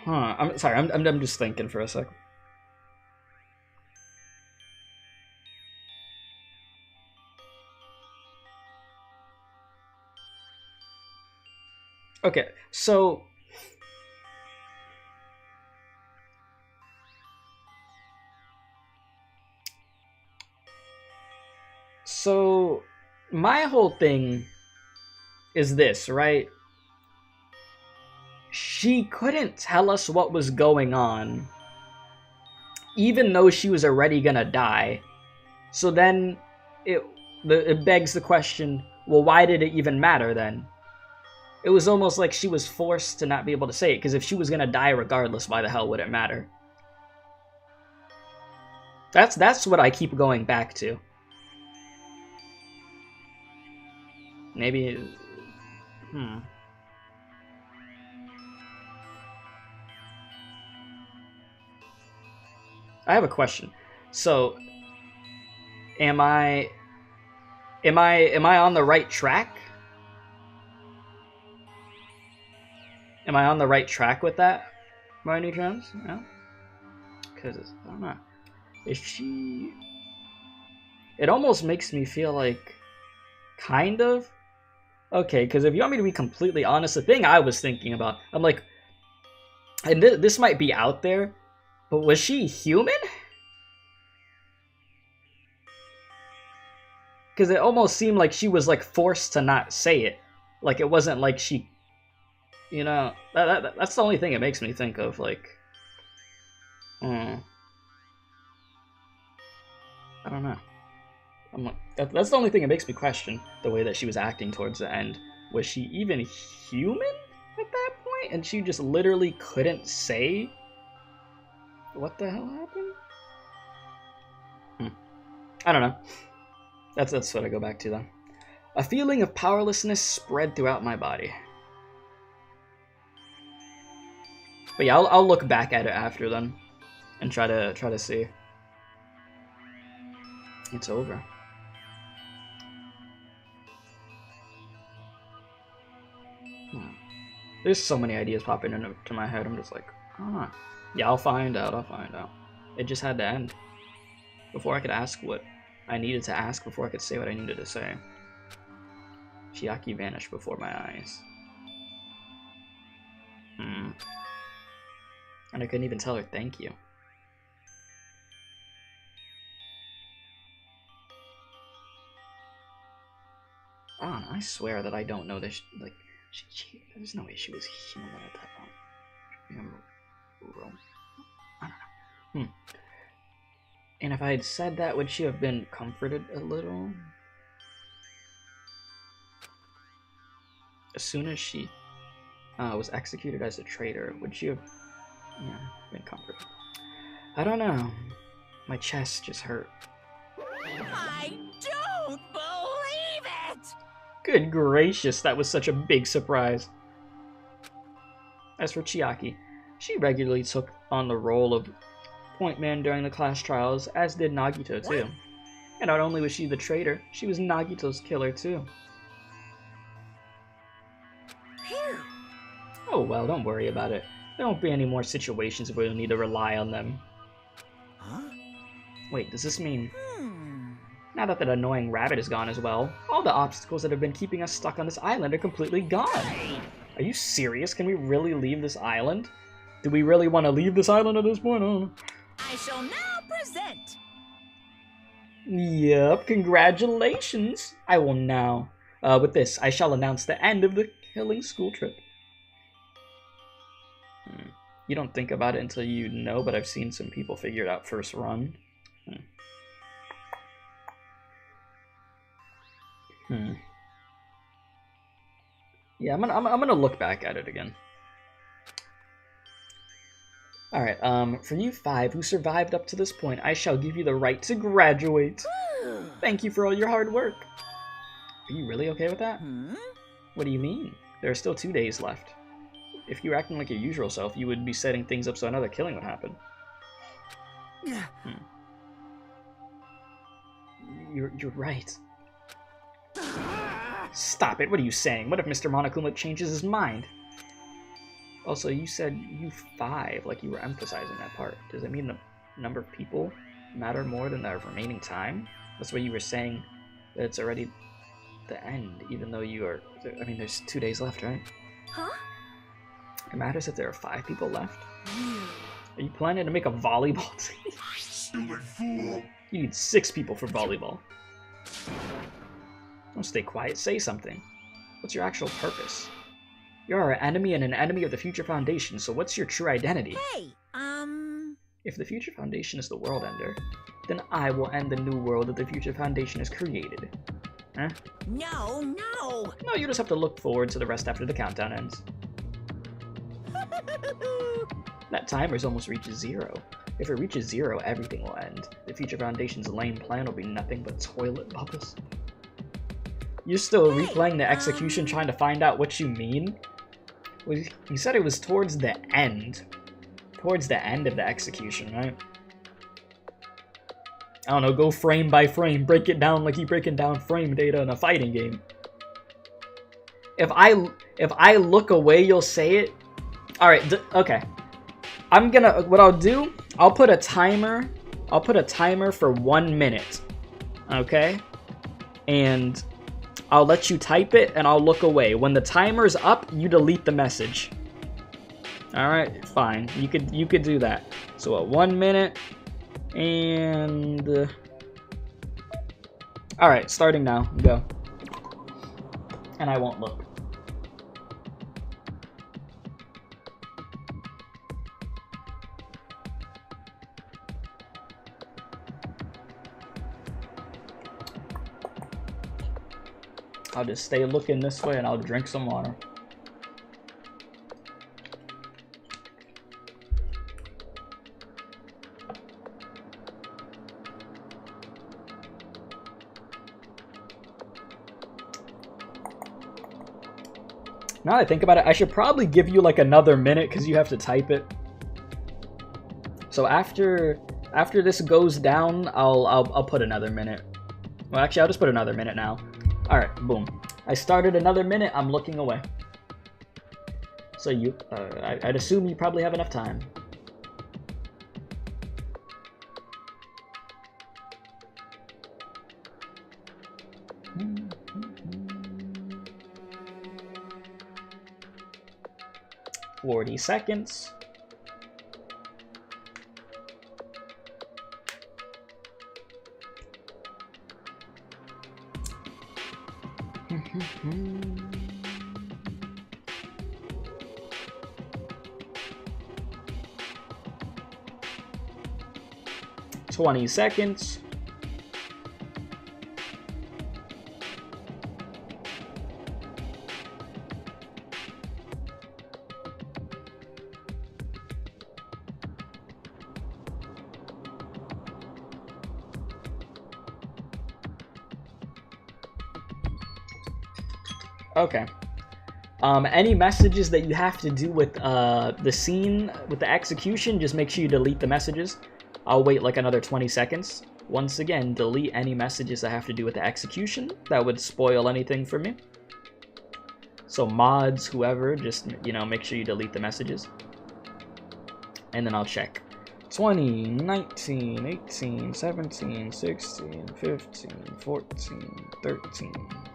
Huh, I'm sorry, I'm just thinking for a sec. Okay, so my whole thing is this, right? She couldn't tell us what was going on, even though she was already gonna die. So then it begs the question, well, why did it even matter then? It was almost like she was forced to not be able to say it, because if she was gonna die regardless, why the hell would it matter? That's what I keep going back to. Maybe... I have a question. So, am I on the right track? Am I on the right track with that, by any chance? No? Because, I don't know. Is she... It almost makes me feel like... Kind of? Okay, because if you want me to be completely honest, the thing I was thinking about... I'm like... And this might be out there, but was she human? Because it almost seemed like she was, like, forced to not say it. Like, it wasn't like she... You know, that's the only thing it makes me think of, like... I don't know. I'm like, that's the only thing it makes me question, the way that she was acting towards the end. Was she even human at that point? And she just literally couldn't say what the hell happened? I don't know. That's what I go back to, though. A feeling of powerlessness spread throughout my body. But yeah, I'll look back at it after then, and try to see. It's over. There's so many ideas popping into my head. I'm just like, yeah, I'll find out. It just had to end before I could ask what I needed to ask, before I could say what I needed to say. Chiaki vanished before my eyes. And I couldn't even tell her thank you. I don't know, I swear that I don't know this. Like, there's no way she was human at that point. I don't know. And if I had said that, would she have been comforted a little? As soon as she was executed as a traitor, would she have been comforted? I don't know. My chest just hurt. I don't believe it! Good gracious, that was such a big surprise. As for Chiaki, she regularly took on the role of point man during the class trials, as did Nagito too. And not only was she the traitor, she was Nagito's killer too. Phew. Oh well, don't worry about it. There won't be any more situations where you'll need to rely on them. Huh? Wait, does this mean... Now that annoying rabbit is gone as well, all the obstacles that have been keeping us stuck on this island are completely gone. Are you serious? Can we really leave this island? Do we really want to leave this island at this point? I shall now present. Yep, congratulations. I will now. With this, I shall announce the end of the killing school trip. You don't think about it until you know, but I've seen some people figure it out first run. Yeah, I'm gonna look back at it again. Alright, for you 5 who survived up to this point, I shall give you the right to graduate. Thank you for all your hard work. Are you really okay with that? What do you mean? There are still 2 days left. If you were acting like your usual self, you would be setting things up so another killing would happen. You're right. Stop it, what are you saying? What if Mr. Monokuma changes his mind? Also, you said you 5, like you were emphasizing that part. Does it mean the number of people matter more than the remaining time? That's why you were saying that it's already the end, even though you are... I mean, there's 2 days left, right? Huh? It matters if there are 5 people left? Are you planning to make a volleyball team? Stupid fool! You need 6 people for volleyball. Don't stay quiet, say something. What's your actual purpose? You're our enemy and an enemy of the Future Foundation, so what's your true identity? Hey, If the Future Foundation is the world ender, then I will end the new world that the Future Foundation has created. Huh? No. No, you just have to look forward to the rest after the countdown ends. That timer's almost reaches 0. If it reaches 0, everything will end. The Future Foundation's lame plan will be nothing but toilet bubbles. You're still replaying the execution trying to find out what you mean? Well, you said it was towards the end. Towards the end of the execution, right? I don't know, go frame by frame, break it down like you're breaking down frame data in a fighting game. If I look away, you'll say it? Alright, okay. What I'll do, I'll put a timer for 1 minute. Okay? And I'll let you type it and I'll look away. When the timer's up, you delete the message. Alright, fine. You could do that. So at 1 minute and alright, starting now. Go. And I won't look. I'll just stay looking this way and I'll drink some water. Now that I think about it, I should probably give you like another minute because you have to type it. So after this goes down, I'll put another minute. Well, actually, I'll just put another minute now. All right, boom. I started another minute. I'm looking away. So I'd assume you probably have enough time. $40 seconds. $20 seconds. Okay. Any messages that you have to do with the scene, with the execution, just make sure you delete the messages. I'll wait like another 20 seconds. Once again, delete any messages that have to do with the execution that would spoil anything for me. So mods, whoever, just, you know, make sure you delete the messages. And then I'll check. 20, 19, 18, 17, 16, 15, 14, 13,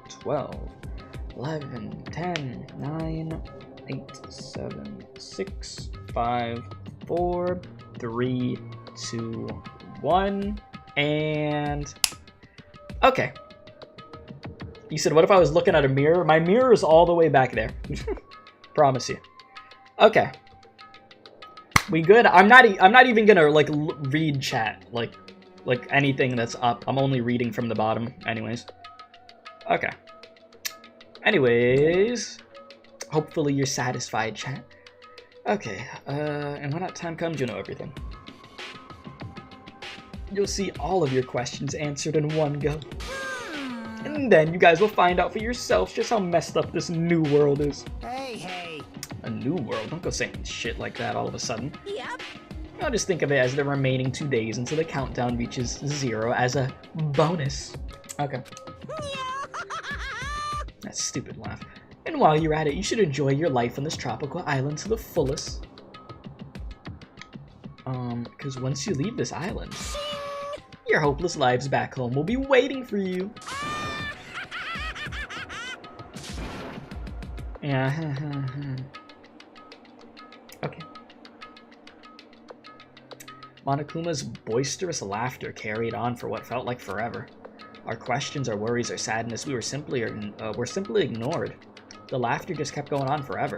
12, 11, 10, 9, 8, 7, 6, 5, 4, 3, 2, 1, and... Okay. You said, what if I was looking at a mirror? My mirror is all the way back there. Promise you. Okay. We good? I'm not even gonna like read chat, like anything that's up. I'm only reading from the bottom, anyways. Okay. Anyways, hopefully you're satisfied, chat. Okay. And when that time comes, you'll know everything. You'll see all of your questions answered in one go. And then you guys will find out for yourselves just how messed up this new world is. Hey. A new world? Don't go saying shit like that all of a sudden. Yep. I'll just think of it as the remaining 2 days until the countdown reaches 0 as a bonus. Okay. That stupid laugh. And while you're at it, you should enjoy your life on this tropical island to the fullest. Because once you leave this island, your hopeless lives back home will be waiting for you. Yeah. Okay. Monokuma's boisterous laughter carried on for what felt like forever. Our questions, our worries, our sadness, were simply ignored. The laughter just kept going on forever.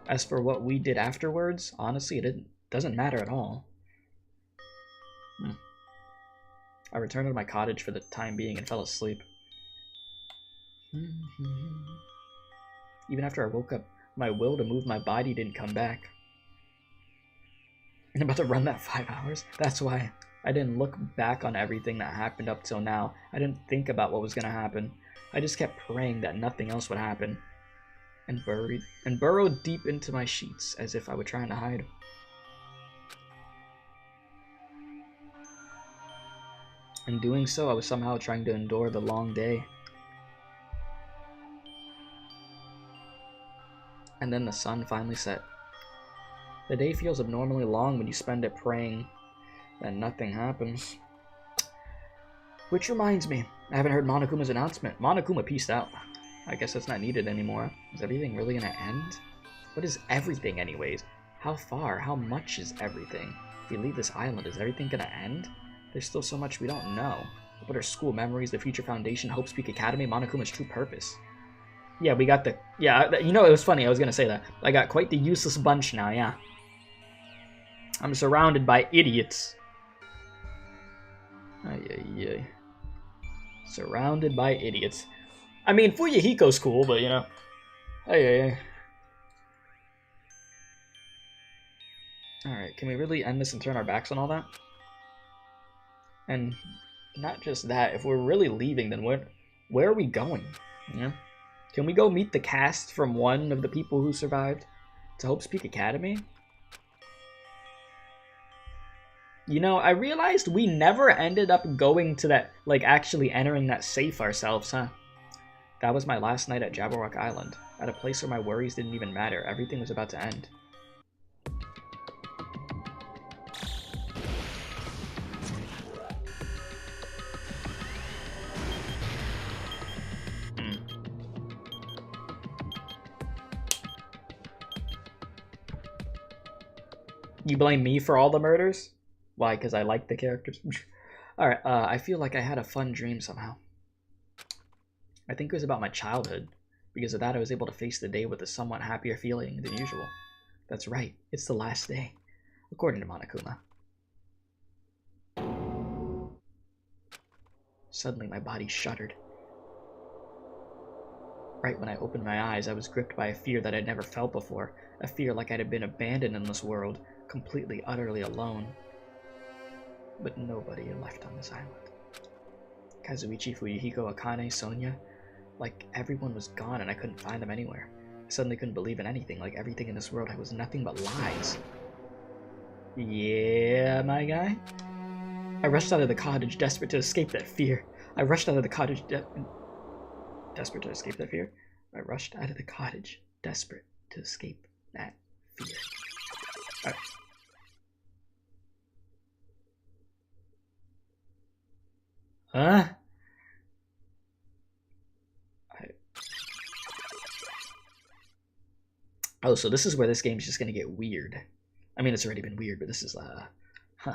As for what we did afterwards, honestly, it doesn't matter at all. I returned to my cottage for the time being and fell asleep. Even after I woke up, my will to move my body didn't come back. I'm about to run that 5 hours. That's why I didn't look back on everything that happened up till now. I didn't think about what was going to happen. I just kept praying that nothing else would happen. And burrowed deep into my sheets as if I were trying to hide. In doing so, I was somehow trying to endure the long day. And then the sun finally set. The day feels abnormally long when you spend it praying that nothing happens. Which reminds me, I haven't heard Monokuma's announcement. Monokuma peaced out. I guess that's not needed anymore. Is everything really gonna end? What is everything anyways? How far? How much is everything? If we leave this island, is everything gonna end? There's still so much we don't know. What are school memories, the future foundation, Hope Speak Academy, Monokuma's true purpose? Yeah, we got the... Yeah, you know, it was funny. I was going to say that. I got quite the useless bunch now, yeah. I'm surrounded by idiots. Ay. Surrounded by idiots. I mean, Fuyuhiko's cool, but, you know. Ay. Alright, can we really end this and turn our backs on all that? And not just that, if we're really leaving, then where are we going? Yeah. Can we go meet the cast from one of the people who survived to Hope Speak Academy? You know, I realized we never ended up going to that, like, actually entering that safe ourselves, huh? That was my last night at Jabberwock Island, at a place where my worries didn't even matter. Everything was about to end. You blame me for all the murders? Why? Because I like the characters? Alright, I feel like I had a fun dream somehow. I think it was about my childhood. Because of that, I was able to face the day with a somewhat happier feeling than usual. That's right, it's the last day, according to Monokuma. Suddenly, my body shuddered. Right when I opened my eyes, I was gripped by a fear that I'd never felt before. A fear like I'd been abandoned in this world, completely, utterly alone. But nobody had left on this island. Kazuichi, Fuyuhiko, Akane, Sonia, like everyone was gone and I couldn't find them anywhere. I suddenly couldn't believe in anything, like everything in this world was nothing but lies. Yeah, my guy? I rushed out of the cottage, desperate to escape that fear. I rushed out of the cottage, desperate to escape that fear. I rushed out of the cottage, desperate to escape that fear. All right. Huh? Oh, so this is where this game's just gonna get weird. I mean, it's already been weird, but this is, huh.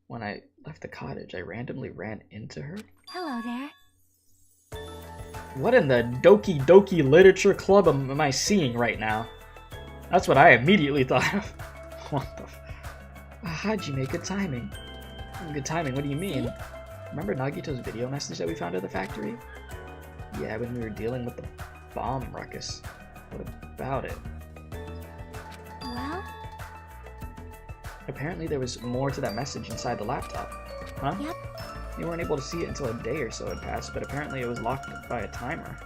When I left the cottage, I randomly ran into her. Hello there. What in the Doki Doki Literature Club am I seeing right now? That's what I immediately thought of. What the hajime, good timing. Good timing, what do you mean? Remember Nagito's video message that we found at the factory? Yeah, when we were dealing with the bomb ruckus. What about it? Well? Apparently there was more to that message inside the laptop. Huh? Yep. You weren't able to see it until a day or so had passed, but apparently it was locked by a timer.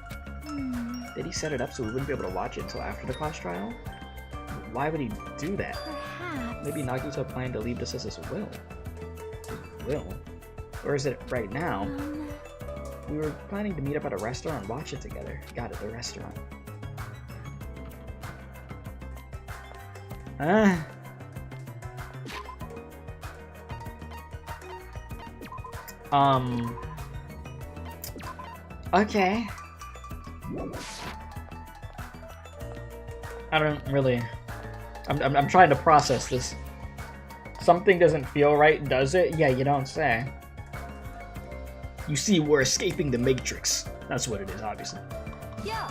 Did he set it up so we wouldn't be able to watch it until after the class trial? Why would he do that? Perhaps. Maybe Nagito planned to leave this as his will. His will? Or is it right now? We were planning to meet up at a restaurant and watch it together. Got it, the restaurant. Okay. I don't really... I'm trying to process this. Something doesn't feel right, does it? Yeah, you don't say. You see, we're escaping the Matrix. That's what it is, obviously. Yeah.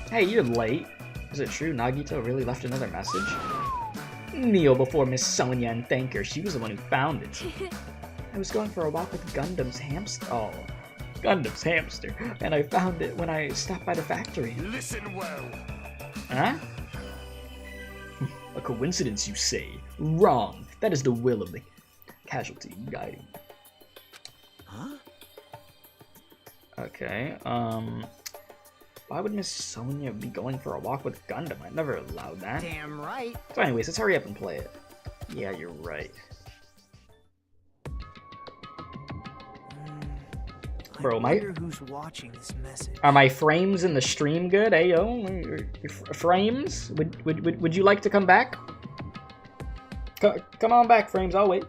Hey, you're late. Is it true Nagito really left another message? Kneel before Miss Sonia and thank her. She was the one who found it. I was going for a walk with Gundam's hamster. Oh, Gundam's hamster. And I found it when I stopped by the factory. Listen well. Huh? A coincidence, you say? Wrong. That is the will of the casualty guiding. Huh? Okay, why would Miss Sonia be going for a walk with Gundam? I never allowed that. Damn right. So anyways, let's hurry up and play it. Yeah, you're right. Bro, I wonder who's watching this message. Are my frames in the stream good? Hey, yo, frames? Would you like to come back? Come on back, frames. I'll wait.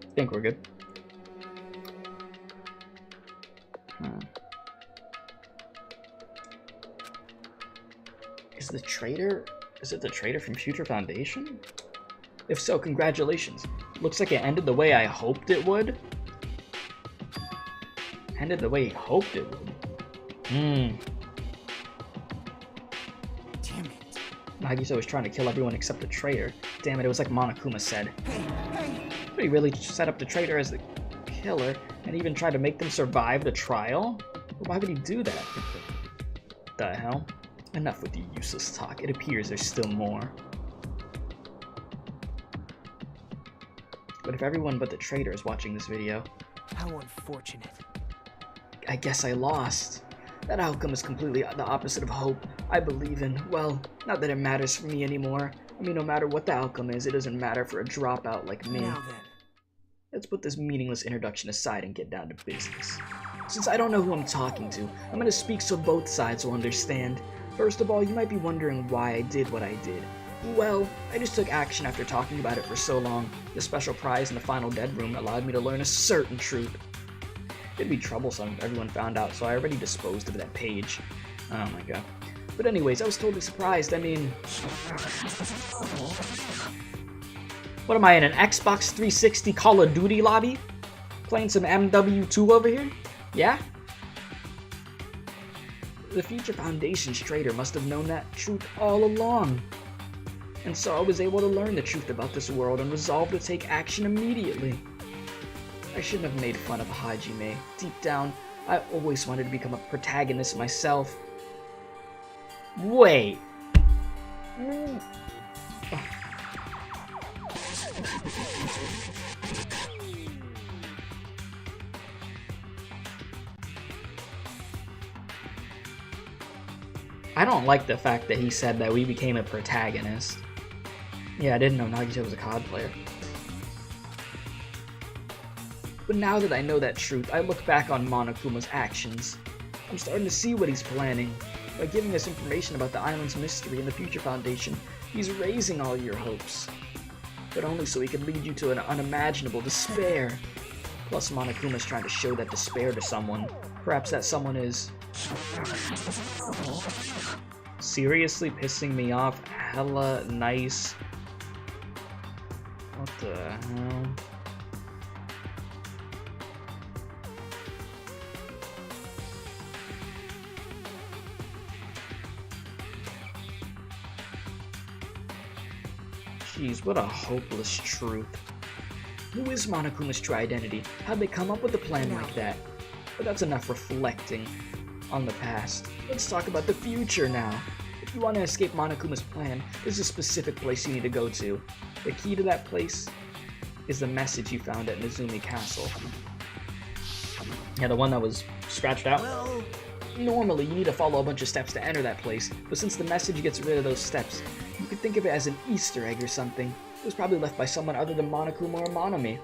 I think we're good. Is it the traitor from Future Foundation? If so, congratulations. Looks like it ended the way I hoped it would. Ended the way he hoped it would. Damn it. Nagito was trying to kill everyone except the traitor. Damn it, it was like Monokuma said. But he really set up the traitor as the killer and even tried to make them survive the trial? But why would he do that? The hell? Enough with the useless talk. It appears there's still more. But if everyone but the traitor is watching this video... How unfortunate. I guess I lost. That outcome is completely the opposite of hope I believe in. Well, not that it matters for me anymore. I mean, no matter what the outcome is, it doesn't matter for a dropout like me. Now then. Let's put this meaningless introduction aside and get down to business. Since I don't know who I'm talking to, I'm gonna speak so both sides will understand. First of all, you might be wondering why I did what I did. Well, I just took action after talking about it for so long. The special prize in the final dead room allowed me to learn a certain truth. It'd be troublesome if everyone found out, so I already disposed of that page. Oh my god. But anyways, I was totally surprised. I mean... What am I, in an Xbox 360 Call of Duty lobby? Playing some MW2 over here? Yeah? The Future Foundation's traitor must have known that truth all along. And so I was able to learn the truth about this world and resolved to take action immediately. I shouldn't have made fun of Hajime. Deep down, I always wanted to become a protagonist myself. Wait. I don't like the fact that he said that we became a protagonist. Yeah, I didn't know Nagito was a COD player. But now that I know that truth, I look back on Monokuma's actions. I'm starting to see what he's planning. By giving us information about the island's mystery and the Future Foundation, he's raising all your hopes. But only so he can lead you to an unimaginable despair. Plus, Monokuma's trying to show that despair to someone. Perhaps that someone is... seriously pissing me off. Hella nice. What the hell? Jeez, what a hopeless truth. Who is Monokuma's true identity? How'd they come up with a plan like that? But that's enough reflecting on the past. Let's talk about the future now. If you want to escape Monokuma's plan, there's a specific place you need to go to. The key to that place is the message you found at Nezumi Castle. Yeah, the one that was scratched out? Well, normally, you need to follow a bunch of steps to enter that place, but since the message gets rid of those steps, you could think of it as an Easter egg or something. It was probably left by someone other than Monokuma or Monomi.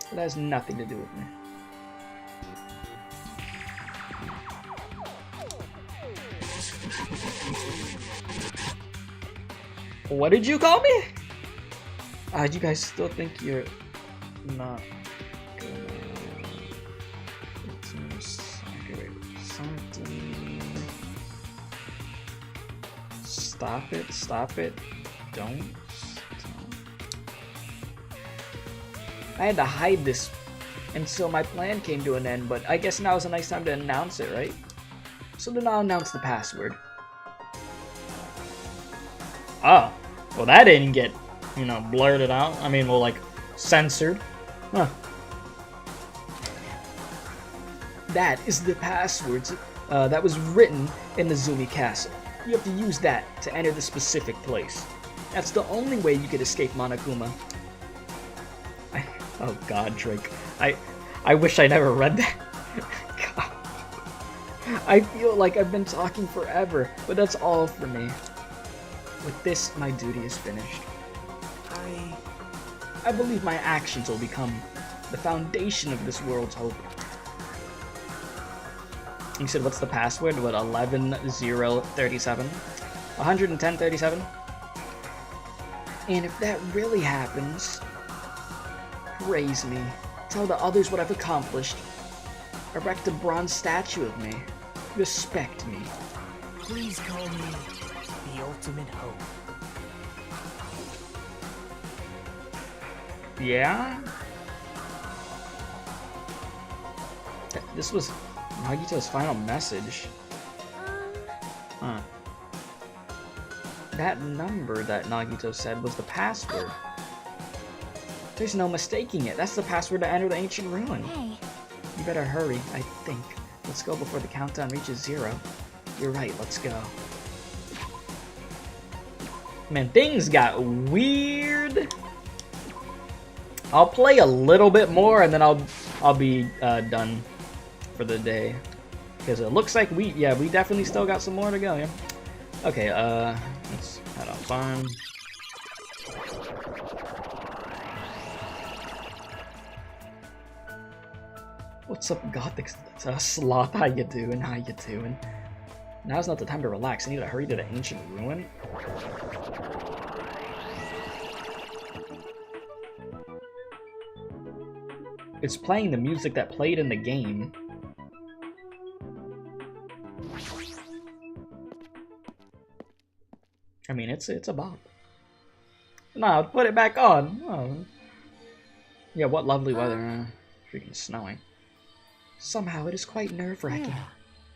But that has nothing to do with me. What did you call me? You guys still think you're not gonna... something... Stop it, don't stop. I had to hide this until my plan came to an end, but I guess now is a nice time to announce it, right? So then I'll announce the password. Oh, well that didn't get, you know, blurted out. I mean, well, like, censored. Huh. That is the password that was written in the Nezumi Castle. You have to use that to enter the specific place. That's the only way you could escape Monokuma. Oh god, Drake. I wish I never read that. God. I feel like I've been talking forever, but that's all for me. With this, my duty is finished. I believe my actions will become the foundation of this world's hope. You said, what's the password? What, 11037? 11037? And if that really happens, praise me. Tell the others what I've accomplished. Erect a bronze statue of me. Respect me. Please call me the ultimate hope. Yeah? This was Nagito's final message. Huh. That number that Nagito said was the password. There's no mistaking it. That's the password to enter the ancient ruin. Hey. You better hurry, I think. Let's go before the countdown reaches 0. You're right, let's go. Man, things got weird. I'll play a little bit more and then I'll be done for the day. Because it looks like we definitely still got some more to go, yeah. Okay, let's head on farm. What's up, Gothic Sloth? How you doing? How you doing? Now's not the time to relax. I need to hurry to the ancient ruin. It's playing the music that played in the game. I mean, it's a bop. No, put it back on. Oh. Yeah, what lovely weather. Freaking snowing. Somehow it is quite nerve-wracking. Yeah.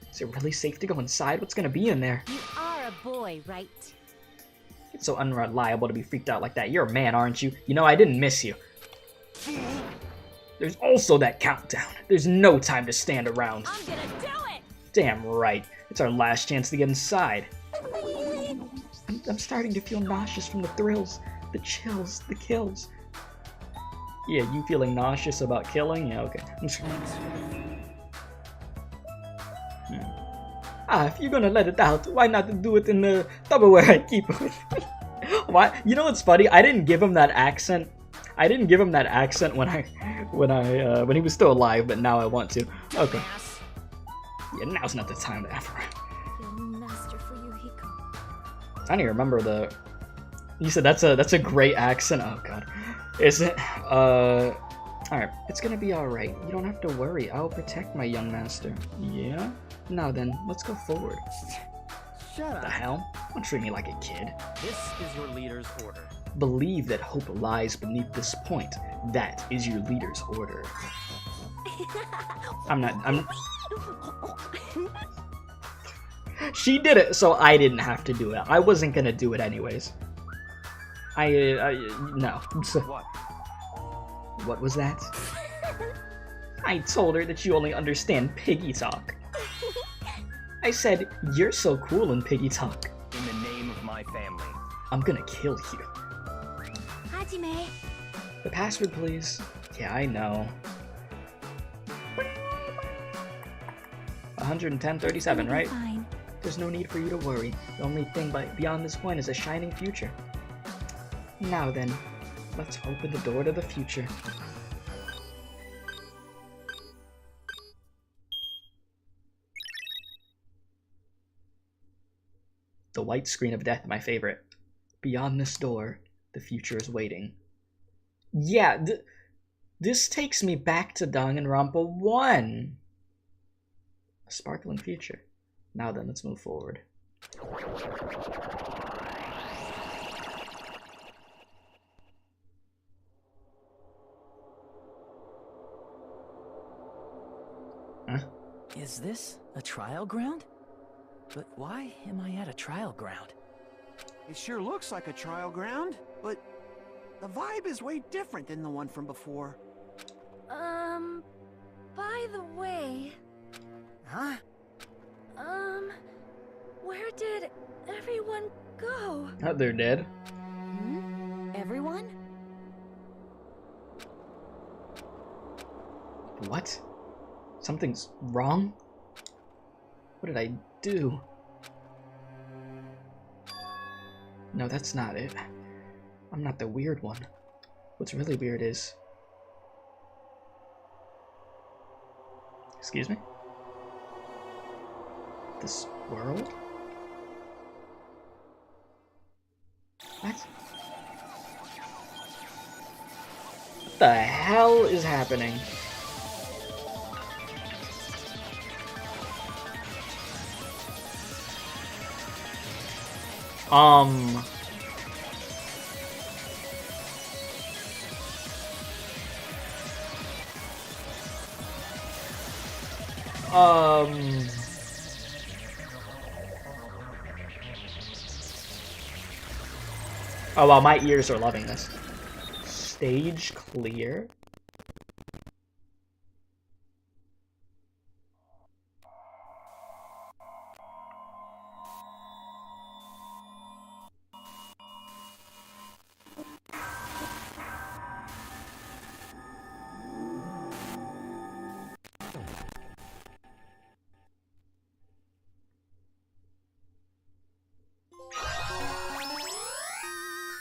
Is it really safe to go inside? What's gonna be in there? You are a boy, right? It's so unreliable to be freaked out like that. You're a man, aren't you? You know, I didn't miss you. There's also that countdown. There's no time to stand around. I'm gonna do it! Damn right. It's our last chance to get inside. I'm starting to feel nauseous from the thrills, the chills, the kills. Yeah, you feeling nauseous about killing? Yeah, okay. If you're gonna let it out, why not do it in the Tupperware I keep it with me? Why? You know what's funny? I didn't give him that accent. I didn't give him that accent when he was still alive, but now I want to. Okay. Yeah, now's not the time to ever. Master for Yuhiko. I don't even remember the. You said that's a great accent. Oh god, is it? All right, it's gonna be all right. You don't have to worry. I'll protect my young master. Yeah. Now then, let's go forward. Shut What the up. hell? Don't treat me like a kid. This is your leader's order. Believe that hope lies beneath this point. That is your leader's order. I'm. She did it, so I didn't have to do it. I wasn't gonna do it anyways. No. What? What was that? I told her that you only understand piggy talk. I said, you're so cool in piggy talk. In the name of my family. I'm gonna kill you. Hajime. The password, please. Yeah, I know. 110:37, right? Fine. There's no need for you to worry. The only thing beyond this point is a shining future. Now then, let's open the door to the future. The white screen of death, my favorite. Beyond this door, the future is waiting. Yeah, this takes me back to Danganronpa 1. A sparkling future. Now then, let's move forward. Huh? Is this a trial ground? But why am I at a trial ground? It sure looks like a trial ground, but the vibe is way different than the one from before. By the way... Huh? Where did everyone go? Oh, they're dead. Everyone? What? Something's wrong? What did I do? No, that's not it. I'm not the weird one. What's really weird is... Excuse me? This world? What? What the hell is happening? Oh wow, my ears are loving this. Stage clear?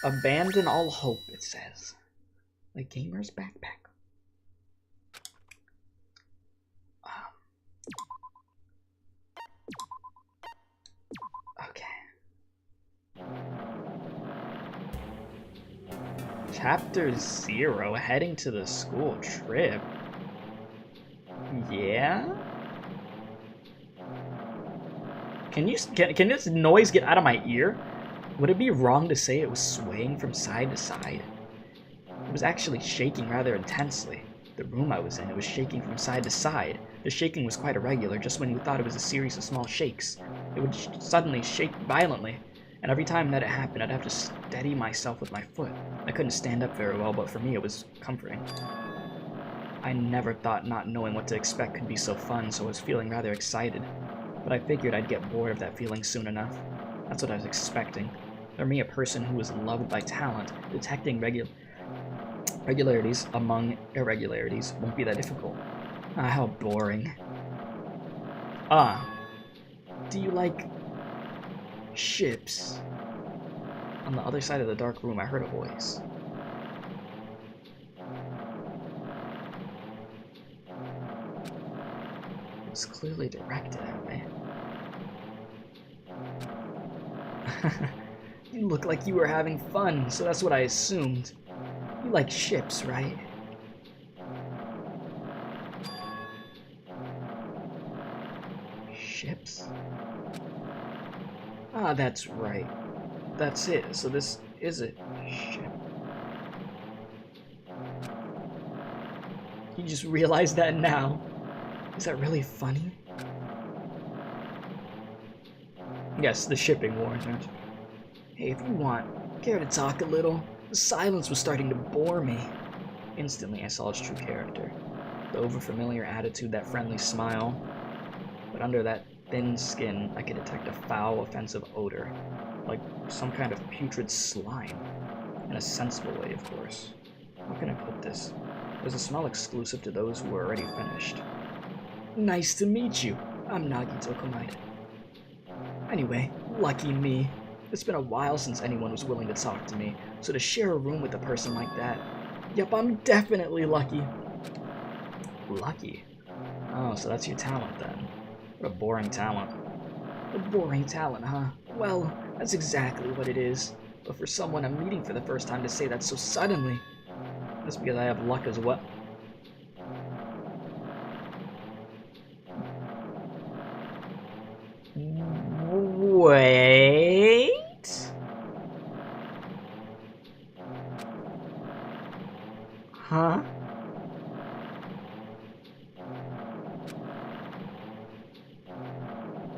Abandon all hope, it says. A gamer's backpack. Okay. Chapter 0, heading to the school trip. Yeah? Can this noise get out of my ear? Would it be wrong to say it was swaying from side to side? It was actually shaking rather intensely. The room I was in, it was shaking from side to side. The shaking was quite irregular, just when you thought it was a series of small shakes. It would suddenly shake violently, and every time that it happened, I'd have to steady myself with my foot. I couldn't stand up very well, but for me it was comforting. I never thought not knowing what to expect could be so fun, so I was feeling rather excited. But I figured I'd get bored of that feeling soon enough. That's what I was expecting. For me, a person who was loved by talent, detecting Regularities among irregularities won't be that difficult. Ah, how boring. Ah, do you like ships? On the other side of the dark room, I heard a voice. It was clearly directed at me. You look like you were having fun, so that's what I assumed. You like ships, right? Ships? Ah, that's right. That's it. So this is a ship. You just realized that now. Is that really funny? Yes, the shipping warrant. Hey, if you want, care to talk a little? The silence was starting to bore me. Instantly, I saw his true character. The overfamiliar attitude, that friendly smile. But under that thin skin, I could detect a foul, offensive odor. Like some kind of putrid slime. In a sensible way, of course. How can I put this? There's a smell exclusive to those who are already finished. Nice to meet you. I'm Nagito komaeda. Anyway, lucky me. It's been a while since anyone was willing to talk to me, so to share a room with a person like that, yep, I'm definitely lucky. Lucky? Oh, so that's your talent then. What a boring talent. A boring talent, huh? Well, that's exactly what it is. But for someone I'm meeting for the first time to say that so suddenly, that's because I have luck as well. Wait? Huh?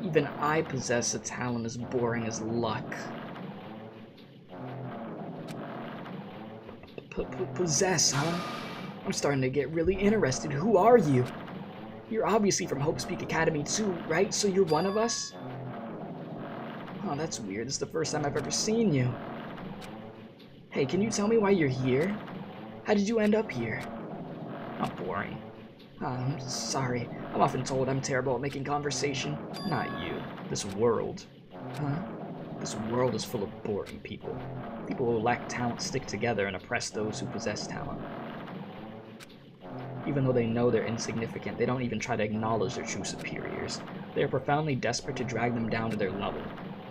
Even I possess a talent as boring as luck. Possess, huh? I'm starting to get really interested. Who are you? You're obviously from Hope Speak Academy too, right? So you're one of us? Oh, that's weird. This is the first time I've ever seen you. Hey, can you tell me why you're here? How did you end up here? Oh, boring. I'm sorry. I'm often told I'm terrible at making conversation. Not you. This world. Huh? This world is full of boring people. People who lack talent stick together and oppress those who possess talent. Even though they know they're insignificant, they don't even try to acknowledge their true superiors. They are profoundly desperate to drag them down to their level.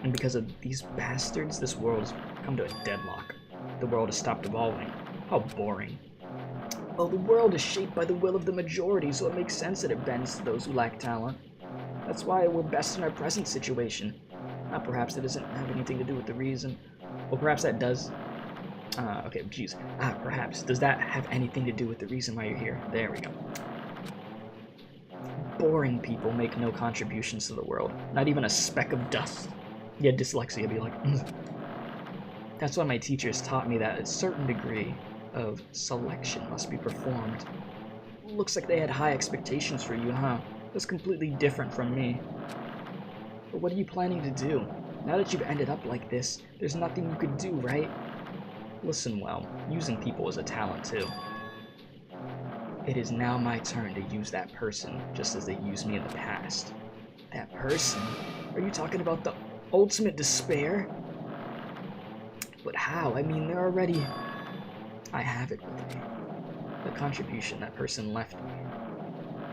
And because of these bastards, this world has come to a deadlock. The world has stopped evolving. How boring. Well, the world is shaped by the will of the majority, so it makes sense that it bends to those who lack talent. That's why we're best in our present situation. Perhaps that doesn't have anything to do with the reason. Well, perhaps that does. Okay, jeez. Perhaps. Does that have anything to do with the reason why you're here? There we go. Boring people make no contributions to the world. Not even a speck of dust. Yeah, dyslexia be like... That's why my teachers taught me that a certain degree of selection must be performed. Looks like they had high expectations for you, huh? That's completely different from me. But what are you planning to do? Now that you've ended up like this, there's nothing you could do, right? Listen well, using people is a talent too. It is now my turn to use that person, just as they used me in the past. That person? Are you talking about the ultimate despair? But how? I mean, they're already... I have it with me. The contribution that person left me.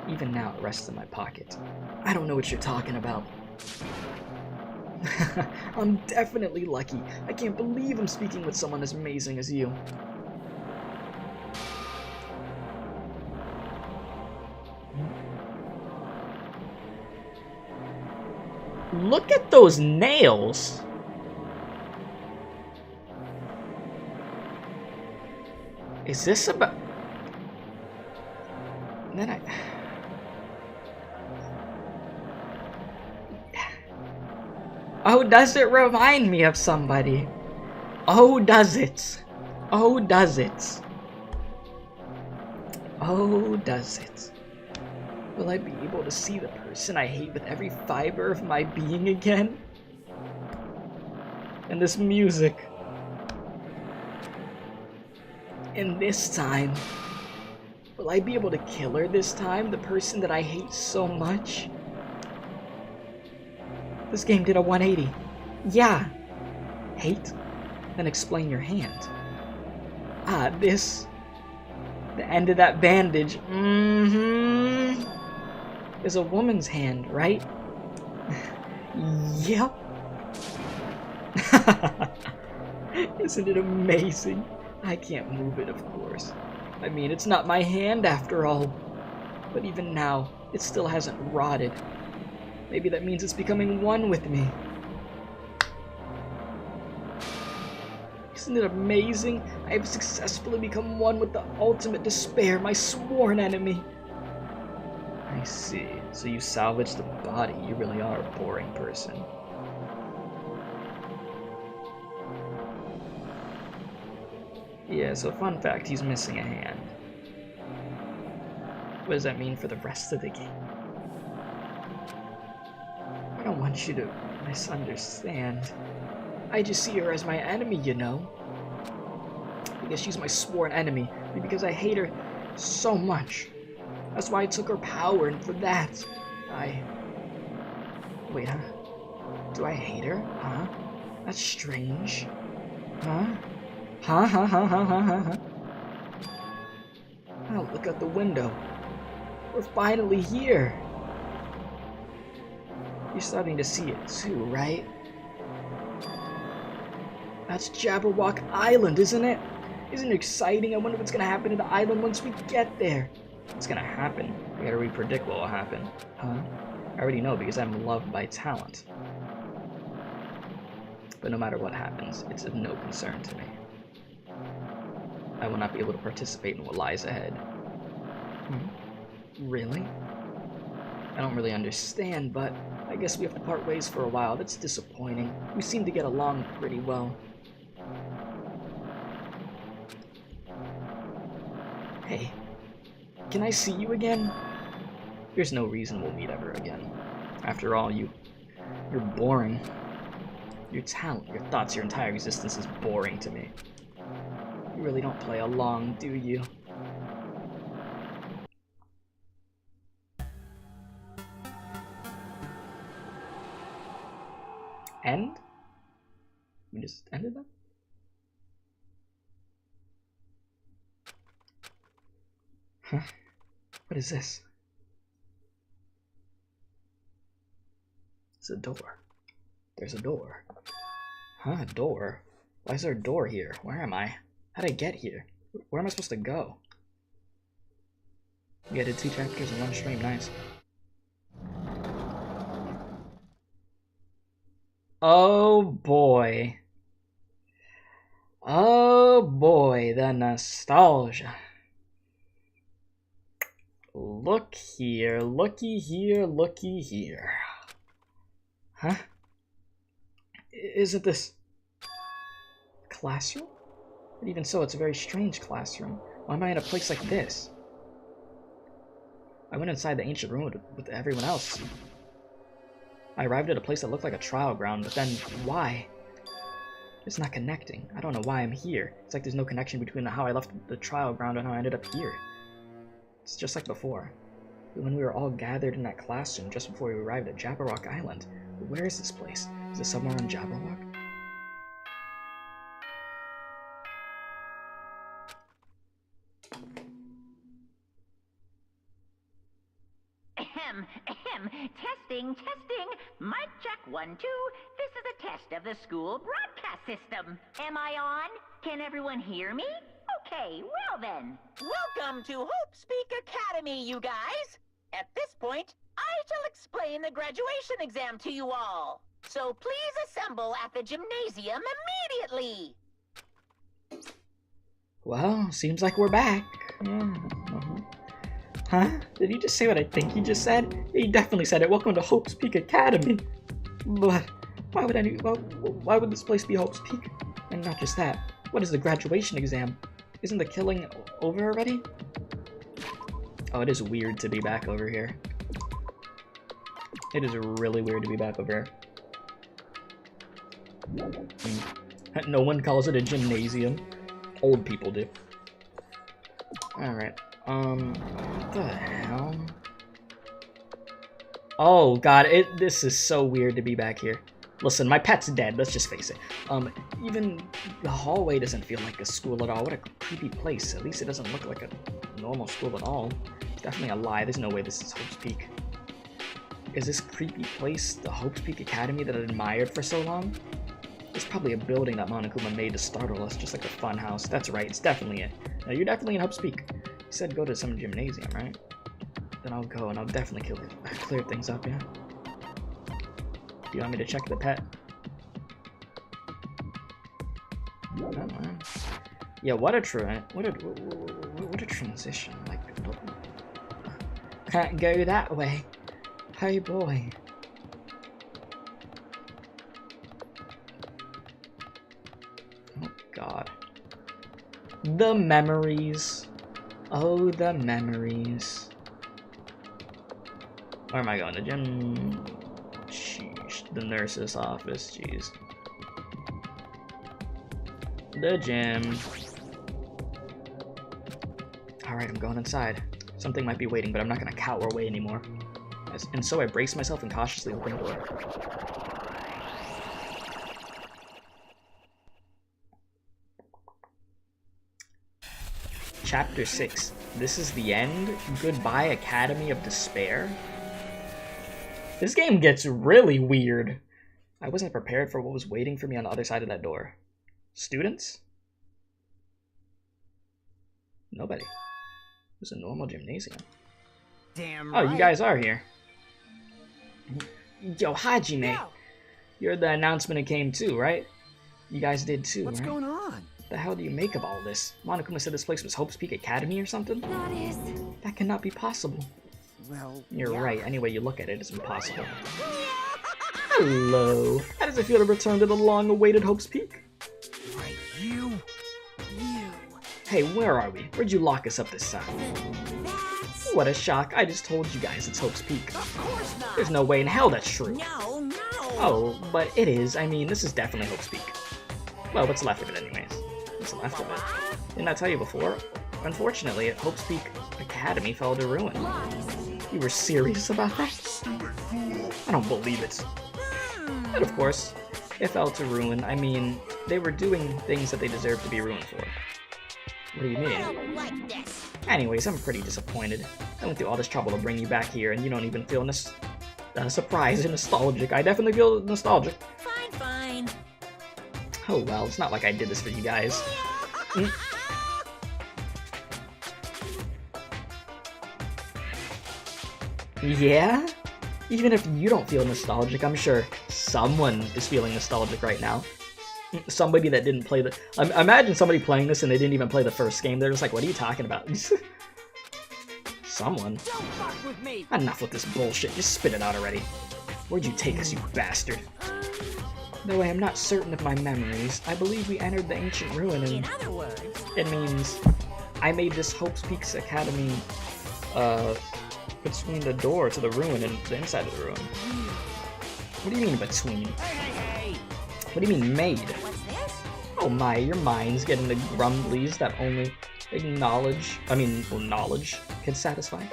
Even now, it rests in my pocket. I don't know what you're talking about. I'm definitely lucky. I can't believe I'm speaking with someone as amazing as you. Look at those nails! Is this about... Then I... Oh, does it remind me of somebody? Oh, does it? Oh, does it? Oh, does it? Will I be able to see the person I hate with every fiber of my being again? And this music. And this time, will I be able to kill her this time? The person that I hate so much? This game did a 180. Yeah. Hate? Then explain your hand. Ah, this. The end of that bandage. Is a woman's hand, right? Yep. Isn't it amazing? I can't move it, of course. I mean, it's not my hand after all. But even now, it still hasn't rotted. Maybe that means it's becoming one with me. Isn't it amazing? I have successfully become one with the ultimate despair, my sworn enemy. I see. So you salvaged the body. You really are a boring person. Yeah, so fun fact, he's missing a hand. What does that mean for the rest of the game? I don't want you to misunderstand. I just see her as my enemy, you know? Because she's my sworn enemy, and because I hate her so much. That's why I took her power, and for that, Wait, huh? Do I hate her? Huh? That's strange. Huh? Huh? Oh, look out the window. We're finally here. You're starting to see it too, right? That's Jabberwock Island, isn't it? Isn't it exciting? I wonder what's gonna happen to the island once we get there. What's gonna happen? We gotta predict what will happen. Huh? I already know because I'm loved by talent. But no matter what happens, it's of no concern to me. I will not be able to participate in what lies ahead. Really? I don't really understand, but I guess we have to part ways for a while. That's disappointing. We seem to get along pretty well. Hey, can I see you again? There's no reason we'll meet ever again. After all, you're boring. Your talent, your thoughts, your entire existence is boring to me. You really don't play along, do you? End? We just ended that? Huh? What is this? It's a door. There's a door. Huh, a door? Why is there a door here? Where am I? How did I get here? Where am I supposed to go? Yeah, I did 2 chapters in one stream, nice. Oh boy. Oh boy, the nostalgia. Look here, looky here, looky here. Huh? Isn't this classroom? But even so, it's a very strange classroom. Why am I in a place like this? I went inside the ancient room with everyone else. I arrived at a place that looked like a trial ground, but then why? It's not connecting. I don't know why I'm here. It's like there's no connection between how I left the trial ground and how I ended up here. It's just like before. When we were all gathered in that classroom just before we arrived at Jabberwock Island. But where is this place? Is it somewhere on Jabberwock? Testing. Mic check 1, 2. This is a test of the school broadcast system. Am I on? Can everyone hear me? Okay, well then. Welcome to Hope Speak Academy, you guys. At this point, I shall explain the graduation exam to you all. So please assemble at the gymnasium immediately. Well, seems like we're back. Yeah. Huh? Did he just say what I think he just said? He definitely said it. Welcome to Hope's Peak Academy. But why would this place be Hope's Peak? And not just that. What is the graduation exam? Isn't the killing over already? Oh, it is weird to be back over here. It is really weird to be back over here. No one calls it a gymnasium. Old people do. Alright. What the hell? Oh god, this is so weird to be back here. Listen, my pet's dead, let's just face it. Even the hallway doesn't feel like a school at all. What a creepy place. At least it doesn't look like a normal school at all. It's definitely a lie. There's no way this is Hope's Peak. Is this creepy place the Hope's Peak Academy that I admired for so long? It's probably a building that Monokuma made to startle us, just like a fun house. That's right, it's definitely it. Now, you're definitely in Hope's Peak. You said go to some gymnasium, right? Then I'll go and I'll definitely clear things up, yeah? Do you want me to check the pet? No, man. Yeah, what a transition. Like, can't go that way. Hey boy. Oh god. The memories. Oh, the memories. Where am I going? The gym? Sheesh. The nurse's office. Jeez. The gym. Alright, I'm going inside. Something might be waiting, but I'm not gonna cower away anymore. And so I brace myself and cautiously open the door. Chapter 6. This is the end? Goodbye, Academy of Despair? This game gets really weird. I wasn't prepared for what was waiting for me on the other side of that door. Students? Nobody. It was a normal gymnasium. Damn right. Oh, you guys are here. Yo, hajime. You're the announcement that came too, right? You guys did too, What's right? going on? The hell do you make of all this? Monokuma said this place was Hope's Peak Academy or something? That cannot be possible. Well, You're right. Any way you look at it, it's impossible. Hello. How does it feel to return to the long-awaited Hope's Peak? Right, you. Hey, where are we? Where'd you lock us up this time? What a shock. I just told you guys it's Hope's Peak. Of course not. There's no way in hell that's true. No. Oh, but it is. I mean, this is definitely Hope's Peak. Well, what's left of it anyways? What's left of it? Didn't I tell you before? Unfortunately, Hope's Peak Academy fell to ruin. You were serious about that? I don't believe it. But of course, it fell to ruin. I mean, they were doing things that they deserved to be ruined for. What do you mean? I don't like this. Anyways, I'm pretty disappointed. I went through all this trouble to bring you back here, and you don't even feel surprised and nostalgic. I definitely feel nostalgic. Fine. Oh well, it's not like I did this for you guys. Yeah? Even if you don't feel nostalgic, I'm sure someone is feeling nostalgic right now. Somebody that didn't play the... Imagine somebody playing this and they didn't even play the first game. They're just like, what are you talking about? Someone. Don't fuck with me. Enough with this bullshit. Just spit it out already. Where'd you take us, you bastard? Though I am not certain of my memories, I believe we entered the ancient ruin and... In other words... It means I made this Hope's Peaks Academy, between the door to the ruin and the inside of the ruin. What do you mean between? Hey. What do you mean made? What's this? Oh my, your mind's getting the grumblies that only knowledge can satisfy.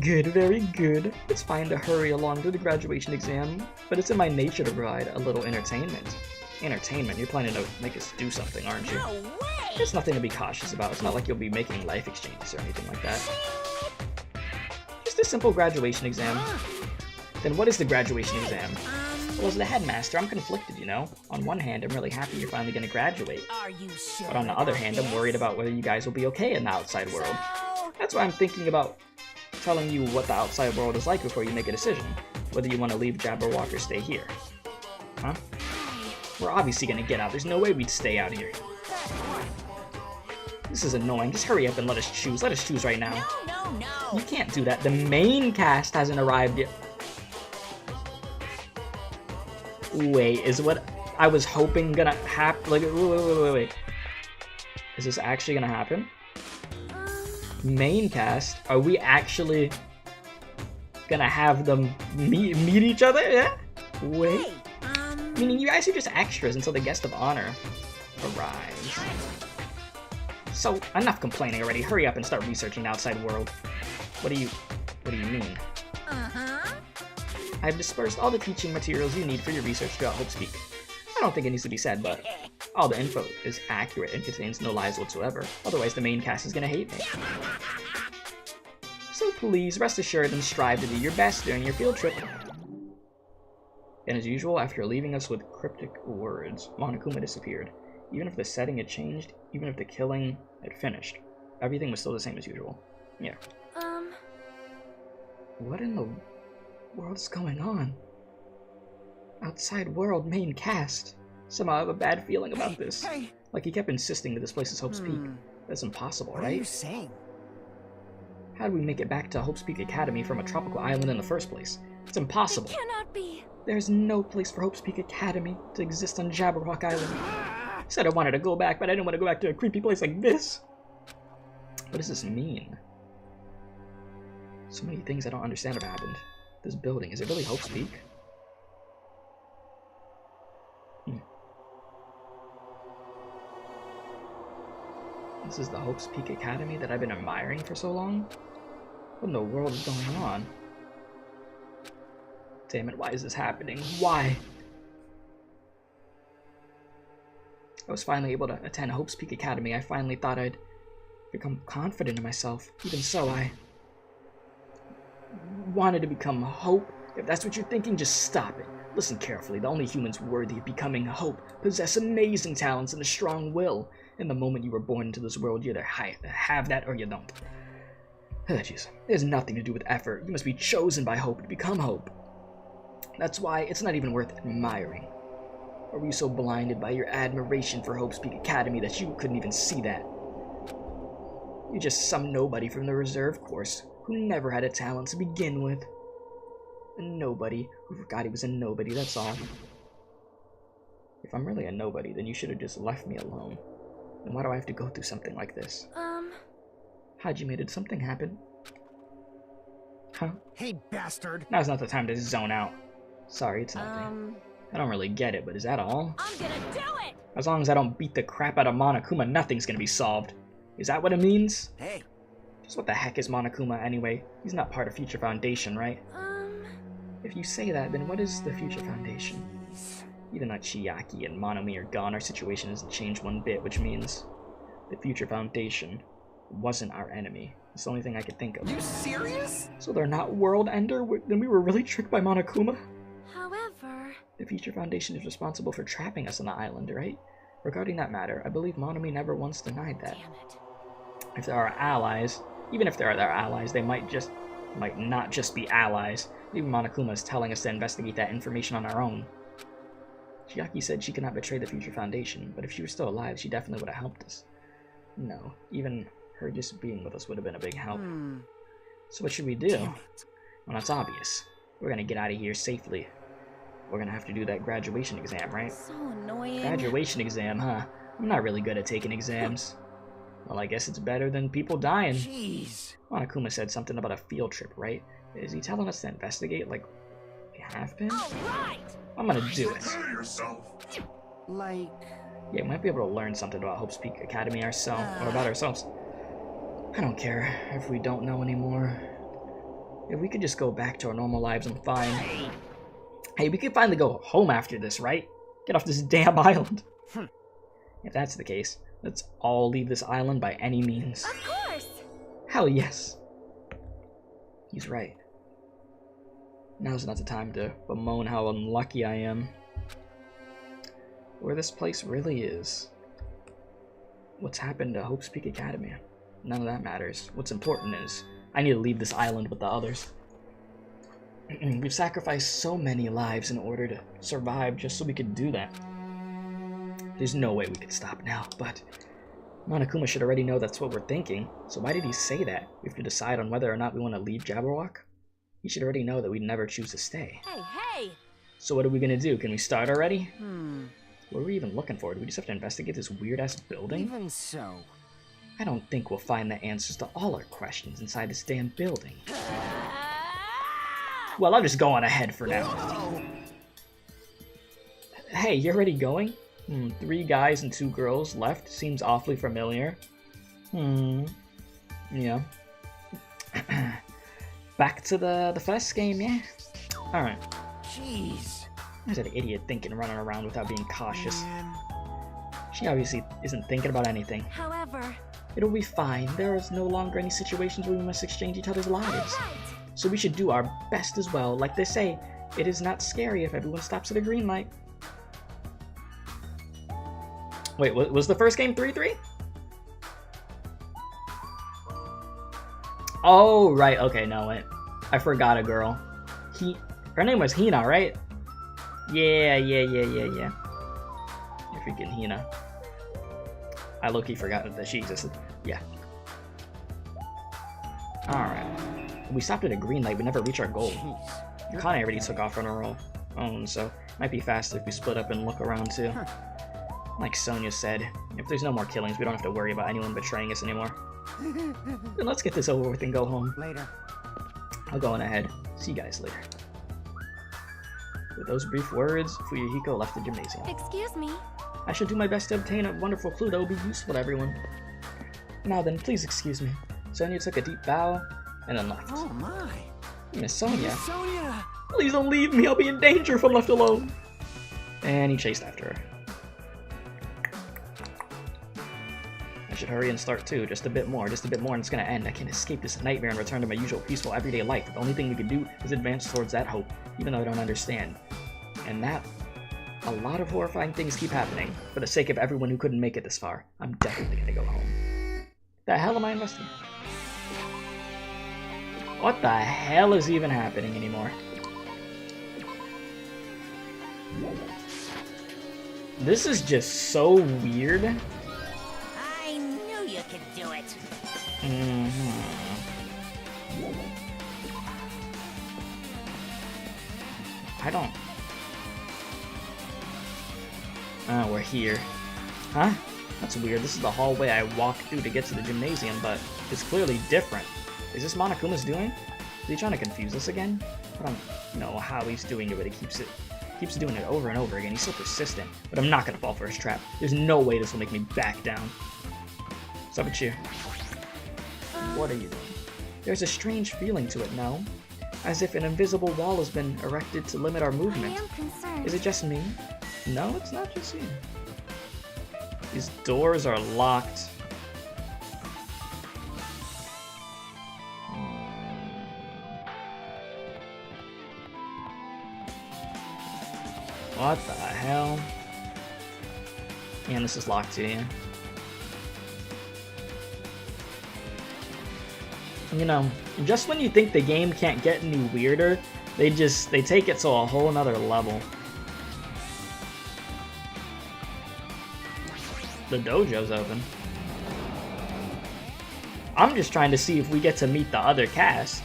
Good, very good. It's fine to hurry along to the graduation exam, but it's in my nature to provide a little entertainment. Entertainment? You're planning to make us do something, aren't you? No way! There's nothing to be cautious about. It's not like you'll be making life exchanges or anything like that. Just a simple graduation exam. Then what is the graduation exam? Well, as the headmaster, I'm conflicted, you know? On one hand, I'm really happy you're finally gonna graduate. Are you sure? But on the other hand, I'm worried about whether you guys will be okay in the outside world. That's why I'm thinking about telling you what the outside world is like before you make a decision. Whether you want to leave Jabberwock or stay here. Huh? We're obviously gonna get out. There's no way we'd stay out here. This is annoying. Just hurry up and let us choose. Let us choose right now. No. You can't do that. The main cast hasn't arrived yet. Wait, is what I was hoping gonna happen? Like, wait. Is this actually gonna happen? Main cast? Are we actually gonna have them meet each other? Yeah? Wait. Meaning you guys are just extras until the guest of honor arrives. So, enough complaining already. Hurry up and start researching the outside world. What do you mean? I've dispersed all the teaching materials you need for your research throughout Hope's Peak. I don't think it needs to be said, but all the info is accurate and contains no lies whatsoever. Otherwise, the main cast is gonna hate me. So please, rest assured and strive to do your best during your field trip. And as usual, after leaving us with cryptic words, Monokuma disappeared. Even if the setting had changed, even if the killing had finished, everything was still the same as usual. Yeah. What in the world's going on? Outside world main cast. Somehow I have a bad feeling about this. Like he kept insisting that this place is Hope's Peak. That's impossible, right? What are you saying? How do we make it back to Hope's Peak Academy from a tropical island in the first place? It's impossible. It cannot be. There's no place for Hope's Peak Academy to exist on Jabberwock Island. I said I wanted to go back, but I didn't want to go back to a creepy place like this. What does this mean? So many things I don't understand have happened. This building, is it really Hope's Peak? This is the Hope's Peak Academy that I've been admiring for so long? What in the world is going on? Damn it, why is this happening? Why? I was finally able to attend Hope's Peak Academy. I finally thought I'd become confident in myself. Even so, I wanted to become Hope. If that's what you're thinking, just stop it. Listen carefully. The only humans worthy of becoming Hope possess amazing talents and a strong will. And the moment you were born into this world, you either have that or you don't. Jeez. It has nothing to do with effort. You must be chosen by Hope to become Hope. That's why it's not even worth admiring. Or were you so blinded by your admiration for Hope's Peak Academy that you couldn't even see that? You're just some nobody from the reserve course who never had a talent to begin with. A nobody who forgot he was a nobody, that's all. If I'm really a nobody, then you should have just left me alone. Then why do I have to go through something like this? Hajime, did something happen? Huh? Hey, bastard! Now's not the time to zone out. Sorry, it's nothing. I don't really get it, but is that all? I'm gonna do it! As long as I don't beat the crap out of Monokuma, nothing's gonna be solved. Is that what it means? Hey. Just what the heck is Monokuma anyway? He's not part of Future Foundation, right? If you say that, then what is the Future Foundation? Even though Chiaki and Monomi are gone, our situation hasn't changed one bit, which means the Future Foundation wasn't our enemy. It's the only thing I could think of. You serious? So they're not World Ender? Then we were really tricked by Monokuma? However... The Future Foundation is responsible for trapping us on the island, right? Regarding that matter, I believe Monomi never once denied that. Damn it. If there are allies, even if there are their allies, they might not just be allies. Maybe Monokuma is telling us to investigate that information on our own. Chiaki said she could not betray the Future Foundation, but if she were still alive, she definitely would have helped us. No, even her just being with us would have been a big help. So what should we do? Well, that's obvious. We're gonna get out of here safely. We're gonna have to do that graduation exam, right? So annoying. Graduation exam, huh? I'm not really good at taking exams. Well, I guess it's better than people dying. Jeez. Monokuma said something about a field trip, right? Is he telling us to investigate like we have been? All right. I'm gonna do it. Prepare yourself. Like... Yeah, we might be able to learn something about Hope's Peak Academy ourselves, or about ourselves. I don't care if we don't know anymore. If we could just go back to our normal lives, I'm fine. Hey, we could finally go home after this, right? Get off this damn island. If that's the case, let's all leave this island by any means. Of course! Hell yes. He's right. Now's not the time to bemoan how unlucky I am. Where this place really is. What's happened to Hope's Peak Academy? None of that matters. What's important is I need to leave this island with the others. We've sacrificed so many lives in order to survive just so we could do that. There's no way we could stop now, but Monokuma should already know that's what we're thinking, so why did he say that? We have to decide on whether or not we want to leave Jabberwock? He should already know that we'd never choose to stay. Hey! So what are we gonna do? Can we start already? What are we even looking for? Do we just have to investigate this weird-ass building? Even so... I don't think we'll find the answers to all our questions inside this damn building. Well, I'll just go on ahead for now. Hey, you already going? 3 guys and 2 girls left. Seems awfully familiar. Yeah. Back to the first game, yeah? Alright. Jeez. There's an idiot thinking running around without being cautious. Man. She obviously isn't thinking about anything. However, It'll be fine. There is no longer any situations where we must exchange each other's lives. So we should do our best as well. Like they say, it is not scary if everyone stops at a green light. Wait, was the first game 3-3? Oh, right. Okay, no, wait. I forgot a girl. Her name was Hina, right? Yeah. You're freaking Hina. I low-key forgot that she existed. Yeah. Alright. We stopped at a green light, but never reached our goal. Akane already took off on her own, so it might be faster if we split up and look around too. Like Sonia said, if there's no more killings, we don't have to worry about anyone betraying us anymore. Then let's get this over with and go home. Later. I'll go on ahead. See you guys later. With those brief words, Fuyuhiko left the gymnasium. excuse me. I shall do my best to obtain a wonderful clue that will be useful to everyone. Now then, please excuse me. Sonia took a deep bow and then left. Oh my. Miss Sonia, Sonia. please don't leave me. I'll be in danger if I'm left alone. And he chased after her. I should hurry and start too. Just a bit more, and it's gonna end. I can't escape this nightmare and return to my usual peaceful everyday life. The only thing we can do is advance towards that hope, even though I don't understand. And that, a lot of horrifying things keep happening. For the sake of everyone who couldn't make it this far, I'm definitely gonna go home. The hell am I investing? What the hell is even happening anymore? This is just so weird. I knew you could do it. I don't... Oh, we're here. Huh? That's weird. This is the hallway I walked through to get to the gymnasium, but it's clearly different. Is this Monokuma's doing? Is he trying to confuse us again? I don't know how he's doing it, but he keeps doing it over and over again. He's so persistent. But I'm not gonna fall for his trap. There's no way this will make me back down. What's up with you? What are you doing? There's a strange feeling to it now. As if an invisible wall has been erected to limit our movement. I am concerned. Is it just me? No, it's not just you. These doors are locked. What the hell? Man, this is locked too, yeah. You know, just when you think the game can't get any weirder, they take it to a whole nother level. The dojo's open. I'm just trying to see if we get to meet the other cast.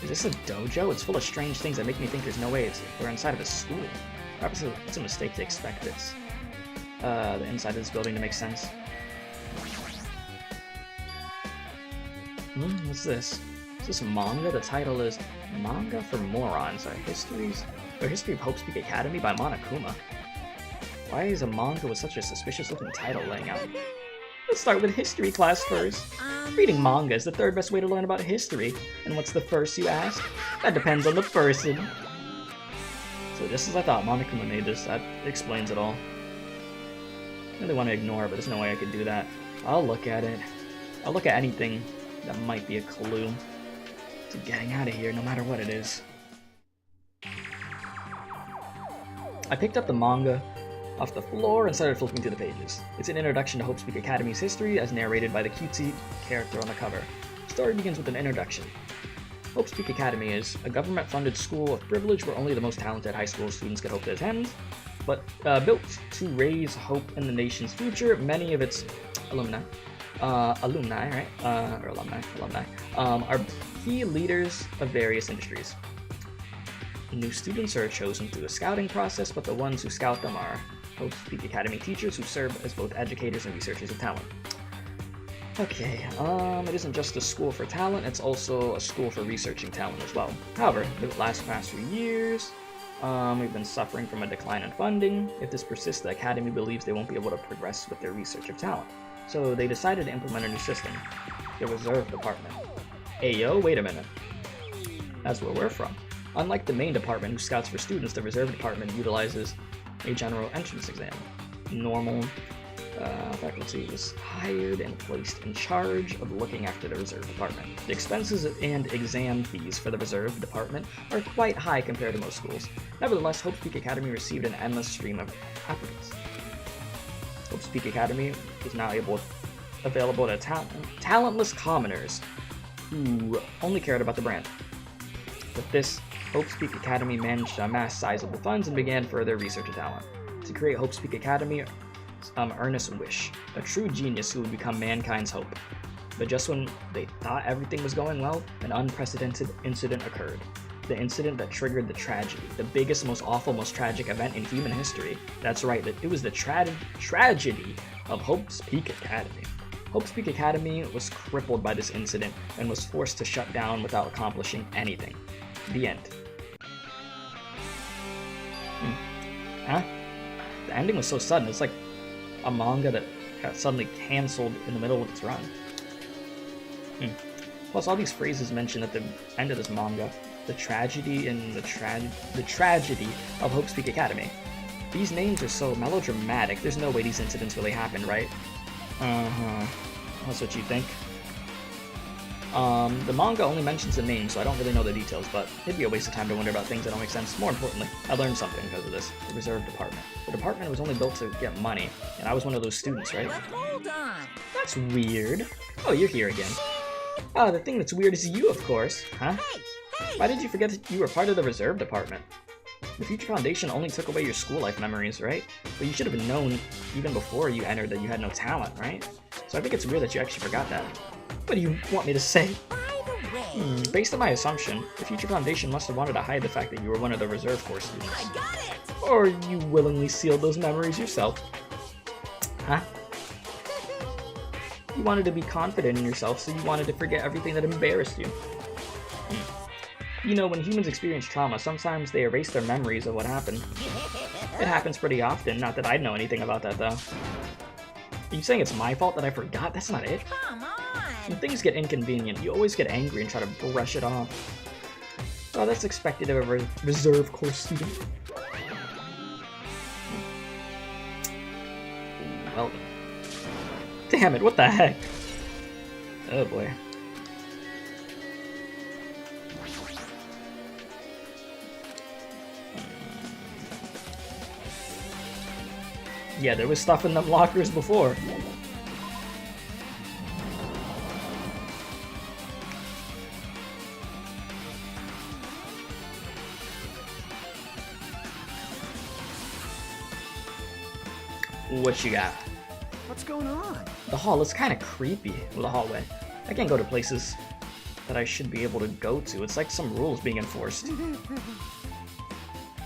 Is this a dojo? It's full of strange things that make me think there's no way we're inside of a school. Perhaps it's a mistake to expect this. The inside of this building to make sense. What's this? Is this a manga? The title is Manga for Morons. History of Hope's Peak Academy by Monokuma. Why is a manga with such a suspicious looking title laying out? Let's start with history class first. Reading manga is the third best way to learn about history. And what's the first, you ask? That depends on the person. So just as I thought, Monokuma made this. That explains it all. I really want to ignore it, but there's no way I could do that. I'll look at it. I'll look at anything that might be a clue to getting out of here, no matter what it is. I picked up the manga off the floor and started flipping through the pages. It's an introduction to Hope's Peak Academy's history as narrated by the cutesy character on the cover. The story begins with an introduction. Hope's Peak Academy is a government-funded school of privilege where only the most talented high school students get hope to attend, but built to raise hope in the nation's future. Many of its alumni are key leaders of various industries. New students are chosen through a scouting process, but the ones who scout them are Hope's Peak Academy teachers who serve as both educators and researchers of talent. Okay, it isn't just a school for talent, it's also a school for researching talent as well. However, the last few years, We've been suffering from a decline in funding. If this persists, the Academy believes they won't be able to progress with their research of talent. So they decided to implement a new system, the Reserve Department. Ayo, wait a minute. That's where we're from. Unlike the main department who scouts for students, the Reserve Department utilizes a general entrance exam. Normal faculty was hired and placed in charge of looking after the Reserve Department. The expenses and exam fees for the Reserve Department are quite high compared to most schools. Nevertheless, Hope's Peak Academy received an endless stream of applicants. Hope's Peak Academy is now available to talentless commoners who only cared about the brand. With this, Hope's Peak Academy managed to amass sizable funds and began further research of talent. To create Hope's Peak Academy, earnest wish, a true genius who would become mankind's hope. But just when they thought everything was going well, an unprecedented incident occurred. The incident that triggered the tragedy, the biggest, most awful, most tragic event in human history. That's right, it was the tragedy of Hope's Peak Academy. Hope's Peak Academy was crippled by this incident and was forced to shut down without accomplishing anything. The end. Huh? The ending was so sudden, it's like a manga that got suddenly cancelled in the middle of its run. Plus, all these phrases mentioned at the end of this manga, the tragedy and the tragedy of Hope's Peak Academy. These names are so melodramatic, there's no way these incidents really happened, right? That's what you think. The manga only mentions the name, so I don't really know the details, but it'd be a waste of time to wonder about things that don't make sense. More importantly, I learned something because of this. The Reserve Department. The department was only built to get money, and I was one of those students, right? But hold on. That's weird. Oh, you're here again. Oh, the thing that's weird is you, of course. Huh? Hey! Why did you forget that you were part of the Reserve Department? The Future Foundation only took away your school life memories, right? But you should have known even before you entered that you had no talent, right? So I think it's weird that you actually forgot that. What do you want me to say? By the way... Based on my assumption, the Future Foundation must have wanted to hide the fact that you were one of the Reserve Corps students. I got it! Or you willingly sealed those memories yourself. Huh? You wanted to be confident in yourself, so you wanted to forget everything that embarrassed you. You know, when humans experience trauma, sometimes they erase their memories of what happened. It happens pretty often, not that I'd know anything about that, though. Are you saying it's my fault that I forgot? That's not it. Come on! When things get inconvenient, you always get angry and try to brush it off. Well, that's expected of a Reserve Corps student. Well, damn it, what the heck? Oh boy. Yeah, there was stuff in them lockers before. What you got? What's going on? The hall is kind of creepy, the hallway. I can't go to places that I should be able to go to. It's like some rules being enforced.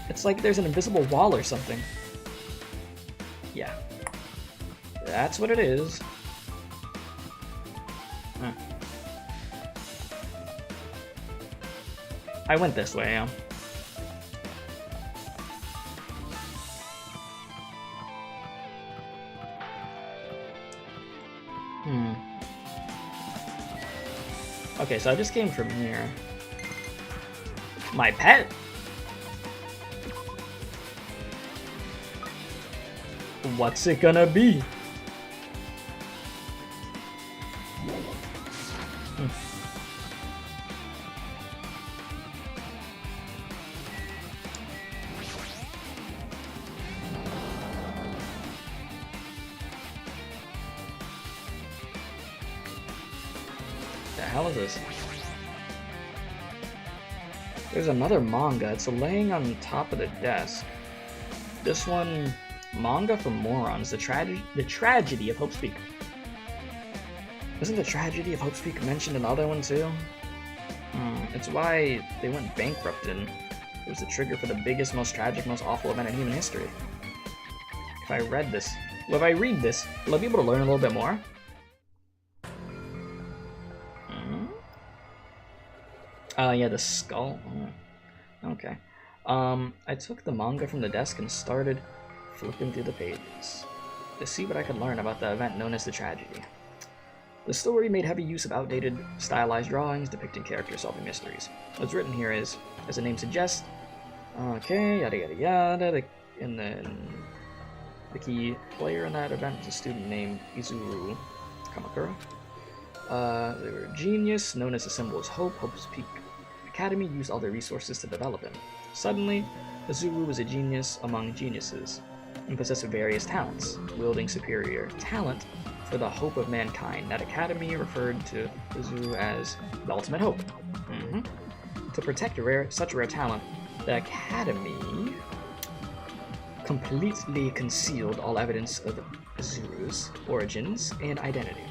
It's like there's an invisible wall or something. Yeah. That's what it is. I went this way, yeah. Okay, so I just came from here. My pet? What's it gonna be? The hell is this? There's another manga. It's laying on top of the desk. This one, Manga for Morons, the tragedy of Hope's Peak. Isn't the tragedy of Hope's Peak mentioned in another one too? It's why they went bankrupt and it was the trigger for the biggest, most tragic, most awful event in human history. If I read this, will I be able to learn a little bit more? Yeah, the skull. Okay. I took the manga from the desk and started flipping through the pages to see what I could learn about the event known as the tragedy. The story made heavy use of outdated, stylized drawings depicting characters solving mysteries. What's written here is, as the name suggests, okay, yada yada yada, and then the key player in that event was a student named Izuru Kamakura. They were a genius, known as the symbol as Hope. Hope's Peak Academy used all their resources to develop him. Suddenly, Izuru was a genius among geniuses, and possessed various talents, wielding superior talent for the hope of mankind. That academy referred to Izuru as the ultimate hope. To protect such rare talent, the academy completely concealed all evidence of Izuru's origins and identity.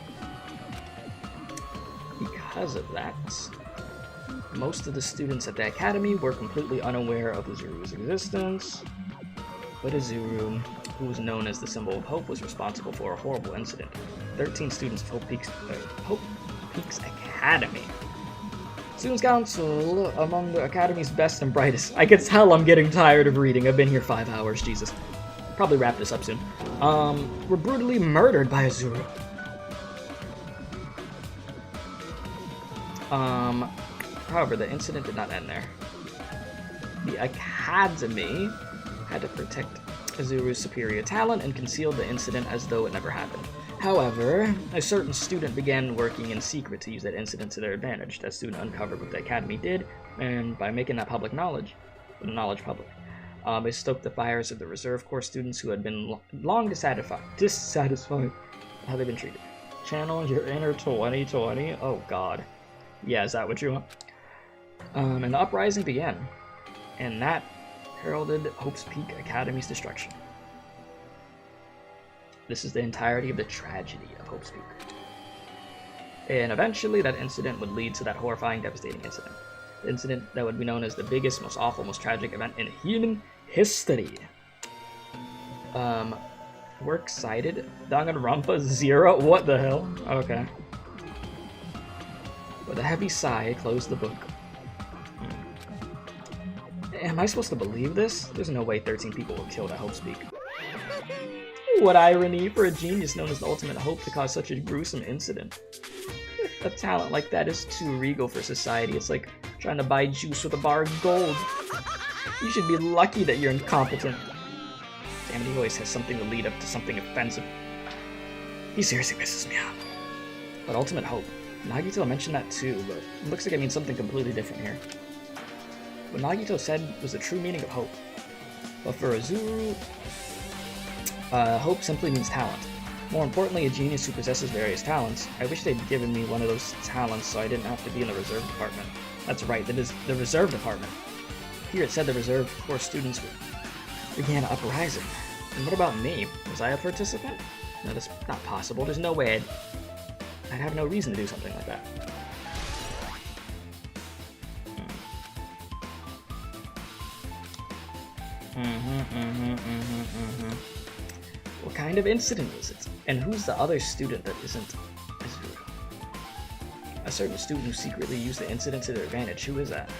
Because of that, most of the students at the academy were completely unaware of Izuru's existence, but Izuru, who was known as the symbol of hope, was responsible for a horrible incident. 13 students of Hope Peaks Academy. Students Council, among the Academy's best and brightest. I can tell I'm getting tired of reading. I've been here 5 hours, Jesus. Probably wrap this up soon. Were brutally murdered by Izuru. However, the incident did not end there. The Academy had to protect Izuru's superior talent and concealed the incident as though it never happened. However, a certain student began working in secret to use that incident to their advantage. That student uncovered what the Academy did, and by making that public knowledge, the knowledge public, it stoked the fires of the Reserve Corps students who had been long dissatisfied with how they've been treated. Channel your inner 2020? Oh god. Yeah, is that what you want? And the uprising began, and that heralded Hope's Peak Academy's destruction. This is the entirety of the tragedy of Hope's Peak. And eventually that incident would lead to that horrifying, devastating incident. The incident that would be known as the biggest, most awful, most tragic event in human history. We're excited. Danganronpa 0? What the hell? Okay. With a heavy sigh, I closed the book. Am I supposed to believe this? There's no way 13 people were killed at Hope's Peak. What irony for a genius known as the ultimate hope to cause such a gruesome incident. A talent like that is too regal for society. It's like trying to buy juice with a bar of gold. You should be lucky that you're incompetent. Damn it, he always has something to lead up to something offensive. He seriously pisses me off. But ultimate hope. Nagito mentioned that too, but it looks like it means something completely different here. What Nagito said was the true meaning of hope. But for Izuru, hope simply means talent. More importantly, a genius who possesses various talents. I wish they'd given me one of those talents so I didn't have to be in the reserve department. That's right, that is the reserve department. Here it said the reserve corps students began an uprising. And what about me? Was I a participant? No, that's not possible. There's no way I'd have no reason to do something like that. What kind of incident was it? And who's the other student that isn't Izuru? A certain student who secretly used the incident to their advantage. Who is that?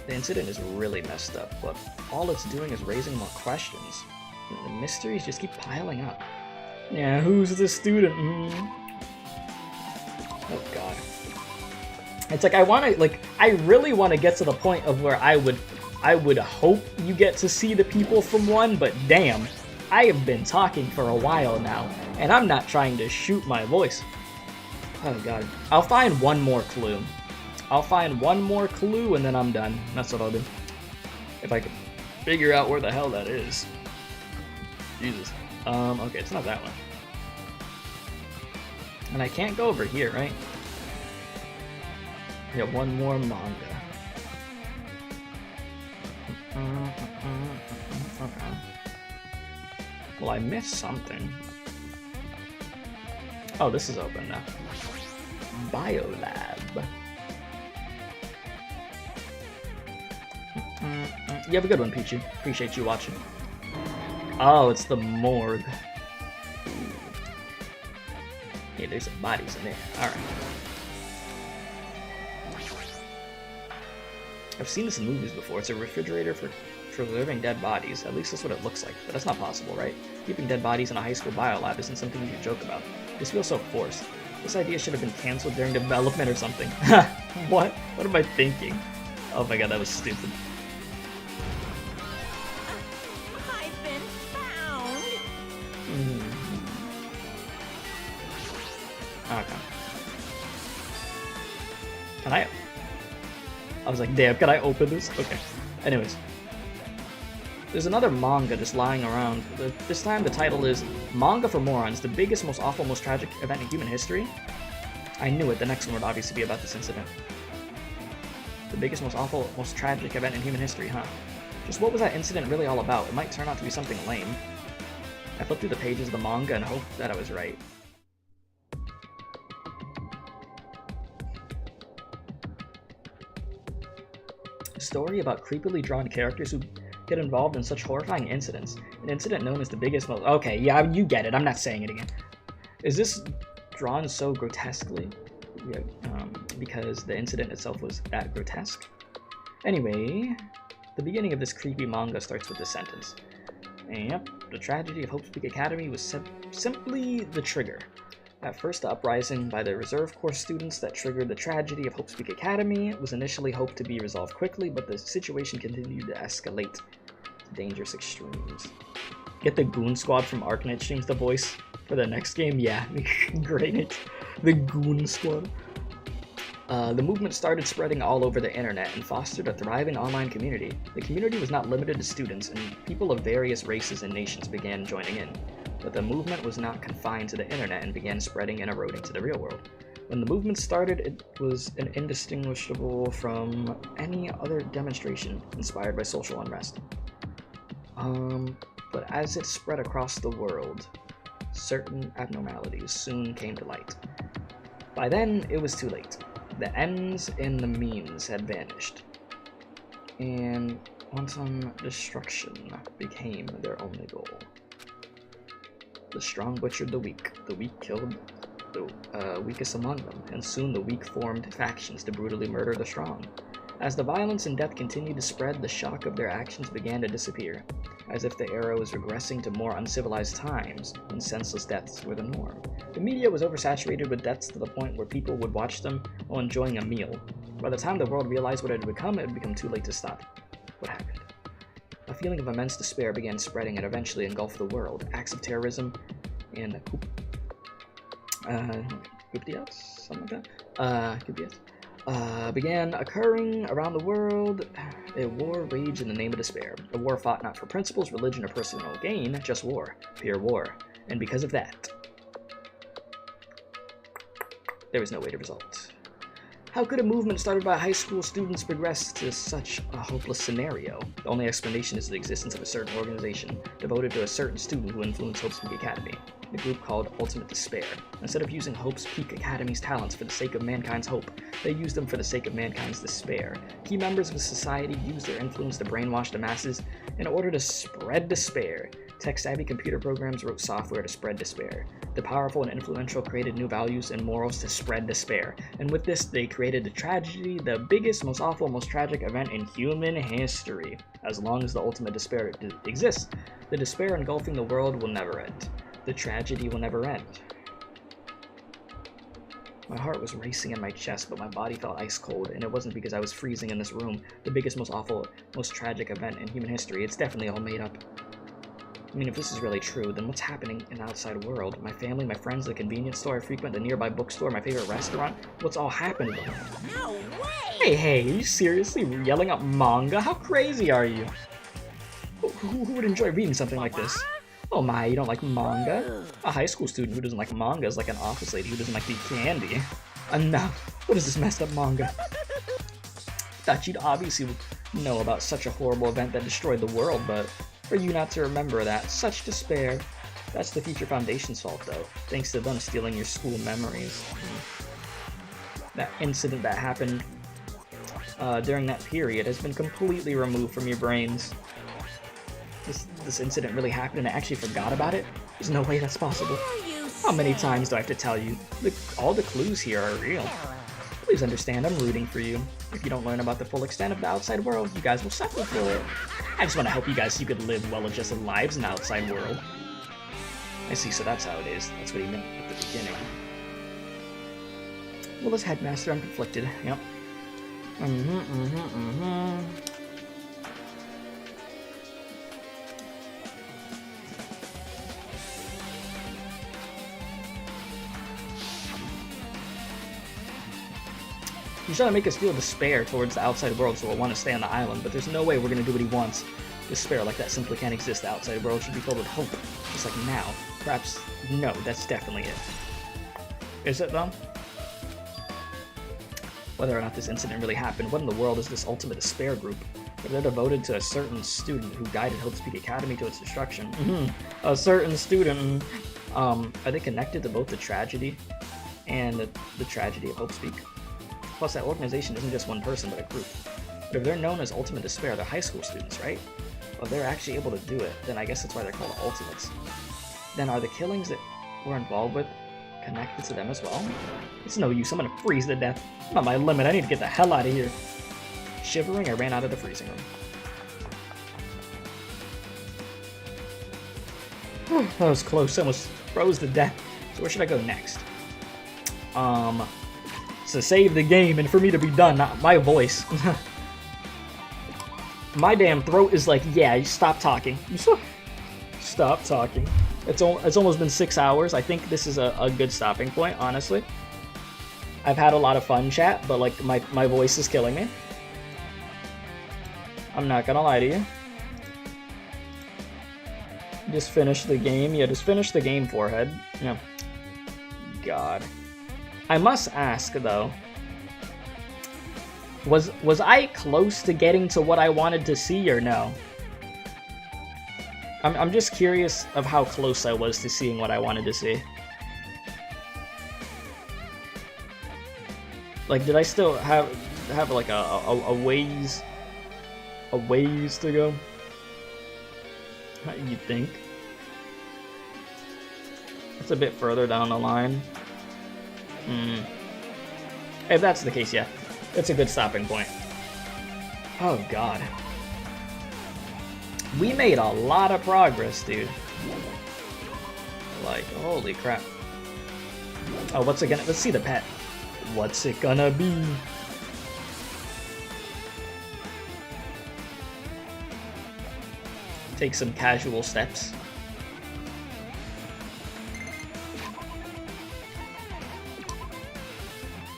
The incident is really messed up, but all it's doing is raising more questions. And the mysteries just keep piling up. Yeah, who's the student? Oh god. It's like I really want to get to the point of where I would hope you get to see the people from 1, but damn, I have been talking for a while now, and I'm not trying to shoot my voice. Oh god. I'll find one more clue. And then I'm done. That's what I'll do. If I can figure out where the hell that is. Jesus. Okay, it's not that one. And I can't go over here, right? Yeah, one more manga. Okay. Well, I missed something. Oh, this is open now. Biolab. You have a good one, Pichu. Appreciate you watching. Oh, it's the morgue. Yeah, there's some bodies in there. Alright. I've seen this in movies before. It's a refrigerator for preserving dead bodies. At least that's what it looks like. But that's not possible, right? Keeping dead bodies in a high school biolab isn't something you can joke about. This feels so forced. This idea should have been cancelled during development or something. What? What am I thinking? Oh my god, that was stupid. I've been found. Okay. Can I was like, damn, can I open this? Okay. Anyways. There's another manga just lying around. This time the title is Manga for Morons, the biggest, most awful, most tragic event in human history. I knew it. The next one would obviously be about this incident. The biggest, most awful, most tragic event in human history, huh? Just what was that incident really all about? It might turn out to be something lame. I flipped through the pages of the manga and hoped that I was right. A story about creepily drawn characters who get involved in such horrifying incidents. An incident known as the biggest, most... Okay, yeah, you get it. I'm not saying it again. Is this drawn so grotesquely? Yeah, because the incident itself was that grotesque? Anyway, the beginning of this creepy manga starts with this sentence. Yep, the tragedy of Hope's Peak Academy was simply the trigger. At first, the uprising by the reserve corps students that triggered the tragedy of Hope's Peak Academy was initially hoped to be resolved quickly, but the situation continued to escalate to dangerous extremes. Get the Goon Squad from Arknight streams the voice for the next game? Yeah, great. The Goon Squad. The movement started spreading all over the internet and fostered a thriving online community. The community was not limited to students, and people of various races and nations began joining in. But the movement was not confined to the internet and began spreading and eroding to the real world. When the movement started, it was indistinguishable from any other demonstration inspired by social unrest. But as it spread across the world, certain abnormalities soon came to light. By then, it was too late. The ends and the means had vanished, and wanton destruction became their only goal. The strong butchered the weak killed the weakest among them, and soon the weak formed factions to brutally murder the strong. As the violence and death continued to spread, the shock of their actions began to disappear, as if the era was regressing to more uncivilized times when senseless deaths were the norm. The media was oversaturated with deaths to the point where people would watch them while enjoying a meal. By the time the world realized what it had become too late to stop. What happened? A feeling of immense despair began spreading and eventually engulfed the world. Acts of terrorism and began occurring around the world. A war raged in the name of despair. A war fought not for principles, religion, or personal gain, just war. Pure war. And because of that, there was no way to result. How could a movement started by high school students progress to such a hopeless scenario? The only explanation is the existence of a certain organization devoted to a certain student who influenced Hope's Peak Academy, a group called Ultimate Despair. Instead of using Hope's Peak Academy's talents for the sake of mankind's hope, they used them for the sake of mankind's despair. Key members of the society used their influence to brainwash the masses in order to spread despair. Tech-savvy computer programs wrote software to spread despair. The powerful and influential created new values and morals to spread despair. And with this, they created the tragedy, the biggest, most awful, most tragic event in human history. As long as the ultimate despair exists, the despair engulfing the world will never end. The tragedy will never end. My heart was racing in my chest, but my body felt ice cold, and it wasn't because I was freezing in this room. The biggest, most awful, most tragic event in human history. It's definitely all made up. I mean, if this is really true, then what's happening in the outside world? My family, my friends, the convenience store I frequent, the nearby bookstore, my favorite restaurant? What's all happening to them? No way! Hey, are you seriously yelling out manga? How crazy are you? Who would enjoy reading something like this? Oh my, you don't like manga? A high school student who doesn't like manga is like an office lady who doesn't like to eat candy. Enough! What is this messed up manga? Thought you'd obviously know about such a horrible event that destroyed the world, but for you not to remember that, such despair. That's the Future Foundation's fault though, thanks to them stealing your school memories. That incident that happened during that period has been completely removed from your brains. This incident really happened and I actually forgot about it? There's no way that's possible. How many times do I have to tell you? All the clues here are real. Please understand, I'm rooting for you. If you don't learn about the full extent of the outside world, you guys will suffer for it. I just want to help you guys so you could live well-adjusted lives in the outside world. I see, so that's how it is. That's what he meant at the beginning. Well, as headmaster, I'm conflicted. Yep. He's trying to make us feel despair towards the outside world, so we'll want to stay on the island, but there's no way we're going to do what he wants. Despair like that simply can't exist. The outside world should be filled with hope, just like now. Perhaps, no, that's definitely it. Is it, though? Whether or not this incident really happened, what in the world is this ultimate despair group? If they're devoted to a certain student who guided Hope's Peak Academy to its destruction. A certain student. Are they connected to both the tragedy and the tragedy of Hope's Peak? Plus, that organization isn't just one person, but a group. But if they're known as Ultimate Despair, they're high school students, right? Well, if they're actually able to do it, then I guess that's why they're called Ultimates. Then are the killings that we're involved with connected to them as well? It's no use, I'm gonna freeze to death. I'm at my limit, I need to get the hell out of here. Shivering, I ran out of the freezing room. That was close, I almost froze to death. So where should I go next? To save the game and for me to be done, not my voice. My damn throat is like, yeah, stop talking. Stop talking. It's almost been 6 hours. I think this is a good stopping point, honestly. I've had a lot of fun, chat, but like my voice is killing me. I'm not gonna lie to you. Just finish the game. Yeah, just finish the game, forehead. Yeah. God. I must ask, though. Was I close to getting to what I wanted to see, or no? I'm just curious of how close I was to seeing what I wanted to see. Like, did I still have like a ways to go? How you think? It's a bit further down the line. If that's the case, yeah, it's a good stopping point. Oh god. We made a lot of progress, dude. Like, holy crap. Oh, what's it gonna... Let's see the pet. What's it gonna be? Take some casual steps.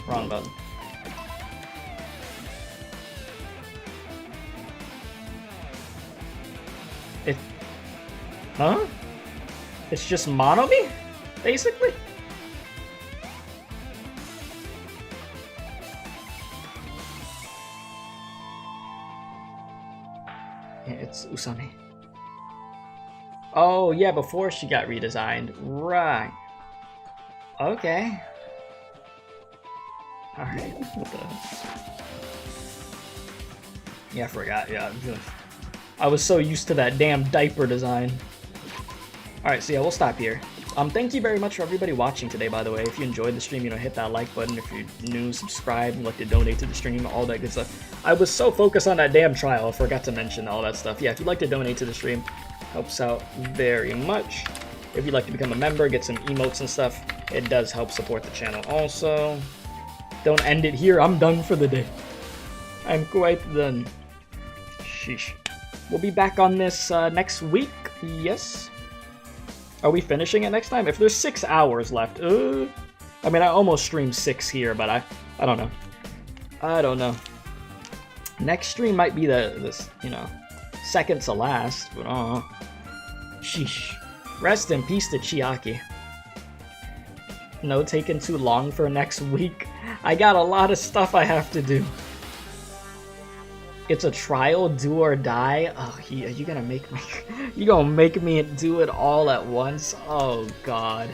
Wrong button. Huh? It's just Monomi? Basically? Yeah, it's Usame. Oh, yeah, before she got redesigned. Right. Okay. Alright, what the... Yeah, I forgot, yeah. I was so used to that damn diaper design. Alright, so yeah, we'll stop here. Thank you very much for everybody watching today, by the way. If you enjoyed the stream, hit that like button. If you're new, subscribe, and like to donate to the stream, all that good stuff. I was so focused on that damn trial, I forgot to mention all that stuff. Yeah, if you'd like to donate to the stream, helps out very much. If you'd like to become a member, get some emotes and stuff, it does help support the channel also. Don't end it here, I'm done for the day. I'm quite done. Sheesh. We'll be back on this next week, yes? Are we finishing it next time? If there's 6 hours left, I mean, I almost streamed 6 here, but I don't know. I don't know. Next stream might be this, second to last, but sheesh. Rest in peace to Chiaki. No taking too long for next week. I got a lot of stuff I have to do. It's a trial, do or die. Oh, you gonna make me? You gonna make me do it all at once? Oh god.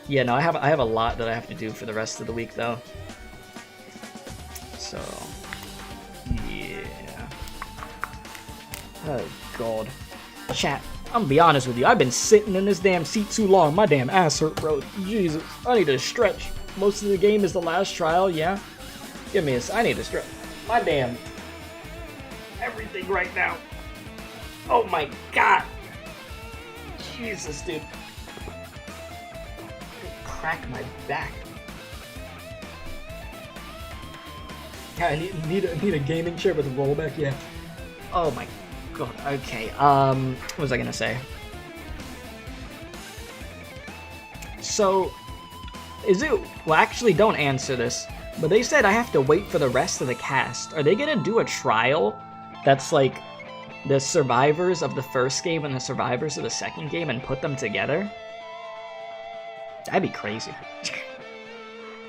Yeah, no, I have a lot that I have to do for the rest of the week though. So, yeah. Oh god. Chat. I'm gonna be honest with you. I've been sitting in this damn seat too long. My damn ass hurt, bro. Jesus, I need to stretch. Most of the game is the last trial, yeah? Give me a I need to strip. My damn. Everything right now. Oh my god. Jesus, dude. Crack my back. Yeah, I need a gaming chair with a rollback, yeah. Oh my god, okay. What was I gonna say? So, is it, well actually don't answer this, but they said I have to wait for the rest of the cast. Are they gonna do a trial that's like the survivors of the first game and the survivors of the second game and put them together? That'd be crazy.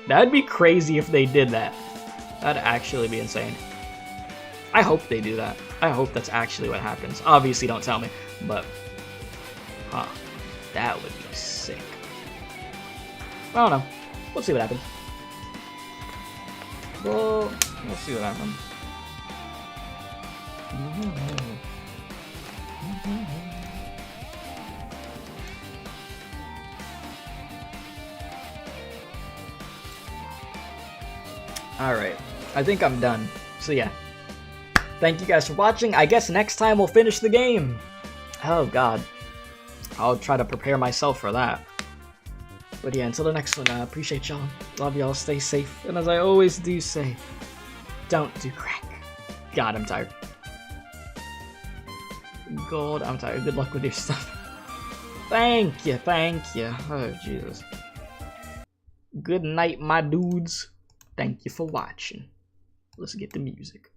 That'd be crazy if they did that. That'd actually be insane. I hope they do that. I hope that's actually what happens. Obviously don't tell me, but huh, that would be sick. I don't know. We'll see what happens. We'll see what happens. Alright, I think I'm done. So yeah. Thank you guys for watching. I guess next time we'll finish the game. Oh god. I'll try to prepare myself for that. But yeah, until the next one, appreciate y'all. Love y'all, stay safe. And as I always do say, don't do crack. God, I'm tired. God, I'm tired. Good luck with your stuff. Thank you, thank you. Oh, Jesus. Good night, my dudes. Thank you for watching. Let's get the music.